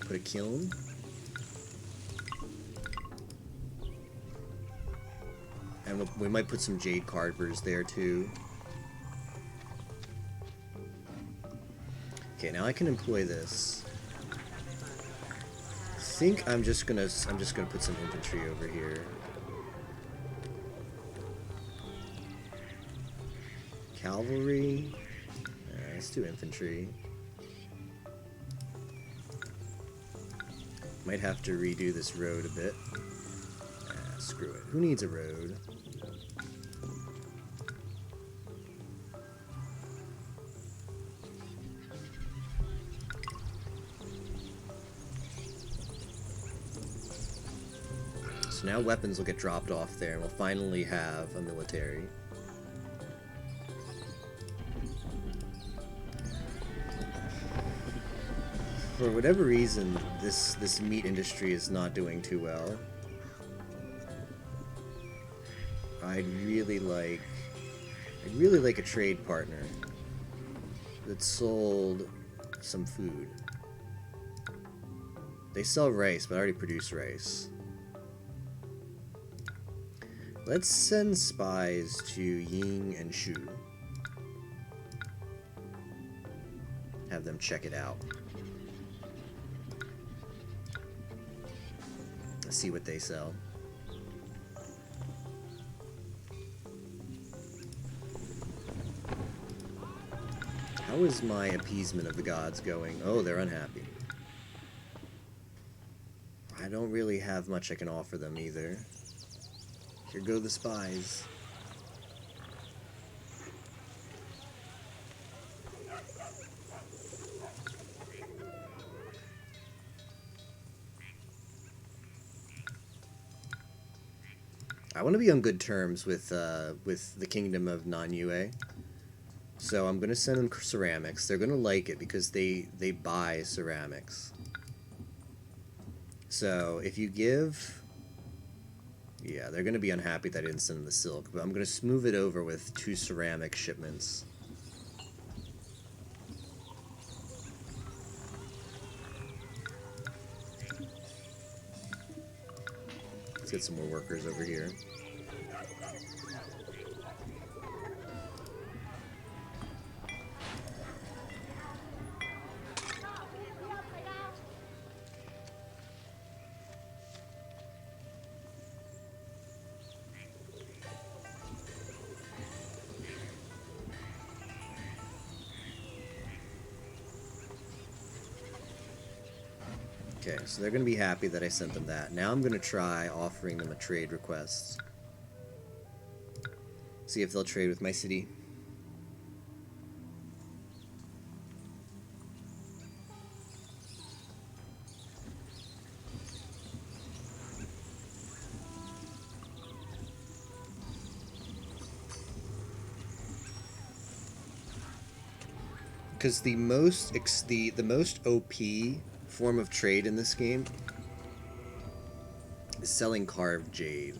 Put a kiln. And we might put some jade carvers there too. Okay, now I can employ this. I think I'm just gonna put some infantry over here. Cavalry. Let's do infantry. Might have to redo this road a bit. Screw it. Who needs a road? So now weapons will get dropped off there, and we'll finally have a military. For whatever reason, this meat industry is not doing too well. I'd really like a trade partner that sold some food. They sell rice, but I already produce rice. Let's send spies to Ying and Shu. Have them check it out. Let's see what they sell. How is my appeasement of the gods going? Oh, they're unhappy. I don't really have much I can offer them either. Here go the spies. I want to be on good terms with the kingdom of Non-Yue. So I'm going to send them ceramics. They're going to like it because they buy ceramics. So if you give... Yeah, they're going to be unhappy that I didn't send them the silk, but I'm going to smooth it over with 2 ceramic shipments. Let's get some more workers over here. Okay, so they're going to be happy that I sent them that. Now I'm going to try offering them a trade request. See if they'll trade with my city. Because the most OP form of trade in this game is selling carved jade.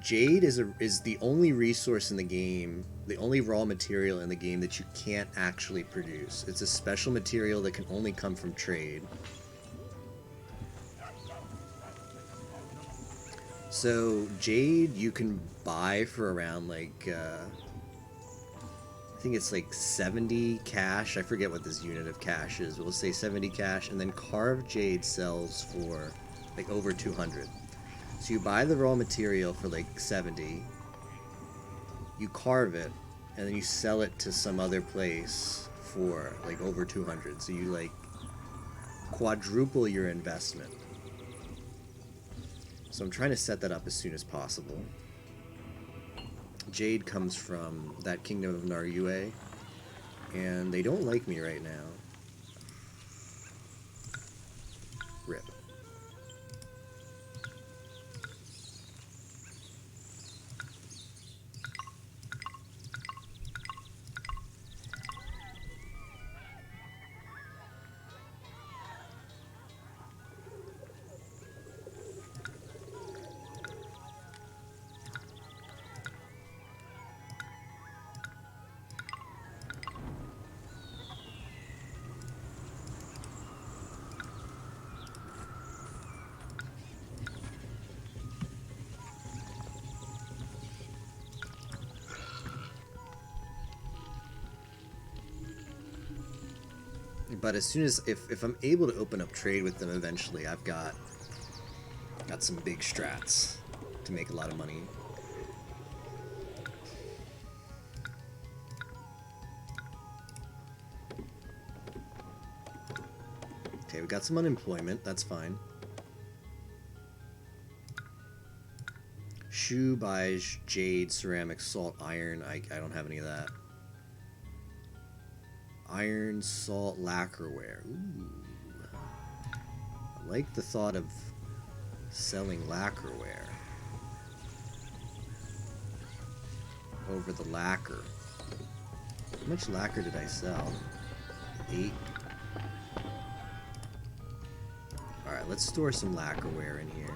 Jade is the only resource in the game, the only raw material in the game that you can't actually produce. It's a special material that can only come from trade. So jade you can buy for around like I think it's like 70 cash. I forget what this unit of cash is. We'll say 70 cash, and then carved jade sells for like over 200. So you buy the raw material for like 70, you carve it, and then you sell it to some other place for like over 200. So you like quadruple your investment. So I'm trying to set that up as soon as possible. Jade comes from that kingdom of Naryue, and they don't like me right now. Rip. But as soon as if I'm able to open up trade with them eventually, I've got some big strats to make a lot of money. Okay, we got some unemployment, that's fine. Shoe buys jade, ceramic, salt, iron. I don't have any of that. Iron, salt, lacquerware. Ooh. I like the thought of selling lacquerware over the lacquer. How much lacquer did I sell? 8. Alright, let's store some lacquerware in here.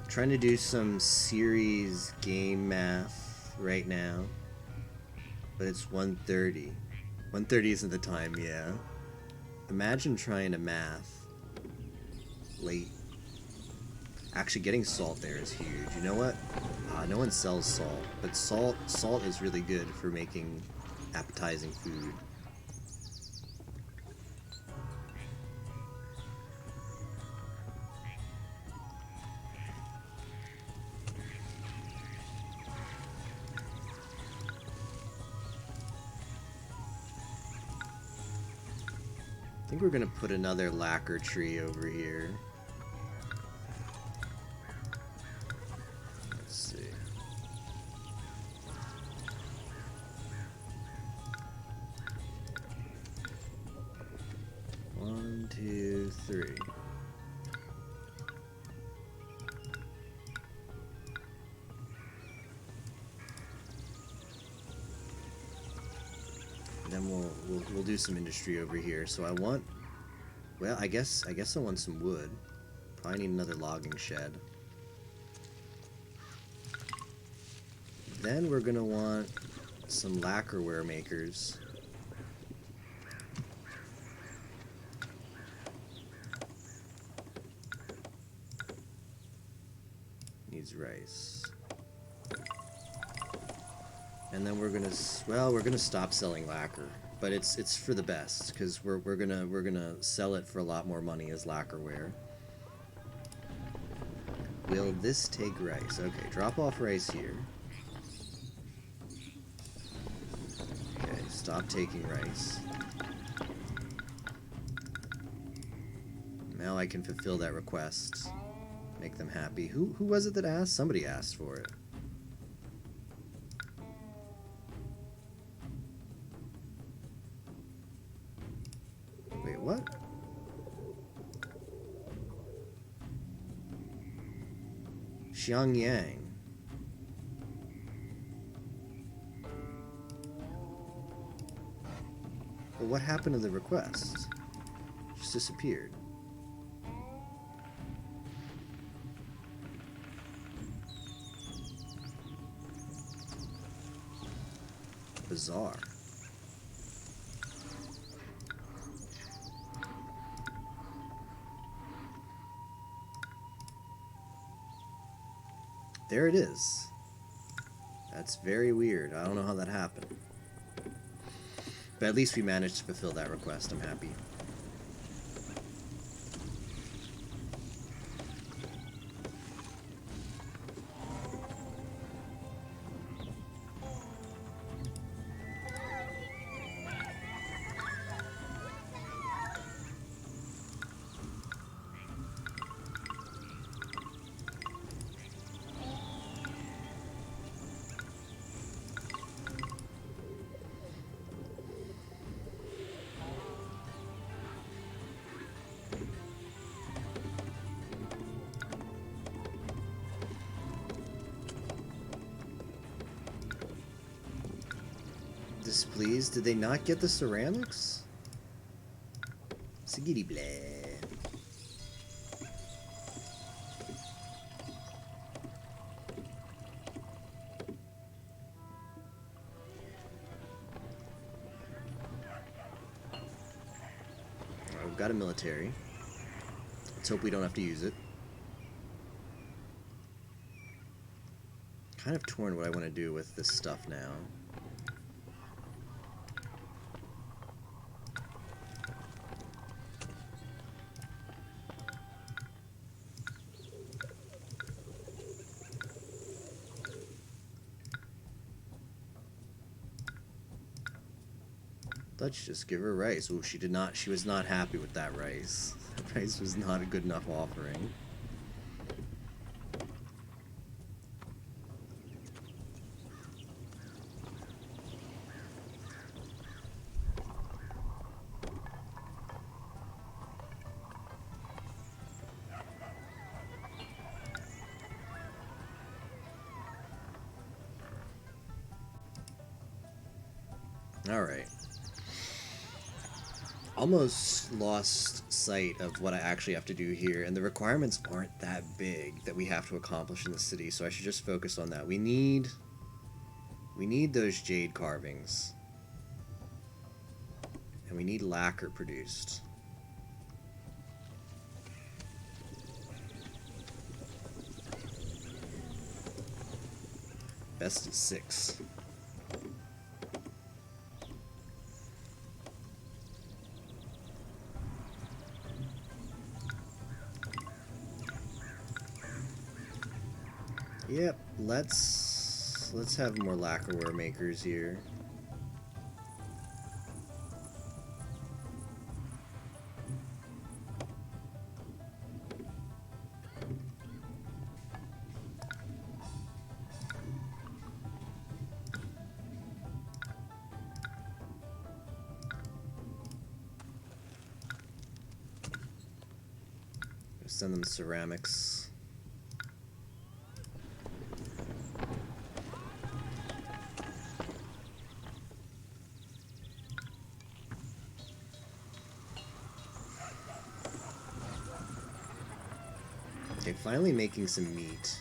Trying to do some series game math right now, but it's 1:30. 1:30 isn't the time, yeah. Imagine trying to math late. Actually, getting salt there is huge. You know what? No one sells salt, but salt is really good for making appetizing food. I think we're gonna put another lacquer tree over here. Let's see. One, two, three. And then we'll do some industry over here. So I want, well, I guess I want some wood. Probably need another logging shed. Then we're gonna want some lacquerware makers. Needs rice. And then we're gonna stop selling lacquer, but it's for the best because we're gonna sell it for a lot more money as lacquerware. Will this take rice? Okay, drop off rice here. Okay, stop taking rice. Now I can fulfill that request. Make them happy. Who was it that asked? Somebody asked for it. Wait, what? Xiangyang. Well, what happened to the request? Just disappeared. Bizarre. There it is. That's very weird. I don't know how that happened. But at least we managed to fulfill that request. I'm happy. Displeased? Did they not get the ceramics? Sigidi blah. Alright, we've got a military. Let's hope we don't have to use it. Kind of torn what I want to do with this stuff now. Let's just give her rice. Oh, she was not happy with that rice. That rice was not a good enough offering. Alright. Almost lost sight of what I actually have to do here, and the requirements aren't that big that we have to accomplish in the city, so I should just focus on that. We need those jade carvings. And we need lacquer produced. Best is 6. Yep, let's have more lacquerware makers here. Send them ceramics. finally making some meat.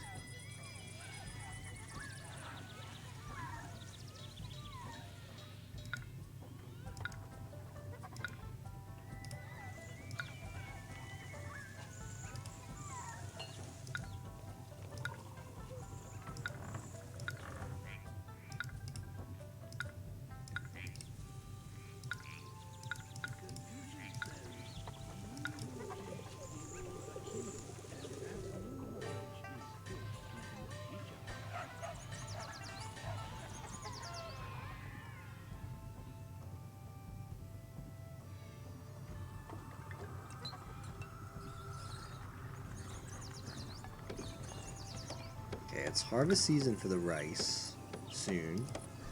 Okay, it's harvest season for the rice. Soon.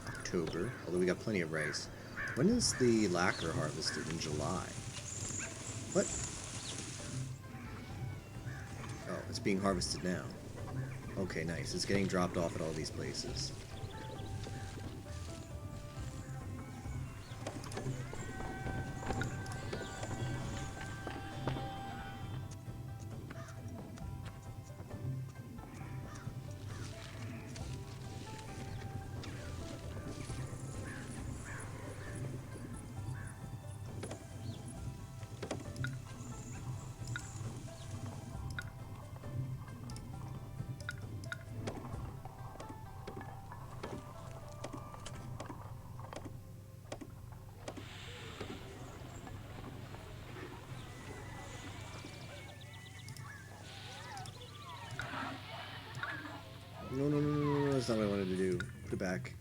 October. Although we got plenty of rice. When is the lacquer harvested? In July. What? Oh, it's being harvested now. Okay, nice. It's getting dropped off at all these places. No, that's not what I wanted to do. Put it back.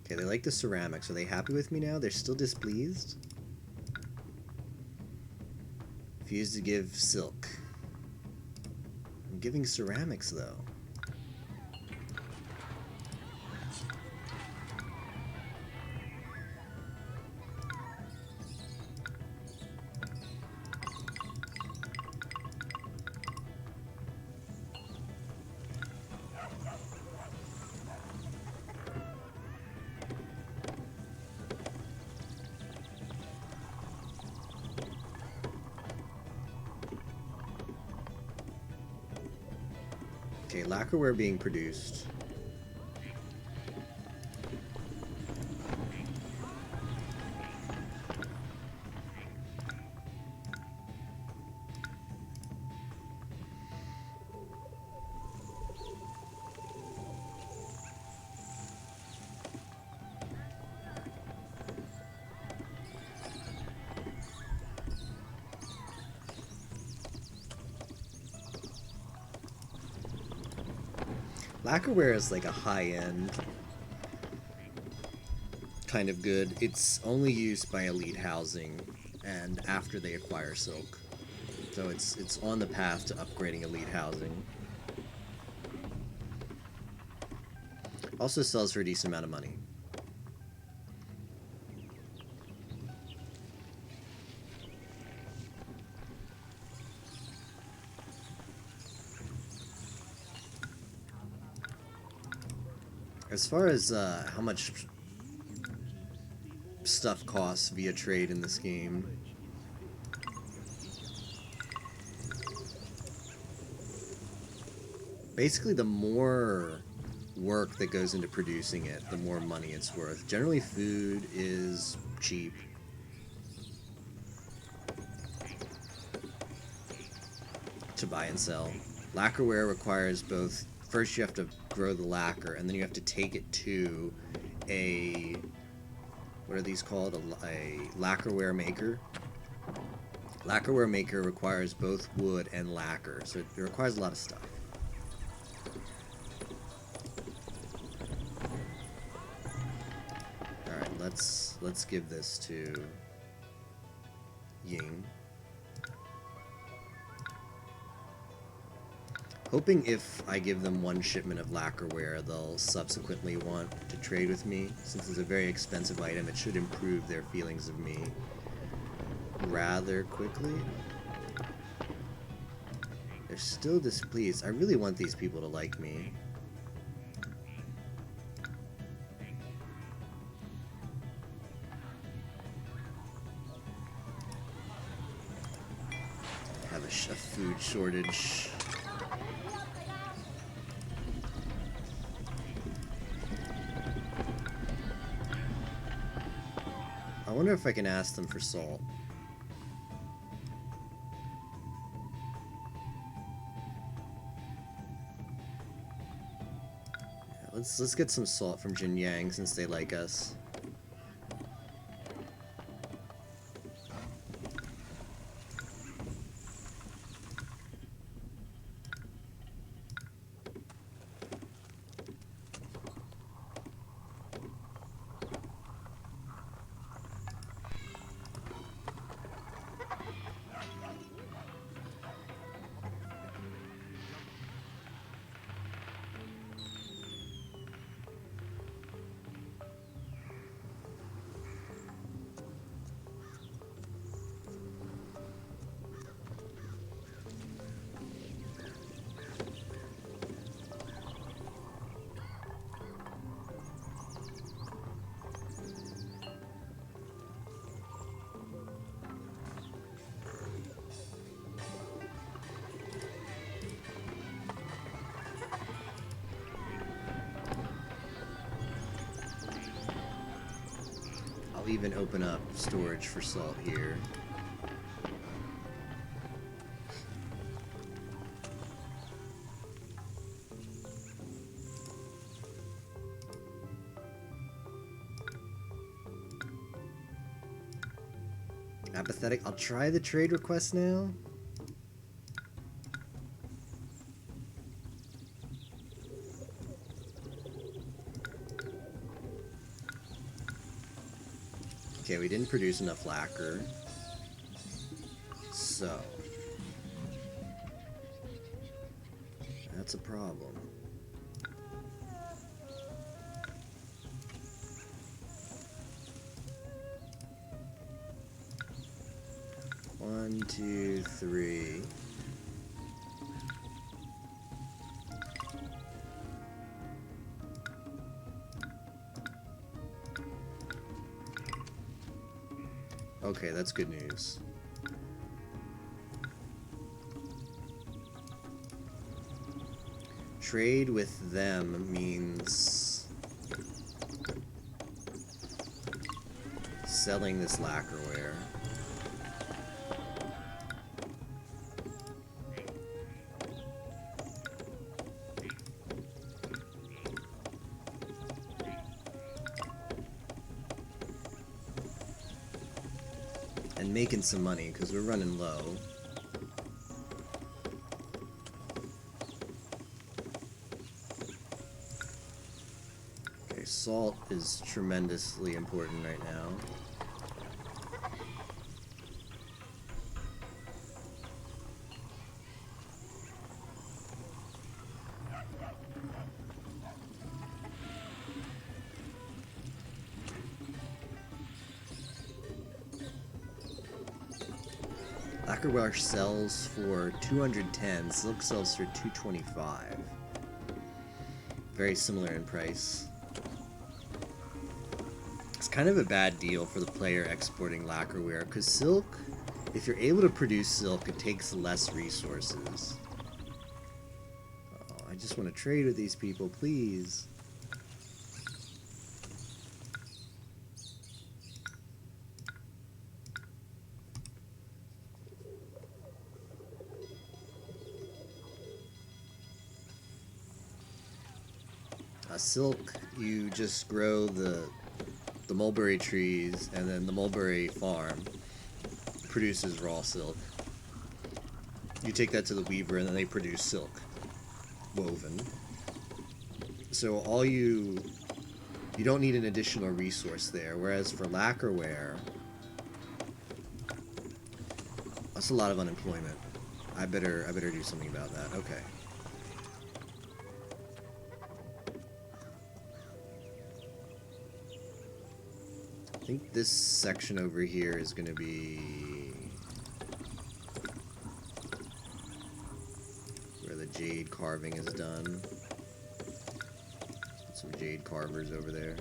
Okay, they like the ceramics. Are they happy with me now? They're still displeased? Refuse to give silk. I'm giving ceramics, though. Okay, lacquerware being produced. Lacquerware is like a high-end kind of good. It's only used by elite housing and after they acquire silk. So it's on the path to upgrading elite housing. Also sells for a decent amount of money. As far as how much stuff costs via trade in this game, basically the more work that goes into producing it, the more money it's worth. Generally food is cheap. To buy and sell. Lacquerware requires both. First you have to grow the lacquer, and then you have to take it to a, what are these called? A lacquerware maker. Lacquerware maker requires both wood and lacquer, so it requires a lot of stuff. Alright, let's give this to Ying. Hoping if I give them one shipment of lacquerware, they'll subsequently want to trade with me. Since it's a very expensive item, it should improve their feelings of me rather quickly. They're still displeased. I really want these people to like me. Have a a food shortage. I wonder if I can ask them for salt. Yeah, let's get some salt from Jin Yang since they like us. I'll even open up storage for salt here. Apathetic. I'll try the trade request now. Okay, we didn't produce enough lacquer. So that's a problem. One, two, three. Okay, that's good news. Trade with them means selling this lacquerware. And making some money because we're running low. Okay, salt is tremendously important right now. Lacquerware sells for 210, silk sells for 225. Very similar in price. It's kind of a bad deal for the player exporting lacquerware, because silk, if you're able to produce silk, it takes less resources. Oh, I just want to trade with these people, please. Silk, you just grow the mulberry trees, and then the mulberry farm produces raw silk. You take that to the weaver, and then they produce silk woven. So all you don't need an additional resource there. Whereas for lacquerware, that's a lot of unemployment. I better do something about that. Okay. I think this section over here is going to be where the jade carving is done. Some jade carvers over there.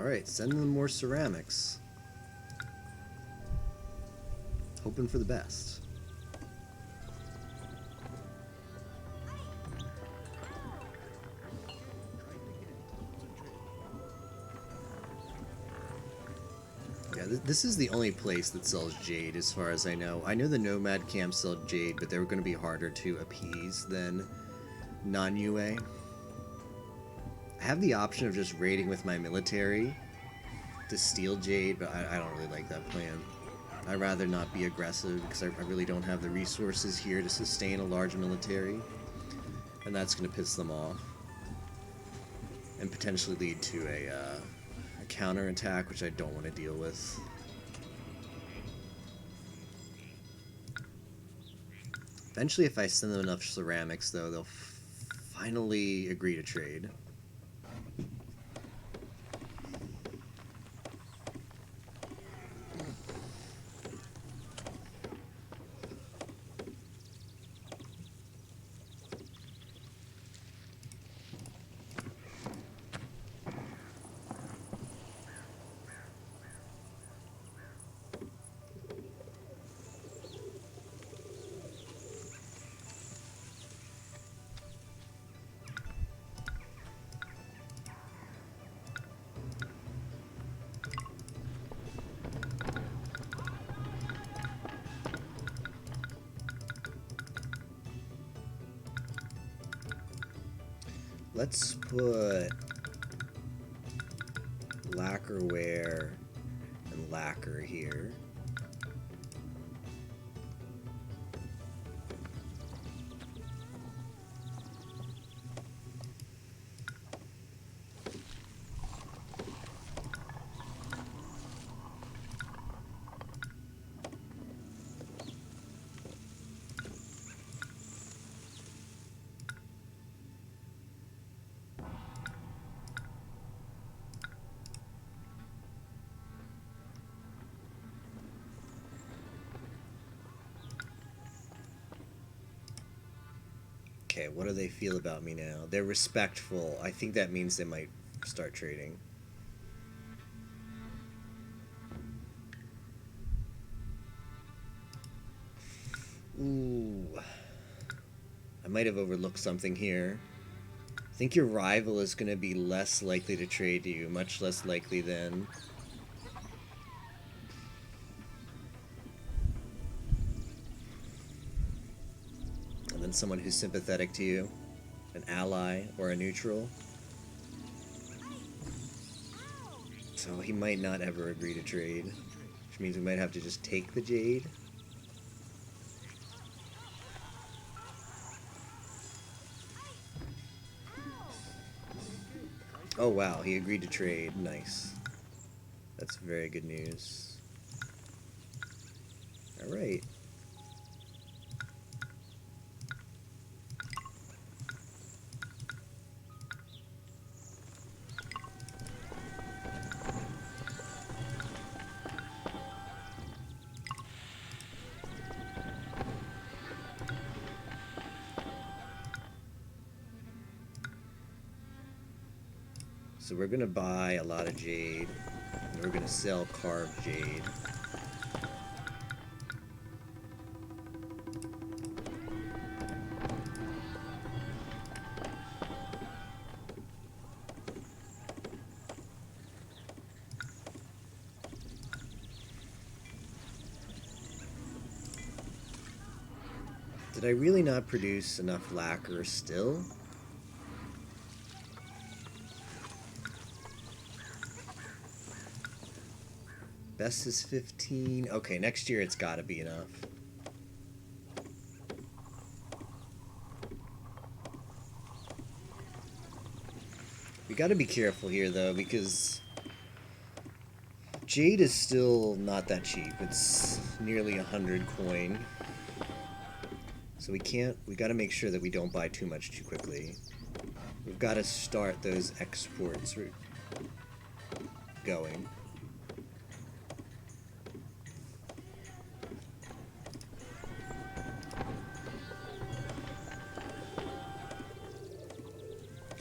Alright, send them more ceramics. Hoping for the best. Yeah, this is the only place that sells jade as far as I know. I know the Nomad camps sell jade, but they were going to be harder to appease than non-UA. I have the option of just raiding with my military to steal jade, but I don't really like that plan. I'd rather not be aggressive because I really don't have the resources here to sustain a large military, and that's going to piss them off and potentially lead to a counterattack, which I don't want to deal with. Eventually, if I send them enough ceramics, though, they'll finally agree to trade. Let's put lacquerware and lacquer here. Okay, what do they feel about me now? They're respectful. I think that means they might start trading. Ooh. I might have overlooked something here. I think your rival is going to be less likely to trade you, much less likely than... someone who's sympathetic to you, an ally or a neutral. So he might not ever agree to trade, which means we might have to just take the jade. Oh wow, he agreed to trade. Nice. That's very good news. Alright. So we're going to buy a lot of jade, and we're going to sell carved jade. Did I really not produce enough lacquer still? Best is 15. Okay, next year it's gotta be enough. We gotta be careful here though, because jade is still not that cheap. It's nearly 100 coin. So we gotta make sure that we don't buy too much too quickly. We've gotta start those exports going.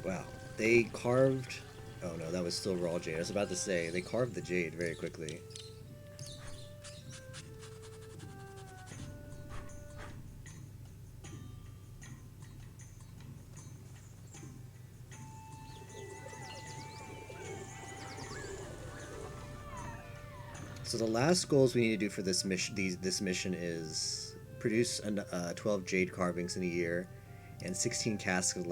Wow, they carved... Oh no, that was still raw jade. I was about to say, they carved the jade very quickly. So the last goals we need to do for this mission is produce 12 jade carvings in a year and 16 casks of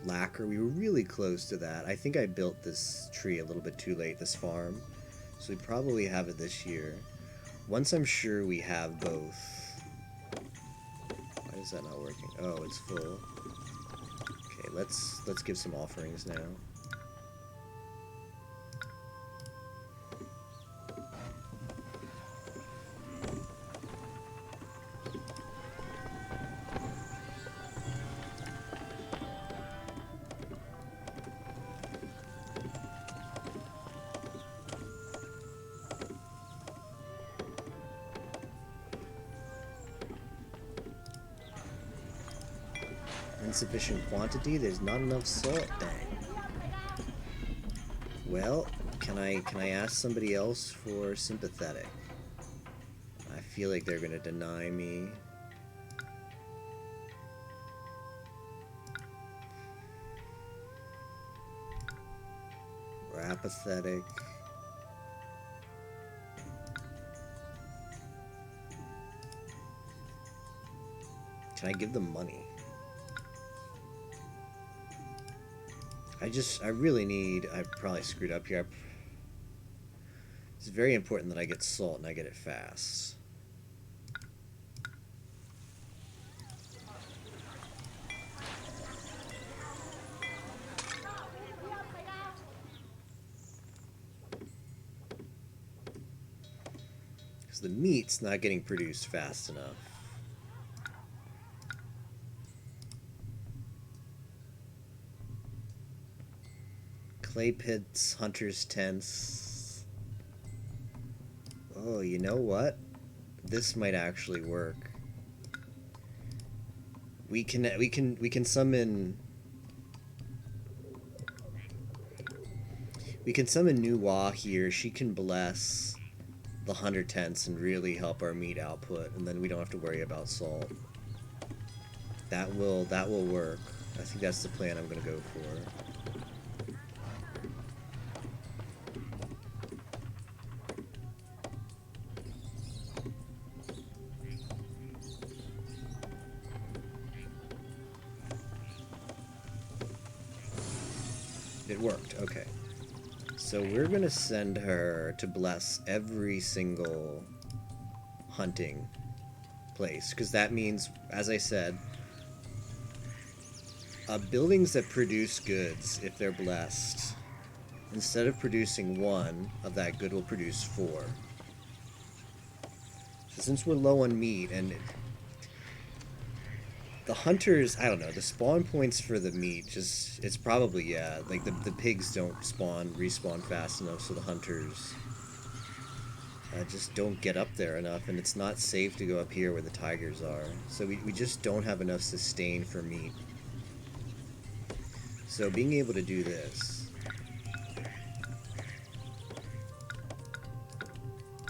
lacquer. We were really close to that. I think I built this tree a little bit too late, this farm, so we probably have it this year. Once I'm sure we have both. Why is that not working? Oh, it's full. Okay, let's give some offerings now. Insufficient quantity, there's not enough salt, dang. Well, can I ask somebody else for sympathetic? I feel like they're gonna deny me. Or apathetic. Can I give them money? I really need, I probably screwed up here. It's very important that I get salt and I get it fast. Because the meat's not getting produced fast enough. Clay pits, hunters' tents. Oh, you know what? This might actually work. We can summon. We can summon Nuwa here. She can bless the hunter tents and really help our meat output, and then we don't have to worry about salt. That will work. I think that's the plan I'm gonna go for. It worked, okay. So we're gonna send her to bless every single hunting place, because that means, as I said, buildings that produce goods, if they're blessed, instead of producing one of that good, will produce 4. So since we're low on meat, and the hunters, I don't know, the spawn points for the meat, just, it's probably, yeah, like the pigs don't respawn fast enough, so the hunters just don't get up there enough, and it's not safe to go up here where the tigers are. So we just don't have enough sustain for meat. So being able to do this,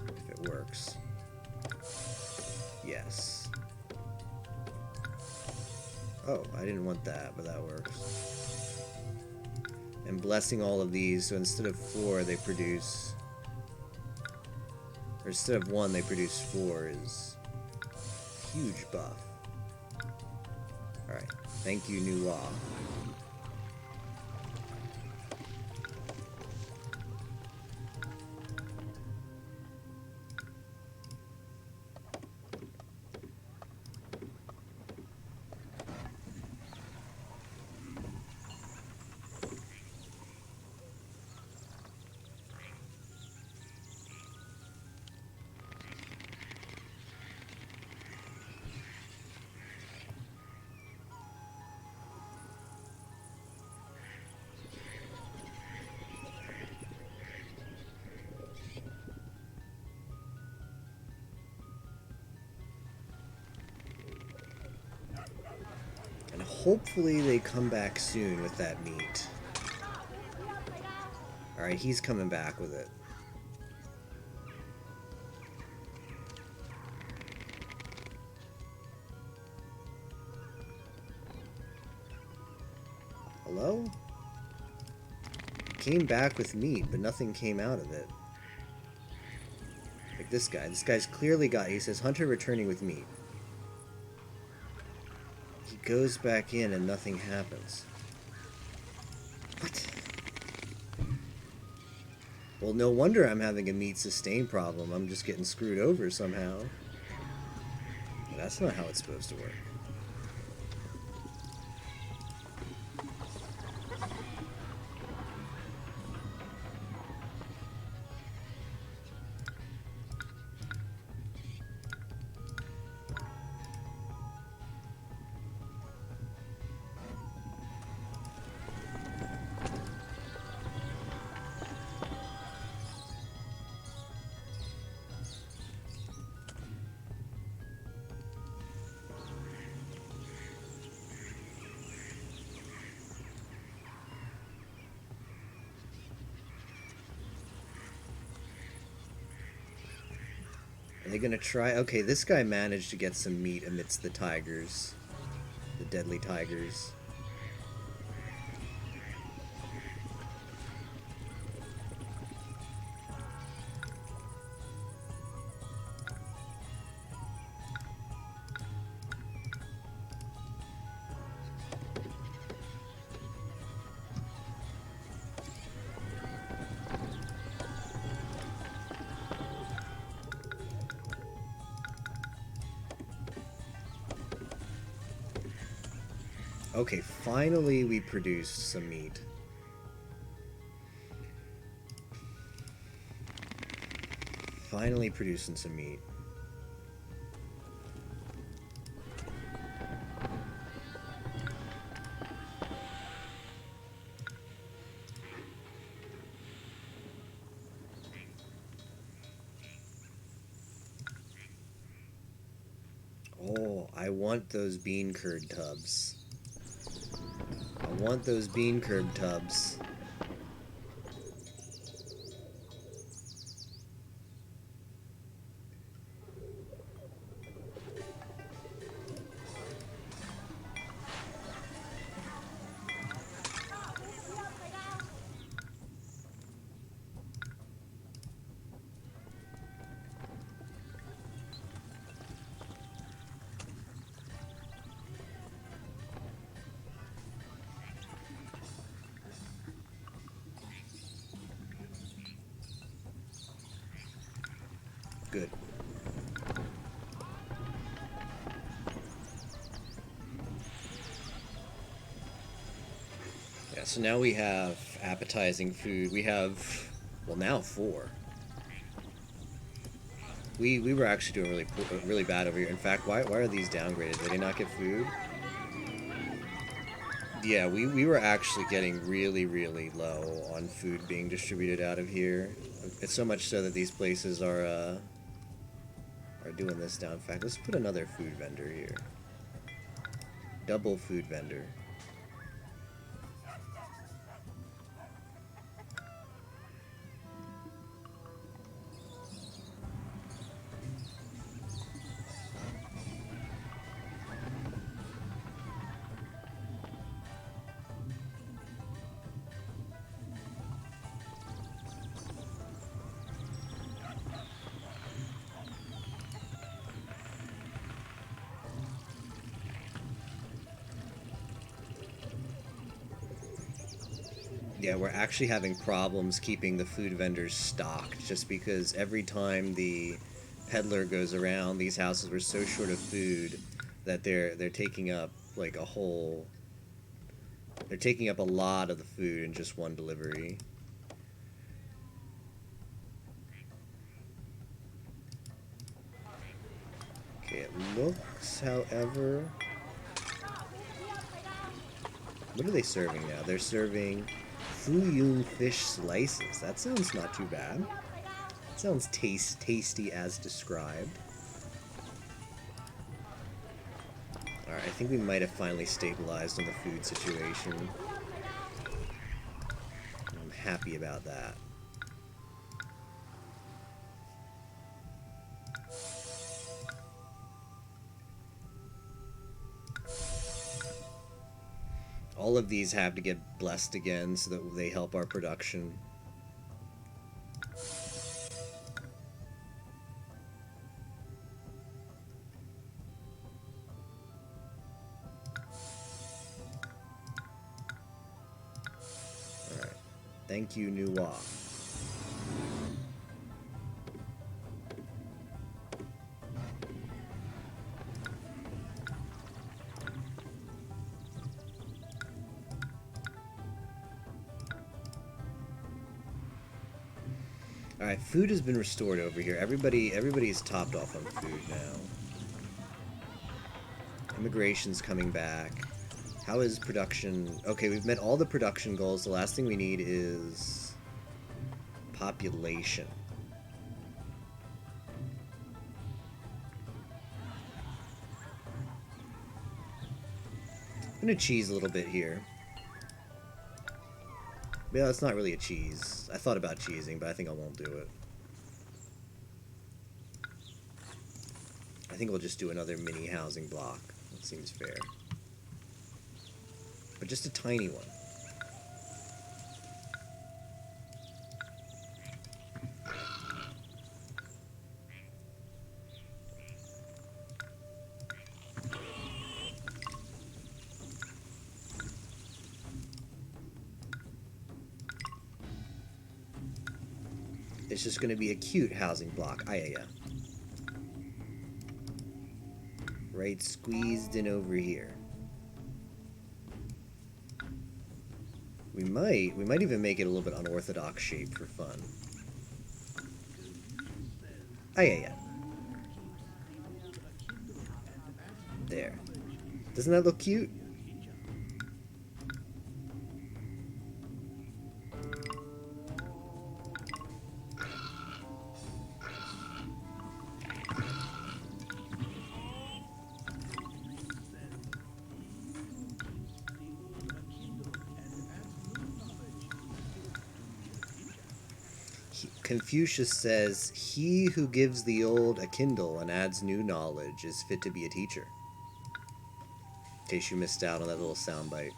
if it works, yes. Oh, I didn't want that, but that works. And blessing all of these, so instead of 4, they produce... Or instead of 1, they produce 4 is a huge buff. Alright, thank you, Nuwa. Hopefully they come back soon with that meat. Alright, he's coming back with it. Hello? Came back with meat, but nothing came out of it. Like this guy. This guy's clearly got... He says, Hunter returning with meat. He goes back in and nothing happens. What? Well, no wonder I'm having a meat sustain problem. I'm just getting screwed over somehow. That's not how it's supposed to work. Are they gonna try? Okay, this guy managed to get some meat amidst the tigers. The deadly tigers. Okay, finally we produced some meat. Finally producing some meat. Oh, I want those bean curd tubs. I want those bean curd tubs. Good. Yeah, so now we have appetizing food. We have, well, now 4. We were actually doing really bad over here. In fact, why are these downgraded? Did they not get food? Yeah, we were actually getting really low on food being distributed out of here. It's so much so that these places are doing this now. In fact, let's put another food vendor here. Double food vendor. Yeah, we're actually having problems keeping the food vendors stocked just because every time the peddler goes around, these houses were so short of food that they're taking up like a whole... They're taking up a lot of the food in just one delivery. Okay, it looks, however... What are they serving now? They're serving Fuyung fish slices. That sounds not too bad. Sounds tasty as described. Alright, I think we might have finally stabilized on the food situation. I'm happy about that. All of these have to get blessed again so that they help our production. Alright. Thank you, Nuwa. Alright, food has been restored over here. Everybody's topped off on food now. Immigration's coming back. How is production? Okay, we've met all the production goals. The last thing we need is population. I'm gonna cheese a little bit here. Yeah, it's not really a cheese. I thought about cheesing, but I think I won't do it. I think we'll just do another mini housing block. That seems fair. But just a tiny one. It's just going to be a cute housing block. Yeah. Right squeezed in over here. We might even make it a little bit unorthodox shape for fun. Yeah. There. Doesn't that look cute? Confucius says, "He who gives the old a Kindle and adds new knowledge is fit to be a teacher." In case you missed out on that little soundbite.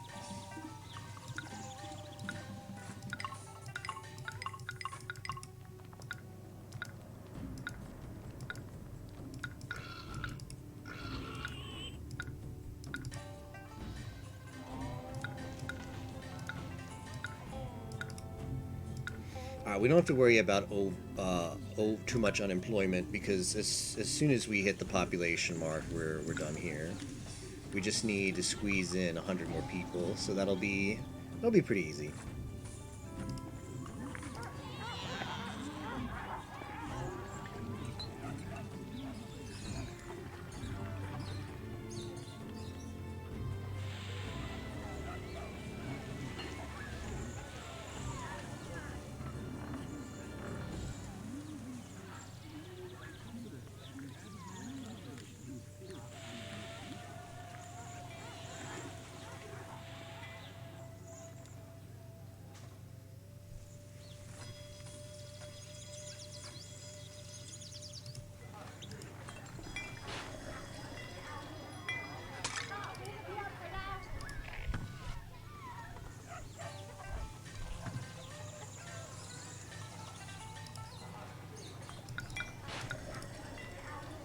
We don't have to worry about too much unemployment because as soon as we hit the population mark, we're done here. We just need to squeeze in 100 more people, so that'll be pretty easy.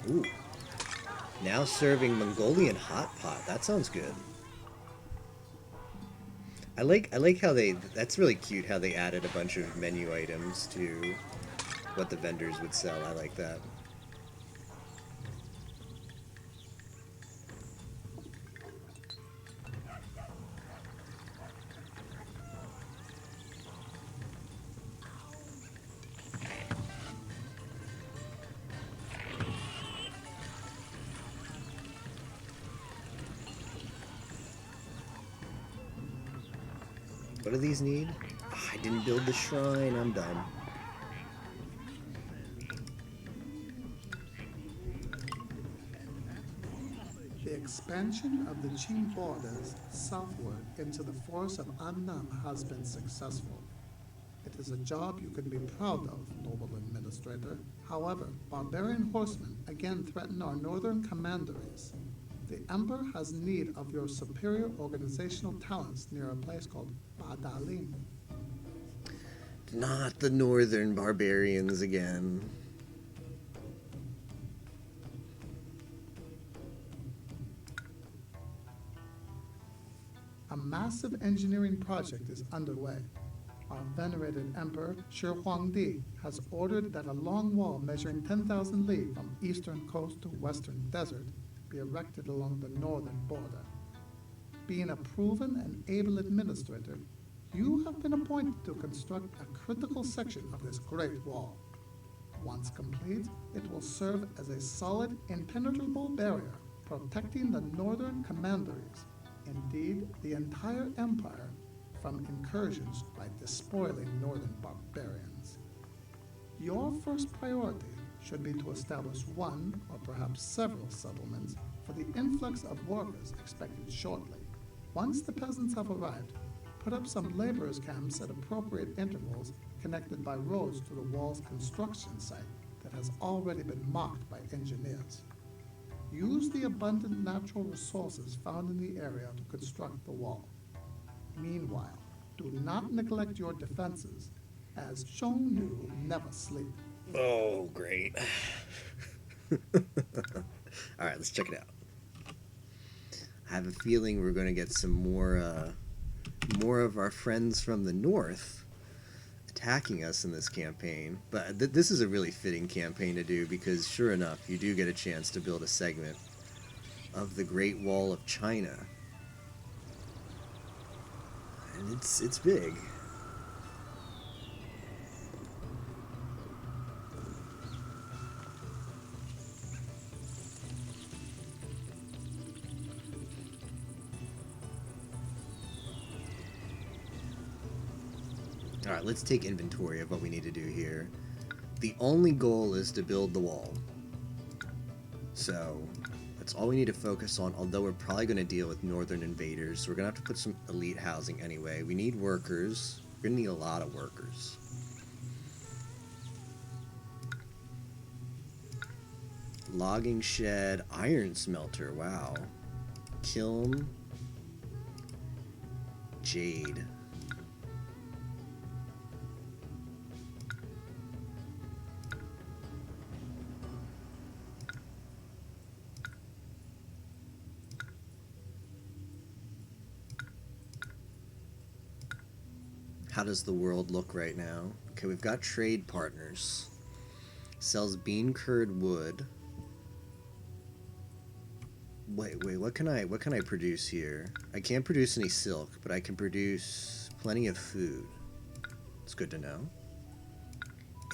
Ooh. Now serving Mongolian hot pot. That sounds good. I like how that's really cute how they added a bunch of menu items to what the vendors would sell. I like that. What do these need? Oh, I didn't build the shrine. I'm dumb. The expansion of the Qing borders southward into the forest of Annam has been successful. It is a job you can be proud of, noble administrator. However, barbarian horsemen again threaten our northern commanderies. The Emperor has need of your superior organizational talents near a place called Badalim. Not the northern barbarians again. A massive engineering project is underway. Our venerated Emperor, Shi Huangdi, has ordered that a long wall measuring 10,000 li from eastern coast to western desert be erected along the northern border. Being a proven and able administrator, you have been appointed to construct a critical section of this great wall. Once complete, it will serve as a solid, impenetrable barrier protecting the northern commanderies, indeed the entire empire, from incursions by despoiling northern barbarians. Your first priority should be to establish one or perhaps several settlements for the influx of workers expected shortly. Once the peasants have arrived, put up some laborers' camps at appropriate intervals connected by roads to the wall's construction site that has already been marked by engineers. Use the abundant natural resources found in the area to construct the wall. Meanwhile, do not neglect your defenses, as Shong Yu never sleep. Oh, great. Alright, let's check it out. I have a feeling we're going to get some more of our friends from the north attacking us in this campaign. But this is a really fitting campaign to do because, sure enough, you do get a chance to build a segment of the Great Wall of China. And it's big. Alright, let's take inventory of what we need to do here. The only goal is to build the wall. So, that's all we need to focus on, although we're probably going to deal with northern invaders. So we're going to have to put some elite housing anyway. We need workers. We're going to need a lot of workers. Logging shed, iron smelter, wow. Kiln, jade. How does the world look right now? Okay, we've got trade partners. Sells bean curd wood. Wait, what can I produce here? I can't produce any silk, but I can produce plenty of food. It's good to know.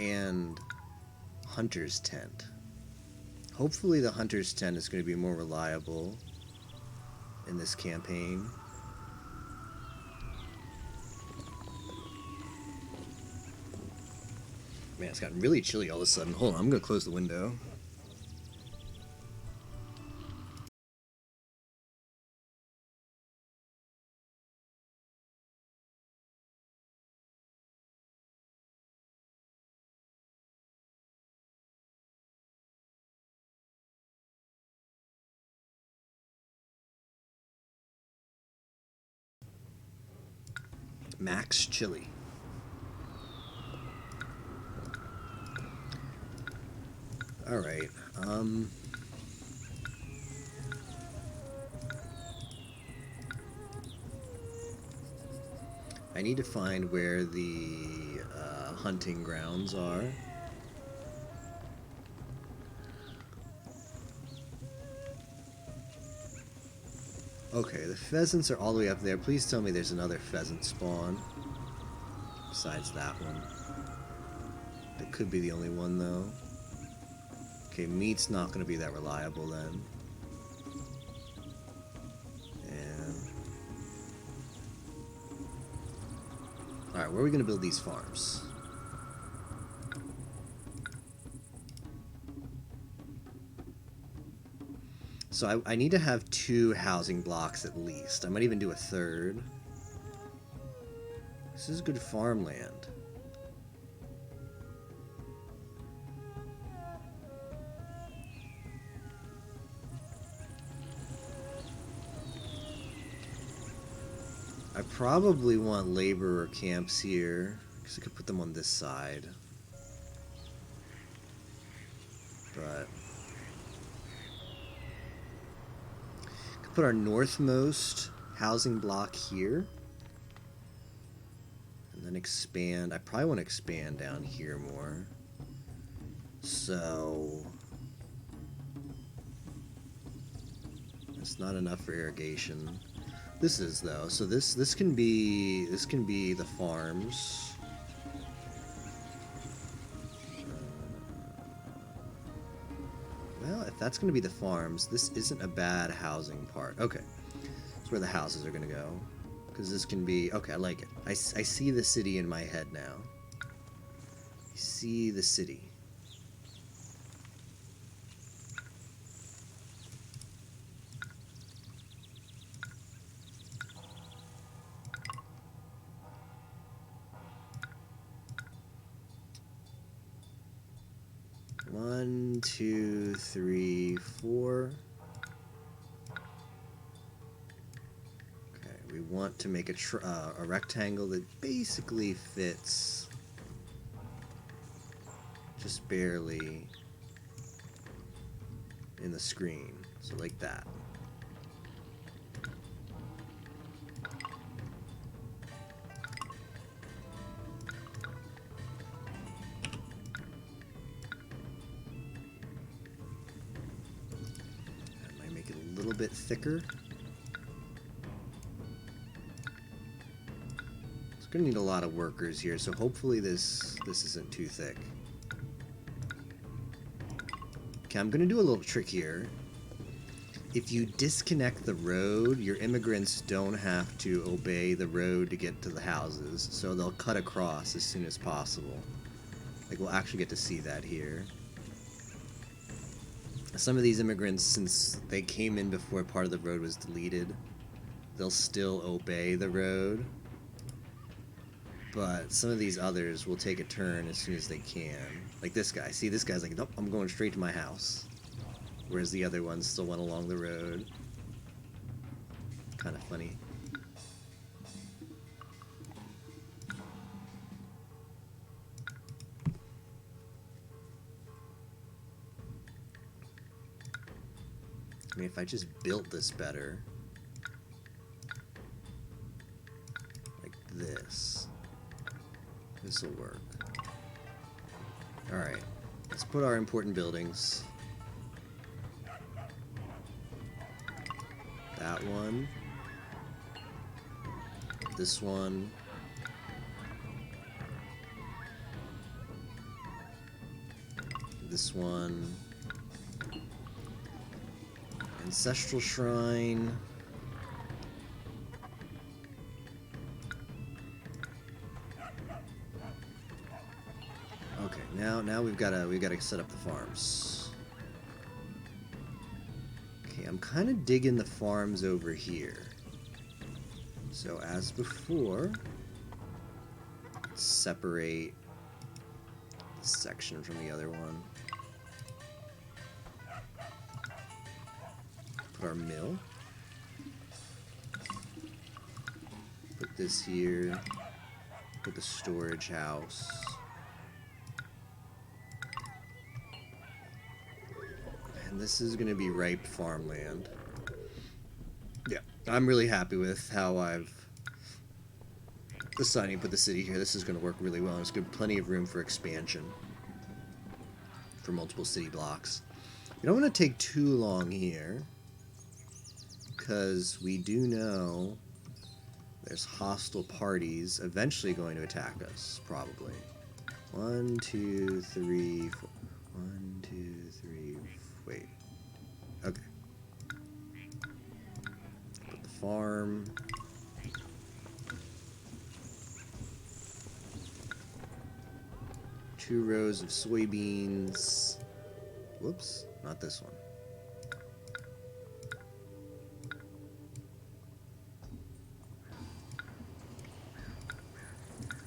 And hunter's tent. Hopefully the hunter's tent is going to be more reliable in this campaign. Man, it's gotten really chilly all of a sudden. Hold on, I'm going to close the window. Max chili. Alright, I need to find where the hunting grounds are. Okay, the pheasants are all the way up there. Please tell me there's another pheasant spawn besides that one. That could be the only one, though. Okay, meat's not going to be that reliable then. And... Alright, where are we going to build these farms? So I need to have 2 housing blocks at least. I might even do a third. This is good farmland. I probably want laborer camps here, because I could put them on this side. But could put our northmost housing block here. And then expand. I probably want to expand down here more. So it's not enough for irrigation. This is though. So this can be the farms. Well, if that's going to be the farms, this isn't a bad housing part. Okay. That's where the houses are going to go. Because this can be... Okay, I like it. I see the city in my head now. I see the city. One, two, three, four. Okay, we want to make a rectangle that basically fits just barely in the screen. So like that. A bit thicker. It's gonna need a lot of workers here, so hopefully this isn't too thick. Okay, I'm gonna do a little trick here. If you disconnect the road, your immigrants don't have to obey the road to get to the houses, so they'll cut across as soon as possible. Like, we'll actually get to see that here. Some of these immigrants, since they came in before part of the road was deleted, they'll still obey the road. But some of these others will take a turn as soon as they can. Like this guy. See, this guy's like, nope, I'm going straight to my house. Whereas the other ones still went along the road. Kind of funny. I mean, if I just built this better, like this will work. Alright, let's put our important buildings. That one. This one. This one. Ancestral Shrine. Okay, now we've gotta set up the farms. Okay, I'm kind of digging the farms over here. So as before, let's separate this section from the other one. Our mill. Put this here. Put the storage house. And this is going to be ripe farmland. Yeah, I'm really happy with how I've decided to put the city here. This is going to work really well. There's going to be plenty of room for expansion for multiple city blocks. You don't want to take too long here, because we do know there's hostile parties eventually going to attack us, probably. 1, 2, 3, 4. 1, 2, 3. Wait. Okay. Put the farm. Two rows of soybeans. Whoops, not this one.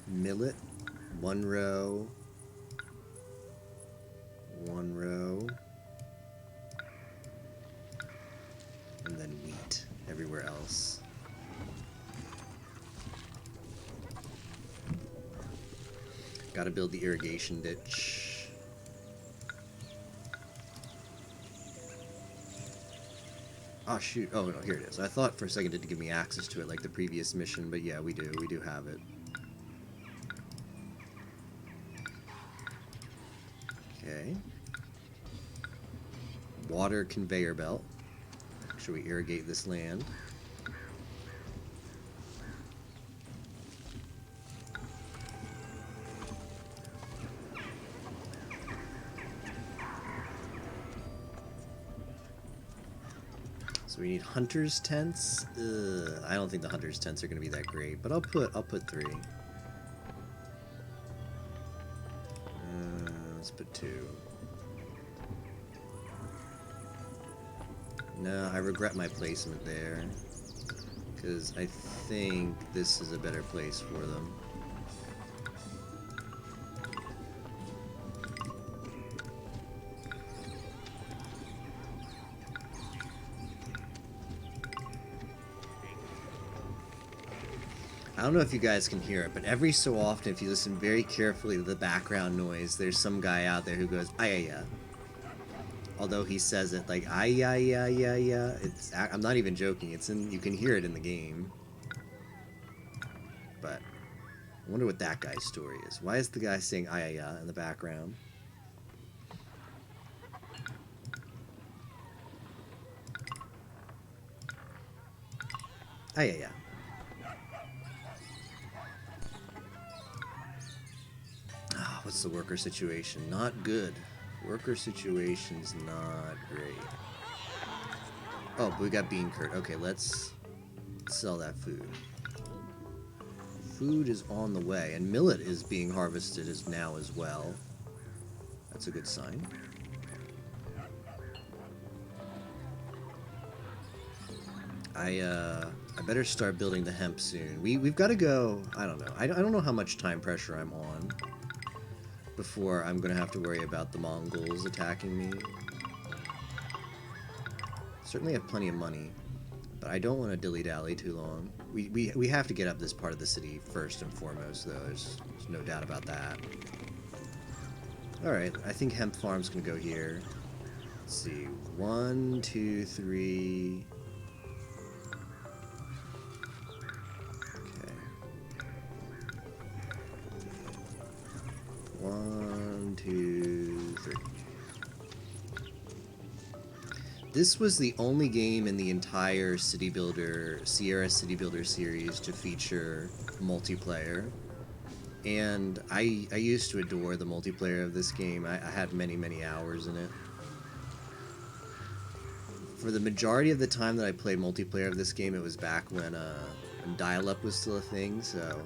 Millet, 1 row, 1 row, and then wheat everywhere else. Gotta build the irrigation ditch. Oh shoot, oh no, here it is. I thought for a second it did give me access to it like the previous mission, but yeah, we do have it. Okay. Water conveyor belt. Should we irrigate this land? So we need hunters' tents. I don't think the hunters' tents are going to be that great, but I'll put 3. Let's put 2. No, I regret my placement there, because I think this is a better place for them. I don't know if you guys can hear it, but every so often, if you listen very carefully to the background noise, there's some guy out there who goes, "Ay-ya-ya." Although he says it like, "Ay-ya-ya-ya-ya." I'm not even joking. You can hear it in the game. But I wonder what that guy's story is. Why is the guy saying "Ay-ya-ya" in the background? Ay-ya-ya. What's the worker situation? Not good. Worker situation's not great. Oh, but we got bean curd. Okay, let's sell that food. Food is on the way, and millet is being harvested now as well. That's a good sign. I better start building the hemp soon. We've got to go. I don't know. I don't know how much time pressure I'm on before I'm gonna have to worry about the Mongols attacking me. Certainly have plenty of money, but I don't want to dilly-dally too long. We have to get up this part of the city first and foremost, though. There's no doubt about that. Alright, I think hemp farm's gonna go here. Let's see. 1, 2, 3... 1, 2, 3. This was the only game in the entire Sierra City Builder series to feature multiplayer. And I used to adore the multiplayer of this game. I had many, many hours in it. For the majority of the time that I played multiplayer of this game, it was back when dial-up was still a thing, so...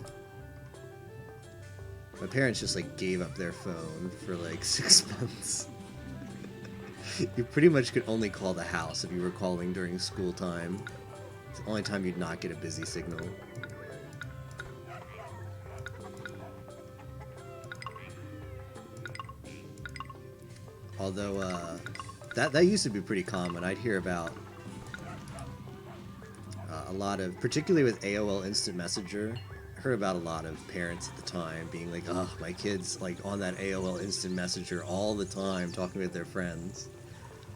My parents just, like, gave up their phone for, like, 6 months. You pretty much could only call the house if you were calling during school time. It's the only time you'd not get a busy signal. Although, that used to be pretty common. I'd hear about a lot of, particularly with AOL Instant Messenger, I heard about a lot of parents at the time being like, oh, my kid's like on that AOL Instant Messenger all the time talking with their friends.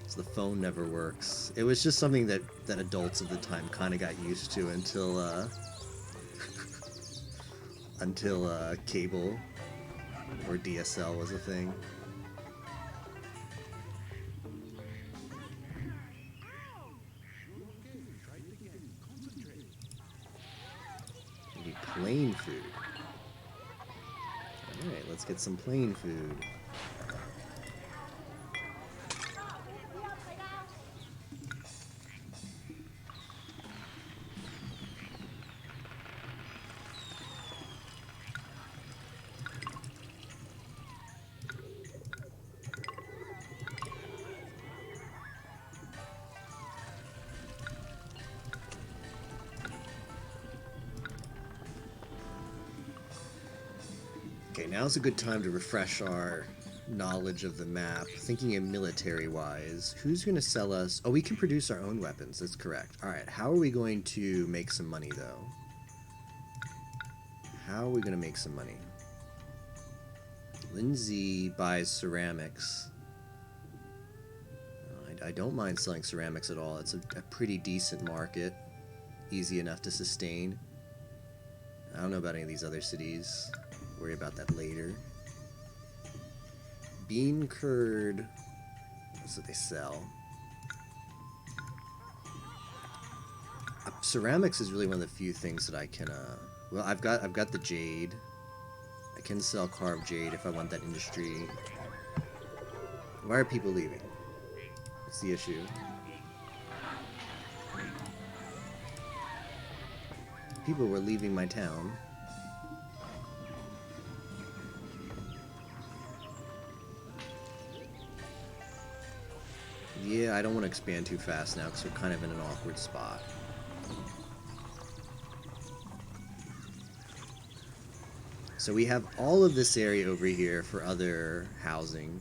So the phone never works. It was just something that adults at the time kind of got used to until until cable or DSL was a thing. Plain food. Alright, let's get some plain food. Okay, now's a good time to refresh our knowledge of the map. Thinking of military-wise, who's going to sell us... Oh, we can produce our own weapons, that's correct. Alright, how are we going to make some money, though? How are we going to make some money? Lindsay buys ceramics. I don't mind selling ceramics at all. It's a pretty decent market. Easy enough to sustain. I don't know about any of these other cities. Worry about that later. Bean curd. That's what they sell. Ceramics is really one of the few things that I can. Well, I've got the jade. I can sell carved jade if I want that industry. Why are people leaving? What's the issue? People were leaving my town. Yeah, I don't want to expand too fast now because we're kind of in an awkward spot. So we have all of this area over here for other housing.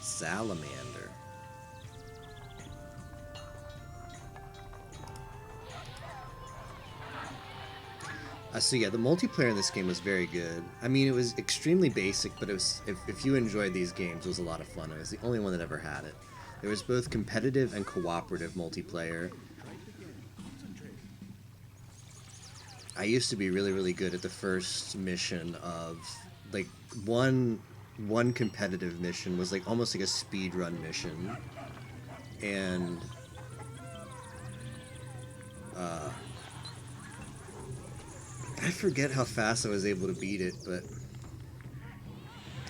Salamander. So yeah, the multiplayer in this game was very good. I mean, it was extremely basic, but it was if you enjoyed these games, it was a lot of fun. It was the only one that ever had it. There was both competitive and cooperative multiplayer. I used to be really, really good at the first mission of, like, one competitive mission was like almost like a speedrun mission. And I forget how fast I was able to beat it, but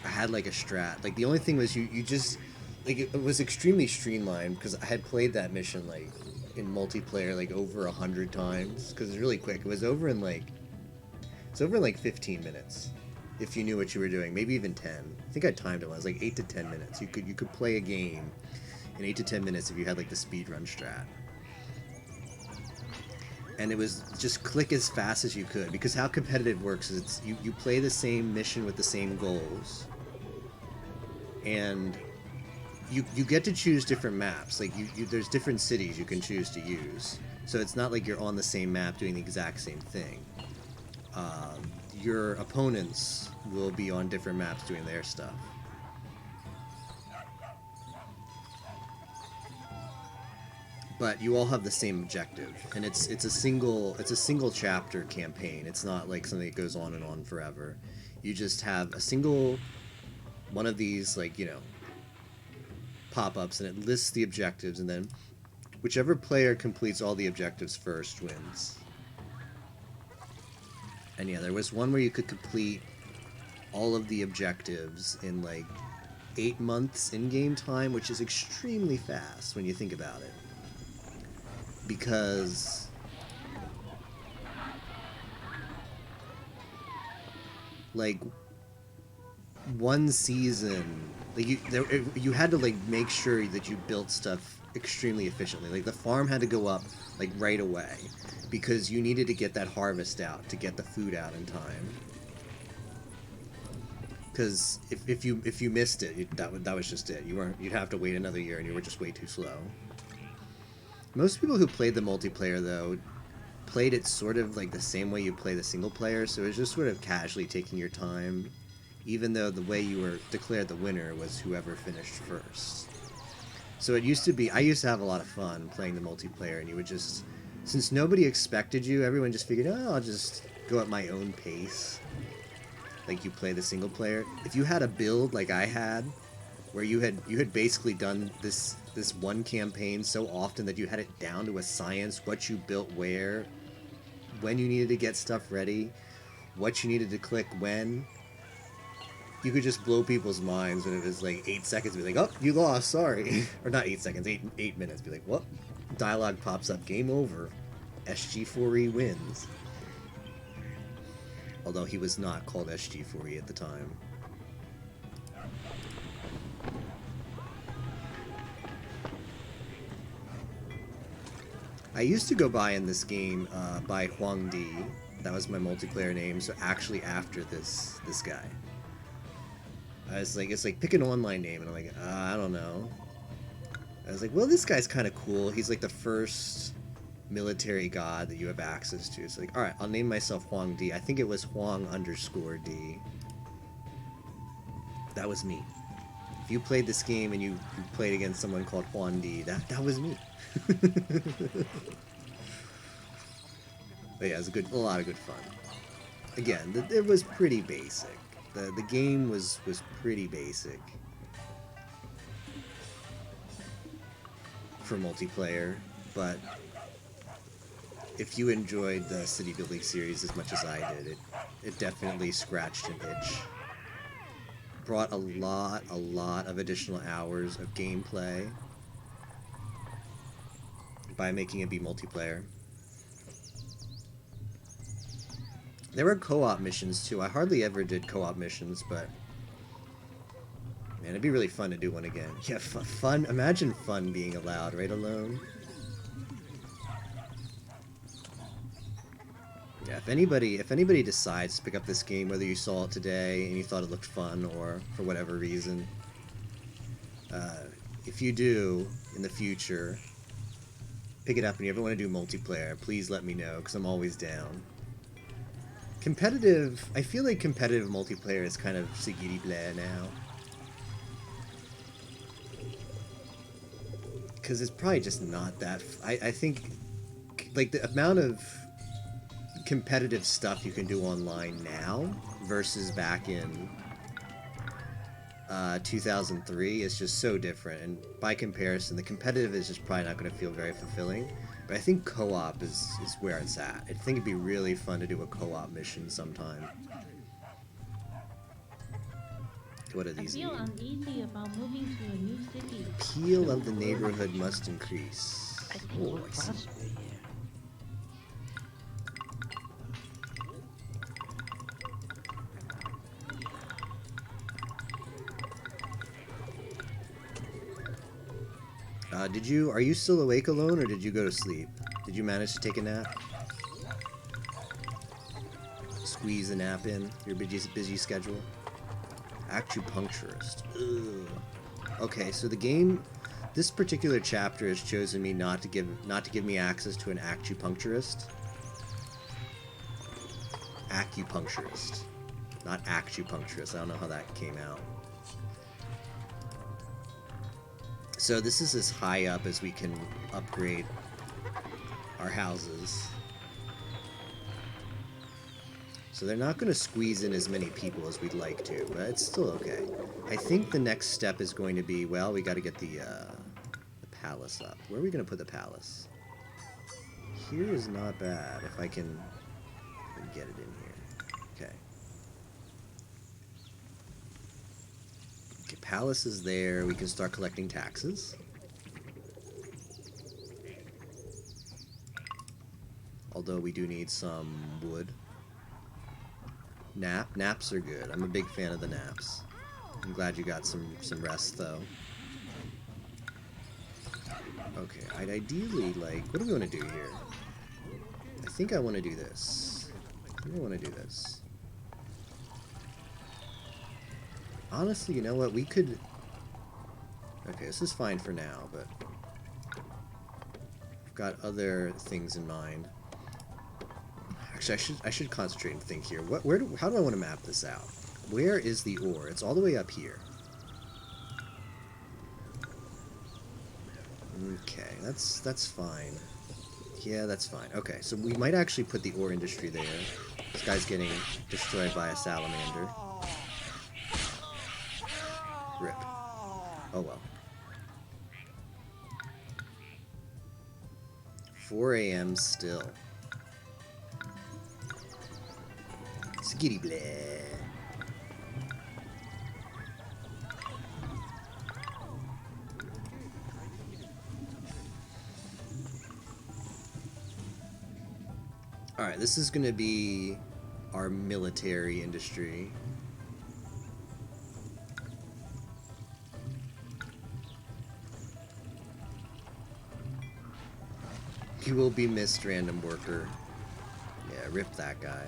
I had like a strat. Like the only thing was you just like it was extremely streamlined because I had played that mission like in multiplayer like over 100 times because it's really quick. It was over in like 15 minutes if you knew what you were doing, maybe even 10. I think I timed it. It was like 8 to 10 minutes. You could play a game in 8 to 10 minutes if you had like the speedrun strat. And it was just click as fast as you could, because how competitive works is it's you play the same mission with the same goals, and you get to choose different maps. Like there's different cities you can choose to use, so it's not like you're on the same map doing the exact same thing. Your opponents will be on different maps doing their stuff. But you all have the same objective, and it's a single chapter campaign. It's not like something that goes on and on forever. You just have a single one of these, like, you know, pop-ups, and it lists the objectives, and then whichever player completes all the objectives first wins. And yeah, there was one where you could complete all of the objectives in like 8 months in-game time, which is extremely fast when you think about it. Because like one season, like you had to like make sure that you built stuff extremely efficiently. Like the farm had to go up like right away because you needed to get that harvest out to get the food out in time. Because if you missed it, that was just it. You'd have to wait another year, and you were just way too slow. Most people who played the multiplayer, though, played it sort of like the same way you play the single player, so it was just sort of casually taking your time, even though the way you were declared the winner was whoever finished first. So it used to be, I used to have a lot of fun playing the multiplayer, and you would just, since nobody expected you, everyone just figured, oh, I'll just go at my own pace. Like you play the single player. If you had a build like I had, where you had basically done this one campaign so often that you had it down to a science, what you built where, when you needed to get stuff ready, what you needed to click when, you could just blow people's minds when it was like 8 seconds, be like, oh, you lost, sorry. Or not 8 seconds, 8 minutes, be like, what? Dialogue pops up, game over, SG4E wins. Although he was not called SG4E at the time. I used to go by in this game by Huangdi. That was my multiplayer name. So actually, after this guy, I was like, it's like pick an online name, and I'm like, I don't know. I was like, well, this guy's kind of cool. He's like the first military god that you have access to. It's like, alright, I'll name myself Huang D. I think it was Huang_D. That was me. If you played this game and you played against someone called Huang D, that was me. But yeah, it was a lot of good fun. Again, it was pretty basic. The game was pretty basic for multiplayer, but if you enjoyed the city building series as much as I did, it definitely scratched an itch. Brought a lot of additional hours of gameplay by making it be multiplayer. There were co-op missions too. I hardly ever did co-op missions, but man, it'd be really fun to do one again. Yeah, fun. Imagine fun being allowed right alone. Yeah, if anybody decides to pick up this game, whether you saw it today and you thought it looked fun or for whatever reason, if you do in the future pick it up and you ever want to do multiplayer, please let me know, because I'm always down. Competitive, I feel like competitive multiplayer is kind of sigiri bleh now. Because it's probably just not that... I think, like, the amount of competitive stuff you can do online now versus back in 2003 is just so different. And by comparison, the competitive is just probably not going to feel very fulfilling. But I think co-op is where it's at. I think it'd be really fun to do a co-op mission sometime. What are these? I feel uneasy about moving to a new city. Appeal of the neighborhood must increase. I think we'll prosper here. Are you still awake alone, or did you go to sleep? Did you manage to take a nap? Squeeze a nap in your busy schedule? Acupuncturist. Ugh. Okay, so the game, this particular chapter has chosen me not to give me access to an acupuncturist. Acupuncturist, not acupuncturist. I don't know how that came out. So this is as high up as we can upgrade our houses. So they're not going to squeeze in as many people as we'd like to, but it's still okay. I think the next step is going to be, well, we got to get the palace up. Where are we going to put the palace? Here is not bad, if I can get it in here. Okay. Okay, palace is there. We can start collecting taxes. Although we do need some wood. Naps are good. I'm a big fan of the naps. I'm glad you got some rest, though. Okay, I'd ideally, like... What do we want to do here? I think I want to do this. Honestly, you know what? We could... Okay, this is fine for now, but... I've got other things in mind. Actually, I should concentrate and think here. How do I want to map this out? Where is the ore? It's all the way up here. Okay, that's fine. Yeah, that's fine. Okay, so we might actually put the ore industry there. This guy's getting destroyed by a salamander. Rip. Oh well. 4 a.m. still. Skitty bleh. Alright, this is gonna be our military industry. You will be missed, random worker. Yeah, rip that guy.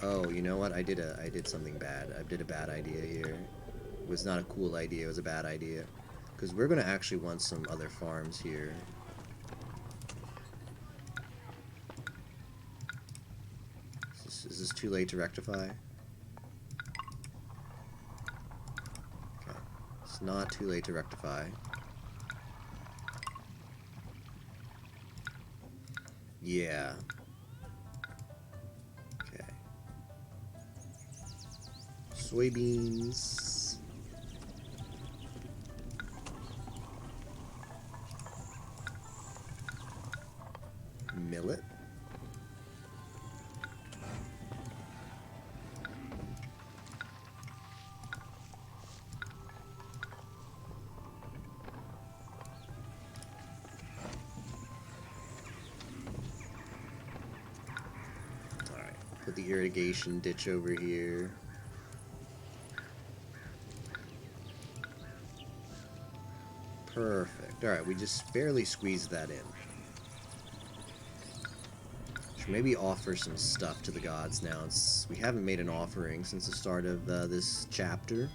Oh, you know what? I did something bad. I did a bad idea here. It was not a cool idea, it was a bad idea. because we're going to actually want some other farms here. Is this too late to rectify? Okay. It's not too late to rectify. Yeah. Okay. Soybeans. Millet. Put the irrigation ditch over here. Perfect. Alright, we just barely squeezed that in. Should maybe offer some stuff to the gods now. We haven't made an offering since the start of this chapter.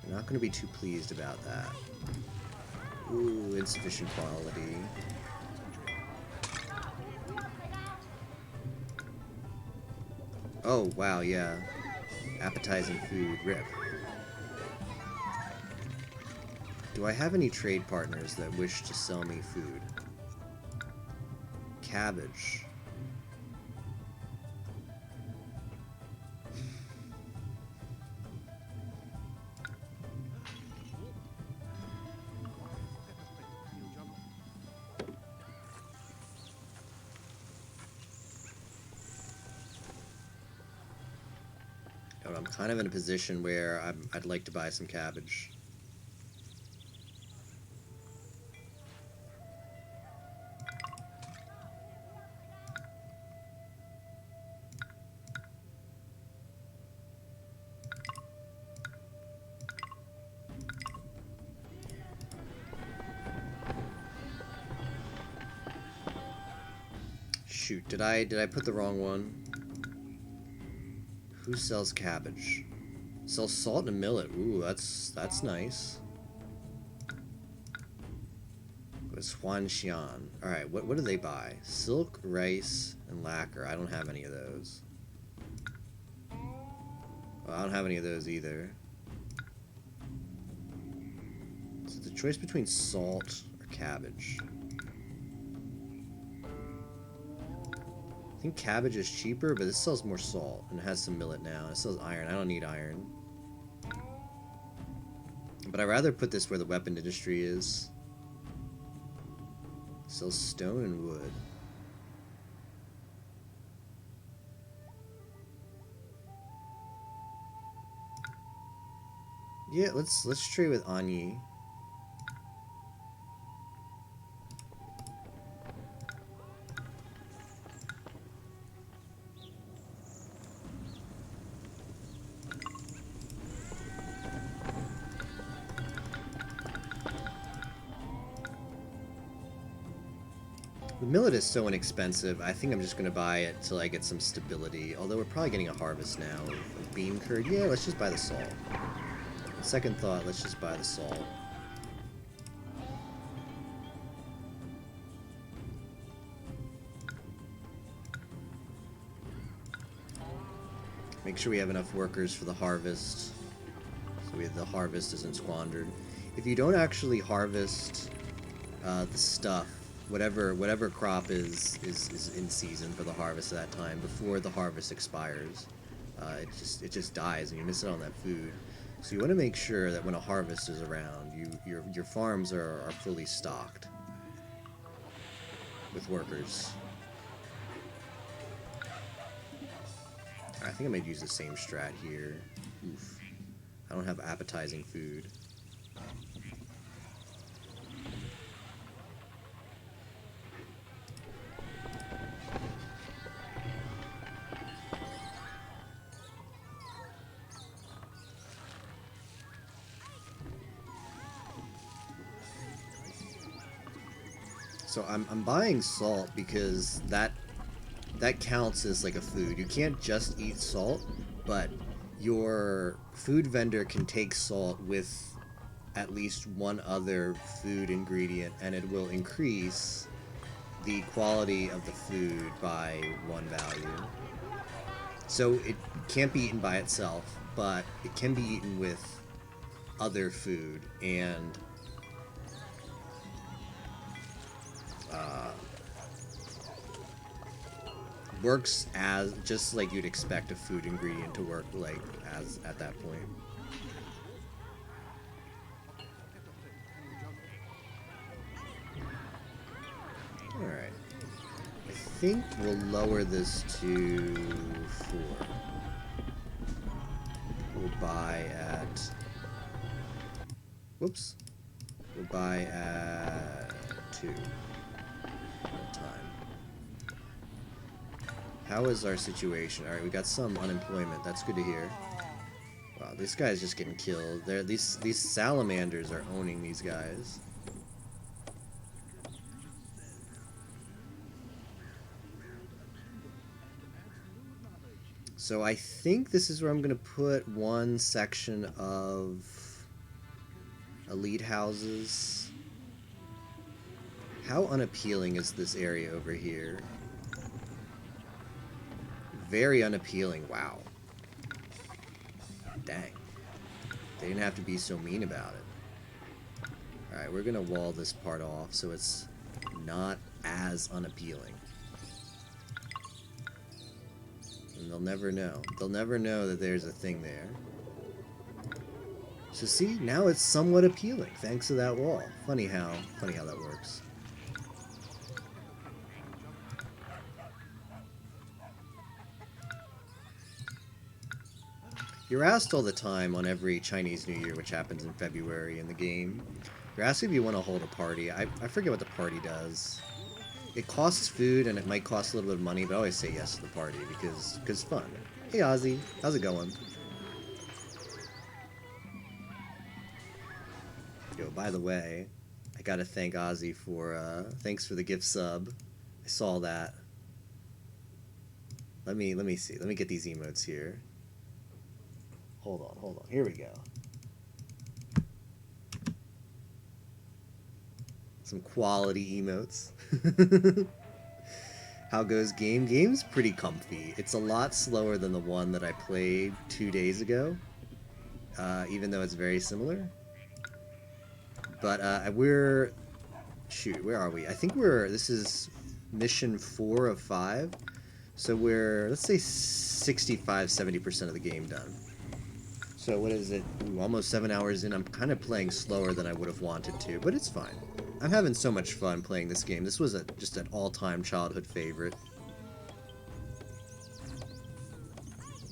I'm not going to be too pleased about that. Ooh, insufficient quality. Oh, wow, yeah. Appetizing food. Rip. Do I have any trade partners that wish to sell me food? Cabbage. I'm kind of in a position where I'd like to buy some cabbage. Shoot, did I put the wrong one? Who sells cabbage? Sells salt and millet. Ooh, that's nice. It's Huanshan. Alright, what do they buy? Silk, rice, and lacquer. I don't have any of those. Well, I don't have any of those either. So the choice between salt or cabbage. I think cabbage is cheaper, but this sells more salt and it has some millet now. It sells iron. I don't need iron. But I'd rather put this where the weapon industry is. It sells stone and wood. Yeah, let's trade with Anyi. The millet is so inexpensive, I think I'm just going to buy it till I get some stability. Although we're probably getting a harvest now of bean curd. Yeah, let's just buy the salt. Second thought, let's just buy the salt. Make sure we have enough workers for the harvest, so the harvest isn't squandered. If you don't actually harvest the stuff, whatever crop is in season for the harvest at that time, before the harvest expires, it just dies and you miss out on that food. So you want to make sure that when a harvest is around, your farms are fully stocked with workers. I think I might use the same strat here. Oof. I don't have appetizing food. So I'm buying salt because that counts as like a food. You can't just eat salt, but your food vendor can take salt with at least one other food ingredient, and it will increase the quality of the food by 1 value. So it can't be eaten by itself, but it can be eaten with other food, and works as just like you'd expect a food ingredient to work like as at that point. Alright. I think we'll lower this to 4. We'll buy at... Whoops. We'll buy at 2. Time. How is our situation? Alright, we got some unemployment. That's good to hear. Wow, this guy's just getting killed. These salamanders are owning these guys. So I think this is where I'm going to put one section of elite houses. How unappealing is this area over here? Very unappealing. Wow. Dang. They didn't have to be so mean about it. Alright, we're going to wall this part off so it's not as unappealing. And they'll never know. They'll never know that there's a thing there. So see, now it's somewhat appealing thanks to that wall. Funny how that works. You're asked all the time on every Chinese New Year, which happens in February in the game. You're asked if you want to hold a party. I forget what the party does. It costs food and it might cost a little bit of money, but I always say yes to the party because it's fun. Hey Ozzy, how's it going? Yo, by the way, I gotta thank Ozzy for thanks for the gift sub. I saw that. Let me see. Let me get these emotes here. Hold on. Here we go. Some quality emotes. How goes game? Game's pretty comfy. It's a lot slower than the one that I played 2 days ago, even though it's very similar. But we're... Shoot, where are we? I think this is mission 4 of 5. So we're, let's say 65-70% of the game done. So what is it? Ooh, almost 7 hours in. I'm kind of playing slower than I would have wanted to, but it's fine. I'm having so much fun playing this game. This was just an all-time childhood favorite.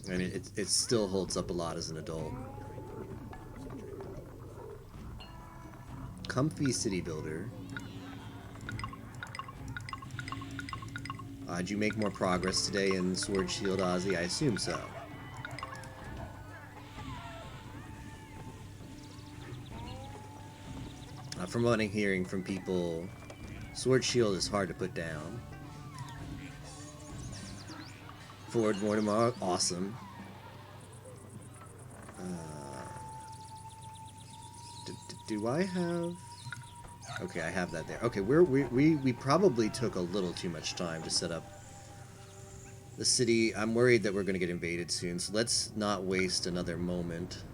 I mean, it still holds up a lot as an adult. Comfy city builder. Did you make more progress today in Sword Shield, Ozzy? I assume so. From what I'm hearing from people, Sword Shield is hard to put down. Forward Mortimer, awesome. Do I have... Okay, I have that there. Okay, we probably took a little too much time to set up the city. I'm worried that we're going to get invaded soon, so let's not waste another moment.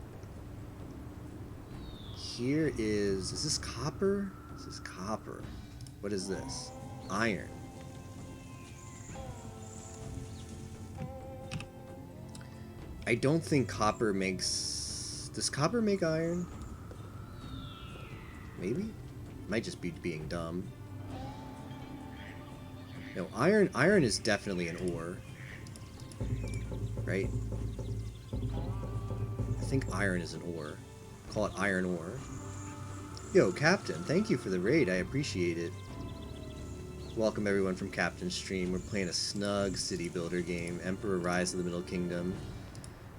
Here is this copper? This is copper. What is this? Iron. I don't think copper makes... Does copper make iron? Maybe? Might just be being dumb. No, iron is definitely an ore. Right? I think iron is an ore. Call it iron ore. Yo, Captain, thank you for the raid. I appreciate it. Welcome everyone from Captain's stream. We're playing a snug city builder game. Emperor Rise of the Middle Kingdom.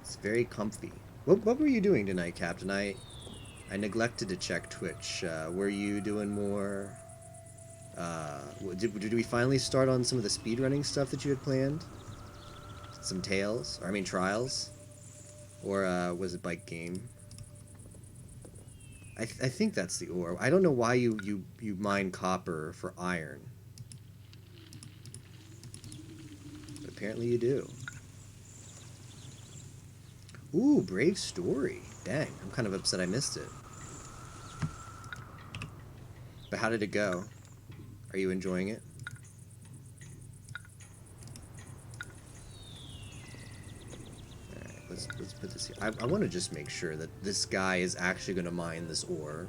It's very comfy. What were you doing tonight, Captain? I neglected to check Twitch. Were you doing more... Did we finally start on some of the speedrunning stuff that you had planned? Some tales? Or, I mean, trials? Or was it bike game? I think that's the ore. I don't know why you mine copper for iron. But apparently you do. Ooh, brave story. Dang, I'm kind of upset I missed it. But how did it go? Are you enjoying it? Alright, let's put this here. I want to just make sure that this guy is actually going to mine this ore.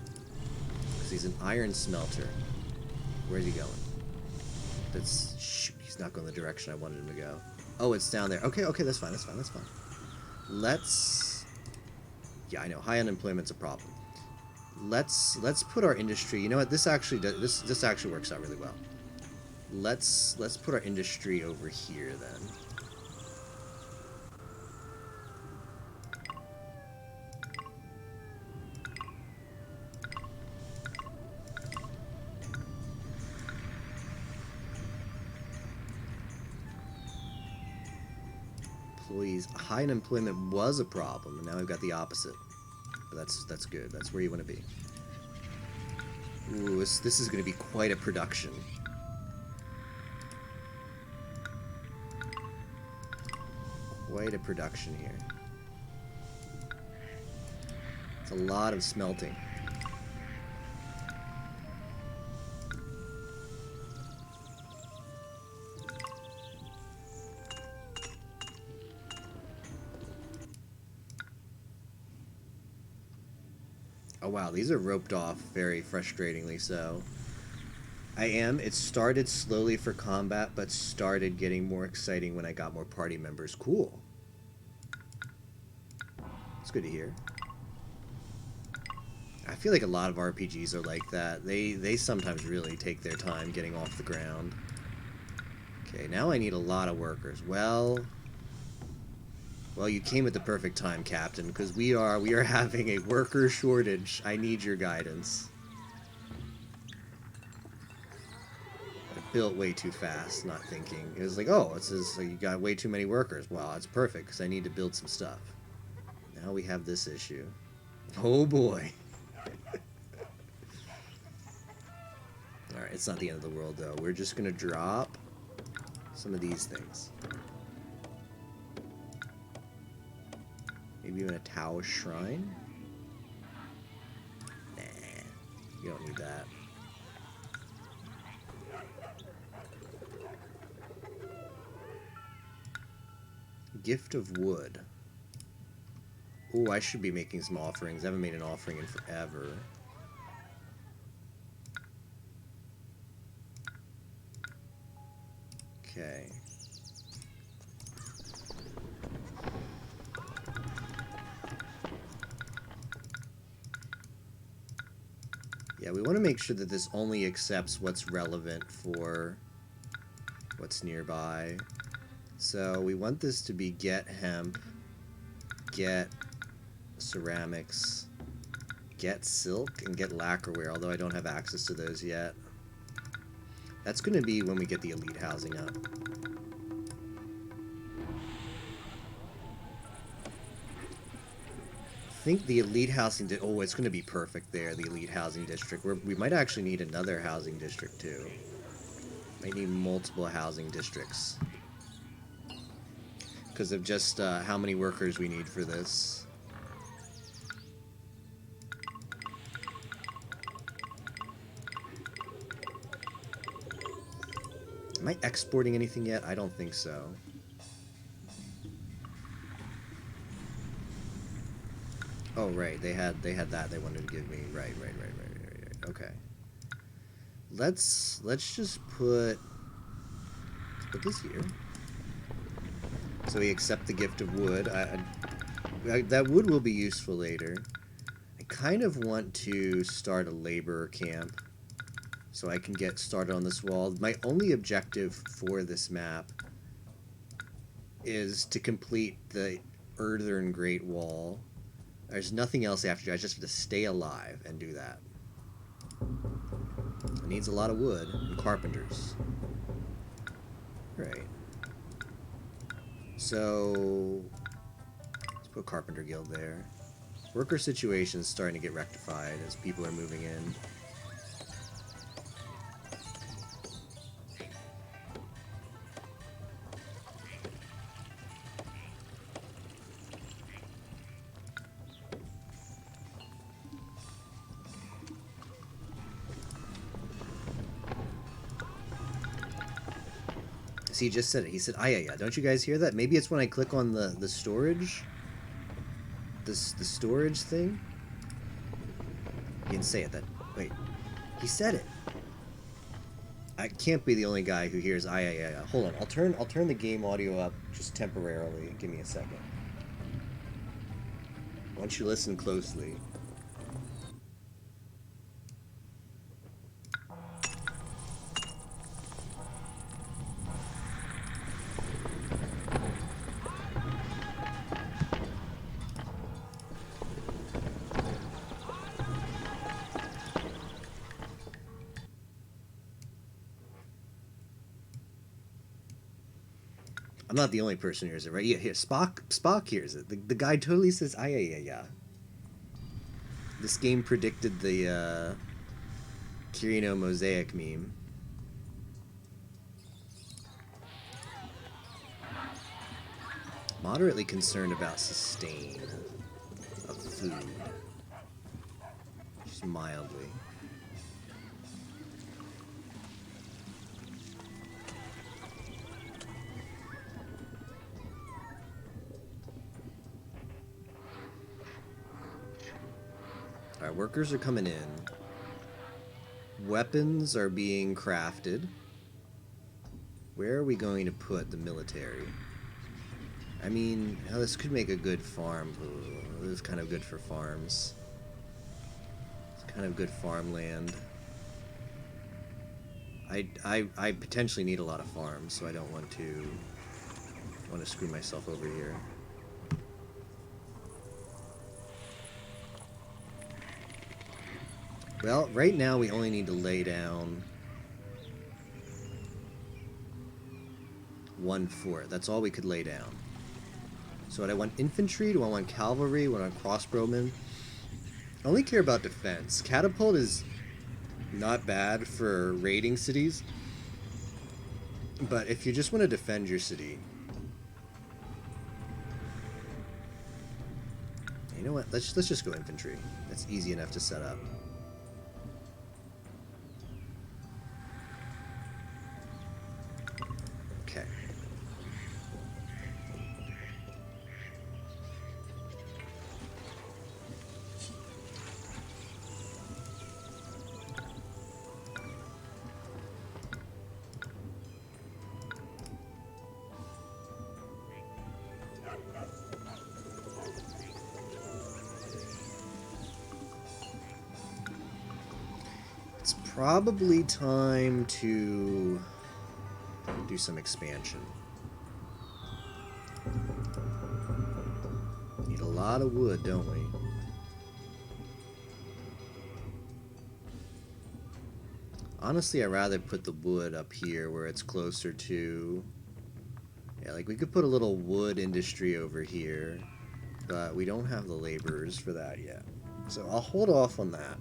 Because he's an iron smelter. Where's he going? Shoot, he's not going the direction I wanted him to go. Oh, it's down there. Okay, that's fine, that's fine. Let's... Yeah, I know, high unemployment's a problem. Let's put our industry... You know what, this actually this actually works out really well. Let's put our industry over here, then. Employees, high unemployment was a problem, and now we've got the opposite. But that's good. That's where you want to be. Ooh, this is going to be quite a production. Quite a production here. It's a lot of smelting. Oh wow, these are roped off very frustratingly so. It started slowly for combat, but started getting more exciting when I got more party members. Cool. It's good to hear. I feel like a lot of RPGs are like that. They sometimes really take their time getting off the ground. Okay, now I need a lot of workers. Well, you came at the perfect time, Captain, because we are having a worker shortage. I need your guidance. I built way too fast, not thinking. It was like, oh, it says you got way too many workers. Well, it's perfect because I need to build some stuff. Now we have this issue. Oh boy. Alright, it's not the end of the world though. We're just gonna drop some of these things. Maybe even a Taoist shrine? Nah, you don't need that. Gift of wood. Oh, I should be making some offerings. I haven't made an offering in forever. Okay. Yeah, we want to make sure that this only accepts what's relevant for what's nearby. So we want this to be get hemp, get ceramics, get silk, and get lacquerware, although I don't have access to those yet. That's going to be when we get the elite housing up. I think the elite housing... Oh, it's going to be perfect there, the elite housing district. We might actually need another housing district, too. Might need multiple housing districts. Because of just how many workers we need for this. Am I exporting anything yet? I don't think so. Oh, right. They had that they wanted to give me. Right. Okay. Let's just put this here. So we accept the gift of wood. That wood will be useful later. I kind of want to start a laborer camp so I can get started on this wall. My only objective for this map is to complete the Earthern Great Wall. There's nothing else I have to do. I just have to stay alive and do that. It needs a lot of wood and carpenters. Right. So let's put Carpenter Guild there. Worker situation is starting to get rectified as people are moving in. He just said it. He said, yeah. Don't you guys hear that? Maybe it's when I click on the storage. The storage thing? He didn't say it then. Wait. He said it. I can't be the only guy who hears yeah. Hold on. I'll turn the game audio up just temporarily. Give me a second. Once you listen closely. I'm not the only person who hears it, right? Yeah, here, Spock hears it. The guy totally says, yeah. This game predicted the, Kirino Mosaic meme. Moderately concerned about sustain of food. Just mildly. Alright, workers are coming in. Weapons are being crafted. Where are we going to put the military? I mean, this could make a good farm. This is kind of good for farms. It's kind of good farmland. I potentially need a lot of farms, so I don't want to screw myself over here. Well, right now we only need to lay down 1 fort. That's all we could lay down. So do I want infantry? Do I want cavalry? Do I want crossbowmen? I only care about defense. Catapult is not bad for raiding cities. But if you just want to defend your city... You know what? Let's just go infantry. That's easy enough to set up. Okay. It's probably time to do some expansion. Need a lot of wood, don't we? Honestly, I'd rather put the wood up here where it's closer to... Yeah, like we could put a little wood industry over here, but we don't have the laborers for that yet. So I'll hold off on that.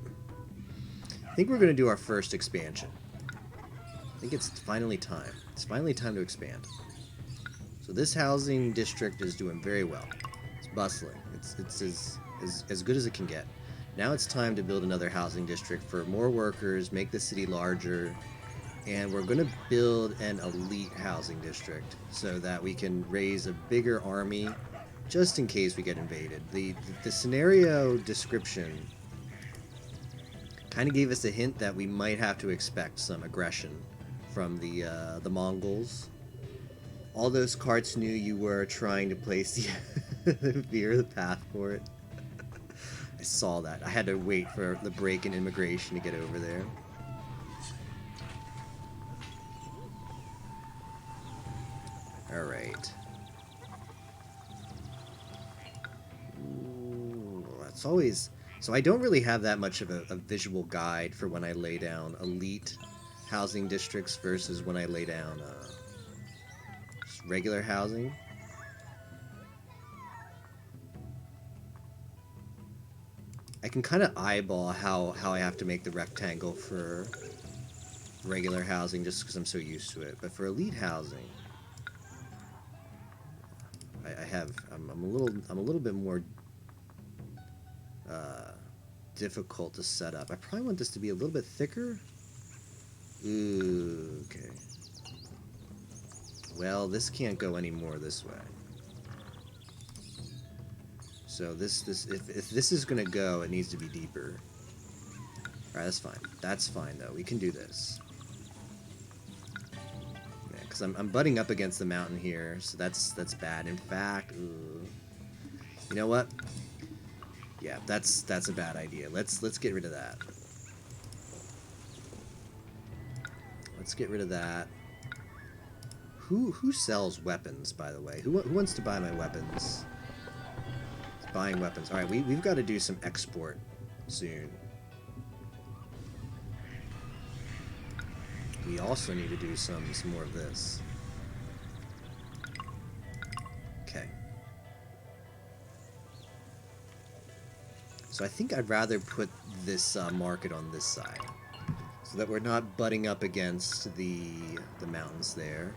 I think we're going to do our first expansion. I think it's finally time. It's finally time to expand. So this housing district is doing very well. It's bustling. It's as good as it can get. Now it's time to build another housing district for more workers, make the city larger, and we're going to build an elite housing district so that we can raise a bigger army just in case we get invaded. The scenario description kind of gave us a hint that we might have to expect some aggression from the Mongols. All those carts knew you were trying to place the path for it. I saw that. I had to wait for the break in immigration to get over there. Alright. That's always... So I don't really have that much of a visual guide for when I lay down elite housing districts versus when I lay down just regular housing. I can kind of eyeball how I have to make the rectangle for regular housing just because I'm so used to it. But for elite housing, I'm a little bit more difficult to set up. I probably want this to be a little bit thicker. Ooh, okay. Well, this can't go any more this way. So if this is gonna go, it needs to be deeper. Alright, that's fine. That's fine though. We can do this. Yeah, because I'm butting up against the mountain here, so that's bad. In fact, ooh, you know what? Yeah, that's a bad idea. Let's get rid of that. Let's get rid of that. Who sells weapons, by the way? Who wants to buy my weapons? Buying weapons. All right, we've got to do some export soon. We also need to do some more of this. Okay. So I think I'd rather put this market on this side, so that we're not butting up against the mountains there.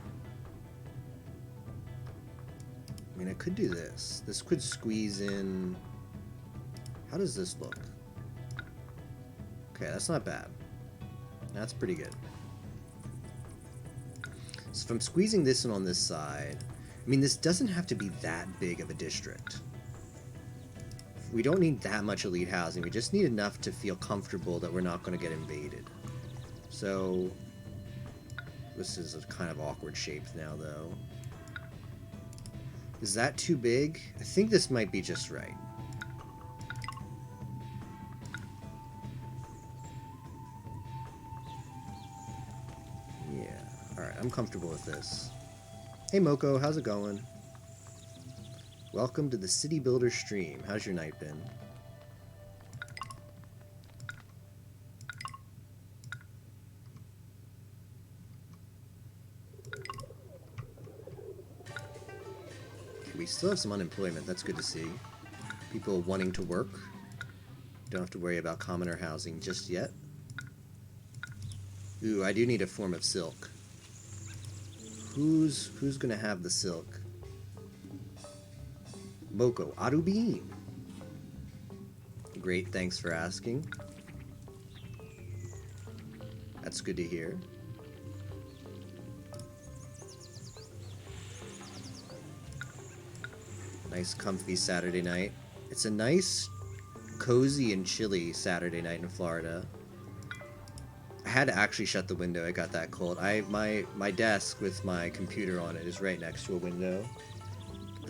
I mean, I could do this. This could squeeze in. How does this look? Okay, that's not bad. That's pretty good. So if I'm squeezing this in on this side, I mean, this doesn't have to be that big of a district. We don't need that much elite housing. We just need enough to feel comfortable that we're not going to get invaded. So this is a kind of awkward shape now, though. Is that too big? I think this might be just right. Yeah. Alright, I'm comfortable with this. Hey Moko, how's it going? Welcome to the City Builder stream. How's your night been? We still have some unemployment. That's good to see. People wanting to work. Don't have to worry about commoner housing just yet. Ooh, I do need a form of silk. Who's gonna have the silk? Moko, Arubin. Great, thanks for asking. That's good to hear. Nice comfy Saturday night. It's a nice, cozy and chilly Saturday night in Florida. I had to actually shut the window. It got that cold. My desk with my computer on it is right next to a window.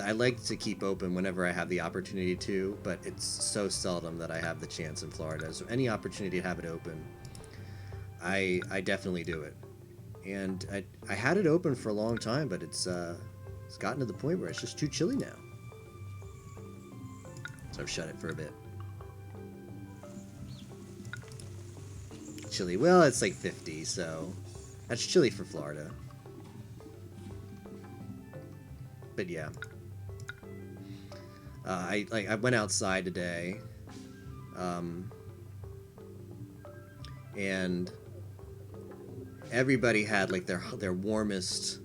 I like to keep open whenever I have the opportunity to, but it's so seldom that I have the chance in Florida. So any opportunity to have it open, I definitely do it. And I had it open for a long time, but it's gotten to the point where it's just too chilly now. So I've shut it for a bit. Chilly. Well, it's like 50, so that's chilly for Florida. But yeah. I went outside today, and everybody had like their warmest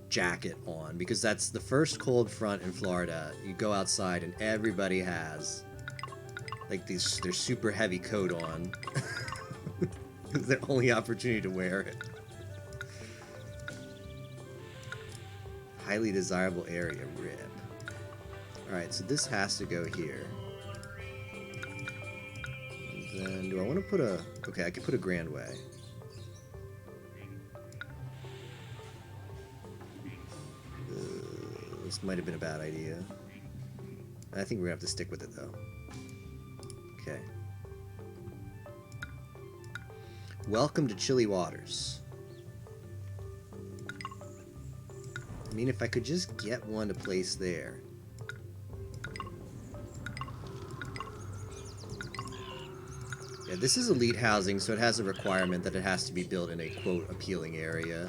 jacket on, because that's the first cold front in Florida. You go outside and everybody has like their super heavy coat on. It's their only opportunity to wear it. Highly desirable area, rip. Alright, so this has to go here. And then, do I want to put a... Okay, I could put a Grand Way. This might have been a bad idea. I think we're gonna have to stick with it, though. Okay. Welcome to Chilly Waters. I mean, if I could just get one to place there. Yeah, this is elite housing, so it has a requirement that it has to be built in a, quote, appealing area.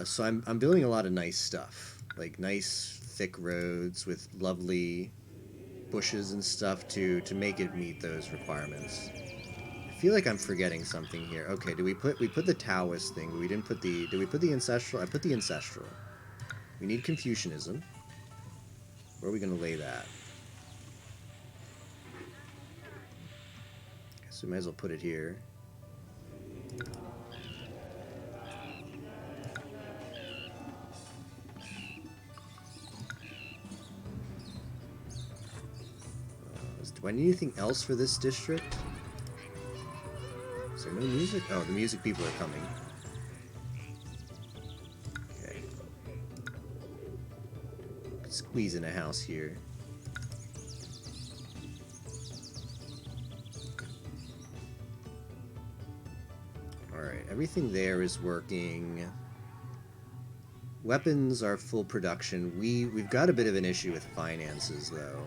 So I'm building a lot of nice stuff. Like nice, thick roads with lovely bushes and stuff to make it meet those requirements. I feel like I'm forgetting something here. Okay, we put the Taoist thing, but we didn't put the... Did we put the Ancestral? I put the Ancestral. We need Confucianism. Where are we going to lay that? So we might as well put it here. Do I need anything else for this district? Is there no music? Oh, the music people are coming. Okay. Squeeze in a house here. Alright, everything there is working. Weapons are full production. We've got a bit of an issue with finances, though.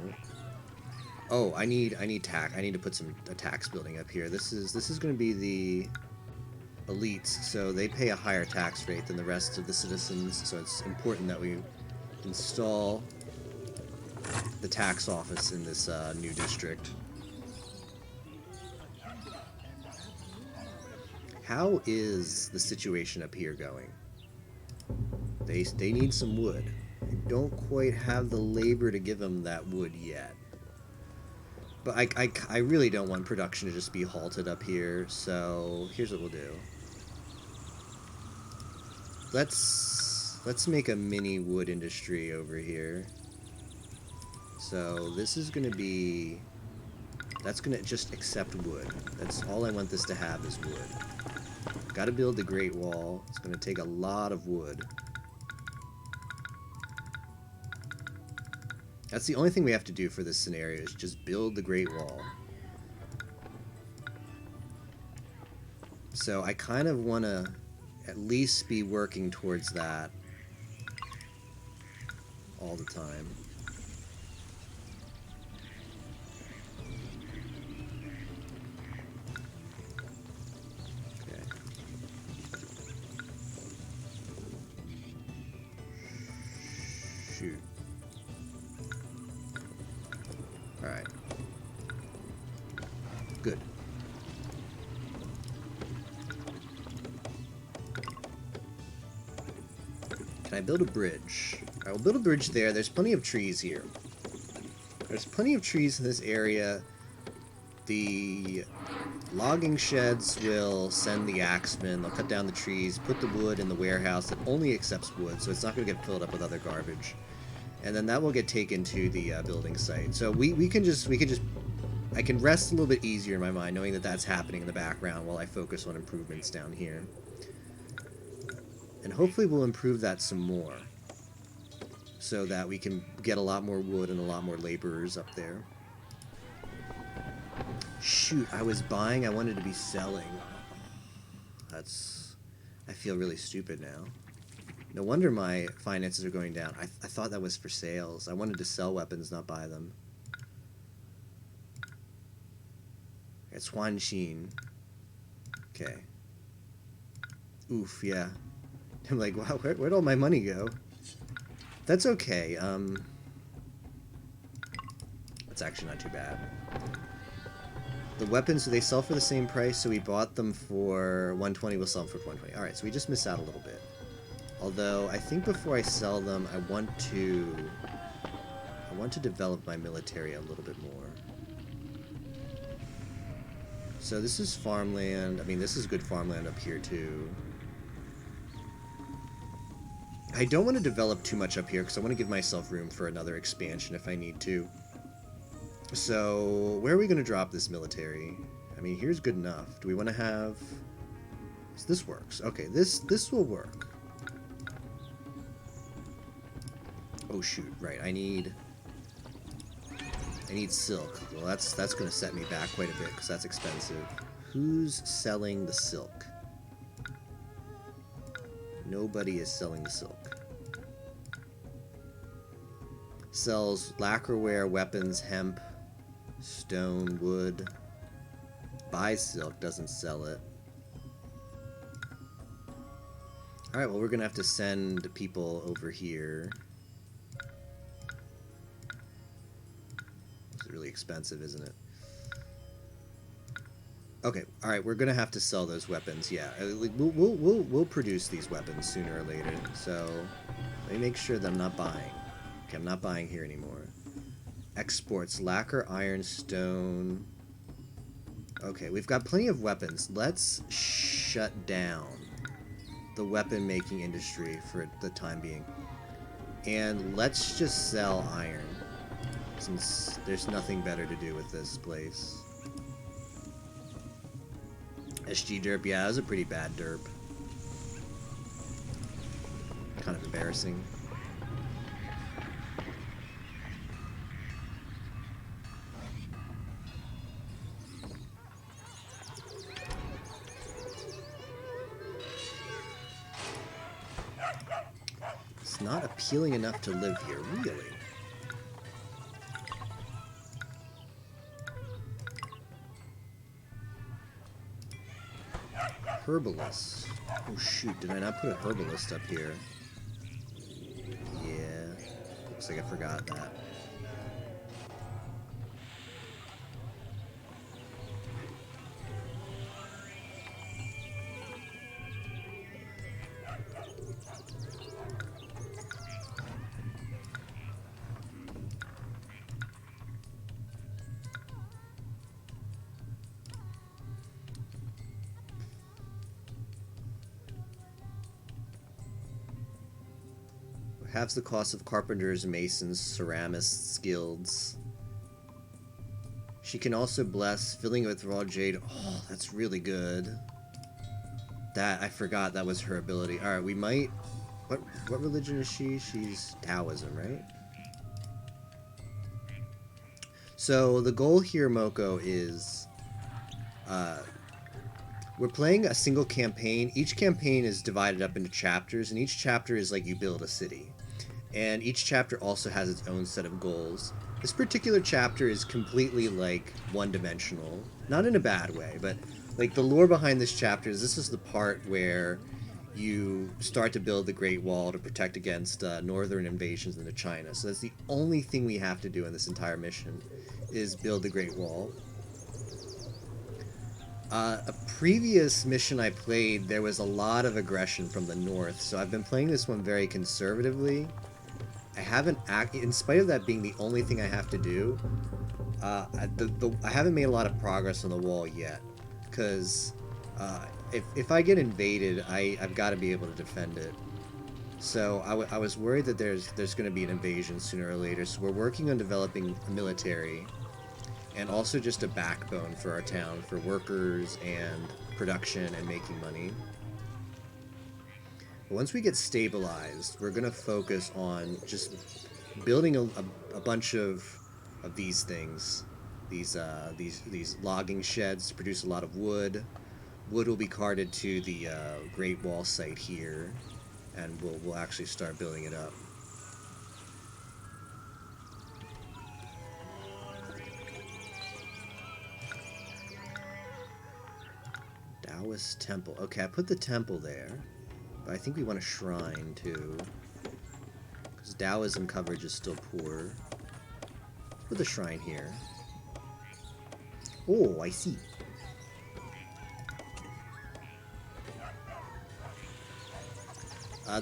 Oh, I need tax. I need to put a tax building up here. This is going to be the elites, so they pay a higher tax rate than the rest of the citizens. So it's important that we install the tax office in this new district. How is the situation up here going? They need some wood. They don't quite have the labor to give them that wood yet. But I really don't want production to just be halted up here, so here's what we'll do. Let's make a mini wood industry over here. So this is gonna be... That's gonna just accept wood. That's all I want this to have is wood. Gotta build the Great Wall. It's gonna take a lot of wood. That's the only thing we have to do for this scenario is just build the Great Wall. So I kind of want to at least be working towards that all the time. Okay. Shoot. Alright. Good. Can I build a bridge? I will build a bridge there. There's plenty of trees here. There's plenty of trees in this area. The logging sheds will send the axemen. They'll cut down the trees, put the wood in the warehouse that only accepts wood, so it's not going to get filled up with other garbage. And then that will get taken to the building site. So we can just I can rest a little bit easier in my mind knowing that that's happening in the background while I focus on improvements down here. And hopefully we'll improve that some more so that we can get a lot more wood and a lot more laborers up there. Shoot, I was buying, I wanted to be selling. I feel really stupid now. No wonder my finances are going down. I thought that was for sales. I wanted to sell weapons, not buy them. It's Huanxin. Okay. Oof, yeah. I'm like, wow, where'd all my money go? That's okay. That's actually not too bad. The weapons, do they sell for the same price? So we bought them for 120, we'll sell them for 120. Alright, so we just missed out a little bit. Although, I think before I sell them, I want to develop my military a little bit more. So this is farmland. I mean, this is good farmland up here, too. I don't want to develop too much up here, because I want to give myself room for another expansion if I need to. So, where are we going to drop this military? I mean, here's good enough. Do we want to have... So this works. Okay, this will work. Oh shoot, right, I need silk. Well, that's going to set me back quite a bit, because that's expensive. Who's selling the silk? Nobody is selling the silk. Sells lacquerware, weapons, hemp, stone, wood. Buys silk, doesn't sell it. Alright, well, we're going to have to send people over here. really expensive, isn't it? Okay, all right, we're gonna have to sell those weapons. Yeah, we'll produce these weapons sooner or later. So let me make sure that I'm not buying. Okay, I'm not buying here anymore. Exports: lacquer, iron, stone. Okay, we've got plenty of weapons. Let's shut down the weapon making industry for the time being, and let's just sell iron, since there's nothing better to do with this place. SG derp, yeah, that was a pretty bad derp. Kind of embarrassing. It's not appealing enough to live here, really. Herbalist. Oh shoot, did I not put a herbalist up here? Yeah. Looks like I forgot that. Halves the cost of carpenters, masons, ceramists, guilds. She can also bless, filling it with raw jade. Oh, that's really good. That, I forgot that was her ability. Alright, we might... What religion is she? She's Taoism, right? So, the goal here, Moko, is... we're playing a single campaign. Each campaign is divided up into chapters, and each chapter is like you build a city. And each chapter also has its own set of goals. This particular chapter is completely, like, one-dimensional. Not in a bad way, but, like, the lore behind this chapter is this is the part where you start to build the Great Wall to protect against northern invasions into China. So that's the only thing we have to do in this entire mission, is build the Great Wall. A previous mission I played, there was a lot of aggression from the north, so I've been playing this one very conservatively. I haven't in spite of that being the only thing I have to do, I haven't made a lot of progress on the wall yet, because if I get invaded, I've got to be able to defend it. So I was worried that there's going to be an invasion sooner or later, so we're working on developing a military, and also just a backbone for our town, for workers and production and making money. Once we get stabilized, we're going to focus on just building a bunch of these things, these logging sheds to produce a lot of wood. Wood will be carted to the Great Wall site here, and we'll actually start building it up. Taoist temple. Okay, I put the temple there. But I think we want a shrine, too. Because Taoism coverage is still poor. Put the shrine here. Oh, I see.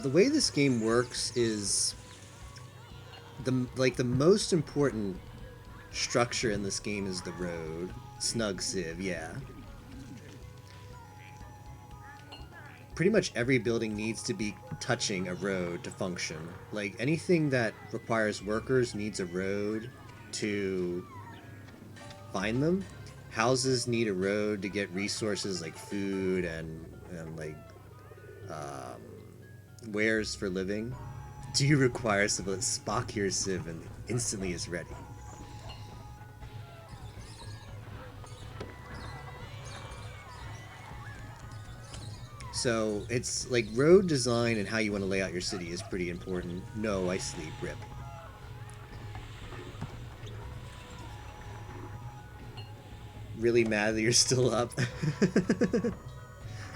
The way this game works is... the most important structure in this game is the road. Snug Civ, yeah. Pretty much every building needs to be touching a road to function. Like, anything that requires workers needs a road to find them. Houses need a road to get resources like food and like wares for living. Do you require civilians? Spock your civ and instantly is ready. So, it's like road design and how you want to lay out your city is pretty important. No, I sleep, rip. Really mad that you're still up?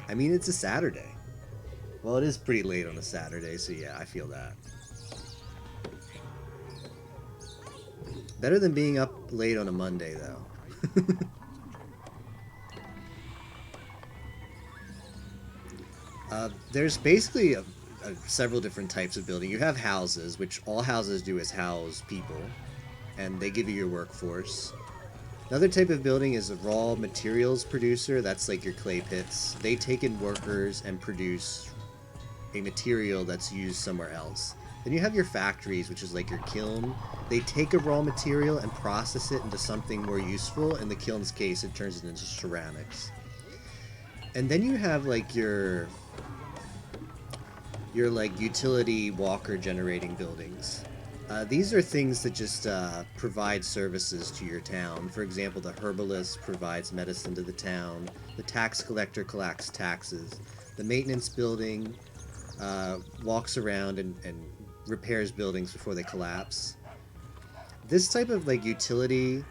I mean, it's a Saturday. Well, it is pretty late on a Saturday, so yeah, I feel that. Better than being up late on a Monday, though. There's basically several different types of building. You have houses, which all houses do is house people, and they give you your workforce. Another type of building is a raw materials producer. That's like your clay pits. They take in workers and produce a material that's used somewhere else. Then you have your factories, which is like your kiln. They take a raw material and process it into something more useful. In the kiln's case, it turns it into ceramics. And then you have like your like utility walker generating buildings. These are things that just provide services to your town. For example, the herbalist provides medicine to the town. The tax collector collects taxes. The maintenance building walks around and repairs buildings before they collapse. This type of like utility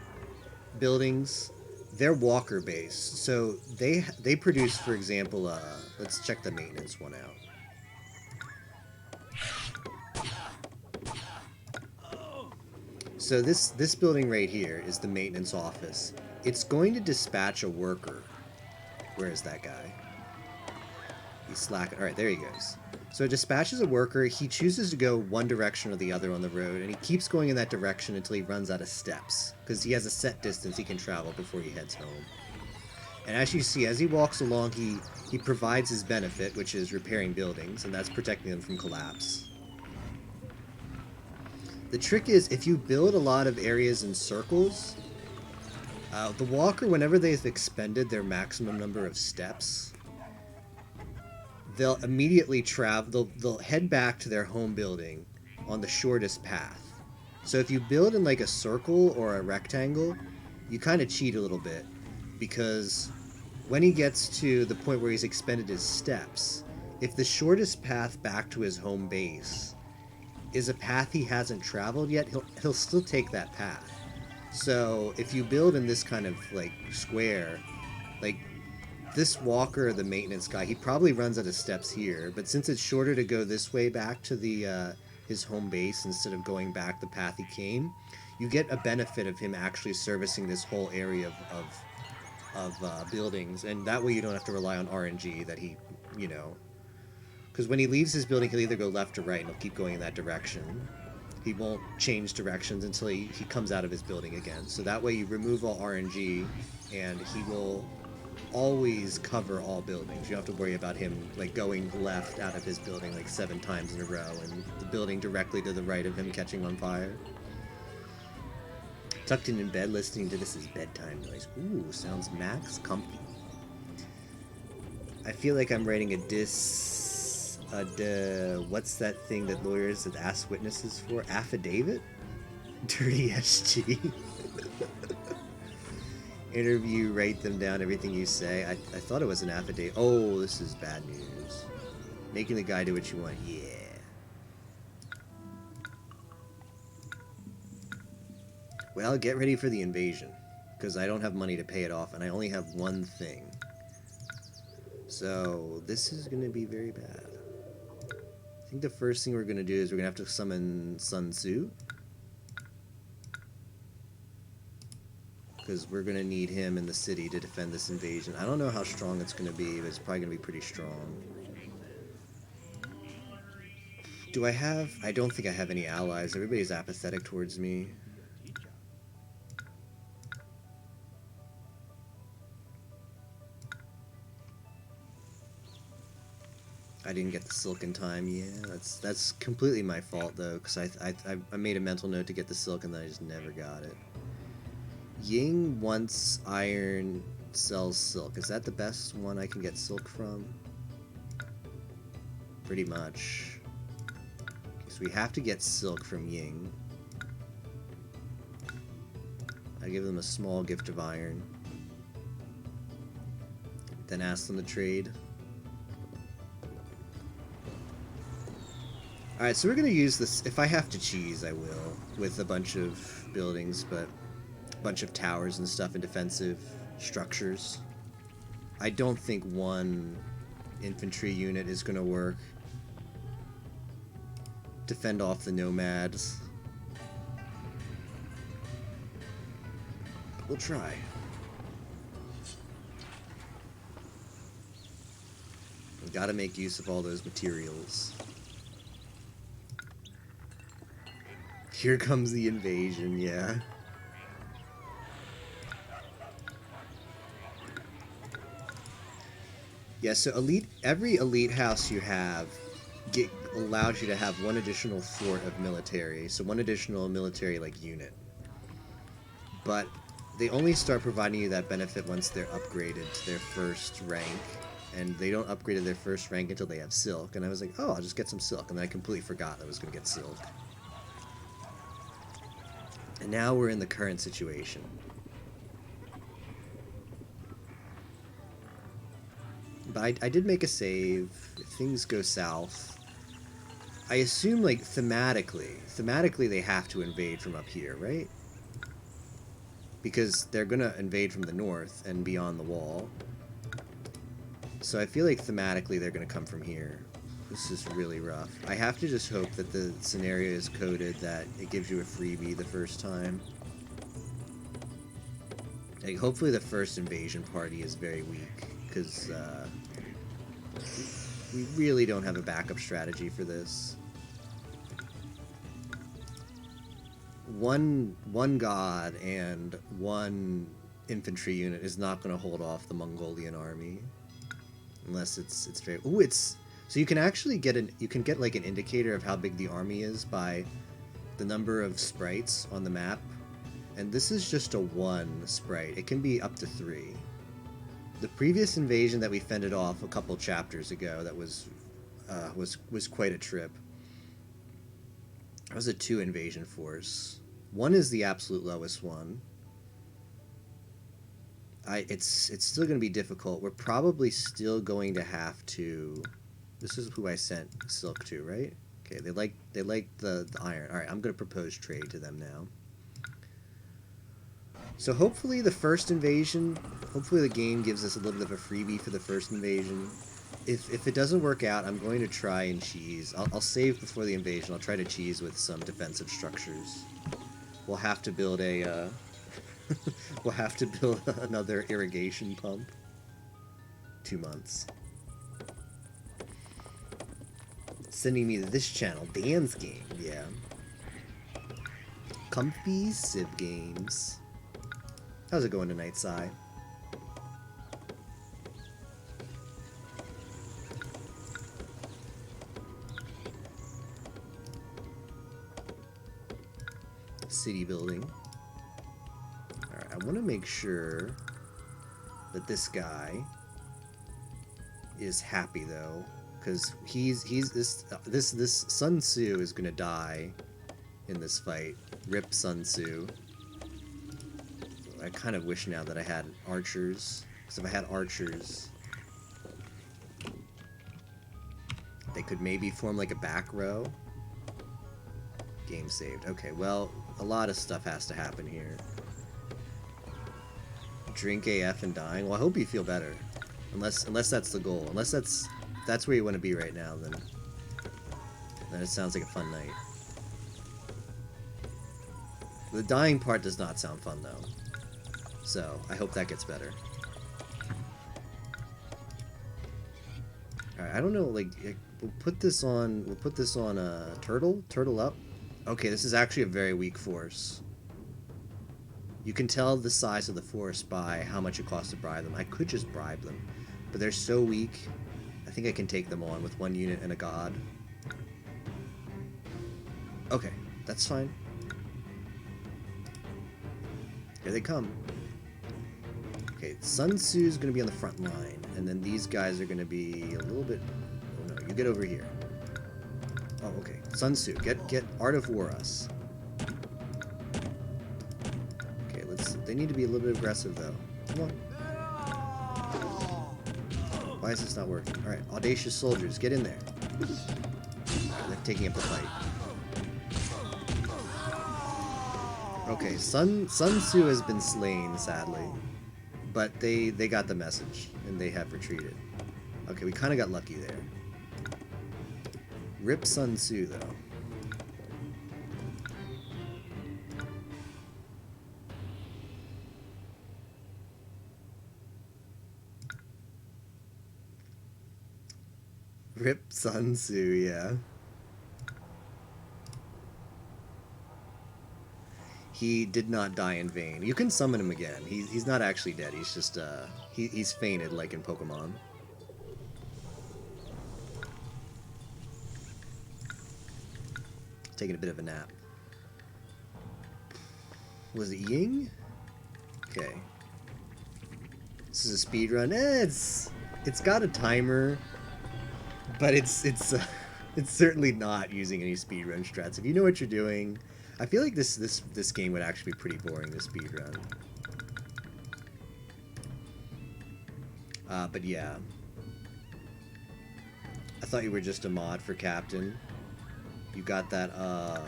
buildings, they're walker based. So they produce, for example, let's check the maintenance one out. So this building right here is the maintenance office. It's going to dispatch a worker. Where is that guy? He's slacking. All right, there he goes. So it dispatches a worker. He chooses to go one direction or the other on the road, and he keeps going in that direction until he runs out of steps, because he has a set distance he can travel before he heads home. And as you see, as he walks along, he provides his benefit, which is repairing buildings, and that's protecting them from collapse. The trick is, if you build a lot of areas in circles, the walker, whenever they've expended their maximum number of steps, they'll immediately travel, they'll head back to their home building on the shortest path. So if you build in like a circle or a rectangle, you kind of cheat a little bit, because when he gets to the point where he's expended his steps, if the shortest path back to his home base is a path he hasn't traveled yet, he'll still take that path. So if you build in this kind of like square, like this walker, the maintenance guy, he probably runs out of steps here, but since it's shorter to go this way back to the his home base instead of going back the path he came, you get a benefit of him actually servicing this whole area of buildings, and that way you don't have to rely on RNG that he, you know, because when he leaves his building, he'll either go left or right, and he'll keep going in that direction. He won't change directions until he comes out of his building again. So that way you remove all RNG, and he will always cover all buildings. You don't have to worry about him like going left out of his building like 7 times in a row, and the building directly to the right of him catching on fire. Tucked in bed, listening to this is bedtime noise. Ooh, sounds max comfy. I feel like I'm writing a what's that thing that lawyers that ask witnesses for? Affidavit? Dirty SG. Interview, write them down, everything you say. I thought it was an affidavit. Oh, this is bad news. Making the guy do what you want. Yeah. Well, get ready for the invasion, because I don't have money to pay it off, and I only have one thing. So, this is going to be very bad. I think the first thing we're going to do is we're going to have to summon Sun Tzu, because we're going to need him in the city to defend this invasion. I don't know how strong it's going to be, but it's probably going to be pretty strong. Do I have... I don't think I have any allies. Everybody's apathetic towards me. I didn't get the silk in time. Yeah, that's completely my fault, though, because I made a mental note to get the silk, and then I just never got it. Ying wants iron, sells silk. Is that the best one I can get silk from? Pretty much. So we have to get silk from Ying. I give them a small gift of iron. Then ask them to trade. Alright, so we're going to use this. If I have to cheese, I will. With a bunch of buildings, but a bunch of towers and stuff and defensive structures. I don't think one infantry unit is going to work. Defend off the nomads. We'll try. We gotta make use of all those materials. Here comes the invasion, yeah. Yeah, so every elite house you have allows you to have one additional fort of military, so one additional military like unit. But they only start providing you that benefit once they're upgraded to their first rank, and they don't upgrade to their first rank until they have silk. And I was like, oh, I'll just get some silk, and then I completely forgot I was going to get silk. And now we're in the current situation. But I did make a save. If things go south, I assume, like, thematically they have to invade from up here, right? Because they're gonna invade from the north and beyond the wall. So I feel like thematically they're gonna come from here. This is really rough. I have to just hope that the scenario is coded that it gives you a freebie the first time. Like, hopefully the first invasion party is very weak, because we really don't have a backup strategy for this. One god and one infantry unit is not going to hold off the Mongolian army, unless it's very. Ooh, it's so you can actually get like an indicator of how big the army is by the number of sprites on the map, and this is just a 1 sprite. It can be up to 3. The previous invasion that we fended off a couple chapters ago that was quite a trip. That was a 2 invasion force. 1 is the absolute lowest one. It's still going to be difficult. We're probably still going to have to. This is who I sent silk to, right? Okay, they like the iron. All right, I'm going to propose trade to them now. So hopefully the first invasion, hopefully the game gives us a little bit of a freebie for the first invasion. If it doesn't work out, I'm going to try and cheese. I'll save before the invasion. I'll try to cheese with some defensive structures. We'll have to build a we'll have to build another irrigation pump. 2 months. Sending me to this channel, Dan's game, yeah. Comfy Civ Games. How's it going tonight, Sai? City building. Alright, I want to make sure that this guy is happy though, because this Sun Tzu is gonna die in this fight. Rip Sun Tzu. I kind of wish now that I had archers, because if I had archers, they could maybe form like a back row. Game saved. Okay, well, a lot of stuff has to happen here. Drink AF and dying. Well, I hope you feel better. Unless that's the goal. Unless that's where you want to be right now, then it sounds like a fun night. The dying part does not sound fun though. So I hope that gets better. All right, I don't know. Like, we'll put this on turtle up. Okay, this is actually a very weak force. You can tell the size of the force by how much it costs to bribe them. I could just bribe them, but they're so weak. I think I can take them on with 1 unit and a god. Okay, that's fine. Here they come. Okay, Sun Tzu is going to be on the front line, and then these guys are going to be a little bit. Oh no, you get over here. Oh, okay. Sun Tzu, get Art of War us. Okay, they need to be a little bit aggressive though. Come on. Why is this not working? All right, audacious soldiers, get in there. They're taking up the fight. Okay, Sun Tzu has been slain, sadly. But they got the message, and they have retreated. Okay, we kind of got lucky there. Rip Sun Tzu, though. Sun Tzu, yeah. He did not die in vain. You can summon him again. He's not actually dead. He's just he's fainted like in Pokemon. Taking a bit of a nap. Was it Ying? Okay. This is a speed run. It's got a timer, but it's certainly not using any speedrun strats. If you know what you're doing, I feel like this game would actually be pretty boring to speedrun. But yeah. I thought you were just a mod for Captain. You got that, oh,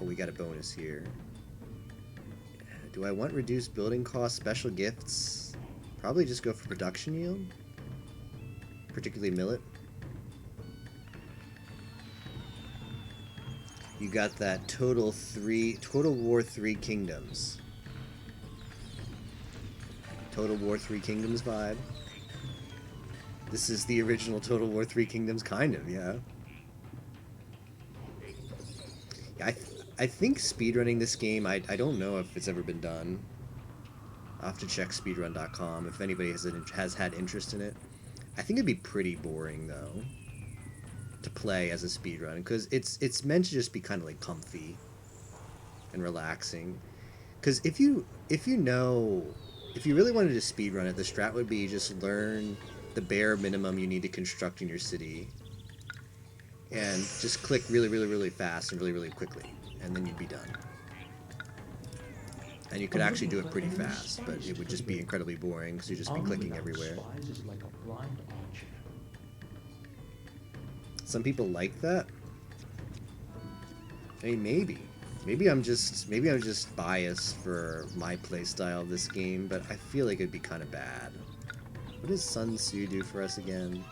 we got a bonus here. Do I want reduced building costs, special gifts? Probably just go for production yield. Particularly millet. You got that Total War 3 Kingdoms. Total War 3 Kingdoms vibe. This is the original Total War 3 Kingdoms, kind of, yeah. I think speedrunning this game, I don't know if it's ever been done. I'll have to check speedrun.com if anybody has had interest in it. I think it'd be pretty boring, though, to play as a speedrun, because it's meant to just be kind of like comfy and relaxing. Because if you really wanted to speedrun it, the strat would be just learn the bare minimum you need to construct in your city, and just click really, really, really fast and really, really quickly, and then you'd be done. And you could actually do it pretty fast, but it would just be incredibly boring because you'd just be clicking everywhere. Some people like that. I mean, maybe I'm just biased for my playstyle of this game, but I feel like it'd be kind of bad. What does Sun Tzu do for us again?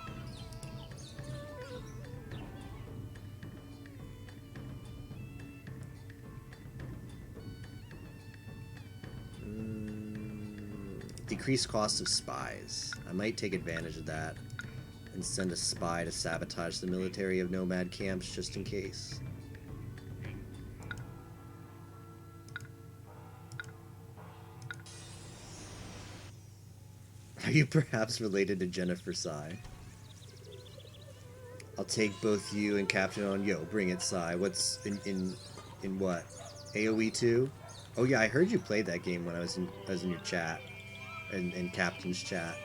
Decreased cost of spies. I might take advantage of that and send a spy to sabotage the military of nomad camps just in case. Are you perhaps related to Jennifer Sai? I'll take both you and Captain on. Yo, bring it, Sai. What's in what? AoE 2? Oh yeah, I heard you played that game when I was in your chat. In Captain's chat.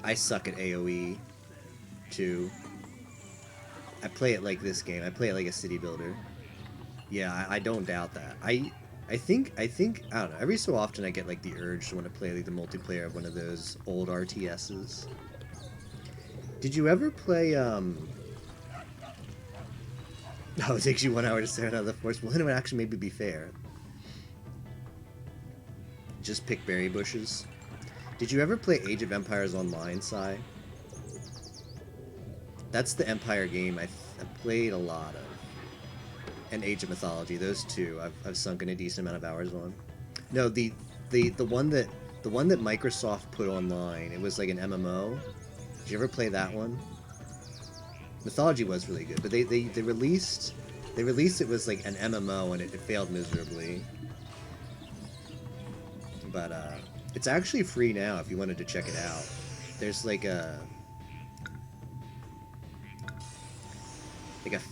I suck at AoE too. I play it like this game. I play it like a city builder. Yeah, I don't doubt that. I think I don't know. Every so often I get like the urge to want to play like the multiplayer of one of those old RTSs. Did you ever play Oh, it takes you 1 hour to stare out of the forest. Well, then it would actually maybe be fair. Just pick berry bushes. Did you ever play Age of Empires Online, Sai? That's the Empire game I've played a lot of. And Age of Mythology, those two I've sunk in a decent amount of hours on. No, the one that Microsoft put online, it was like an MMO. Did you ever play that one? Mythology was really good, but they released it was like an MMO and it failed miserably. But it's actually free now if you wanted to check it out. There's like a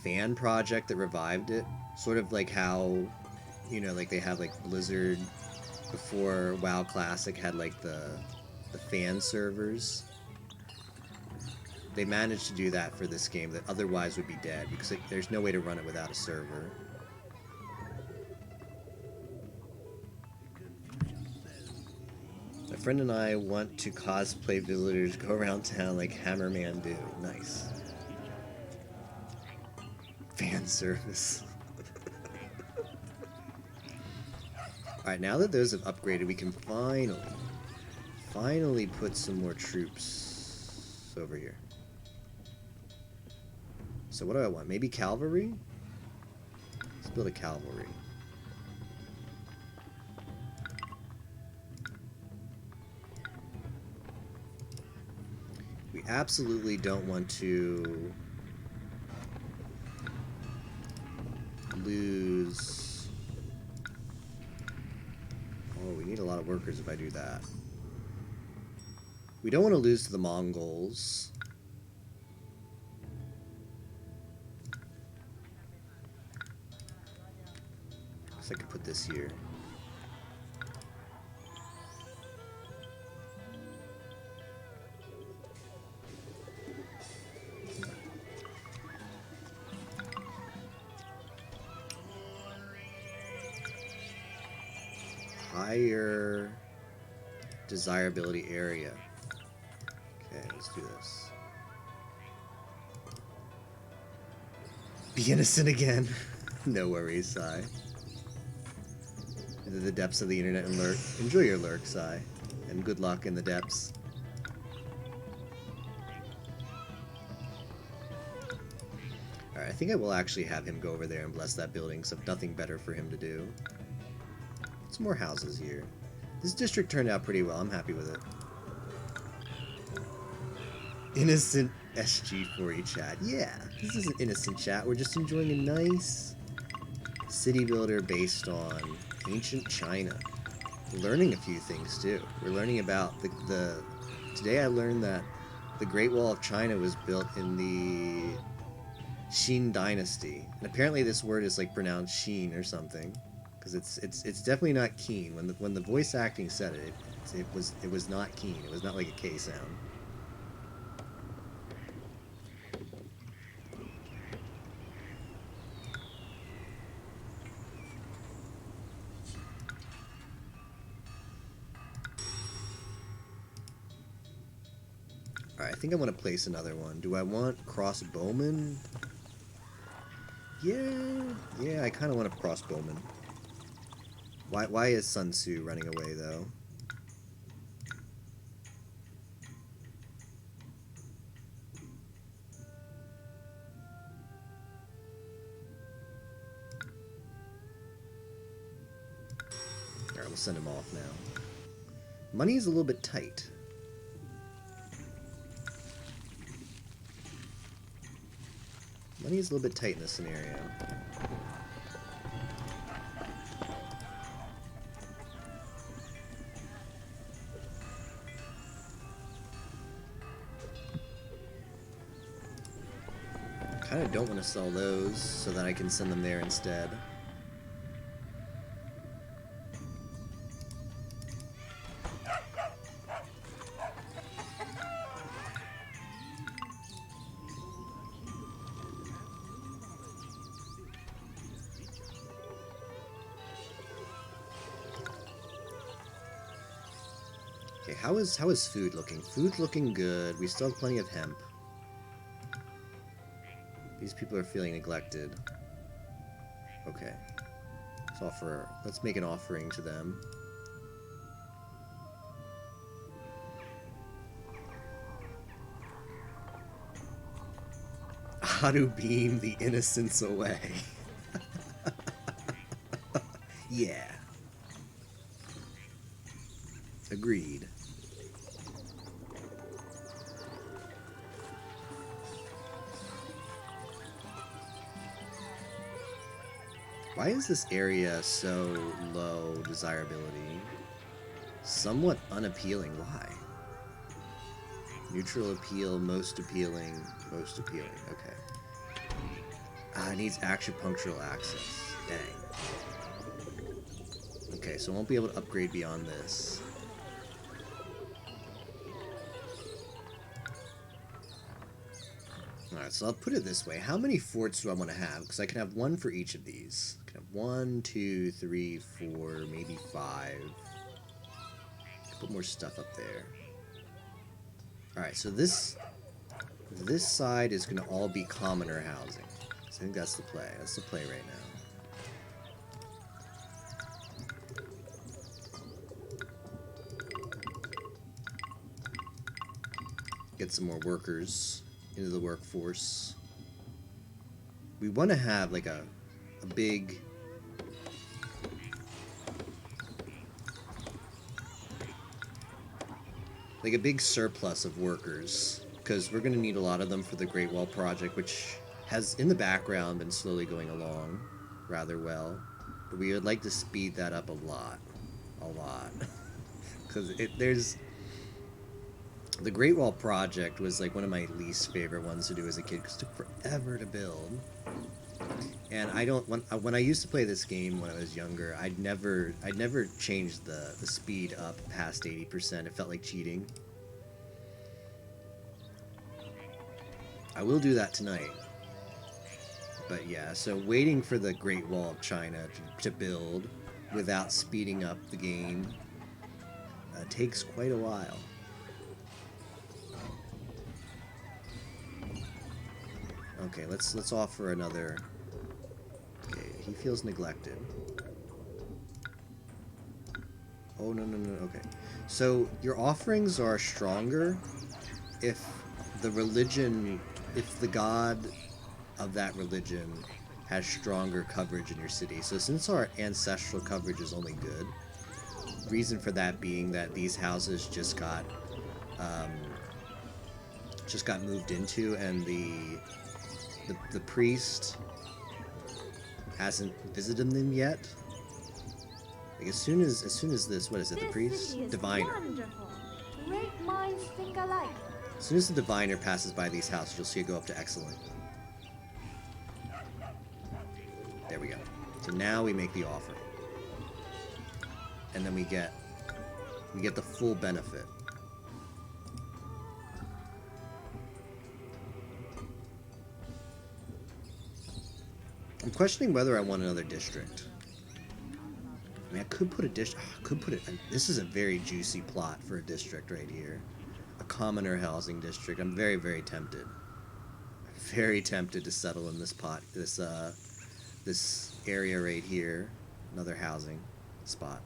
fan project that revived it, sort of like how, you know, like they have like Blizzard before WoW Classic had like the fan servers. They managed to do that for this game that otherwise would be dead because there's no way to run it without a server. My friend and I want to cosplay villagers go around town like Hammerman do. Nice. Fan service. Alright, now that those have upgraded, we can finally put some more troops over here. So what do I want? Maybe cavalry? Let's build a cavalry. absolutely don't want to lose... Oh, we need a lot of workers if I do that. We don't want to lose to the Mongols. So I could put this here. Higher desirability area. Okay, let's do this. Be innocent again. No worries, Sai. Into the depths of the internet and lurk. Enjoy your lurk, Sai. And good luck in the depths. Alright, I think I will actually have him go over there and bless that building, because I have nothing better for him to do. Some more houses here. This district turned out pretty well. I'm happy with it. Innocent SG40 chat. Yeah, this is an innocent chat. We're just enjoying a nice city builder based on ancient China. We're learning a few things too. We're learning about the today I learned that the Great Wall of China was built in the Qin Dynasty. And apparently this word is like pronounced Sheen or something. Because it's definitely not keen. When the voice acting said it, it was not keen. It was not like a K sound. Alright, I think I want to place another one. Do I want crossbowmen? Yeah, I kind of want a crossbowman. Why is Sun Tzu running away, though? Alright, we'll send him off now. Money is a little bit tight. Money is a little bit tight in this scenario. I kind of don't want to sell those so that I can send them there instead. Okay, how is food looking? Food looking good. We still have plenty of hemp. These people are feeling neglected. Okay. Let's make an offering to them. How to beam the innocence away. Yeah. Agreed. Why is this area so low desirability? Somewhat unappealing. Why? Neutral appeal, most appealing, most appealing. Okay. It needs acupunctural access. Dang. Okay, so I won't be able to upgrade beyond this. Alright, so I'll put it this way. How many forts do I want to have? Because I can have one for each of these. I can have 1, 2, 3, 4, maybe 5. Put more stuff up there. Alright, so this side is going to all be commoner housing. So I think that's the play. That's the play right now. Get some more workers into the workforce. We want to have like a big surplus of workers because we're going to need a lot of them for the Great Wall project, which has in the background been slowly going along rather well. But we would like to speed that up a lot. Because there's... The Great Wall project was like one of my least favorite ones to do as a kid, because it took forever to build. And I don't... When I used to play this game when I was younger, I'd never changed the speed up past 80%. It felt like cheating. I will do that tonight. But yeah, so waiting for the Great Wall of China to build without speeding up the game takes quite a while. Okay, let's offer another... Okay, he feels neglected. Oh, no, okay. So, your offerings are stronger if the religion... If the god of that religion has stronger coverage in your city. So since our ancestral coverage is only good, reason for that being that these houses just got moved into, and the priest hasn't visited them yet. Like as soon as this, what is it? The priest, diviner. Wonderful. Great minds think alike. As soon as the diviner passes by these houses, you'll see it go up to excellent. There we go. So now we make the offer, and then we get the full benefit. I'm questioning whether I want another district. I mean, I could put a this is a very juicy plot for a district right here. A commoner housing district. I'm very, very tempted. Very tempted to settle in this this area right here. Another housing spot.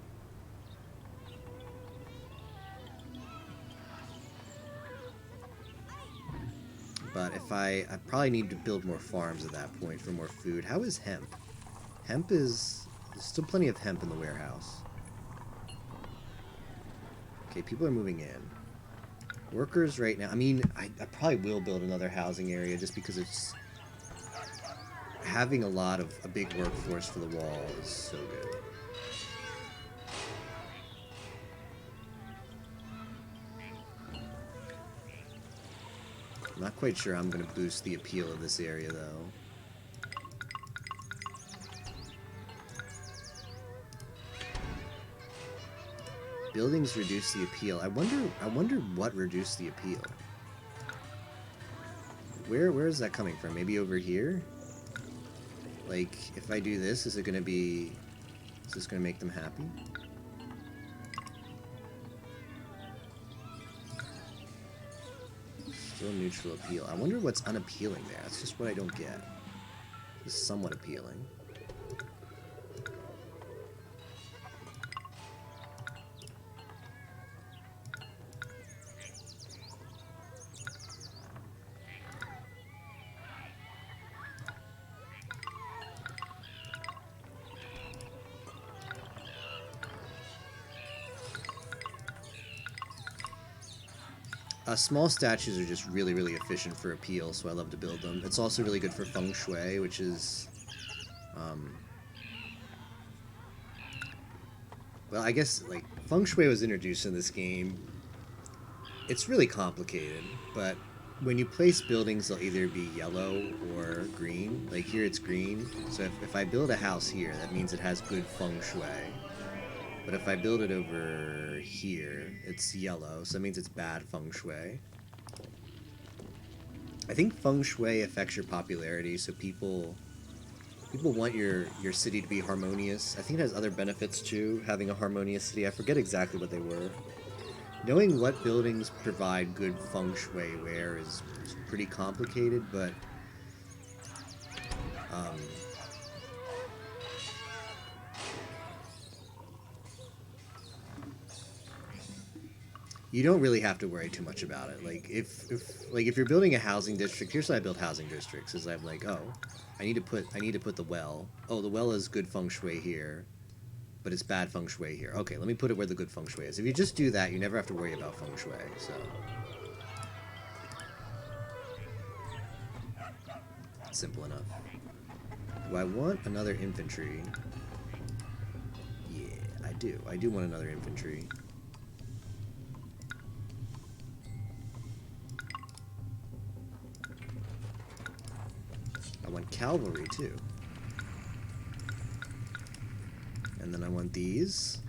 But if I probably need to build more farms at that point for more food. How is hemp? There's still plenty of hemp in the warehouse. Okay, people are moving in. Workers right now, I mean, I probably will build another housing area just because it's... Having a big workforce for the wall is so good. I'm not quite sure I'm going to boost the appeal of this area, though. Buildings reduce the appeal. I wonder what reduced the appeal. Where is that coming from? Maybe over here? Like, if I do this, is this going to make them happy? Still neutral appeal. I wonder what's unappealing there. That's just what I don't get. It's somewhat appealing. Small statues are just really, really efficient for appeal, so I love to build them. It's also really good for feng shui, which is... well, I guess, like, feng shui was introduced in this game. It's really complicated, but when you place buildings, they'll either be yellow or green. Like, here it's green, so if I build a house here, that means it has good feng shui. But if I build it over here, it's yellow, so that means it's bad feng shui. I think feng shui affects your popularity, so people want your city to be harmonious. I think it has other benefits too, having a harmonious city. I forget exactly what they were. Knowing what buildings provide good feng shui where is pretty complicated, but you don't really have to worry too much about it. Like if you're building a housing district, here's how I build housing districts: is I'm like, oh, I need to put the well. Oh, the well is good feng shui here, but it's bad feng shui here. Okay, let me put it where the good feng shui is. If you just do that, you never have to worry about feng shui. So simple enough. Do I want another infantry? Yeah, I do. I do want another infantry. I want cavalry too. And then I want these.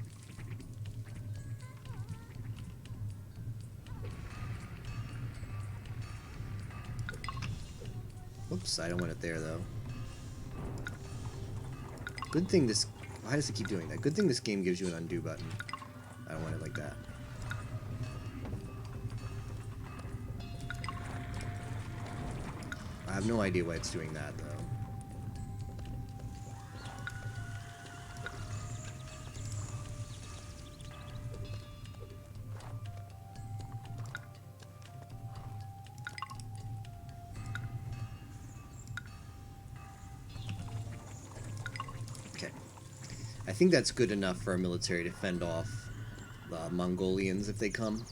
Whoops, I don't want it there though. Good thing this... Why does it keep doing that? Good thing this game gives you an undo button. I don't want it like that. I have no idea why it's doing that though. I think that's good enough for our military to fend off the Mongolians if they come.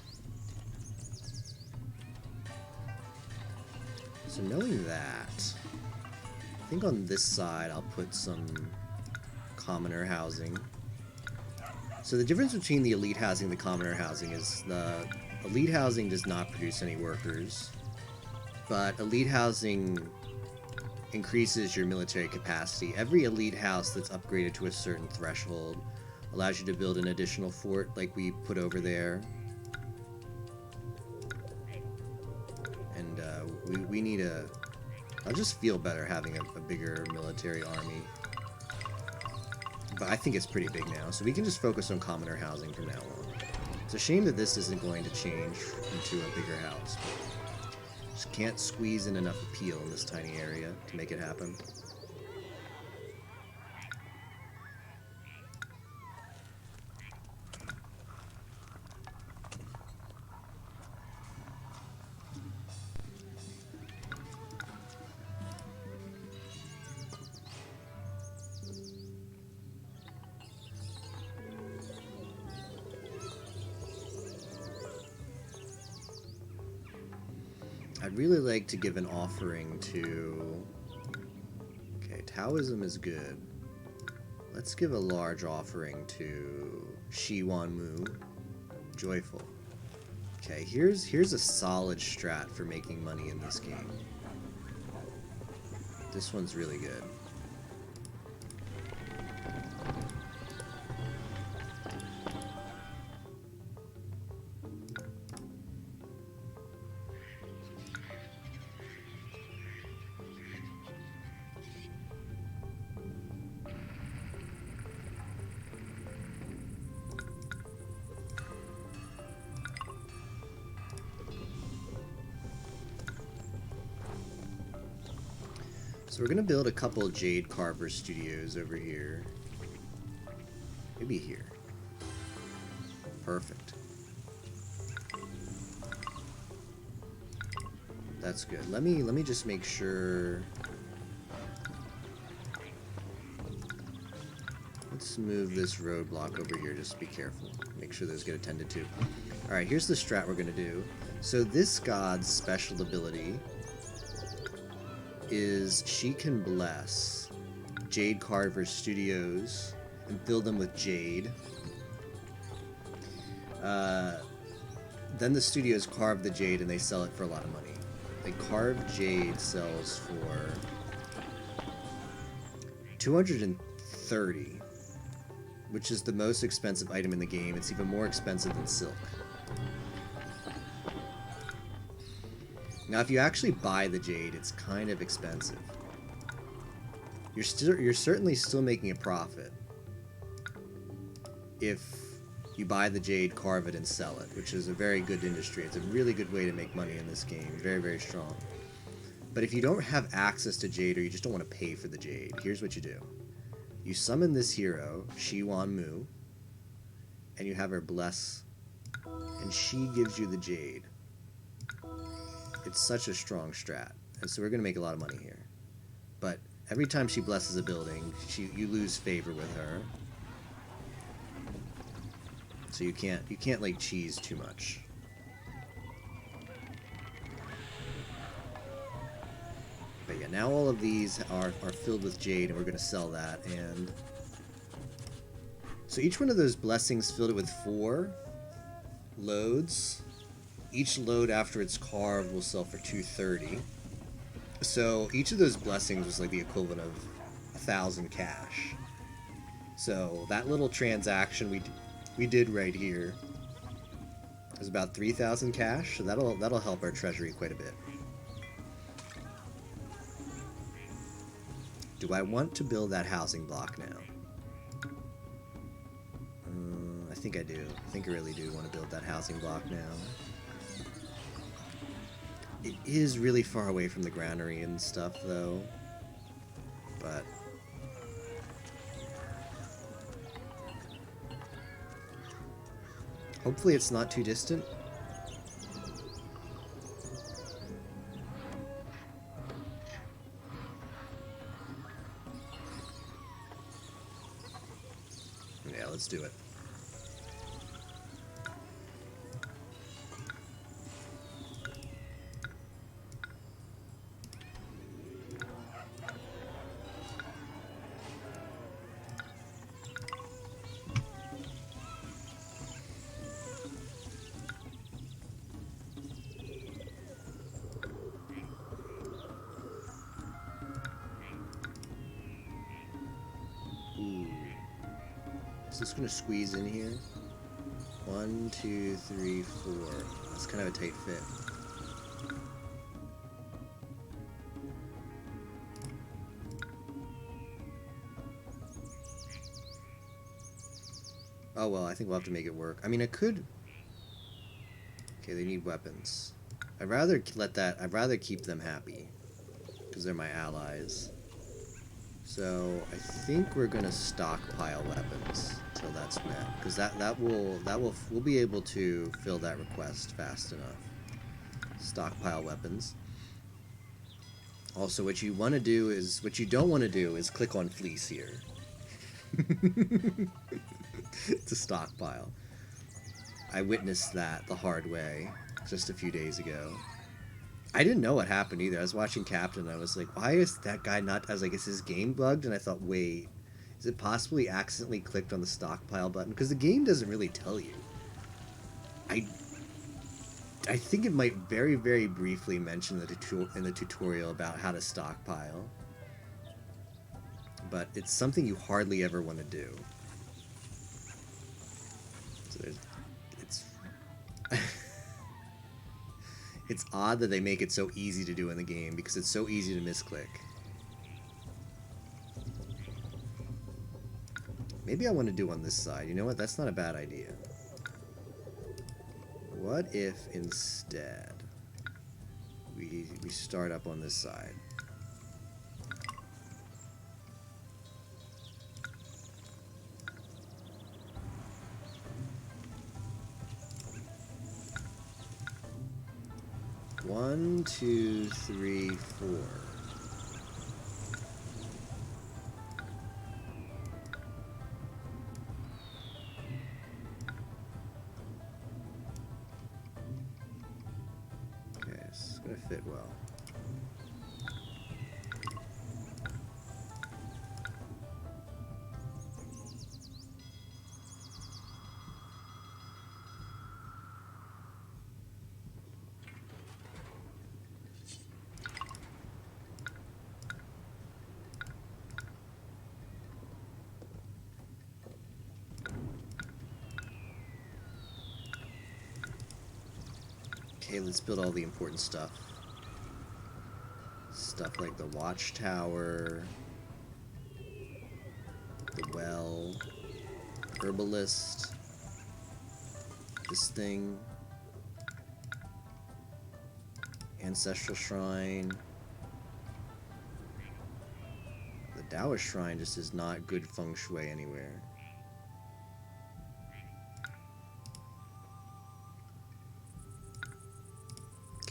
So knowing that, I think on this side I'll put some commoner housing. So the difference between the elite housing and the commoner housing is the elite housing does not produce any workers, but elite housing increases your military capacity. Every elite house that's upgraded to a certain threshold allows you to build an additional fort like we put over there. And we need a... I'll just feel better having a bigger military army. But I think it's pretty big now, so we can just focus on commoner housing from now on. It's a shame that this isn't going to change into a bigger house. Just can't squeeze in enough appeal in this tiny area to make it happen. I'd really like to give an offering to... Okay, Taoism is good. Let's give a large offering to Shiwanmu, Joyful. Okay, here's a solid strat for making money in this game. This one's really good. So we're gonna build a couple of Jade Carver studios over here. Maybe here. Perfect. That's good. Let me just make sure. Let's move this roadblock over here. Just be careful. Make sure those get attended to. All right, here's the strat we're gonna do. So this god's special ability is she can bless Jade Carver studios and fill them with jade. Then the studios carve the jade and they sell it for a lot of money. Like carved jade sells for 230, which is the most expensive item in the game. It's even more expensive than silk. Now, if you actually buy the jade, it's kind of expensive. You're certainly still making a profit if you buy the jade, carve it, and sell it, which is a very good industry. It's a really good way to make money in this game. Very, very strong. But if you don't have access to jade or you just don't want to pay for the jade, here's what you do. You summon this hero, Shiwanmu, and you have her bless, and she gives you the jade. It's such a strong strat, and so we're going to make a lot of money here. But every time she blesses a building, you lose favor with her. So you can't like cheese too much. But yeah, now all of these are filled with jade, and we're going to sell that. And so each one of those blessings filled it with 4 loads. Each load after it's carved will sell for 230. So each of those blessings was like the equivalent of 1,000 cash. So that little transaction we did right here is about 3,000 cash. So that'll help our treasury quite a bit. Do I want to build that housing block now? I think I do. I think I really do want to build that housing block now. It is really far away from the granary and stuff, though. But hopefully it's not too distant. Yeah, let's do it. Just gonna squeeze in here. 1, 2, 3, 4. That's kind of a tight fit. Oh well, I think we'll have to make it work. I mean, I could. Okay, they need weapons. I'd rather keep them happy because they're my allies. So I think we're gonna stockpile weapons until that's met, because we'll be able to fill that request fast enough. Stockpile weapons. Also, what you don't want to do is click on fleece here to stockpile. I witnessed that the hard way just a few days ago. I didn't know what happened either. I was watching Captain and I was like, why is that guy not... I was like, is his game bugged? And I thought, wait, is it possibly accidentally clicked on the stockpile button? Because the game doesn't really tell you. I think it might very, very briefly mention in the tutorial about how to stockpile. But it's something you hardly ever want to do. So it's... It's odd that they make it so easy to do in the game, because it's so easy to misclick. Maybe I want to do on this side. You know what? That's not a bad idea. What if instead we start up on this side? One, 2, 3, 4. Okay, it's gonna fit well. Okay, let's build all the important stuff. Stuff like the watchtower, the well, herbalist, this thing, ancestral shrine. The Taoist shrine just is not good feng shui anywhere.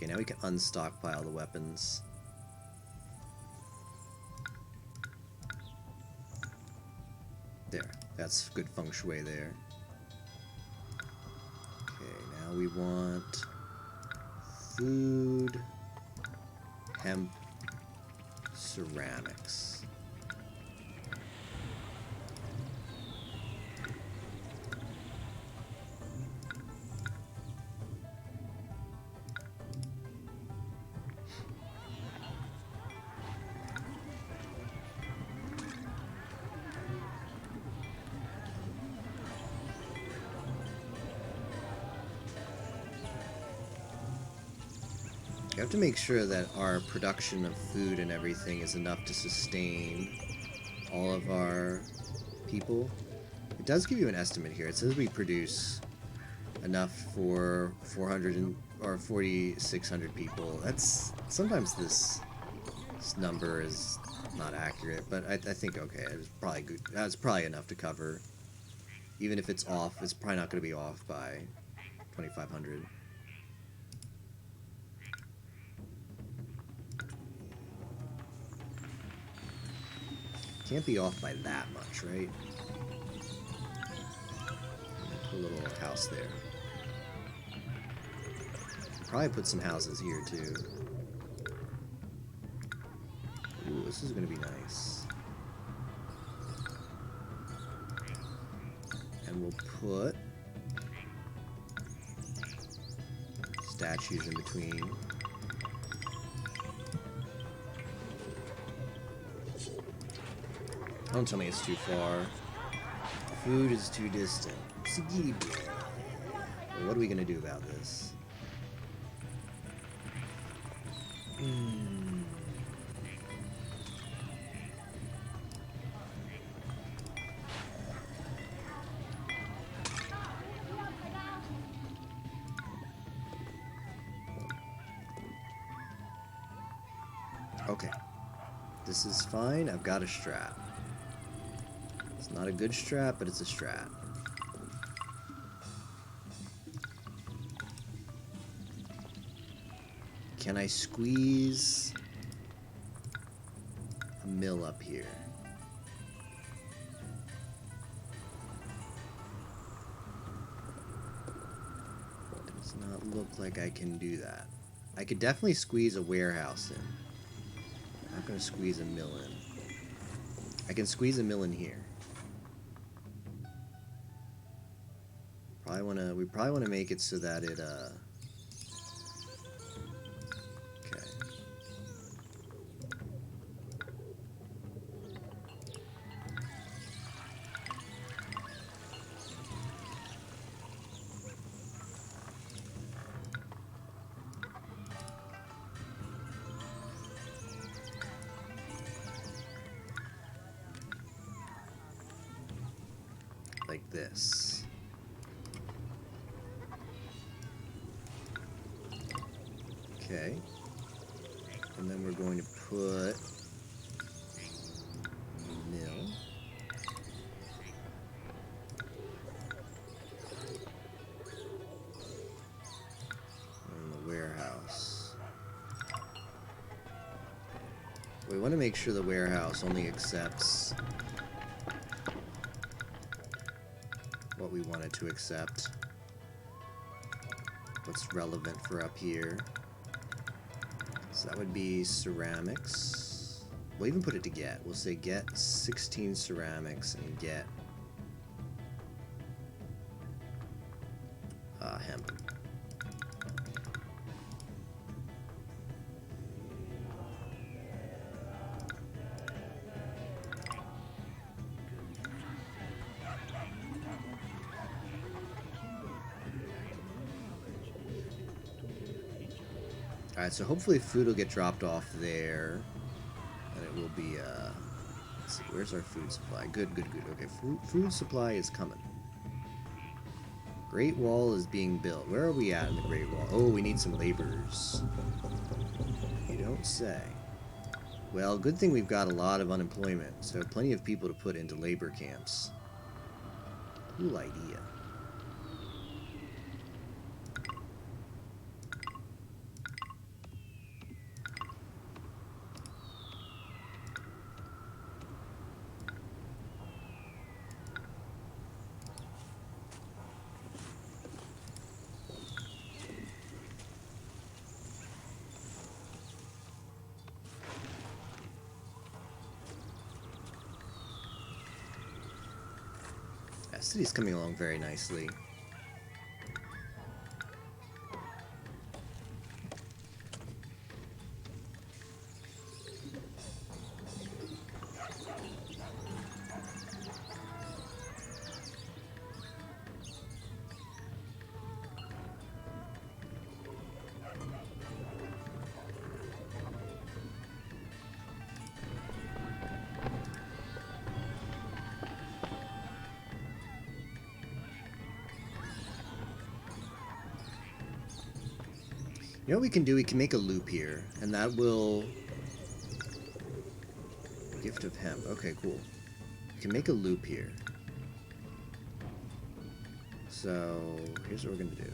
Okay, now we can unstockpile the weapons. There, that's good feng shui there. Okay, now we want food, hemp, ceramics. We have to make sure that our production of food and everything is enough to sustain all of our people. It does give you an estimate here. It says we produce enough for 400 or 4,600 people. That's sometimes this number is not accurate, but I think okay, it's probably good. That's probably enough to cover. Even if it's off, it's probably not going to be off by 2,500. Can't be off by that much, right? Put a little house there. Probably put some houses here too. Ooh, this is gonna be nice. And we'll put statues in between. Don't tell me it's too far. Food is too distant. Well, what are we gonna do about this? Okay. This is fine. I've got a strat. It's not a good strat, but it's a strat. Can I squeeze a mill up here? Does not look like I can do that. I could definitely squeeze a warehouse in. I'm not gonna squeeze a mill in. I can squeeze a mill in here. We probably wanna make it so that it okay. Like this. Okay. And then we're going to put mill. And the warehouse. We want to make sure the warehouse only accepts what we want it to accept. What's relevant for up here. So that would be ceramics. We'll even put it to get. We'll say get 16 ceramics and get hemp. Alright, so hopefully food will get dropped off there. And it will be, let's see, where's our food supply? Good, good, good. Okay, food supply is coming. Great Wall is being built. Where are we at in the Great Wall? Oh, we need some laborers. You don't say. Well, good thing we've got a lot of unemployment, so plenty of people to put into labor camps. Cool idea. city's coming along very nicely. You know what we can do? We can make a loop here, and that will... Gift of hemp. Okay, cool. We can make a loop here. So, here's what we're going to do.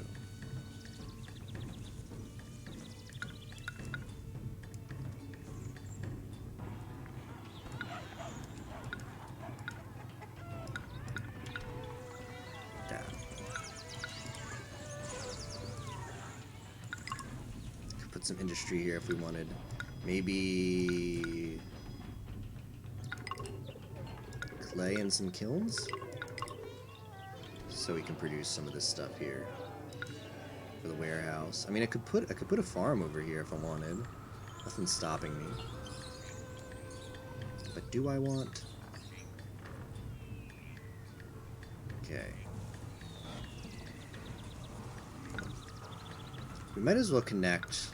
Some industry here if we wanted. Maybe clay and some kilns, so we can produce some of this stuff here for the warehouse. I mean, I could put a farm over here if I wanted. Nothing's stopping me. But do I want? Okay. We might as well connect.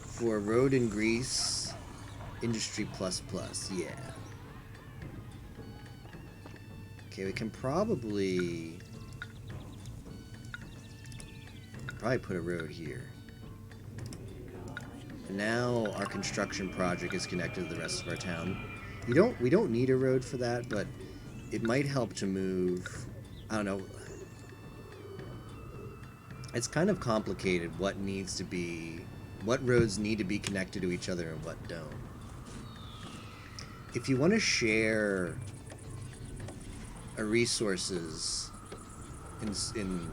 For road in Greece, industry plus, yeah. Okay, we can probably put a road here. And now our construction project is connected to the rest of our town. We don't need a road for that, but it might help to move. I don't know. It's kind of complicated what roads need to be connected to each other and what don't. If you want to share resources in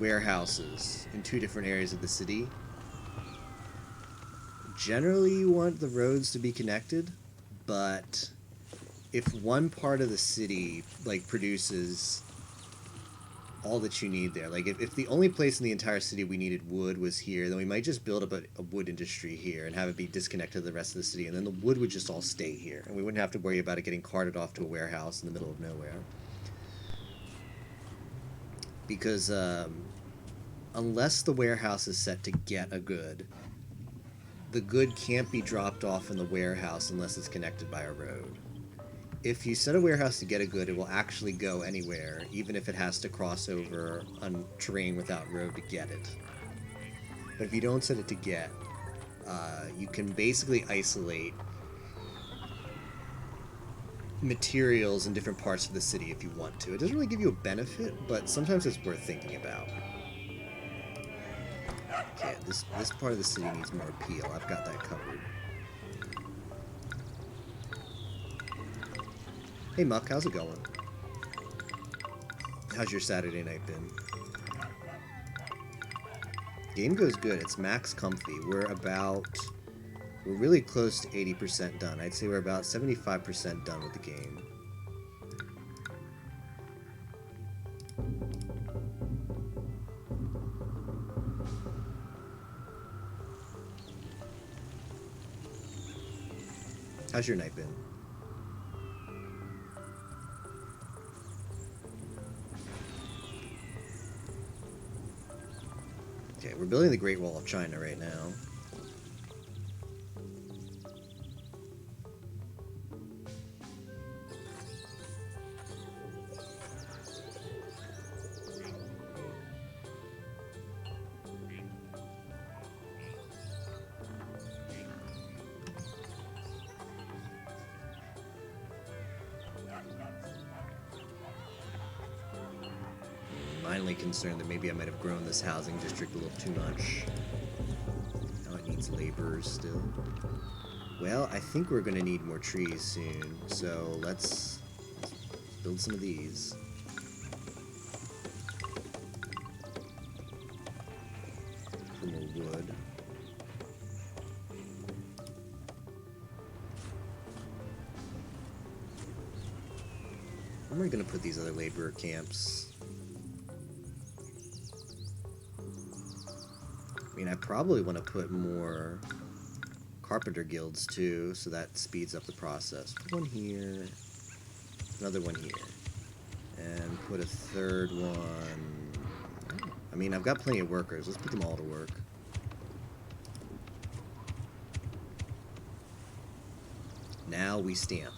warehouses in two different areas of the city, generally you want the roads to be connected, but if one part of the city produces all that you need there, if the only place in the entire city we needed wood was here, then we might just build up a wood industry here and have it be disconnected to the rest of the city, and then the wood would just all stay here, and we wouldn't have to worry about it getting carted off to a warehouse in the middle of nowhere. Because unless the warehouse is set to get a good, the good can't be dropped off in the warehouse unless it's connected by a road. If you set a warehouse to get a good, it will actually go anywhere, even if it has to cross over on terrain without road to get it. But if you don't set it to get, you can basically isolate materials in different parts of the city if you want to. It doesn't really give you a benefit, but sometimes it's worth thinking about. Okay, this part of the city needs more appeal. I've got that covered. Hey Muck, how's it going? How's your Saturday night been? Game goes good. It's max comfy. We're really close to 80% done. I'd say we're about 75% done with the game. How's your night been? Okay, we're building the Great Wall of China right now. Finally concerned that maybe I might have grown this housing district a little too much. Now it needs laborers still. Well, I think we're gonna need more trees soon, so let's build some of these. For more wood. am I going to put these other laborer camps? I mean, I probably want to put more carpenter guilds too, so that speeds up the process. Put one here, another one here, and put a third one. I mean, I've got plenty of workers. Let's put them all to work. Now we stamp.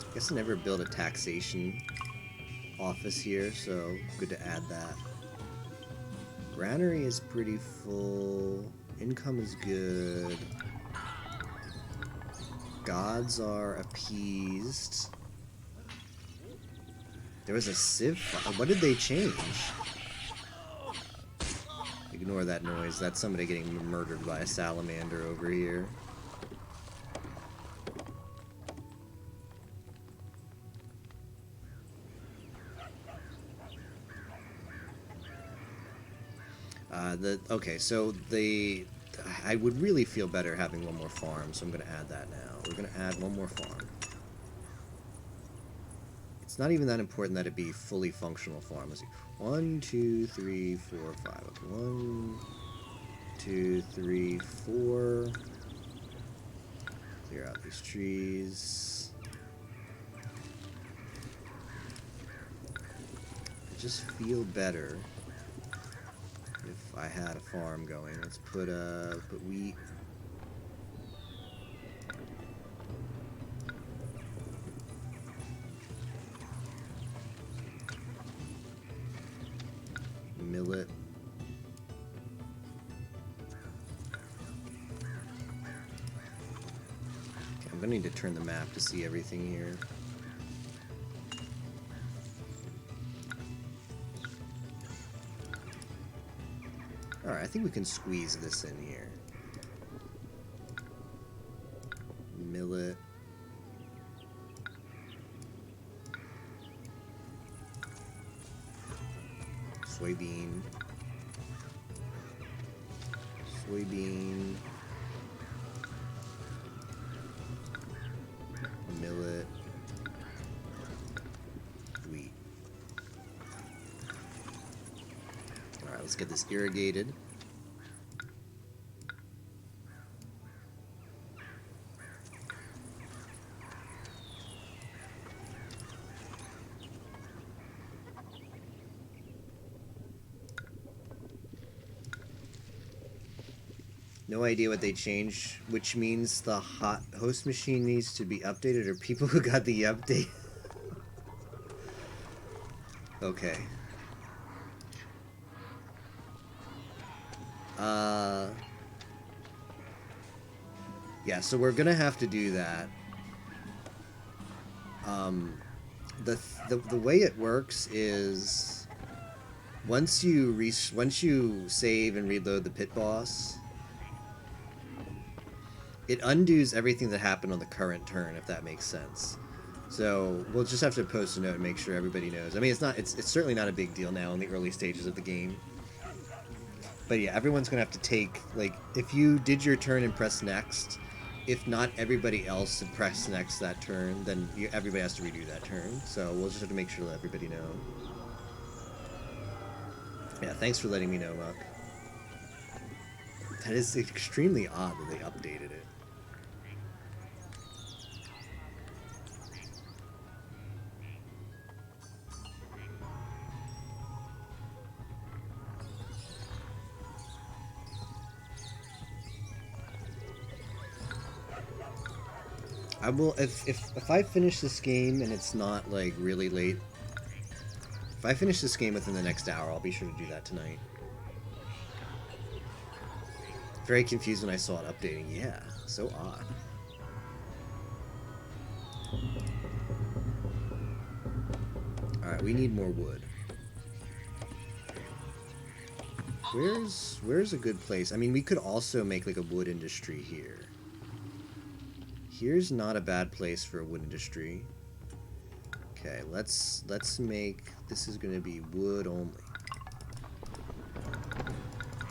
I guess I never built a taxation office here, so good to add that. Granary is pretty full. Income is good. Gods are appeased. There was a civ. What did they change? Ignore that noise. That's somebody getting murdered by a salamander over here. Okay, so I would really feel better having one more farm, so I'm going to add that now. We're going to add one more farm. It's not even that important that it be fully functional farm. Let's see. 1, 2, 3, 4, 5. Okay, 1, 2, 3, 4. Clear out these trees. I just feel better if I had a farm going. Let's put wheat. Millet. Okay, I'm gonna need to turn the map to see everything here. Alright, I think we can squeeze this in here. Millet. Soybean. Soybean. Millet. Wheat. Alright, let's get this irrigated. No idea what they changed, which means the hot host machine needs to be updated, or people who got the update. Okay. Yeah, so we're gonna have to do that. The way it works is once you save and reload the pit boss, it undoes everything that happened on the current turn, if that makes sense. So we'll just have to post a note and make sure everybody knows. I mean, it's certainly not a big deal now in the early stages of the game. But yeah, everyone's gonna have to take, like, if you did your turn and press next, if not everybody else had pressed next that turn, then everybody has to redo that turn. So we'll just have to make sure that everybody know. Yeah, thanks for letting me know, Muck. That is extremely odd that they updated it. I will if I finish this game and it's not like really late. If I finish this game within the next hour, I'll be sure to do that tonight. Very confused when I saw it updating. Yeah, so odd. Alright, we need more wood. Where's a good place? I mean, we could also make like a wood industry here. Here's not a bad place for a wood industry. Okay, let's make, this is gonna be wood only.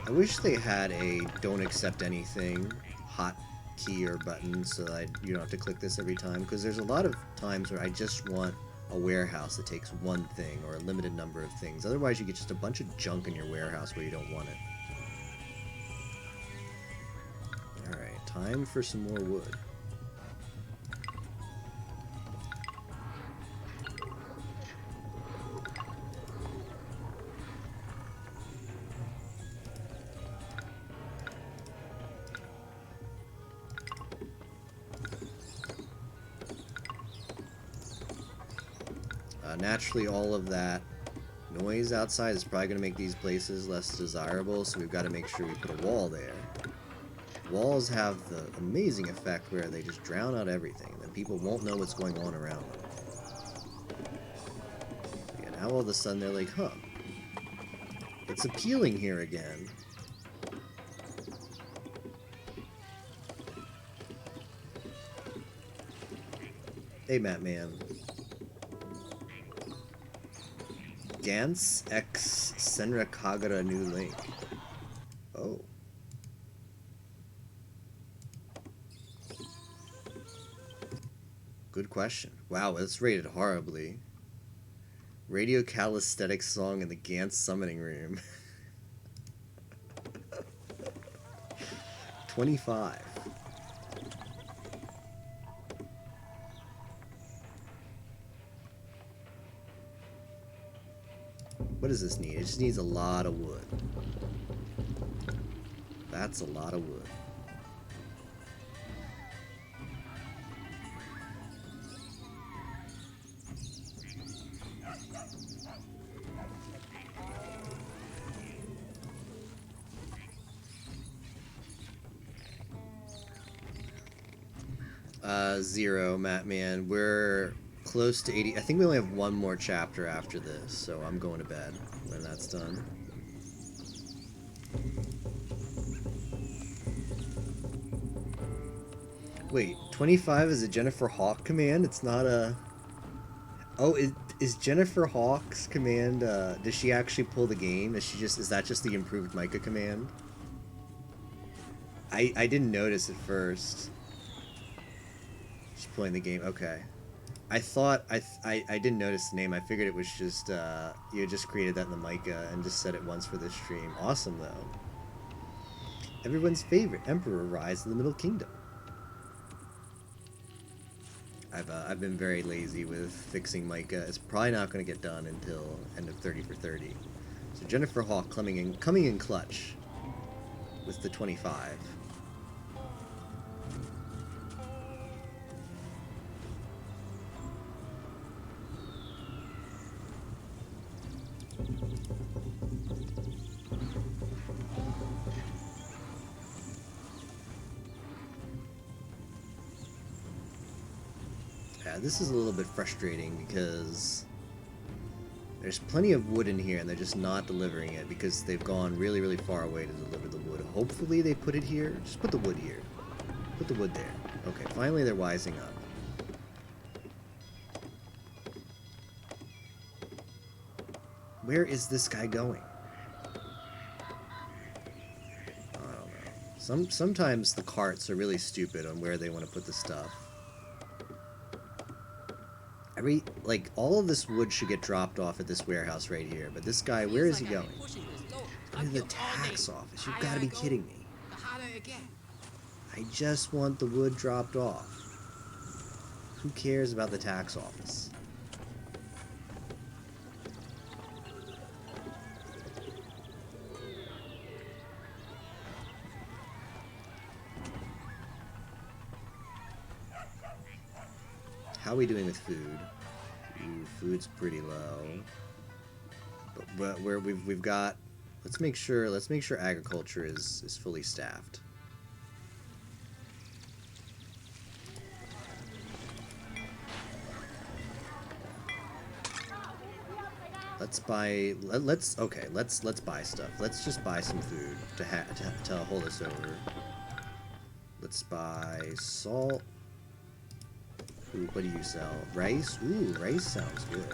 I wish they had a don't accept anything hotkey or button so that you don't have to click this every time, because there's a lot of times where I just want a warehouse that takes one thing or a limited number of things. Otherwise you get just a bunch of junk in your warehouse where you don't want it. Alright, time for some more wood. Naturally, all of that noise outside is probably going to make these places less desirable, so we've got to make sure we put a wall there. Walls have the amazing effect where they just drown out everything, and then people won't know what's going on around them. Yeah, now all of a sudden they're like, huh, it's appealing here again. Hey, Matt Man. Gans X Senra Kagura new link. Oh. Good question. Wow, it's rated horribly. Radio calisthenics song in the Gans summoning room. 25. What does this need? It just needs a lot of wood. That's a lot of wood. Zero, Matt Man. We're close to 80. I think we only have one more chapter after this, so I'm going to bed when that's done. Wait, 25 is a Jennifer Hawk command? It's not a... Oh, is Jennifer Hawk's command, does she actually pull the game? Is that just the improved Micah command? I didn't notice at first. She's pulling the game, okay. I thought, I didn't notice the name. I figured it was just, you had just created that in the Micah and just said it once for this stream. Awesome, though. Everyone's favorite, Emperor Rise of the Middle Kingdom. I've been very lazy with fixing Micah. It's probably not going to get done until end of 30 for 30. So Jennifer Hawk coming in clutch with the 25. This is a little bit frustrating because there's plenty of wood in here and they're just not delivering it because they've gone really, really far away to deliver the wood. Hopefully they put it here. Just put the wood here. Put the wood there. Okay, finally they're wising up. Where is this guy going? I don't know. Sometimes the carts are really stupid on where they want to put the stuff. Like, all of this wood should get dropped off at this warehouse right here, but this guy, where is he going? Go to the tax office. You've got to be kidding me. I just want the wood dropped off. Who cares about the tax office? how are we doing with food? Ooh, food's pretty low. But we've got. Let's make sure agriculture is fully staffed. Let's buy. Let's buy stuff. Let's just buy some food to hold us over. Let's buy salt. Ooh, what do you sell? Rice? Ooh, rice sounds good.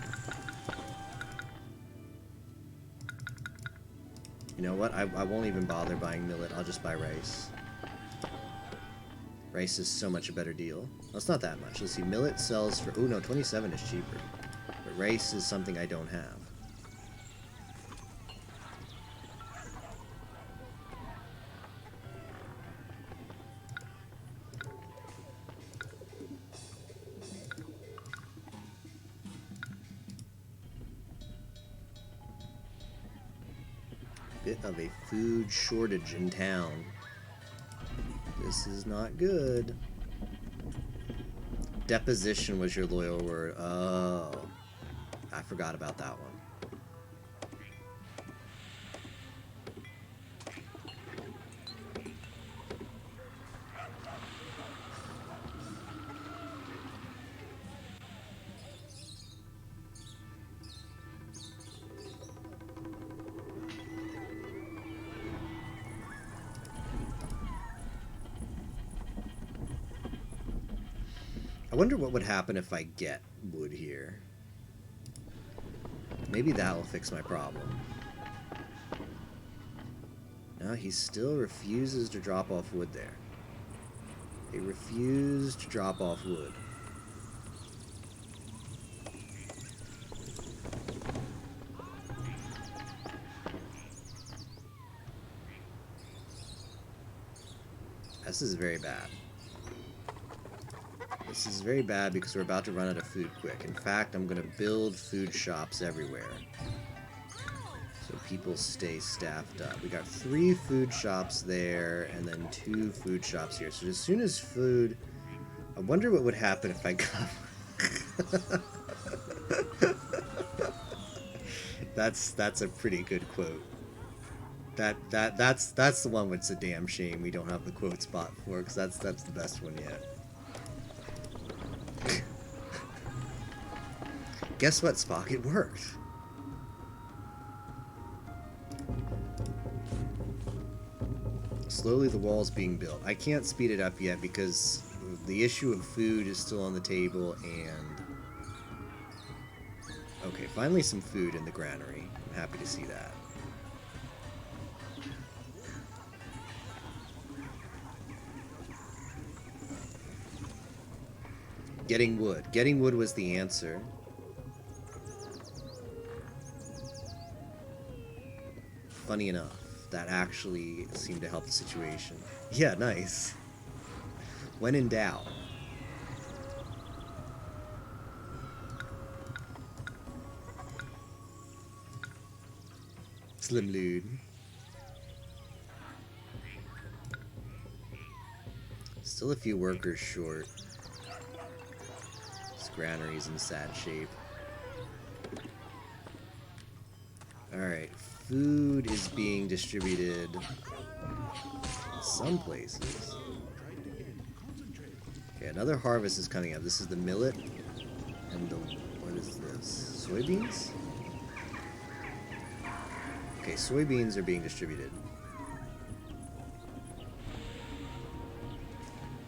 You know what? I won't even bother buying millet. I'll just buy rice. Rice is so much a better deal. Well, it's not that much. Let's see. Millet sells for... Ooh, no, 27 is cheaper. But rice is something I don't have. Bit of a food shortage in town. This is not good. Deposition was your loyal word. Oh, I forgot about that one. I wonder what would happen if I get wood here. Maybe that will fix my problem. No, he still refuses to drop off wood there. They refuse to drop off wood. This is very bad. This is very bad because we're about to run out of food quick. In fact, I'm going to build food shops everywhere so people stay staffed up. We got 3 food shops there and then 2 food shops here. So as soon as food... I wonder what would happen if I got... That's a pretty good quote. That's the one where it's a damn shame we don't have the quote spot for, because that's the best one yet. Guess what, Spock? It worked. Slowly the wall's being built. I can't speed it up yet because the issue of food is still on the table and... Okay, finally some food in the granary. I'm happy to see that. Getting wood. Getting wood was the answer. Funny enough, that actually seemed to help the situation. Yeah, nice. When in doubt. Slim Lude. Still a few workers short. This granary's in sad shape. Alright, food is being distributed in some places. Okay, another harvest is coming up. This is the millet and the... what is this? Soybeans? Okay, soybeans are being distributed.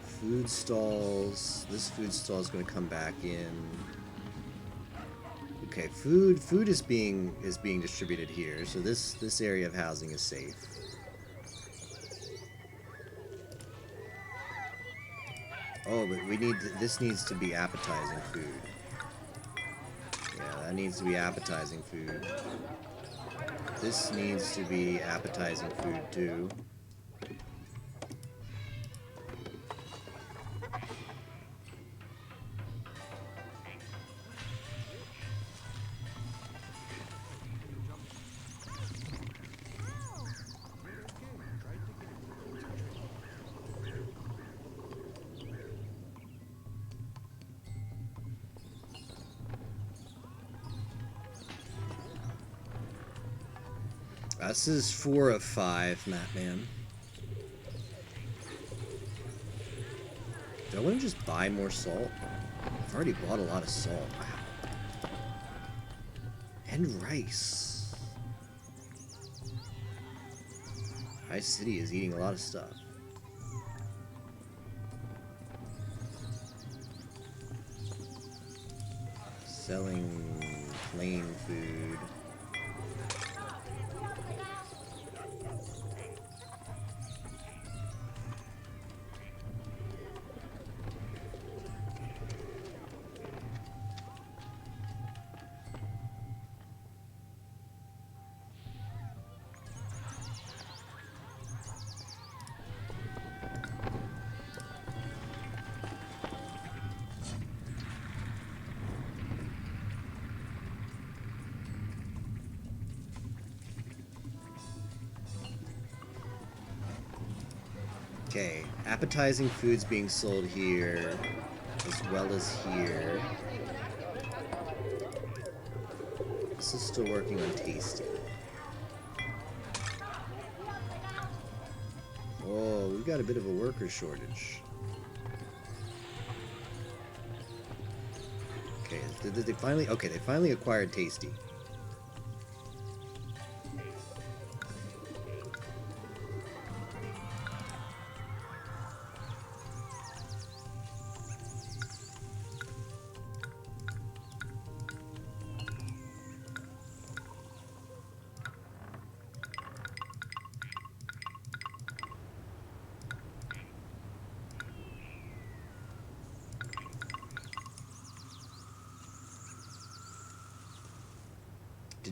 Food stalls. This food stall is going to come back in. Okay, food is being distributed here, so this area of housing is safe. Oh, but this needs to be appetizing food. Yeah, that needs to be appetizing food. This needs to be appetizing food too. This is 4 of 5, Matman. Do I want to just buy more salt? I've already bought a lot of salt. Wow. And rice. High City is eating a lot of stuff. Selling plain food. Okay, appetizing foods being sold here, as well as here. This is still working on tasty. Oh, we've got a bit of a worker shortage. Okay, did they finally? Okay, they finally acquired tasty.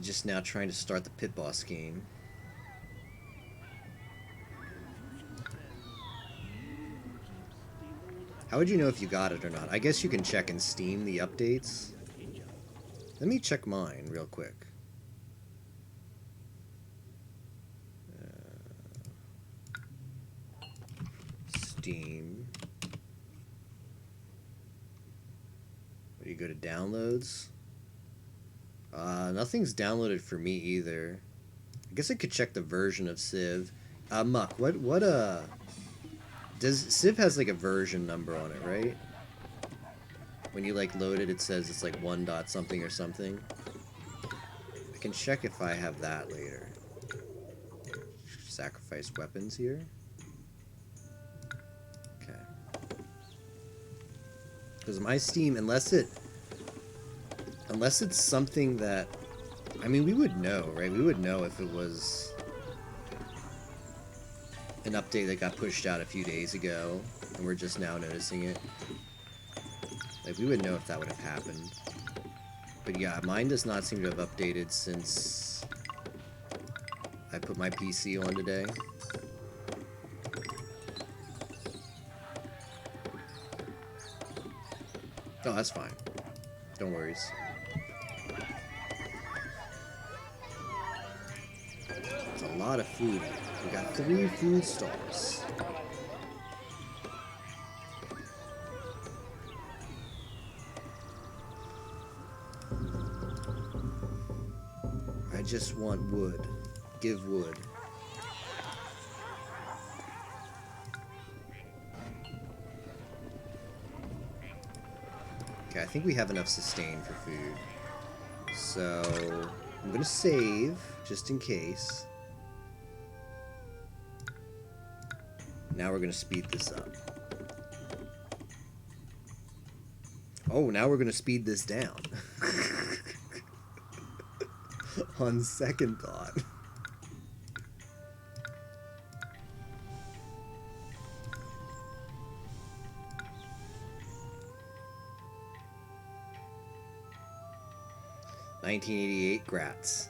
Just now trying to start the pit boss game. How would you know if you got it or not? I guess you can check in Steam the updates. Let me check mine real quick. Steam. Where do you go to downloads? Nothing's downloaded for me either. I guess I could check the version of Civ. Muck, does Civ has like a version number on it, right? When you like load it, it says it's like 1 dot something or something. I can check if I have that later. Sacrifice weapons here. Okay. Because my Steam, unless it's something that, I mean, we would know, right? We would know if it was an update that got pushed out a few days ago, and we're just now noticing it. Like, we would know if that would have happened. But yeah, mine does not seem to have updated since I put my PC on today. Oh, that's fine. Don't worry. It's a lot of food. We got 3 food stalls. I just want wood. Give wood. Okay, I think we have enough sustain for food. So, I'm gonna save, just in case. Now we're gonna speed this up. Oh, now we're gonna speed this down. On second thought. $1988 grats.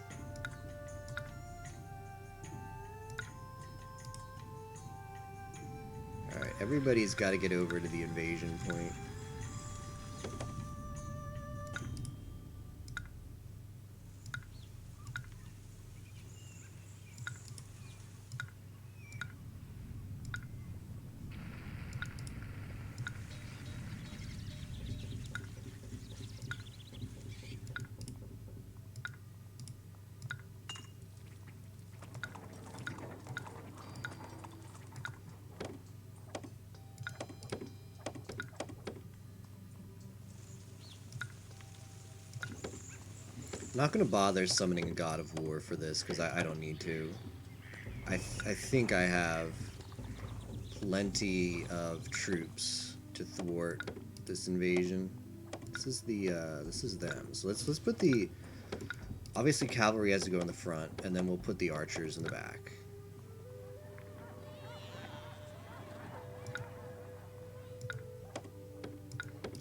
Alright, everybody's got to get over to the invasion point. I'm not gonna bother summoning a God of War for this because I don't need to. I think I have plenty of troops to thwart this invasion. This is them. So let's put the, obviously cavalry has to go in the front, and then we'll put the archers in the back.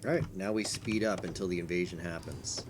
Alright, now we speed up until the invasion happens.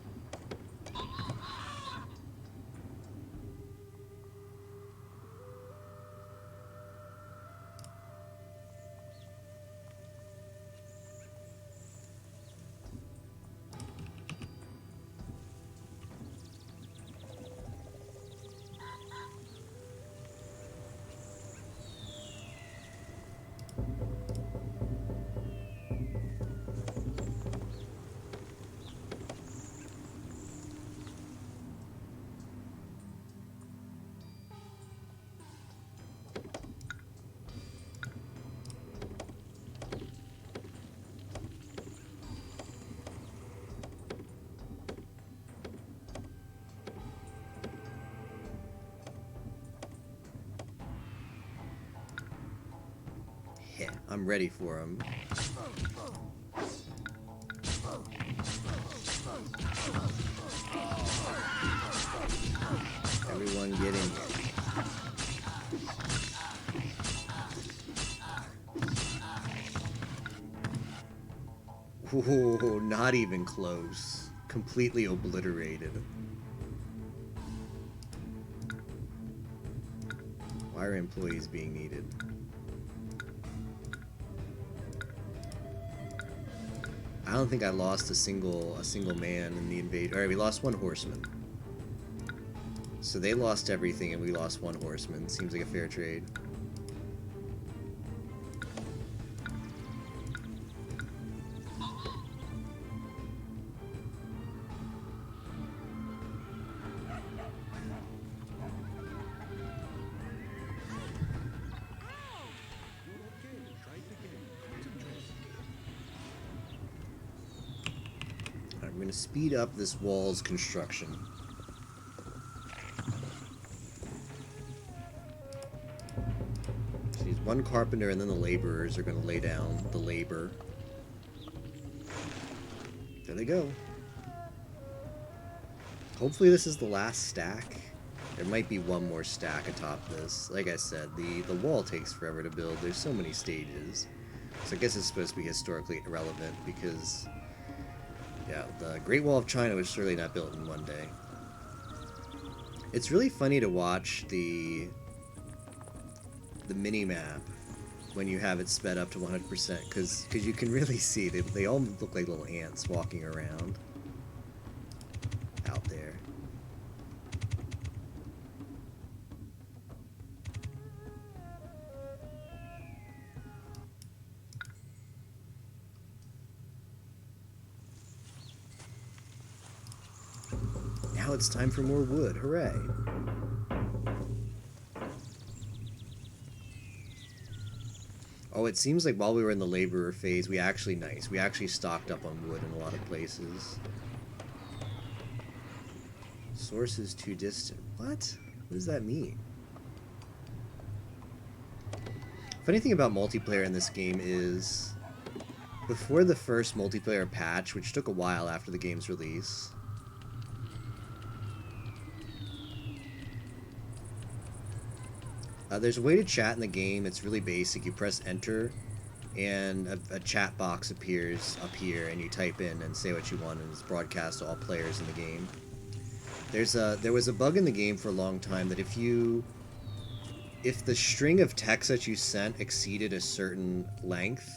I'm ready for him. Everyone get in here. Whoa, not even close. Completely obliterated. Why are employees being needed? I don't think I lost a single man in the invasion. Alright, we lost one horseman. So they lost everything and we lost one horseman. Seems like a fair trade. I'm going to speed up this wall's construction. So he's one carpenter and then the laborers are going to lay down the labor. There they go. Hopefully this is the last stack. There might be one more stack atop this. Like I said, the wall takes forever to build. There's so many stages. So I guess it's supposed to be historically irrelevant because... yeah, the Great Wall of China was surely not built in one day. It's really funny to watch the mini-map when you have it sped up to 100%, because you can really see they all look like little ants walking around out there. Now it's time for more wood. Hooray. Oh, it seems like while we were in the laborer phase, we actually stocked up on wood in a lot of places. Source is too distant. What? What does that mean? Funny thing about multiplayer in this game is, before the first multiplayer patch, which took a while after the game's release, there's a way to chat in the game. It's really basic. You press enter, and a chat box appears up here, and you type in and say what you want, and it's broadcast to all players in the game. There was a bug in the game for a long time that if the string of text that you sent exceeded a certain length,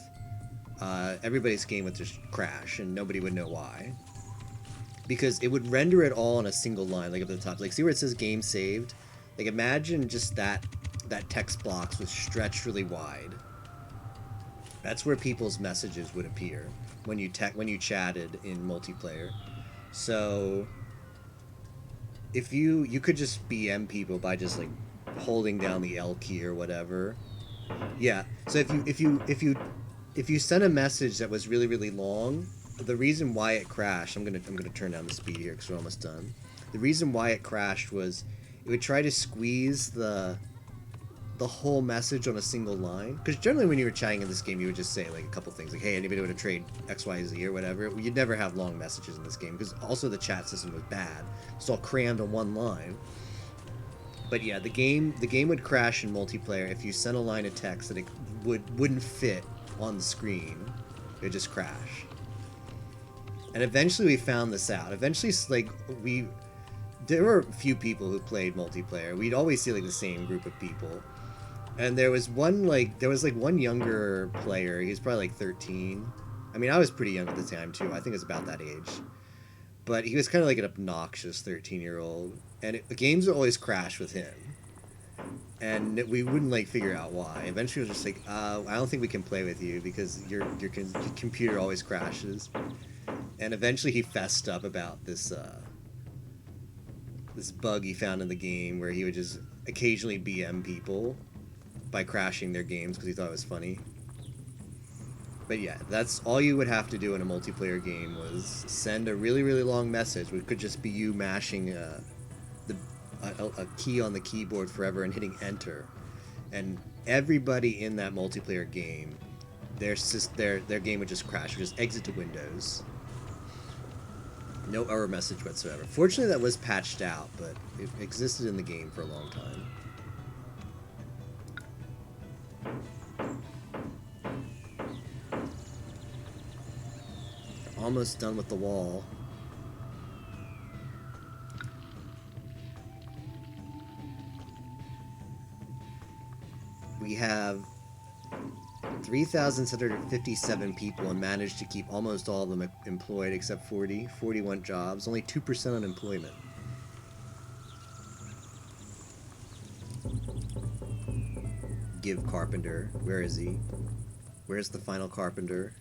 everybody's game would just crash, and nobody would know why. Because it would render it all on a single line, like up at the top. Like, see where it says game saved? Like, imagine just that text box was stretched really wide. That's where people's messages would appear when you chatted in multiplayer. So if you could just BM people by just like holding down the L key or whatever. Yeah. So if you sent a message that was really long, the reason why it crashed, I'm gonna turn down the speed here because we're almost done. the reason why it crashed was it would try to squeeze the whole message on a single line. Because generally when you were chatting in this game, you would just say like a couple things like, hey, anybody want to trade XYZ or whatever. You'd never have long messages in this game because also the chat system was bad. It's all crammed on one line. But yeah, the game would crash in multiplayer if you sent a line of text that it wouldn't fit on the screen. It would just crash. And eventually we found this out. Eventually, like, there were a few people who played multiplayer. We'd always see like the same group of people. And there was one younger player. He was probably like 13. I mean, I was pretty young at the time too. I think it was about that age. But he was kind of like an obnoxious 13-year-old. And the games would always crash with him. And we wouldn't like figure out why. Eventually it was just like, I don't think we can play with you because your computer always crashes. And eventually he fessed up about this bug he found in the game where he would just occasionally BM people by crashing their games because he thought it was funny. But yeah, that's all you would have to do in a multiplayer game was send a really, really long message, which could just be you mashing a key on the keyboard forever and hitting enter. And everybody in that multiplayer game, their game would just crash, would just exit to Windows. No error message whatsoever. Fortunately, that was patched out, but it existed in the game for a long time. Almost done with the wall. We have 3,757 people and managed to keep almost all of them employed except 41 jobs, only 2% unemployment. Give carpenter. Where is he? Where's the final carpenter?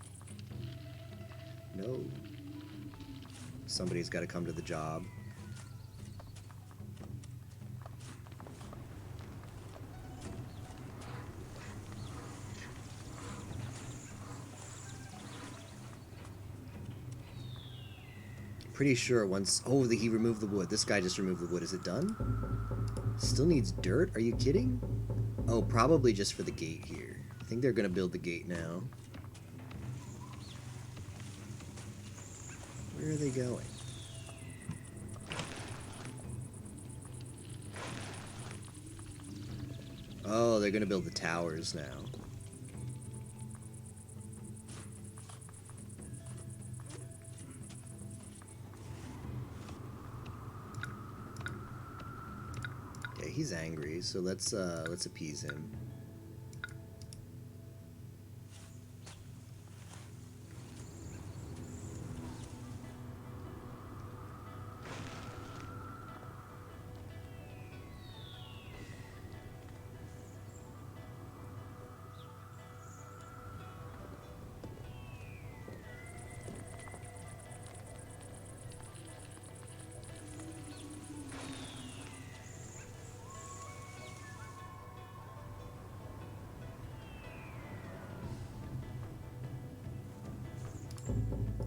No. Somebody's got to come to the job. Pretty sure once... Oh, he removed the wood. This guy just removed the wood. Is it done? Still needs dirt? Are you kidding? Oh, probably just for the gate here. I think they're going to build the gate now. Where are they going? Oh, they're going to build the towers now. Yeah, he's angry, so let's appease him.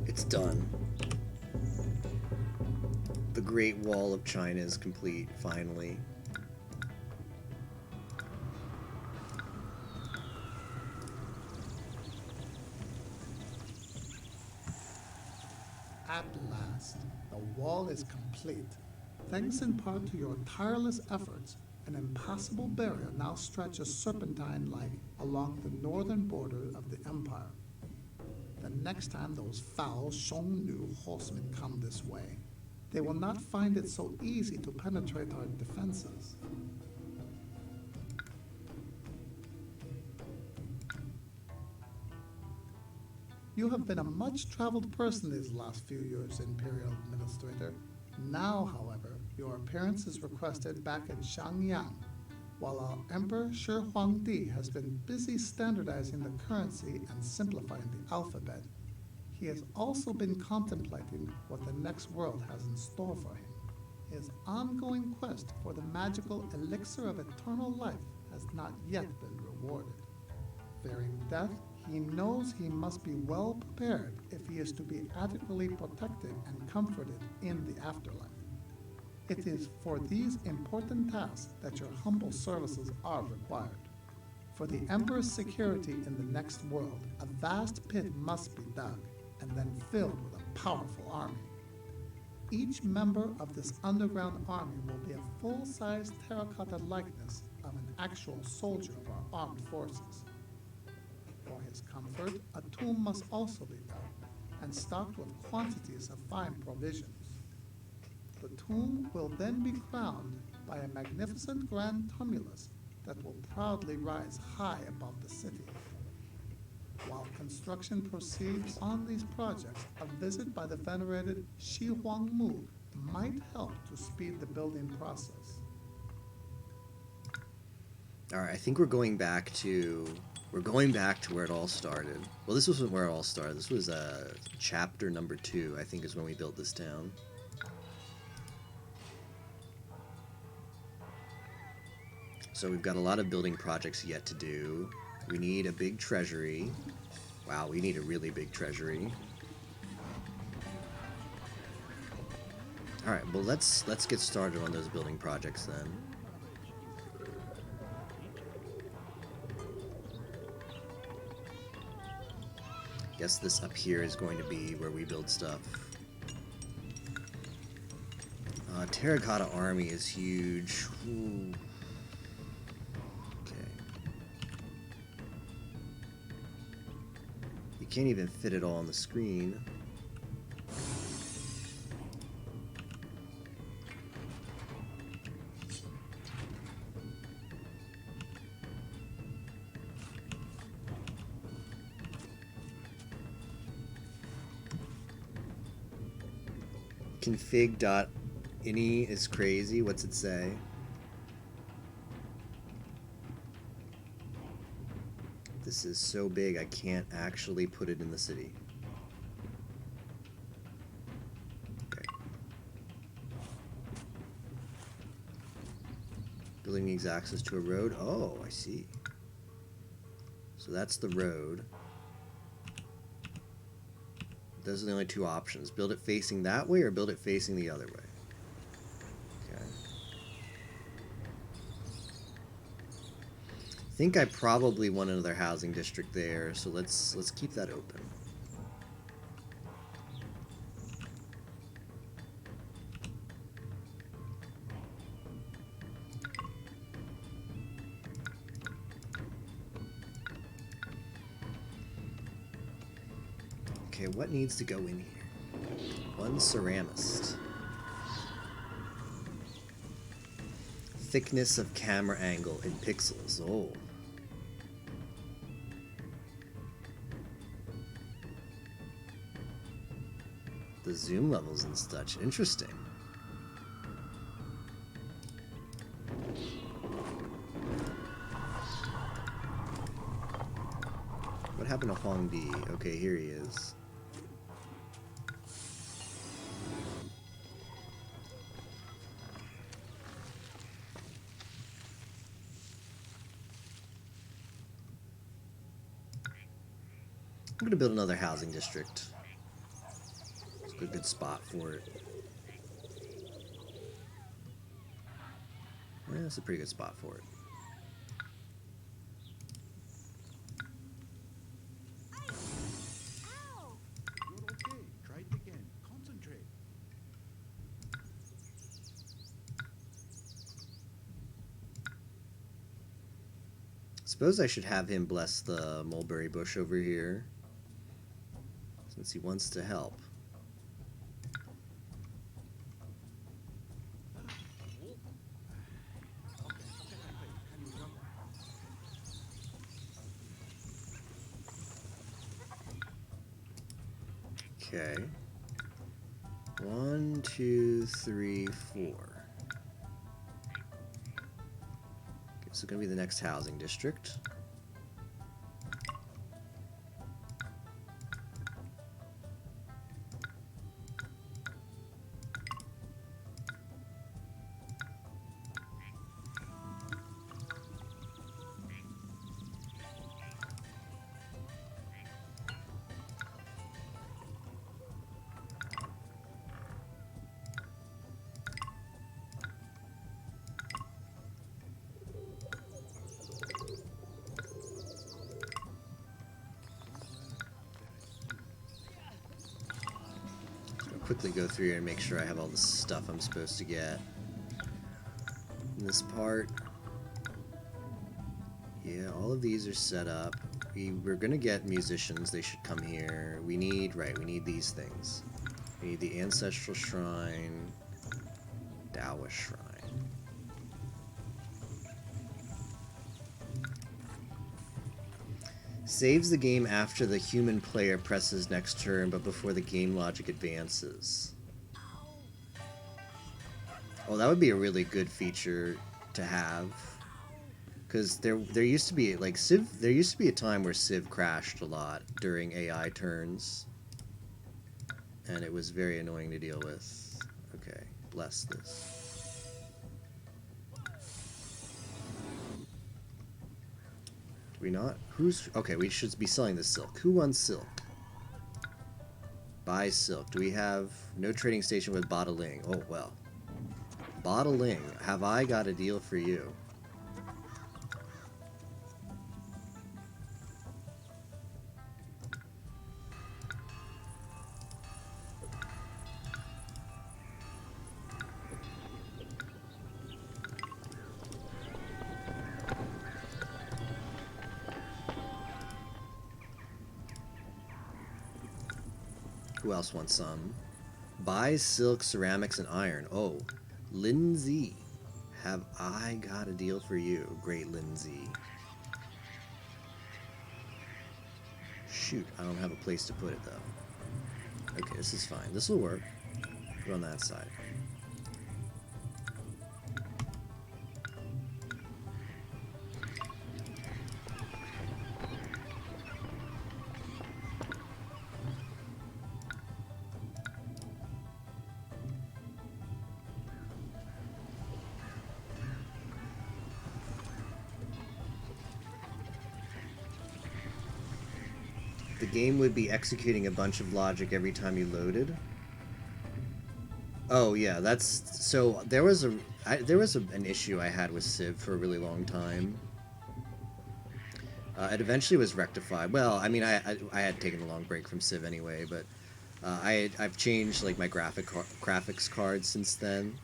It's done. The Great Wall of China is complete, finally. At last, the wall is complete. Thanks in part to your tireless efforts, an impassable barrier now stretches serpentine-like along the northern border of the empire. The next time those foul Xiongnu horsemen come this way, they will not find it so easy to penetrate our defenses. You have been a much-traveled person these last few years, Imperial Administrator. Now, however, your appearance is requested back in Xiangyang, while our Emperor Shi Huangdi has been busy standardizing the currency and simplifying the alphabet. He has also been contemplating what the next world has in store for him. His ongoing quest for the magical elixir of eternal life has not yet been rewarded. Fearing death, he knows he must be well prepared if he is to be adequately protected and comforted in the afterlife. It is for these important tasks that your humble services are required. For the Emperor's security in the next world, a vast pit must be dug and then filled with a powerful army. Each member of this underground army will be a full-size terracotta likeness of an actual soldier of our armed forces. For his comfort, a tomb must also be built and stocked with quantities of fine provisions. The tomb will then be crowned by a magnificent grand tumulus that will proudly rise high above the city. While construction proceeds on these projects, a visit by the venerated Shi Huang Mu might help to speed the building process. All right, I think we're going back to where it all started. Well, this wasn't where it all started. This was chapter number 2, I think, is when we built this town. So we've got a lot of building projects yet to do. We need a big treasury. Wow, we need a really big treasury. All right, well let's get started on those building projects then. Guess this up here is going to be where we build stuff. Terracotta army is huge. Ooh. Can't even fit it all on the screen. Config.ini is crazy. What's it say? This is so big, I can't actually put it in the city. Okay. Building needs access to a road. Oh, I see. So that's the road. Those are the only two options. Build it facing that way or build it facing the other way. Okay. I think I probably want another housing district there, so let's keep that open. Okay, what needs to go in here? One ceramist. Thickness of camera angle in pixels. Oh. The zoom levels and such. Interesting. What happened to Huang Di? Okay, here he is. I'm gonna build another housing district. It's a good spot for it. Yeah, it's a pretty good spot for it. You're okay. Try it again. Concentrate. Suppose I should have him bless the mulberry bush over here, since he wants to help. Okay. 1, 2, 3, 4. Okay, so gonna be the next housing district. quickly go through here and make sure I have all the stuff I'm supposed to get. In this part, yeah, all of these are set up. We're gonna get musicians, they should come here. We need these things. We need the Ancestral Shrine, Taoist Shrine. Saves the game after the human player presses next turn, but before the game logic advances. Oh, that would be a really good feature to have. Because there used to be, like, Civ, there used to be a time where Civ crashed a lot during AI turns. And it was very annoying to deal with. Okay, bless this. Do we not? Who's... Okay, we should be selling this silk. Who wants silk? Buy silk. Do we have... No trading station with bottling. Oh, well. Bottling. Have I got a deal for you? Who else wants some? Buy silk, ceramics, and iron. Oh, Lindsay. Have I got a deal for you, great Lindsay? Shoot, I don't have a place to put it, though. Okay, this is fine. This will work. Put it on that side. The game would be executing a bunch of logic every time you loaded. Oh yeah, that's so. There was an issue I had with Civ for a really long time. It eventually was rectified. Well, I mean, I had taken a long break from Civ anyway, but I've changed like my graphics card since then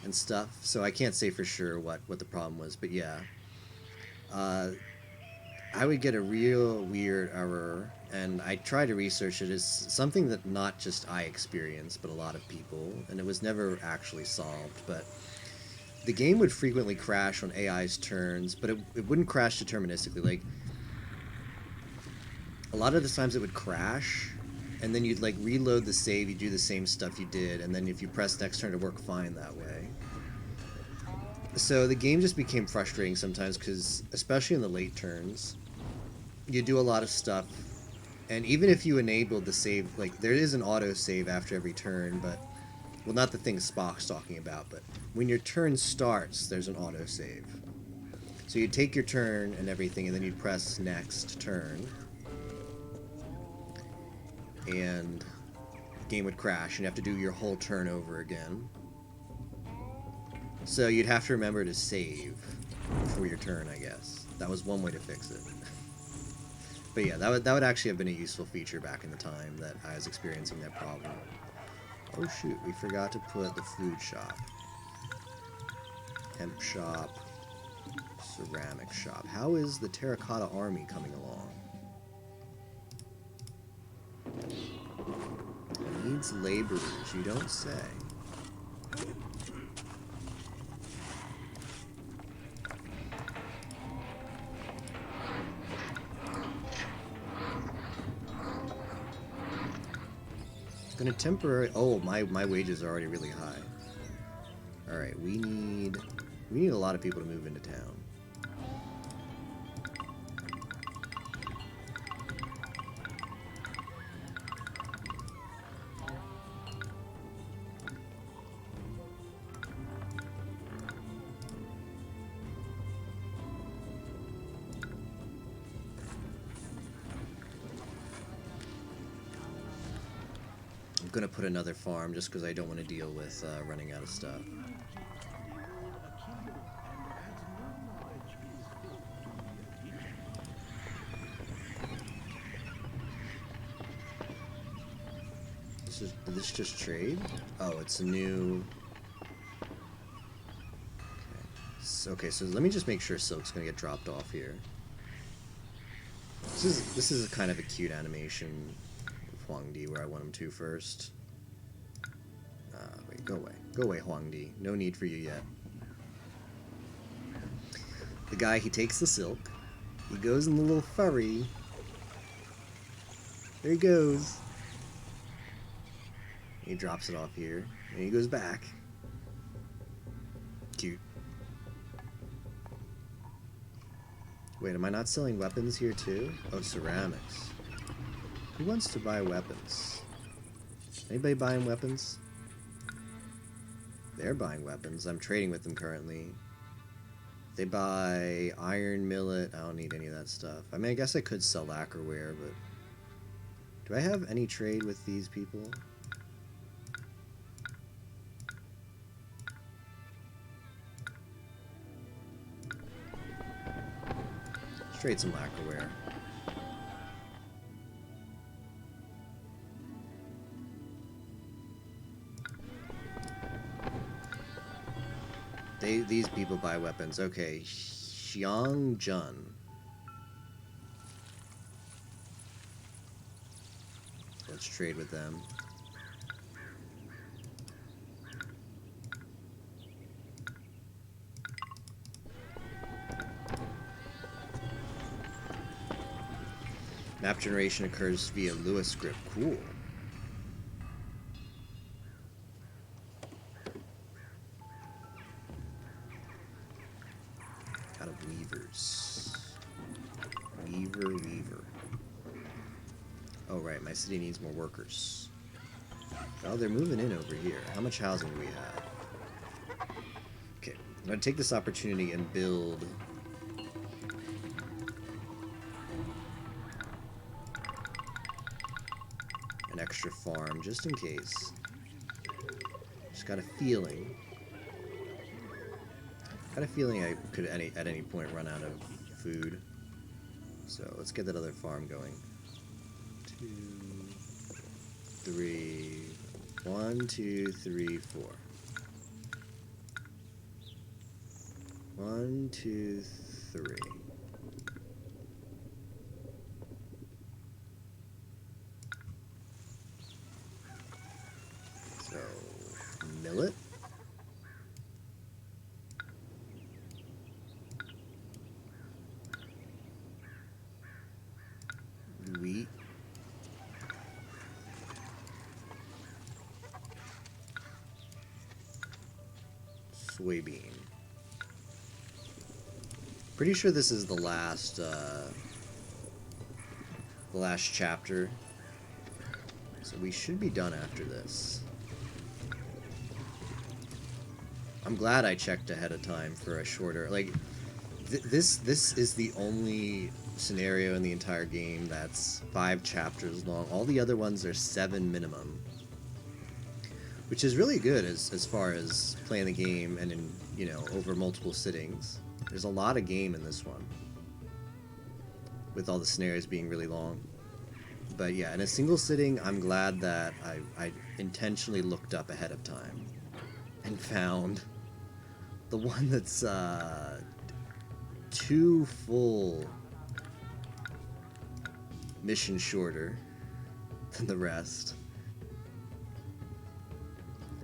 and stuff. So I can't say for sure what the problem was, but yeah. I would get a real weird error, and I try to research it as something that not just I experienced, but a lot of people, and it was never actually solved. But the game would frequently crash on AI's turns, but it wouldn't crash deterministically. Like, a lot of the times it would crash, and then you'd like reload the save, you do the same stuff you did, and then if you press next turn, it worked fine that way. So the game just became frustrating sometimes, because especially in the late turns, you do a lot of stuff, and even if you enabled the save, like, there is an auto save after every turn, but, well, not the thing Spock's talking about, but when your turn starts, there's an auto save. So you take your turn and everything, and then you press next turn, and the game would crash, and you have to do your whole turn over again. So you'd have to remember to save before your turn, I guess. That was one way to fix it. But yeah, that would actually have been a useful feature back in the time that I was experiencing that problem. Oh shoot, we forgot to put the food shop. Hemp shop. Ceramic shop. How is the terracotta army coming along? Needs laborers, you don't say. Gonna temporary. Oh, my wages are already really high. All right, we need a lot of people to move into town. I'm gonna put another farm just because I don't want to deal with running out of stuff. Did this just trade? Oh, it's a new... Okay, so let me just make sure Silk's gonna get dropped off here. This is a kind of a cute animation of Huangdi where I want him to first. Wait, go away. Go away, Huangdi. No need for you yet. The guy, he takes the silk. He goes in the little furry. There he goes. He drops it off here. And he goes back. Cute. Wait, am I not selling weapons here too? Oh, ceramics. Who wants to buy weapons? Anybody buying weapons? They're buying weapons. I'm trading with them currently. They buy iron millet. I don't need any of that stuff. I mean, I guess I could sell lacquerware, but... Do I have any trade with these people? Let's trade some lacquerware. These people buy weapons. Okay, Xiangjun. Let's trade with them. Map generation occurs via Lewis script. Cool. Out of weavers. Weaver. Oh, right. My city needs more workers. Oh, they're moving in over here. How much housing do we have? Okay. I'm going to take this opportunity and build... an extra farm, just in case. Just got a feeling. Got a feeling I could at any point run out of food. So let's get that other farm going. 2, 3. 1, 2, 3, 4. 1, 2, 3. So, millet. Wheat. Soybean. Pretty sure this is the last chapter. So we should be done after this. I'm glad I checked ahead of time for a shorter, like, this is the only scenario in the entire game that's 5 chapters long. All the other ones are 7 minimum, which is really good as far as playing the game and in, you know, over multiple sittings. There's a lot of game in this one, with all the scenarios being really long. But yeah, in a single sitting, I'm glad that I intentionally looked up ahead of time and found the one that's 2 full missions shorter than the rest.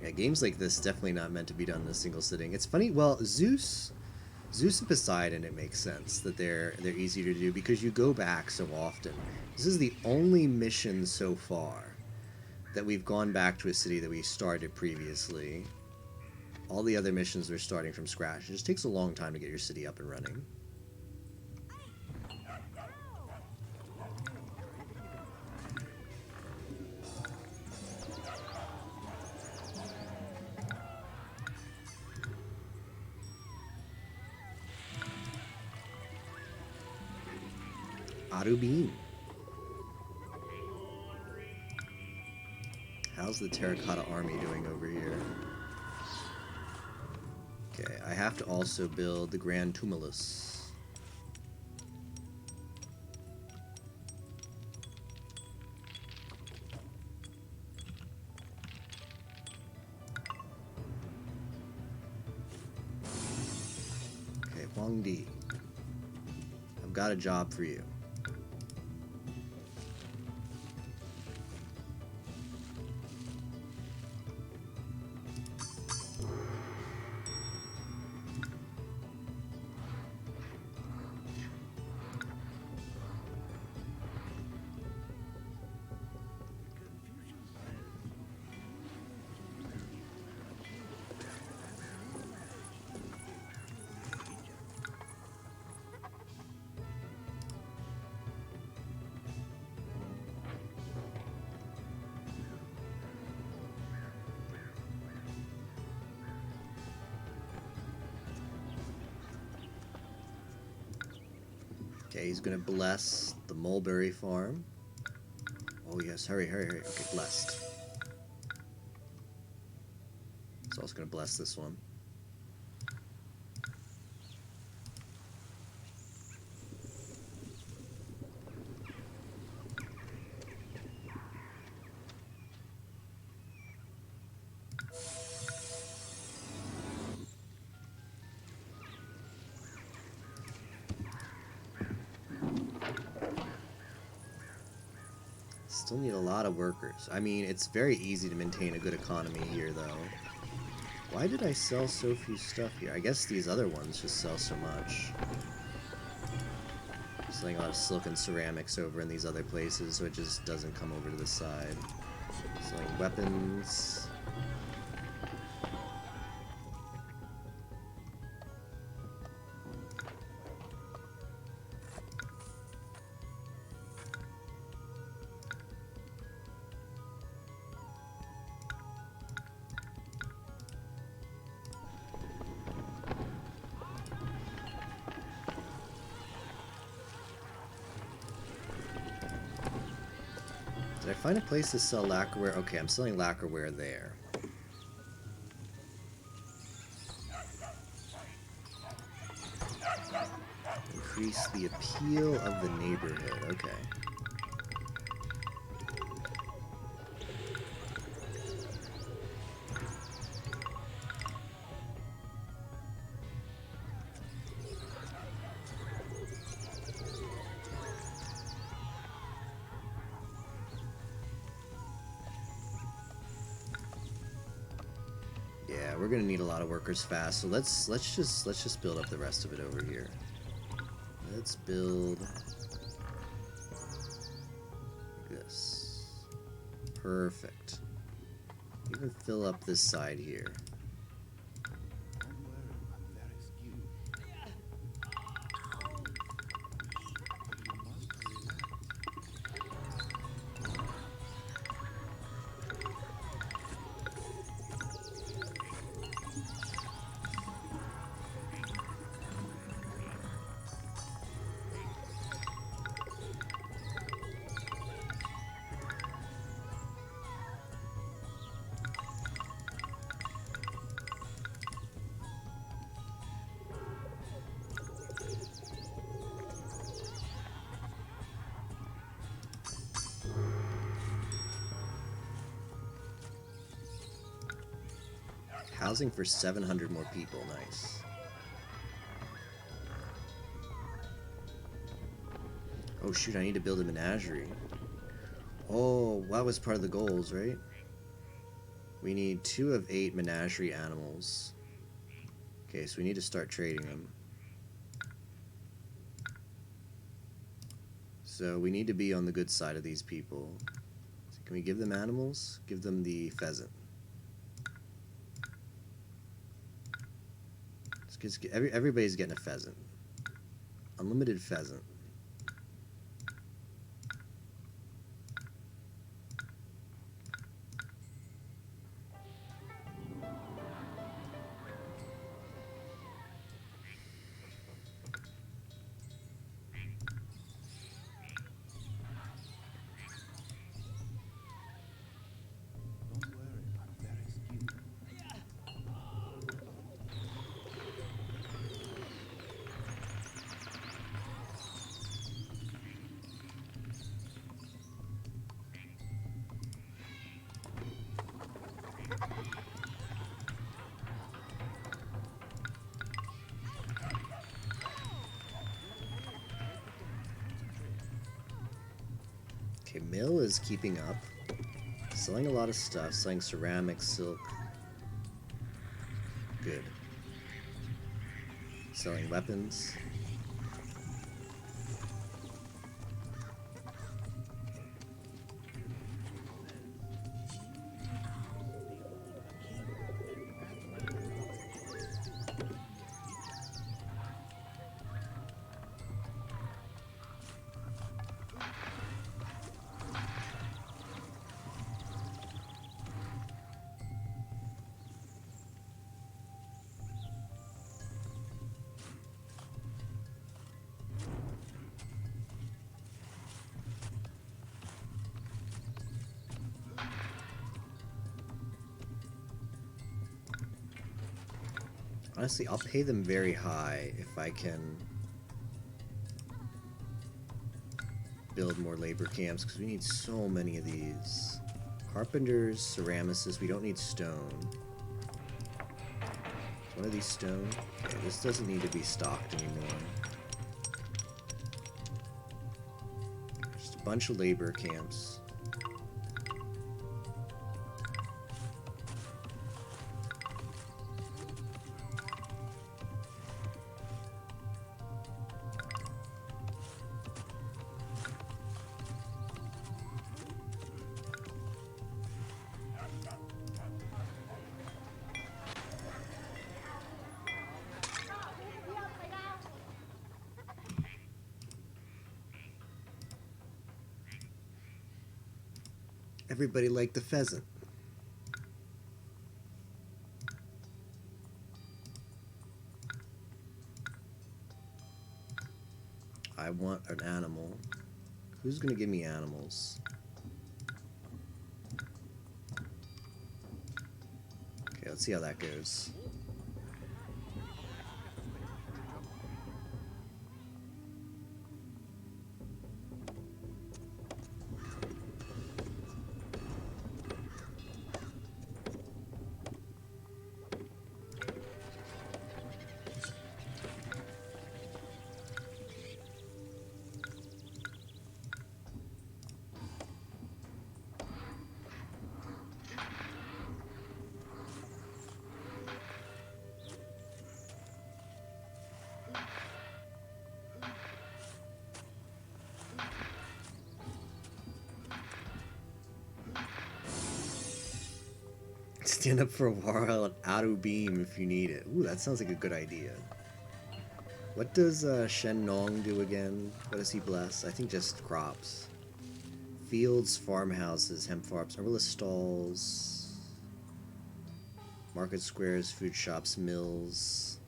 Yeah, games like this definitely not meant to be done in a single sitting. It's funny, well, Zeus and Poseidon, it makes sense that they're easier to do because you go back so often. This is the only mission so far that we've gone back to a city that we started previously. All the other missions are starting from scratch. It just takes a long time to get your city up and running. Arubin. How's the Terracotta Army doing over here? Okay, I have to also build the Grand Tumulus. indeed. I've got a job for you. Okay, he's gonna bless the mulberry farm. Oh yes, hurry, hurry, hurry. Okay, blessed. He's also gonna bless this one. Still need a lot of workers. I mean, it's very easy to maintain a good economy here, though. Why did I sell so few stuff here? I guess these other ones just sell so much. Selling a lot of silk and ceramics over in these other places, so it just doesn't come over to the side. Selling weapons. Did I find a place to sell lacquerware? Okay, I'm selling lacquerware there. Increase the appeal of the neighborhood. Okay. Yeah, we're gonna need a lot of workers fast, so let's just build up the rest of it over here. Let's build this. Perfect. Even fill up this side here. Housing for 700 more people, nice. Oh shoot, I need to build a menagerie. Oh, that was part of the goals, right? We need 2 of 8 menagerie animals. Okay, so we need to start trading them. So we need to be on the good side of these people. So can we give them animals? Give them the pheasant. Everybody's getting a pheasant. Unlimited pheasant. Okay, mill is keeping up. Selling a lot of stuff. Selling ceramic, silk. Good. Selling weapons. Honestly, I'll pay them very high if I can build more labor camps, because we need so many of these. Carpenters, ceramicists, we don't need stone. Is one of these stone? Okay, this doesn't need to be stocked anymore. Just a bunch of labor camps. Everybody liked the pheasant. I want an animal. Who's gonna give me animals? Okay, let's see how that goes. Stand up for a while and auto beam if you need it. Ooh, that sounds like a good idea. What does Shen Nong do again? What does he bless? I think just crops. Fields, farmhouses, hemp farms, herbalist stalls, market squares, food shops, mills.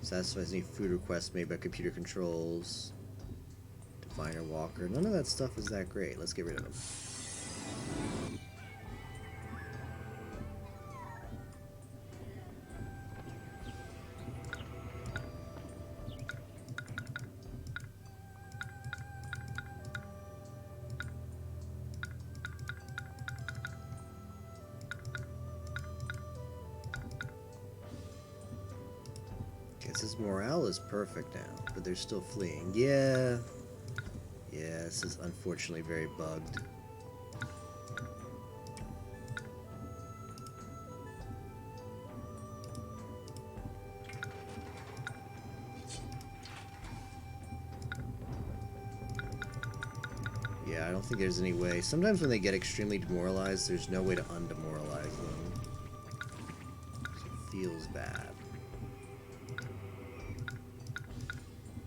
Satisfies any food requests made by computer controls. Diviner walker. None of that stuff is that great. Let's get rid of them. His morale is perfect now, but they're still fleeing. Yeah, this is unfortunately very bugged. Yeah, I don't think there's any way. Sometimes when they get extremely demoralized, there's no way to undemoralize them. It feels bad.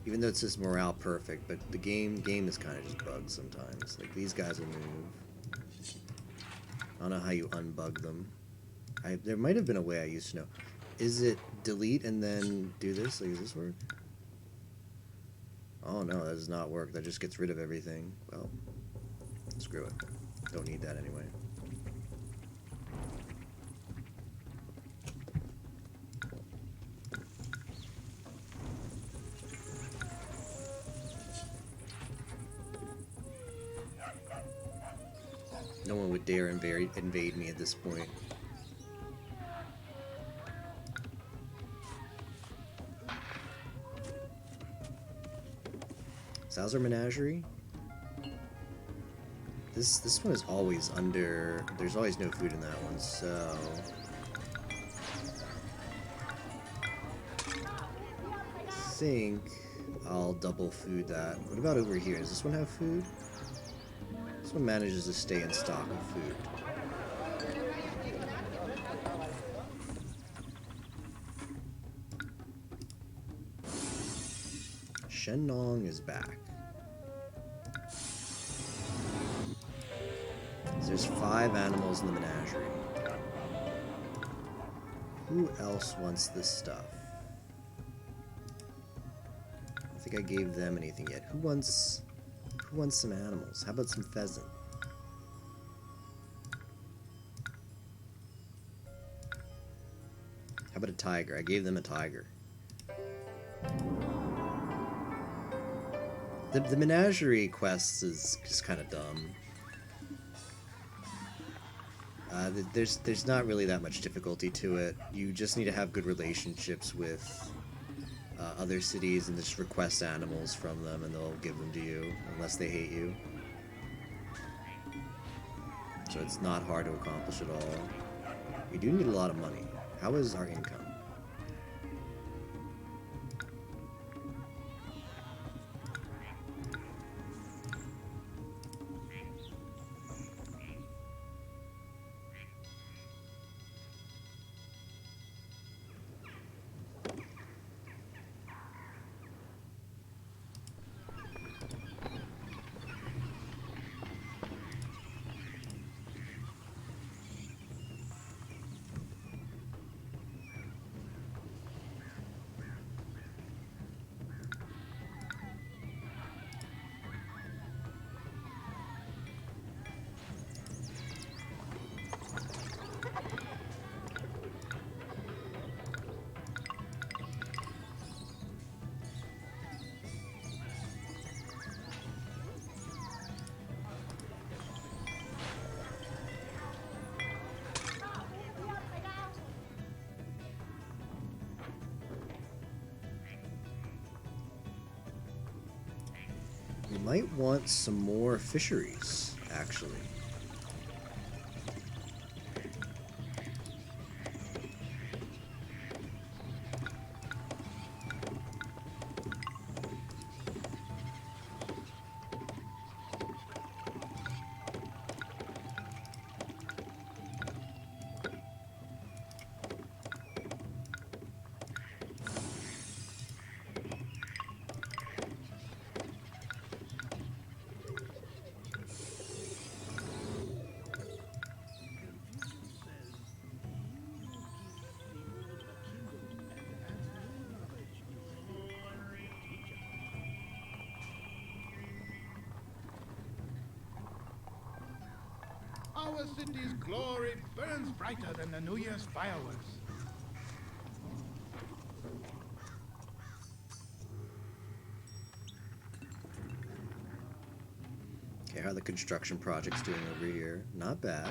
Even though it says morale perfect, but the game is kind of just bugged sometimes. Like, these guys will move. I don't know how you unbug them. There might have been a way I used to know. Is it delete and then do this? Like, does this work? Oh no, that does not work. That just gets rid of everything. Well, screw it. Don't need that anyway. No one would dare invade me at this point. Salzer Menagerie? This one is always under. There's always no food in that one, so. I think I'll double food that. What about over here? Does this one have food? This one manages to stay in stock of food. Shenong is back. So there's 5 animals in the menagerie. Who else wants this stuff? I don't think I gave them anything yet. Who wants some animals? How about some pheasant? How about a tiger? I gave them a tiger. The menagerie quest is just kind of dumb. There's not really that much difficulty to it. You just need to have good relationships with other cities and just request animals from them, and they'll give them to you unless they hate you. So it's not hard to accomplish at all. We do need a lot of money. How is our income? You might want some more fisheries, actually. Our city's glory burns brighter than the New Year's fireworks. Okay, how are the construction projects doing over here? Not bad.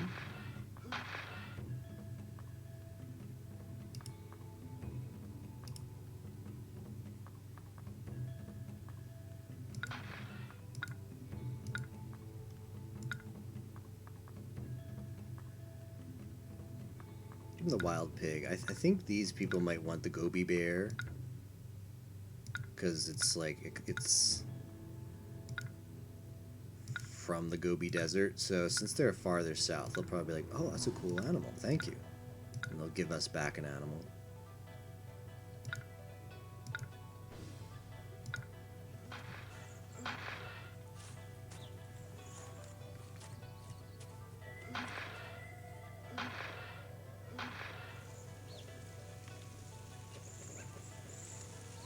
The wild pig. I think these people might want the goby bear because it's like it's from the Gobi Desert. So since they're farther south, they'll probably be like, "Oh, that's a cool animal. Thank you," and they'll give us back an animal.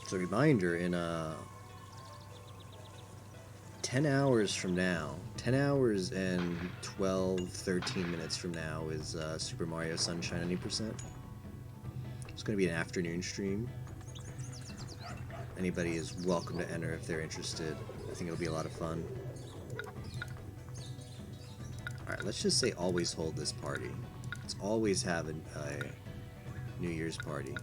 So reminder, in 10 hours from now, 10 hours and 13 minutes from now is Super Mario Sunshine 90%. It's going to be an afternoon stream. Anybody is welcome to enter if they're interested. I think it'll be a lot of fun. Alright, let's just say always hold this party. Let's always have a New Year's party.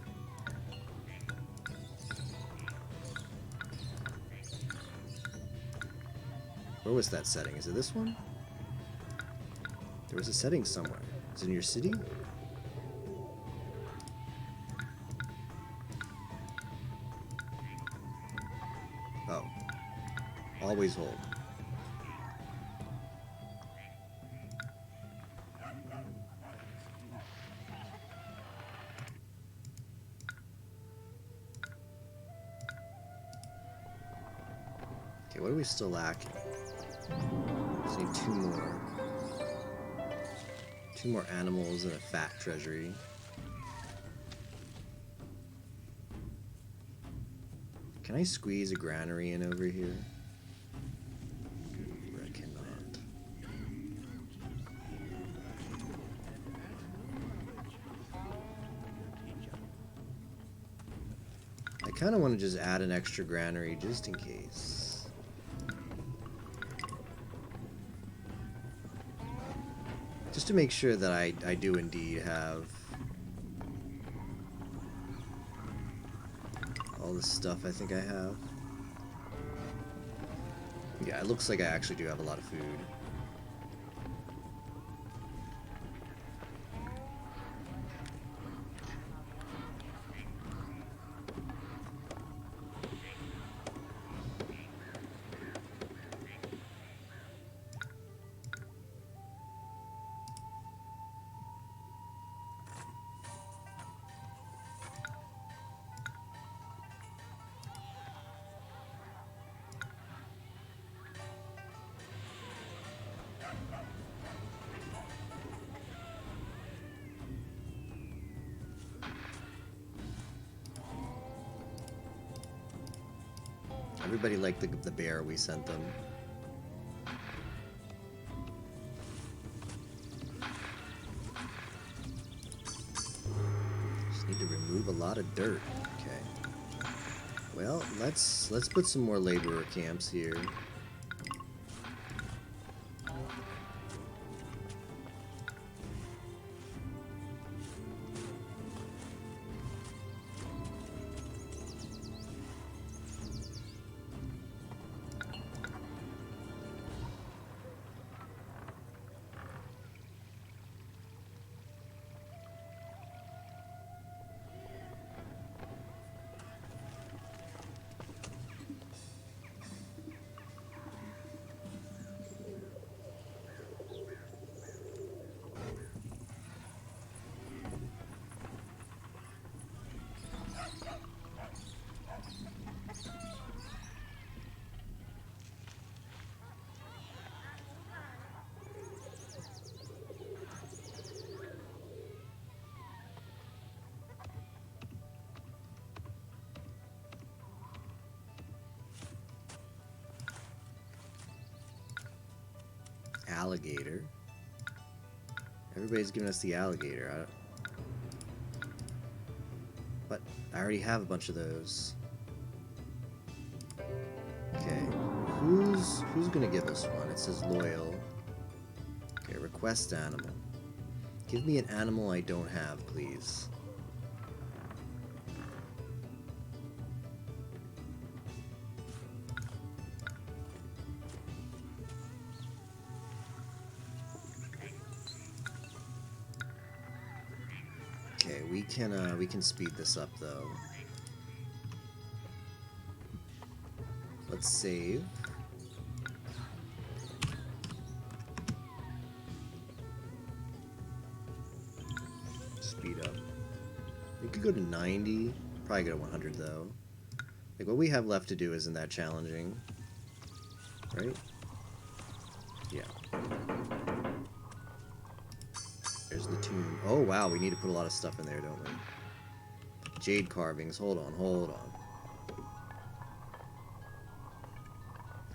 Where was that setting? Is it this one? Or is it setting somewhere? Is it in your city? Oh. Always hold. Okay, what are we still lacking? Just need two more. Two more animals and a fat treasury. Can I squeeze a granary in over here? I cannot. I kind of want to just add an extra granary just in case. Just to make sure that I do indeed have all the stuff I think I have. Yeah, it looks like I actually do have a lot of food. Everybody liked the bear we sent them. Just need to remove a lot of dirt. Okay. Well, let's put some more laborer camps here. Alligator. Everybody's giving us the alligator. But I already have a bunch of those. Okay, who's gonna give us one? It says loyal. Okay, request animal. Give me an animal I don't have, please. Okay, we can speed this up though. Let's save. Speed up. We could go to 90. Probably go to 100 though. Like what we have left to do isn't that challenging, right? Yeah. There's the tomb. Oh wow, we need to put a lot of stuff in there, don't we? Jade carvings. Hold on, hold on.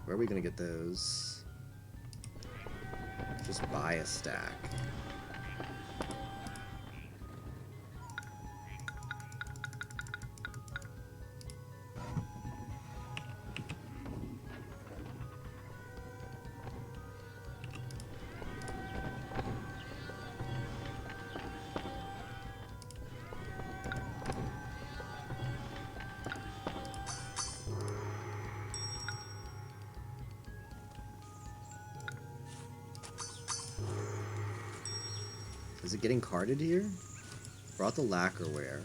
Where are we gonna get those? Just buy a stack. Is it getting carted here? Brought the lacquerware.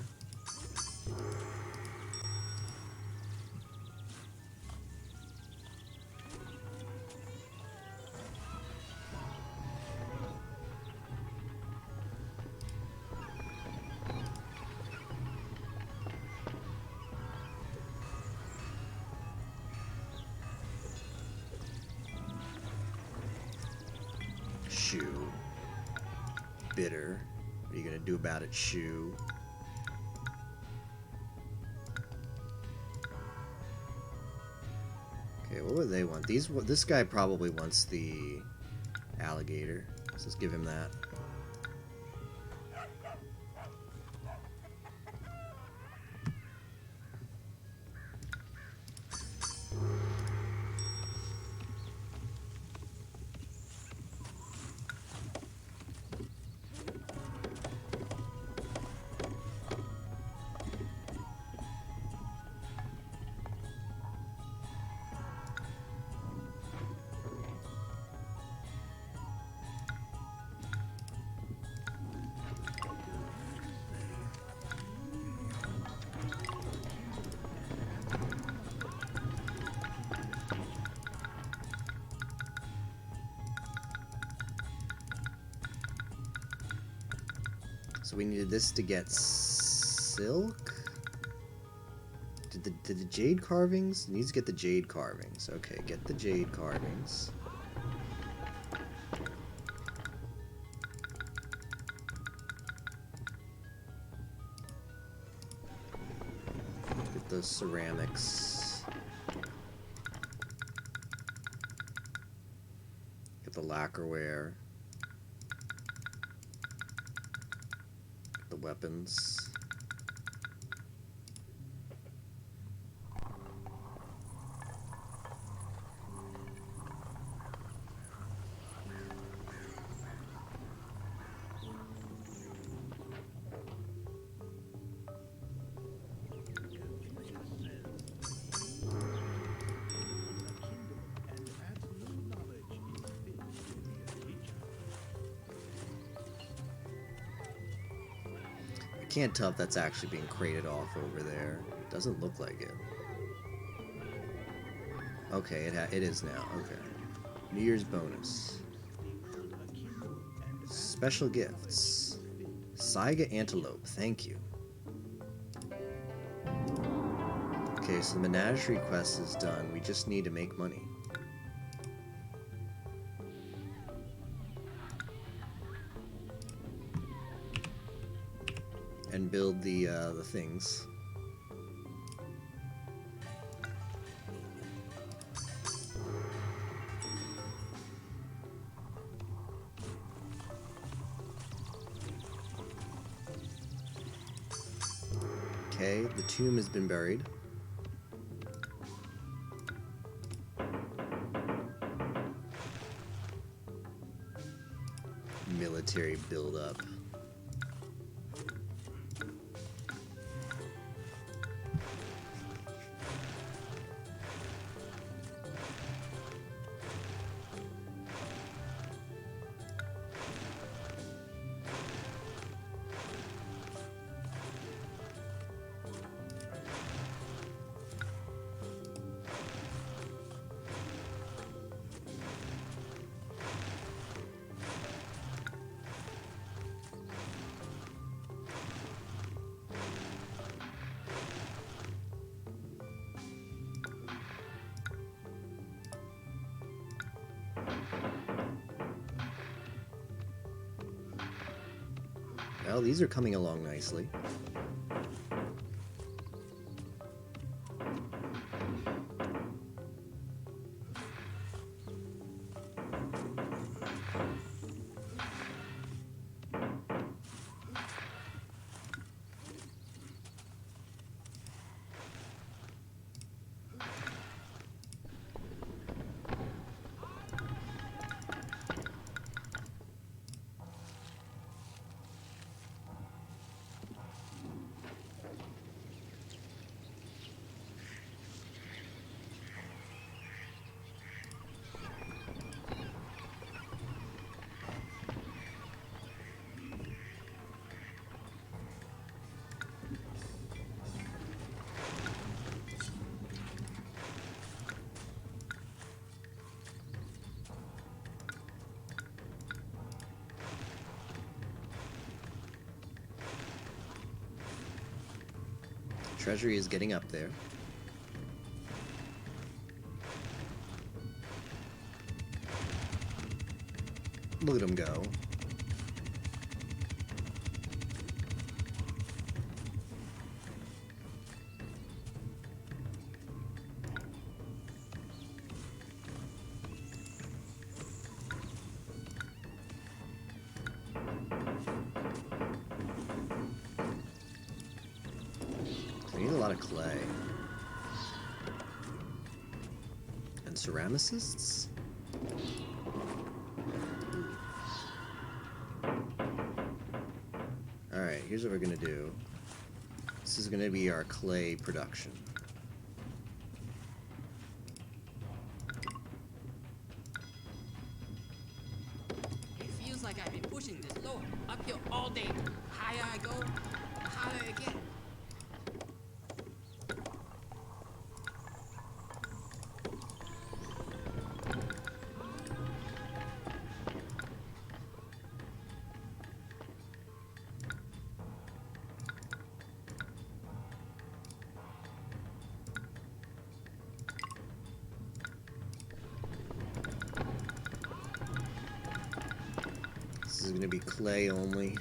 Shoe. Bitter. What are you gonna do about it, shoe? Okay, what would they want? This guy probably wants the alligator. So let's give him that. So we needed this to get silk? Did the jade carvings? It needs to get the jade carvings. Okay, get the jade carvings. Get those ceramics. Get the lacquerware. The weapons. I can't tell if that's actually being crated off over there. Doesn't look like it. Okay, it is now. Okay. New Year's bonus. Special gifts. Saiga antelope. Thank you. Okay, so the menagerie quest is done. We just need to make money. And build the things. Okay, the tomb has been buried. Military buildup. Well, these are coming along nicely. treasury is getting up there. Look at him go. We need a lot of clay. And ceramicists? Alright, here's what we're gonna do. This is gonna be our clay production. It feels like I've been pushing this load uphill all day. Higher I go, harder it gets. This is gonna be clay only.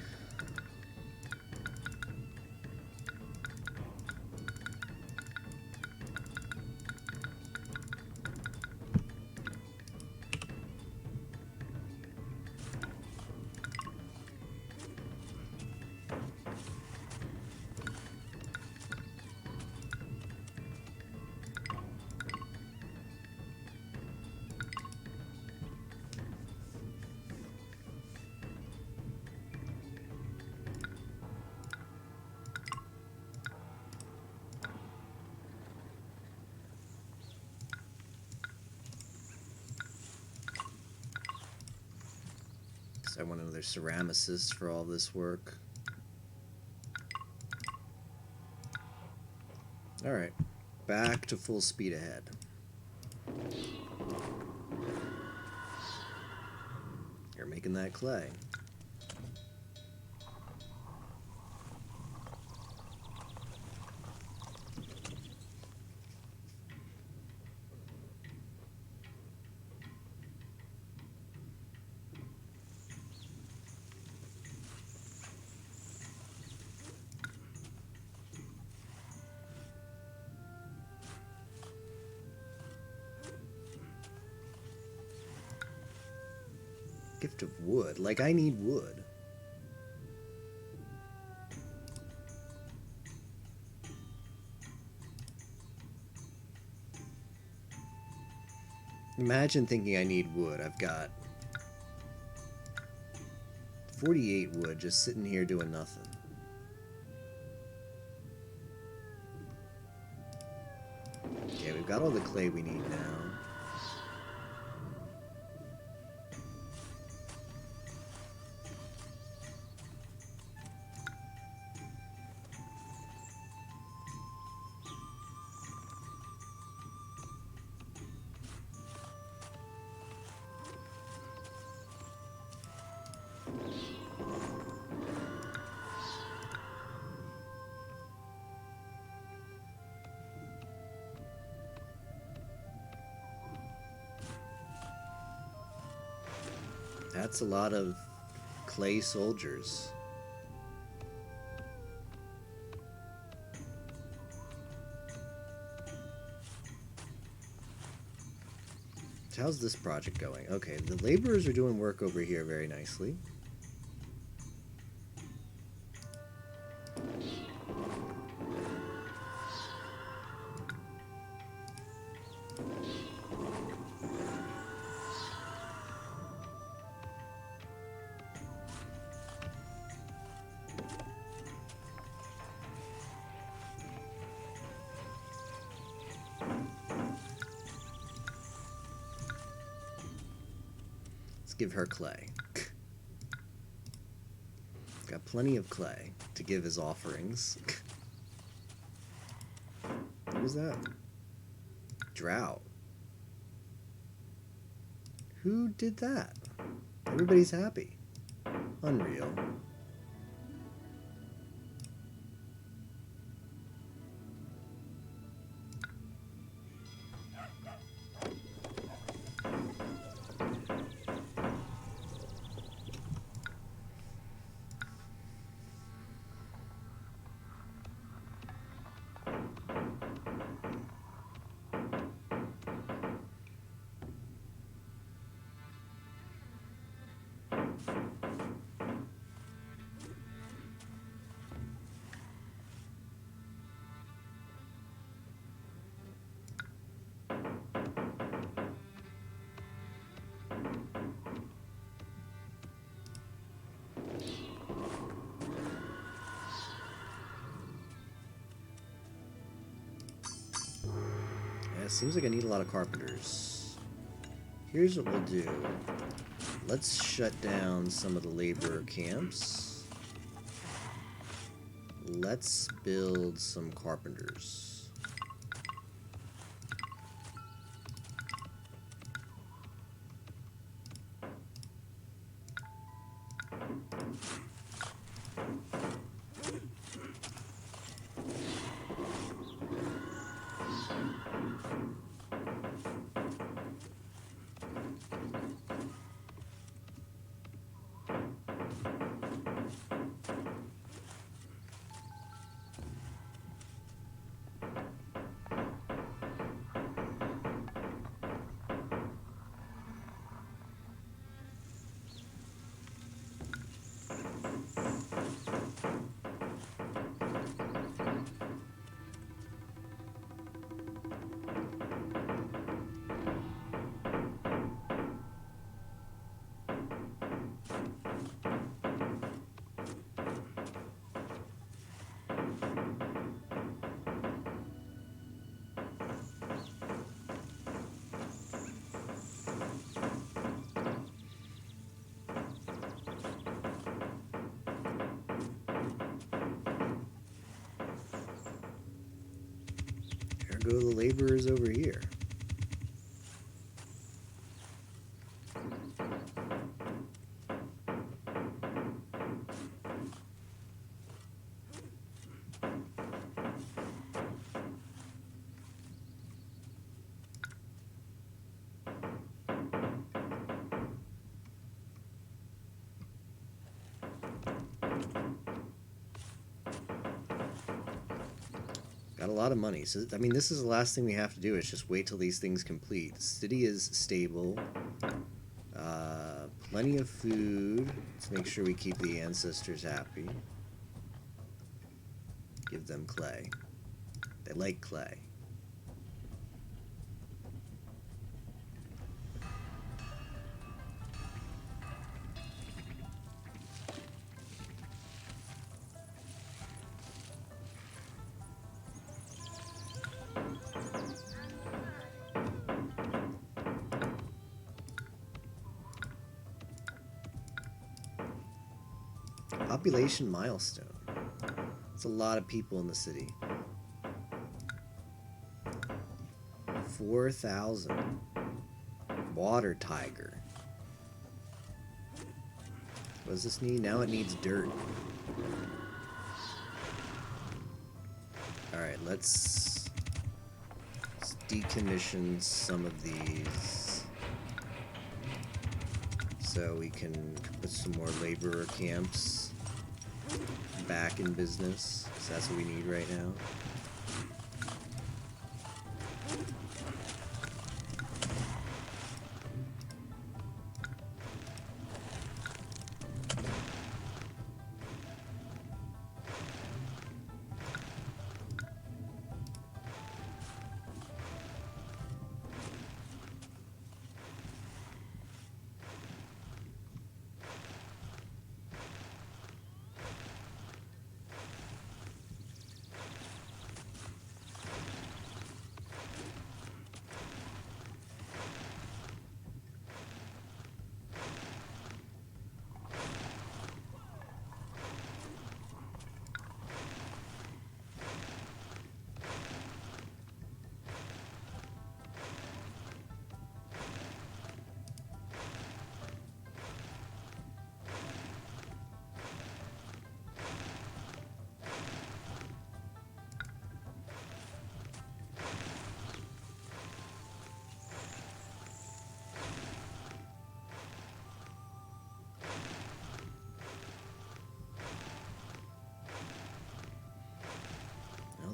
I want another ceramicist for all this work. Alright, back to full speed ahead. You're making that clay. Gift of wood. Like, I need wood. Imagine thinking I need wood. I've got 48 wood just sitting here doing nothing. Okay, we've got all the clay we need now. That's a lot of clay soldiers. So how's this project going? Okay, the laborers are doing work over here very nicely. Give her clay. Got plenty of clay to give as offerings. What is that? Drought. Who did that? Everybody's happy. Unreal. Yeah, it seems like I need a lot of carpenters. Here's what we'll do. Let's shut down some of the laborer camps. Let's build some carpenters. There go the laborers over here. Got a lot of money. So, I mean, this is the last thing we have to do is just wait till these things complete. The city is stable. Plenty of food. Let's make sure we keep the ancestors happy. Give them clay. They like clay. Population milestone. That's a lot of people in the city. 4,000. Water tiger. What does this need? Now it needs dirt. Alright, let's decommission some of these so we can put some more laborer camps back in business, because that's what we need right now.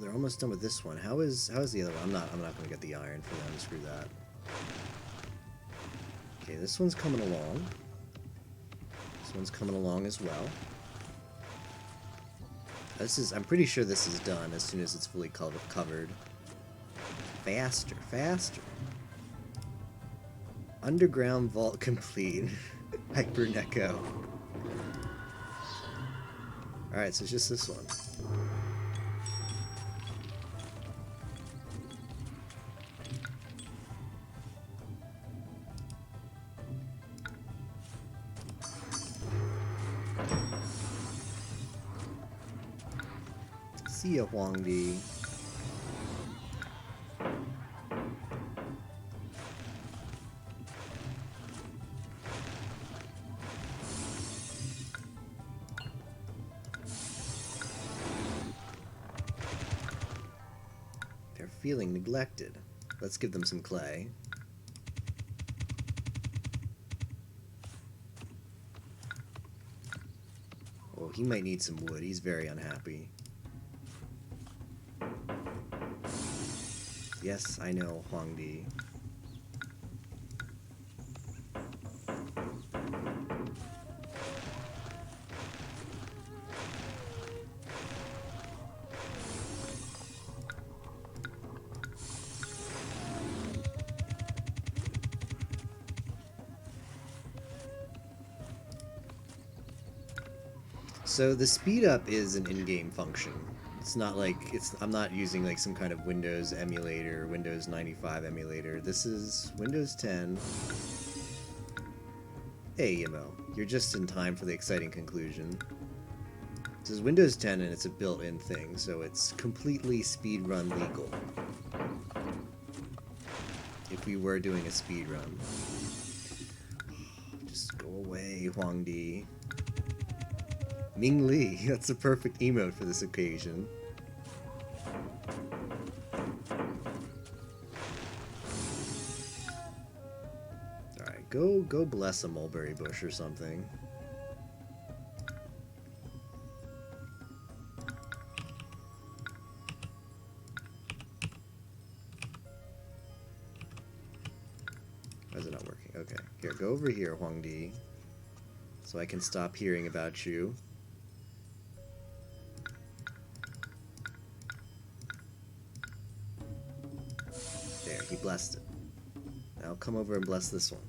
They're almost done with this one. How is the other one? I'm not gonna get the iron for them. Screw that. Okay, this one's coming along. This one's coming along as well. I'm pretty sure this is done as soon as it's fully covered. Faster, faster. Underground vault complete. Hyper Neko. Alright, so it's just this one. See ya, Huangdi. They're feeling neglected. Let's give them some clay. Oh, he might need some wood. He's very unhappy. Yes, I know, Huangdi. So the speed up is an in-game function. It's not like I'm not using like some kind of Windows emulator, Windows 95 emulator. This is Windows 10. Hey, Yimo, you're just in time for the exciting conclusion. This is Windows 10 and it's a built-in thing, so it's completely speedrun legal. If we were doing a speedrun. Just go away, Huangdi. Ming Li, that's the perfect emote for this occasion. Alright, go bless a mulberry bush or something. Why is it not working? Okay, here, go over here, Huangdi, so I can stop hearing about you. He blessed it. Now come over and bless this one.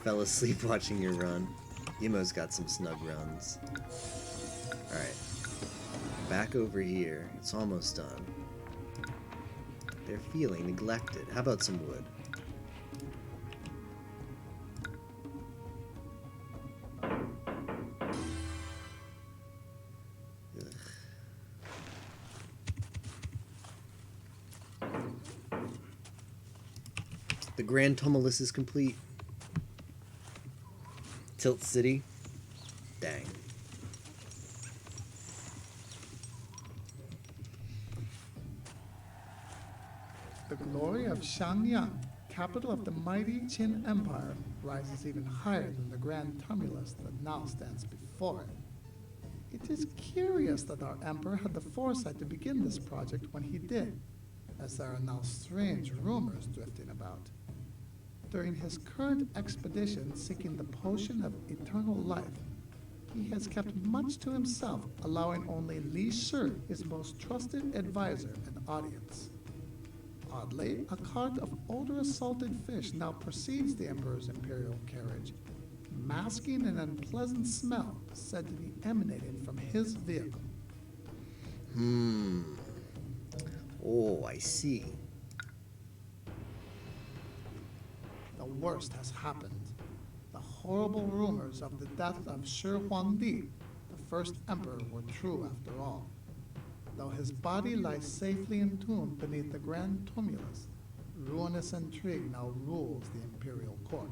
Fell asleep watching your run. Yimo's got some snug runs. Alright. Back over here. It's almost done. They're feeling neglected. How about some wood? The Grand Tumulus is complete. Tilt City. Dang. The glory of Shanyang, capital of the mighty Qin Empire, rises even higher than the Grand Tumulus that now stands before it. It is curious that our emperor had the foresight to begin this project when he did, as there are now strange rumors drifting about. During his current expedition seeking the potion of eternal life, he has kept much to himself, allowing only Li Shi, his most trusted advisor and audience. Oddly, a cart of odorous salted fish now precedes the Emperor's imperial carriage, masking an unpleasant smell said to be emanating from his vehicle. Oh, I see. The worst has happened. The horrible rumors of the death of Shi Huangdi, the first emperor, were true after all. Though his body lies safely entombed beneath the Grand Tumulus, ruinous intrigue now rules the imperial court,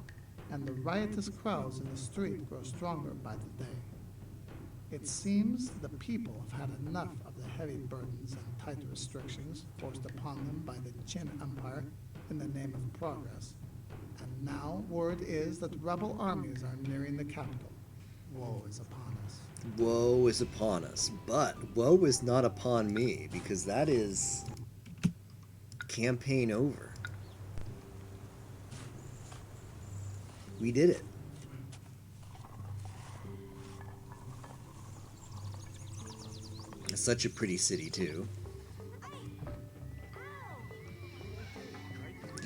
and the riotous crowds in the street grow stronger by the day. It seems the people have had enough of the heavy burdens and tight restrictions forced upon them by the Qin Empire in the name of progress. And now word is that rebel armies are nearing the capital. Woe is upon us. Woe is upon us. But woe is not upon me, because that is campaign over. We did it. It's such a pretty city, too.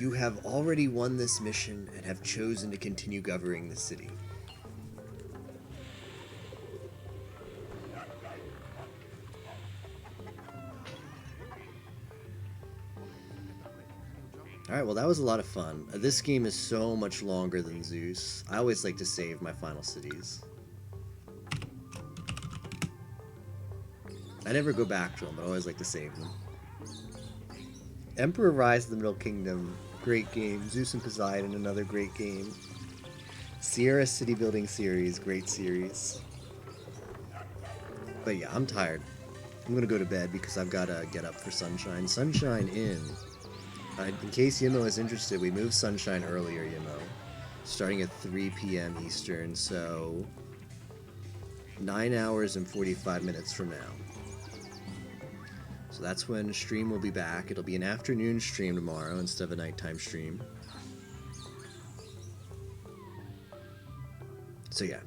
You have already won this mission and have chosen to continue governing the city. Alright, well that was a lot of fun. This game is so much longer than Zeus. I always like to save my final cities. I never go back to them, but I always like to save them. Emperor Rise of the Middle Kingdom, great game. Zeus and Poseidon, another great game. Sierra City Building series, great series. But yeah, I'm tired. I'm gonna go to bed because I've gotta get up for Sunshine. Sunshine in case Yimo is interested, we moved Sunshine earlier, Yimo. Starting at 3 p.m. Eastern, so 9 hours and 45 minutes from now. So that's when stream will be back. It'll be an afternoon stream tomorrow instead of a nighttime stream. So yeah,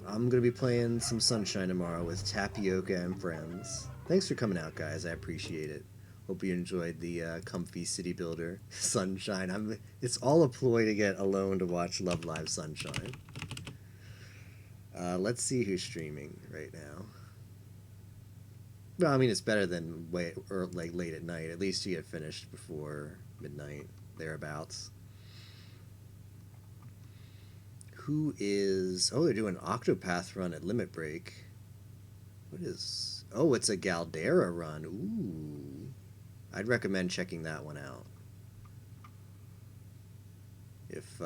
I'm going to be playing some Sunshine tomorrow with Tapioca and friends. Thanks for coming out, guys. I appreciate it. Hope you enjoyed the comfy city builder Sunshine. It's all a ploy to get Alone to watch Love Live Sunshine. Let's see who's streaming right now. Well, I mean, it's better than late at night. At least you get finished before midnight, thereabouts. Who is... Oh, they're doing an Octopath run at Limit Break. What is... Oh, it's a Galdera run. Ooh. I'd recommend checking that one out. If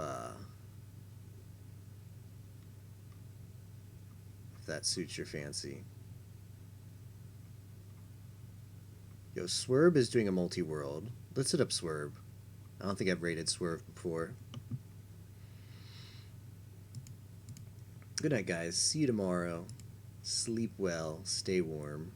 that suits your fancy. Yo, Swerve is doing a multi-world. Let's hit up Swerve. I don't think I've rated Swerve before. Good night, guys. See you tomorrow. Sleep well. Stay warm.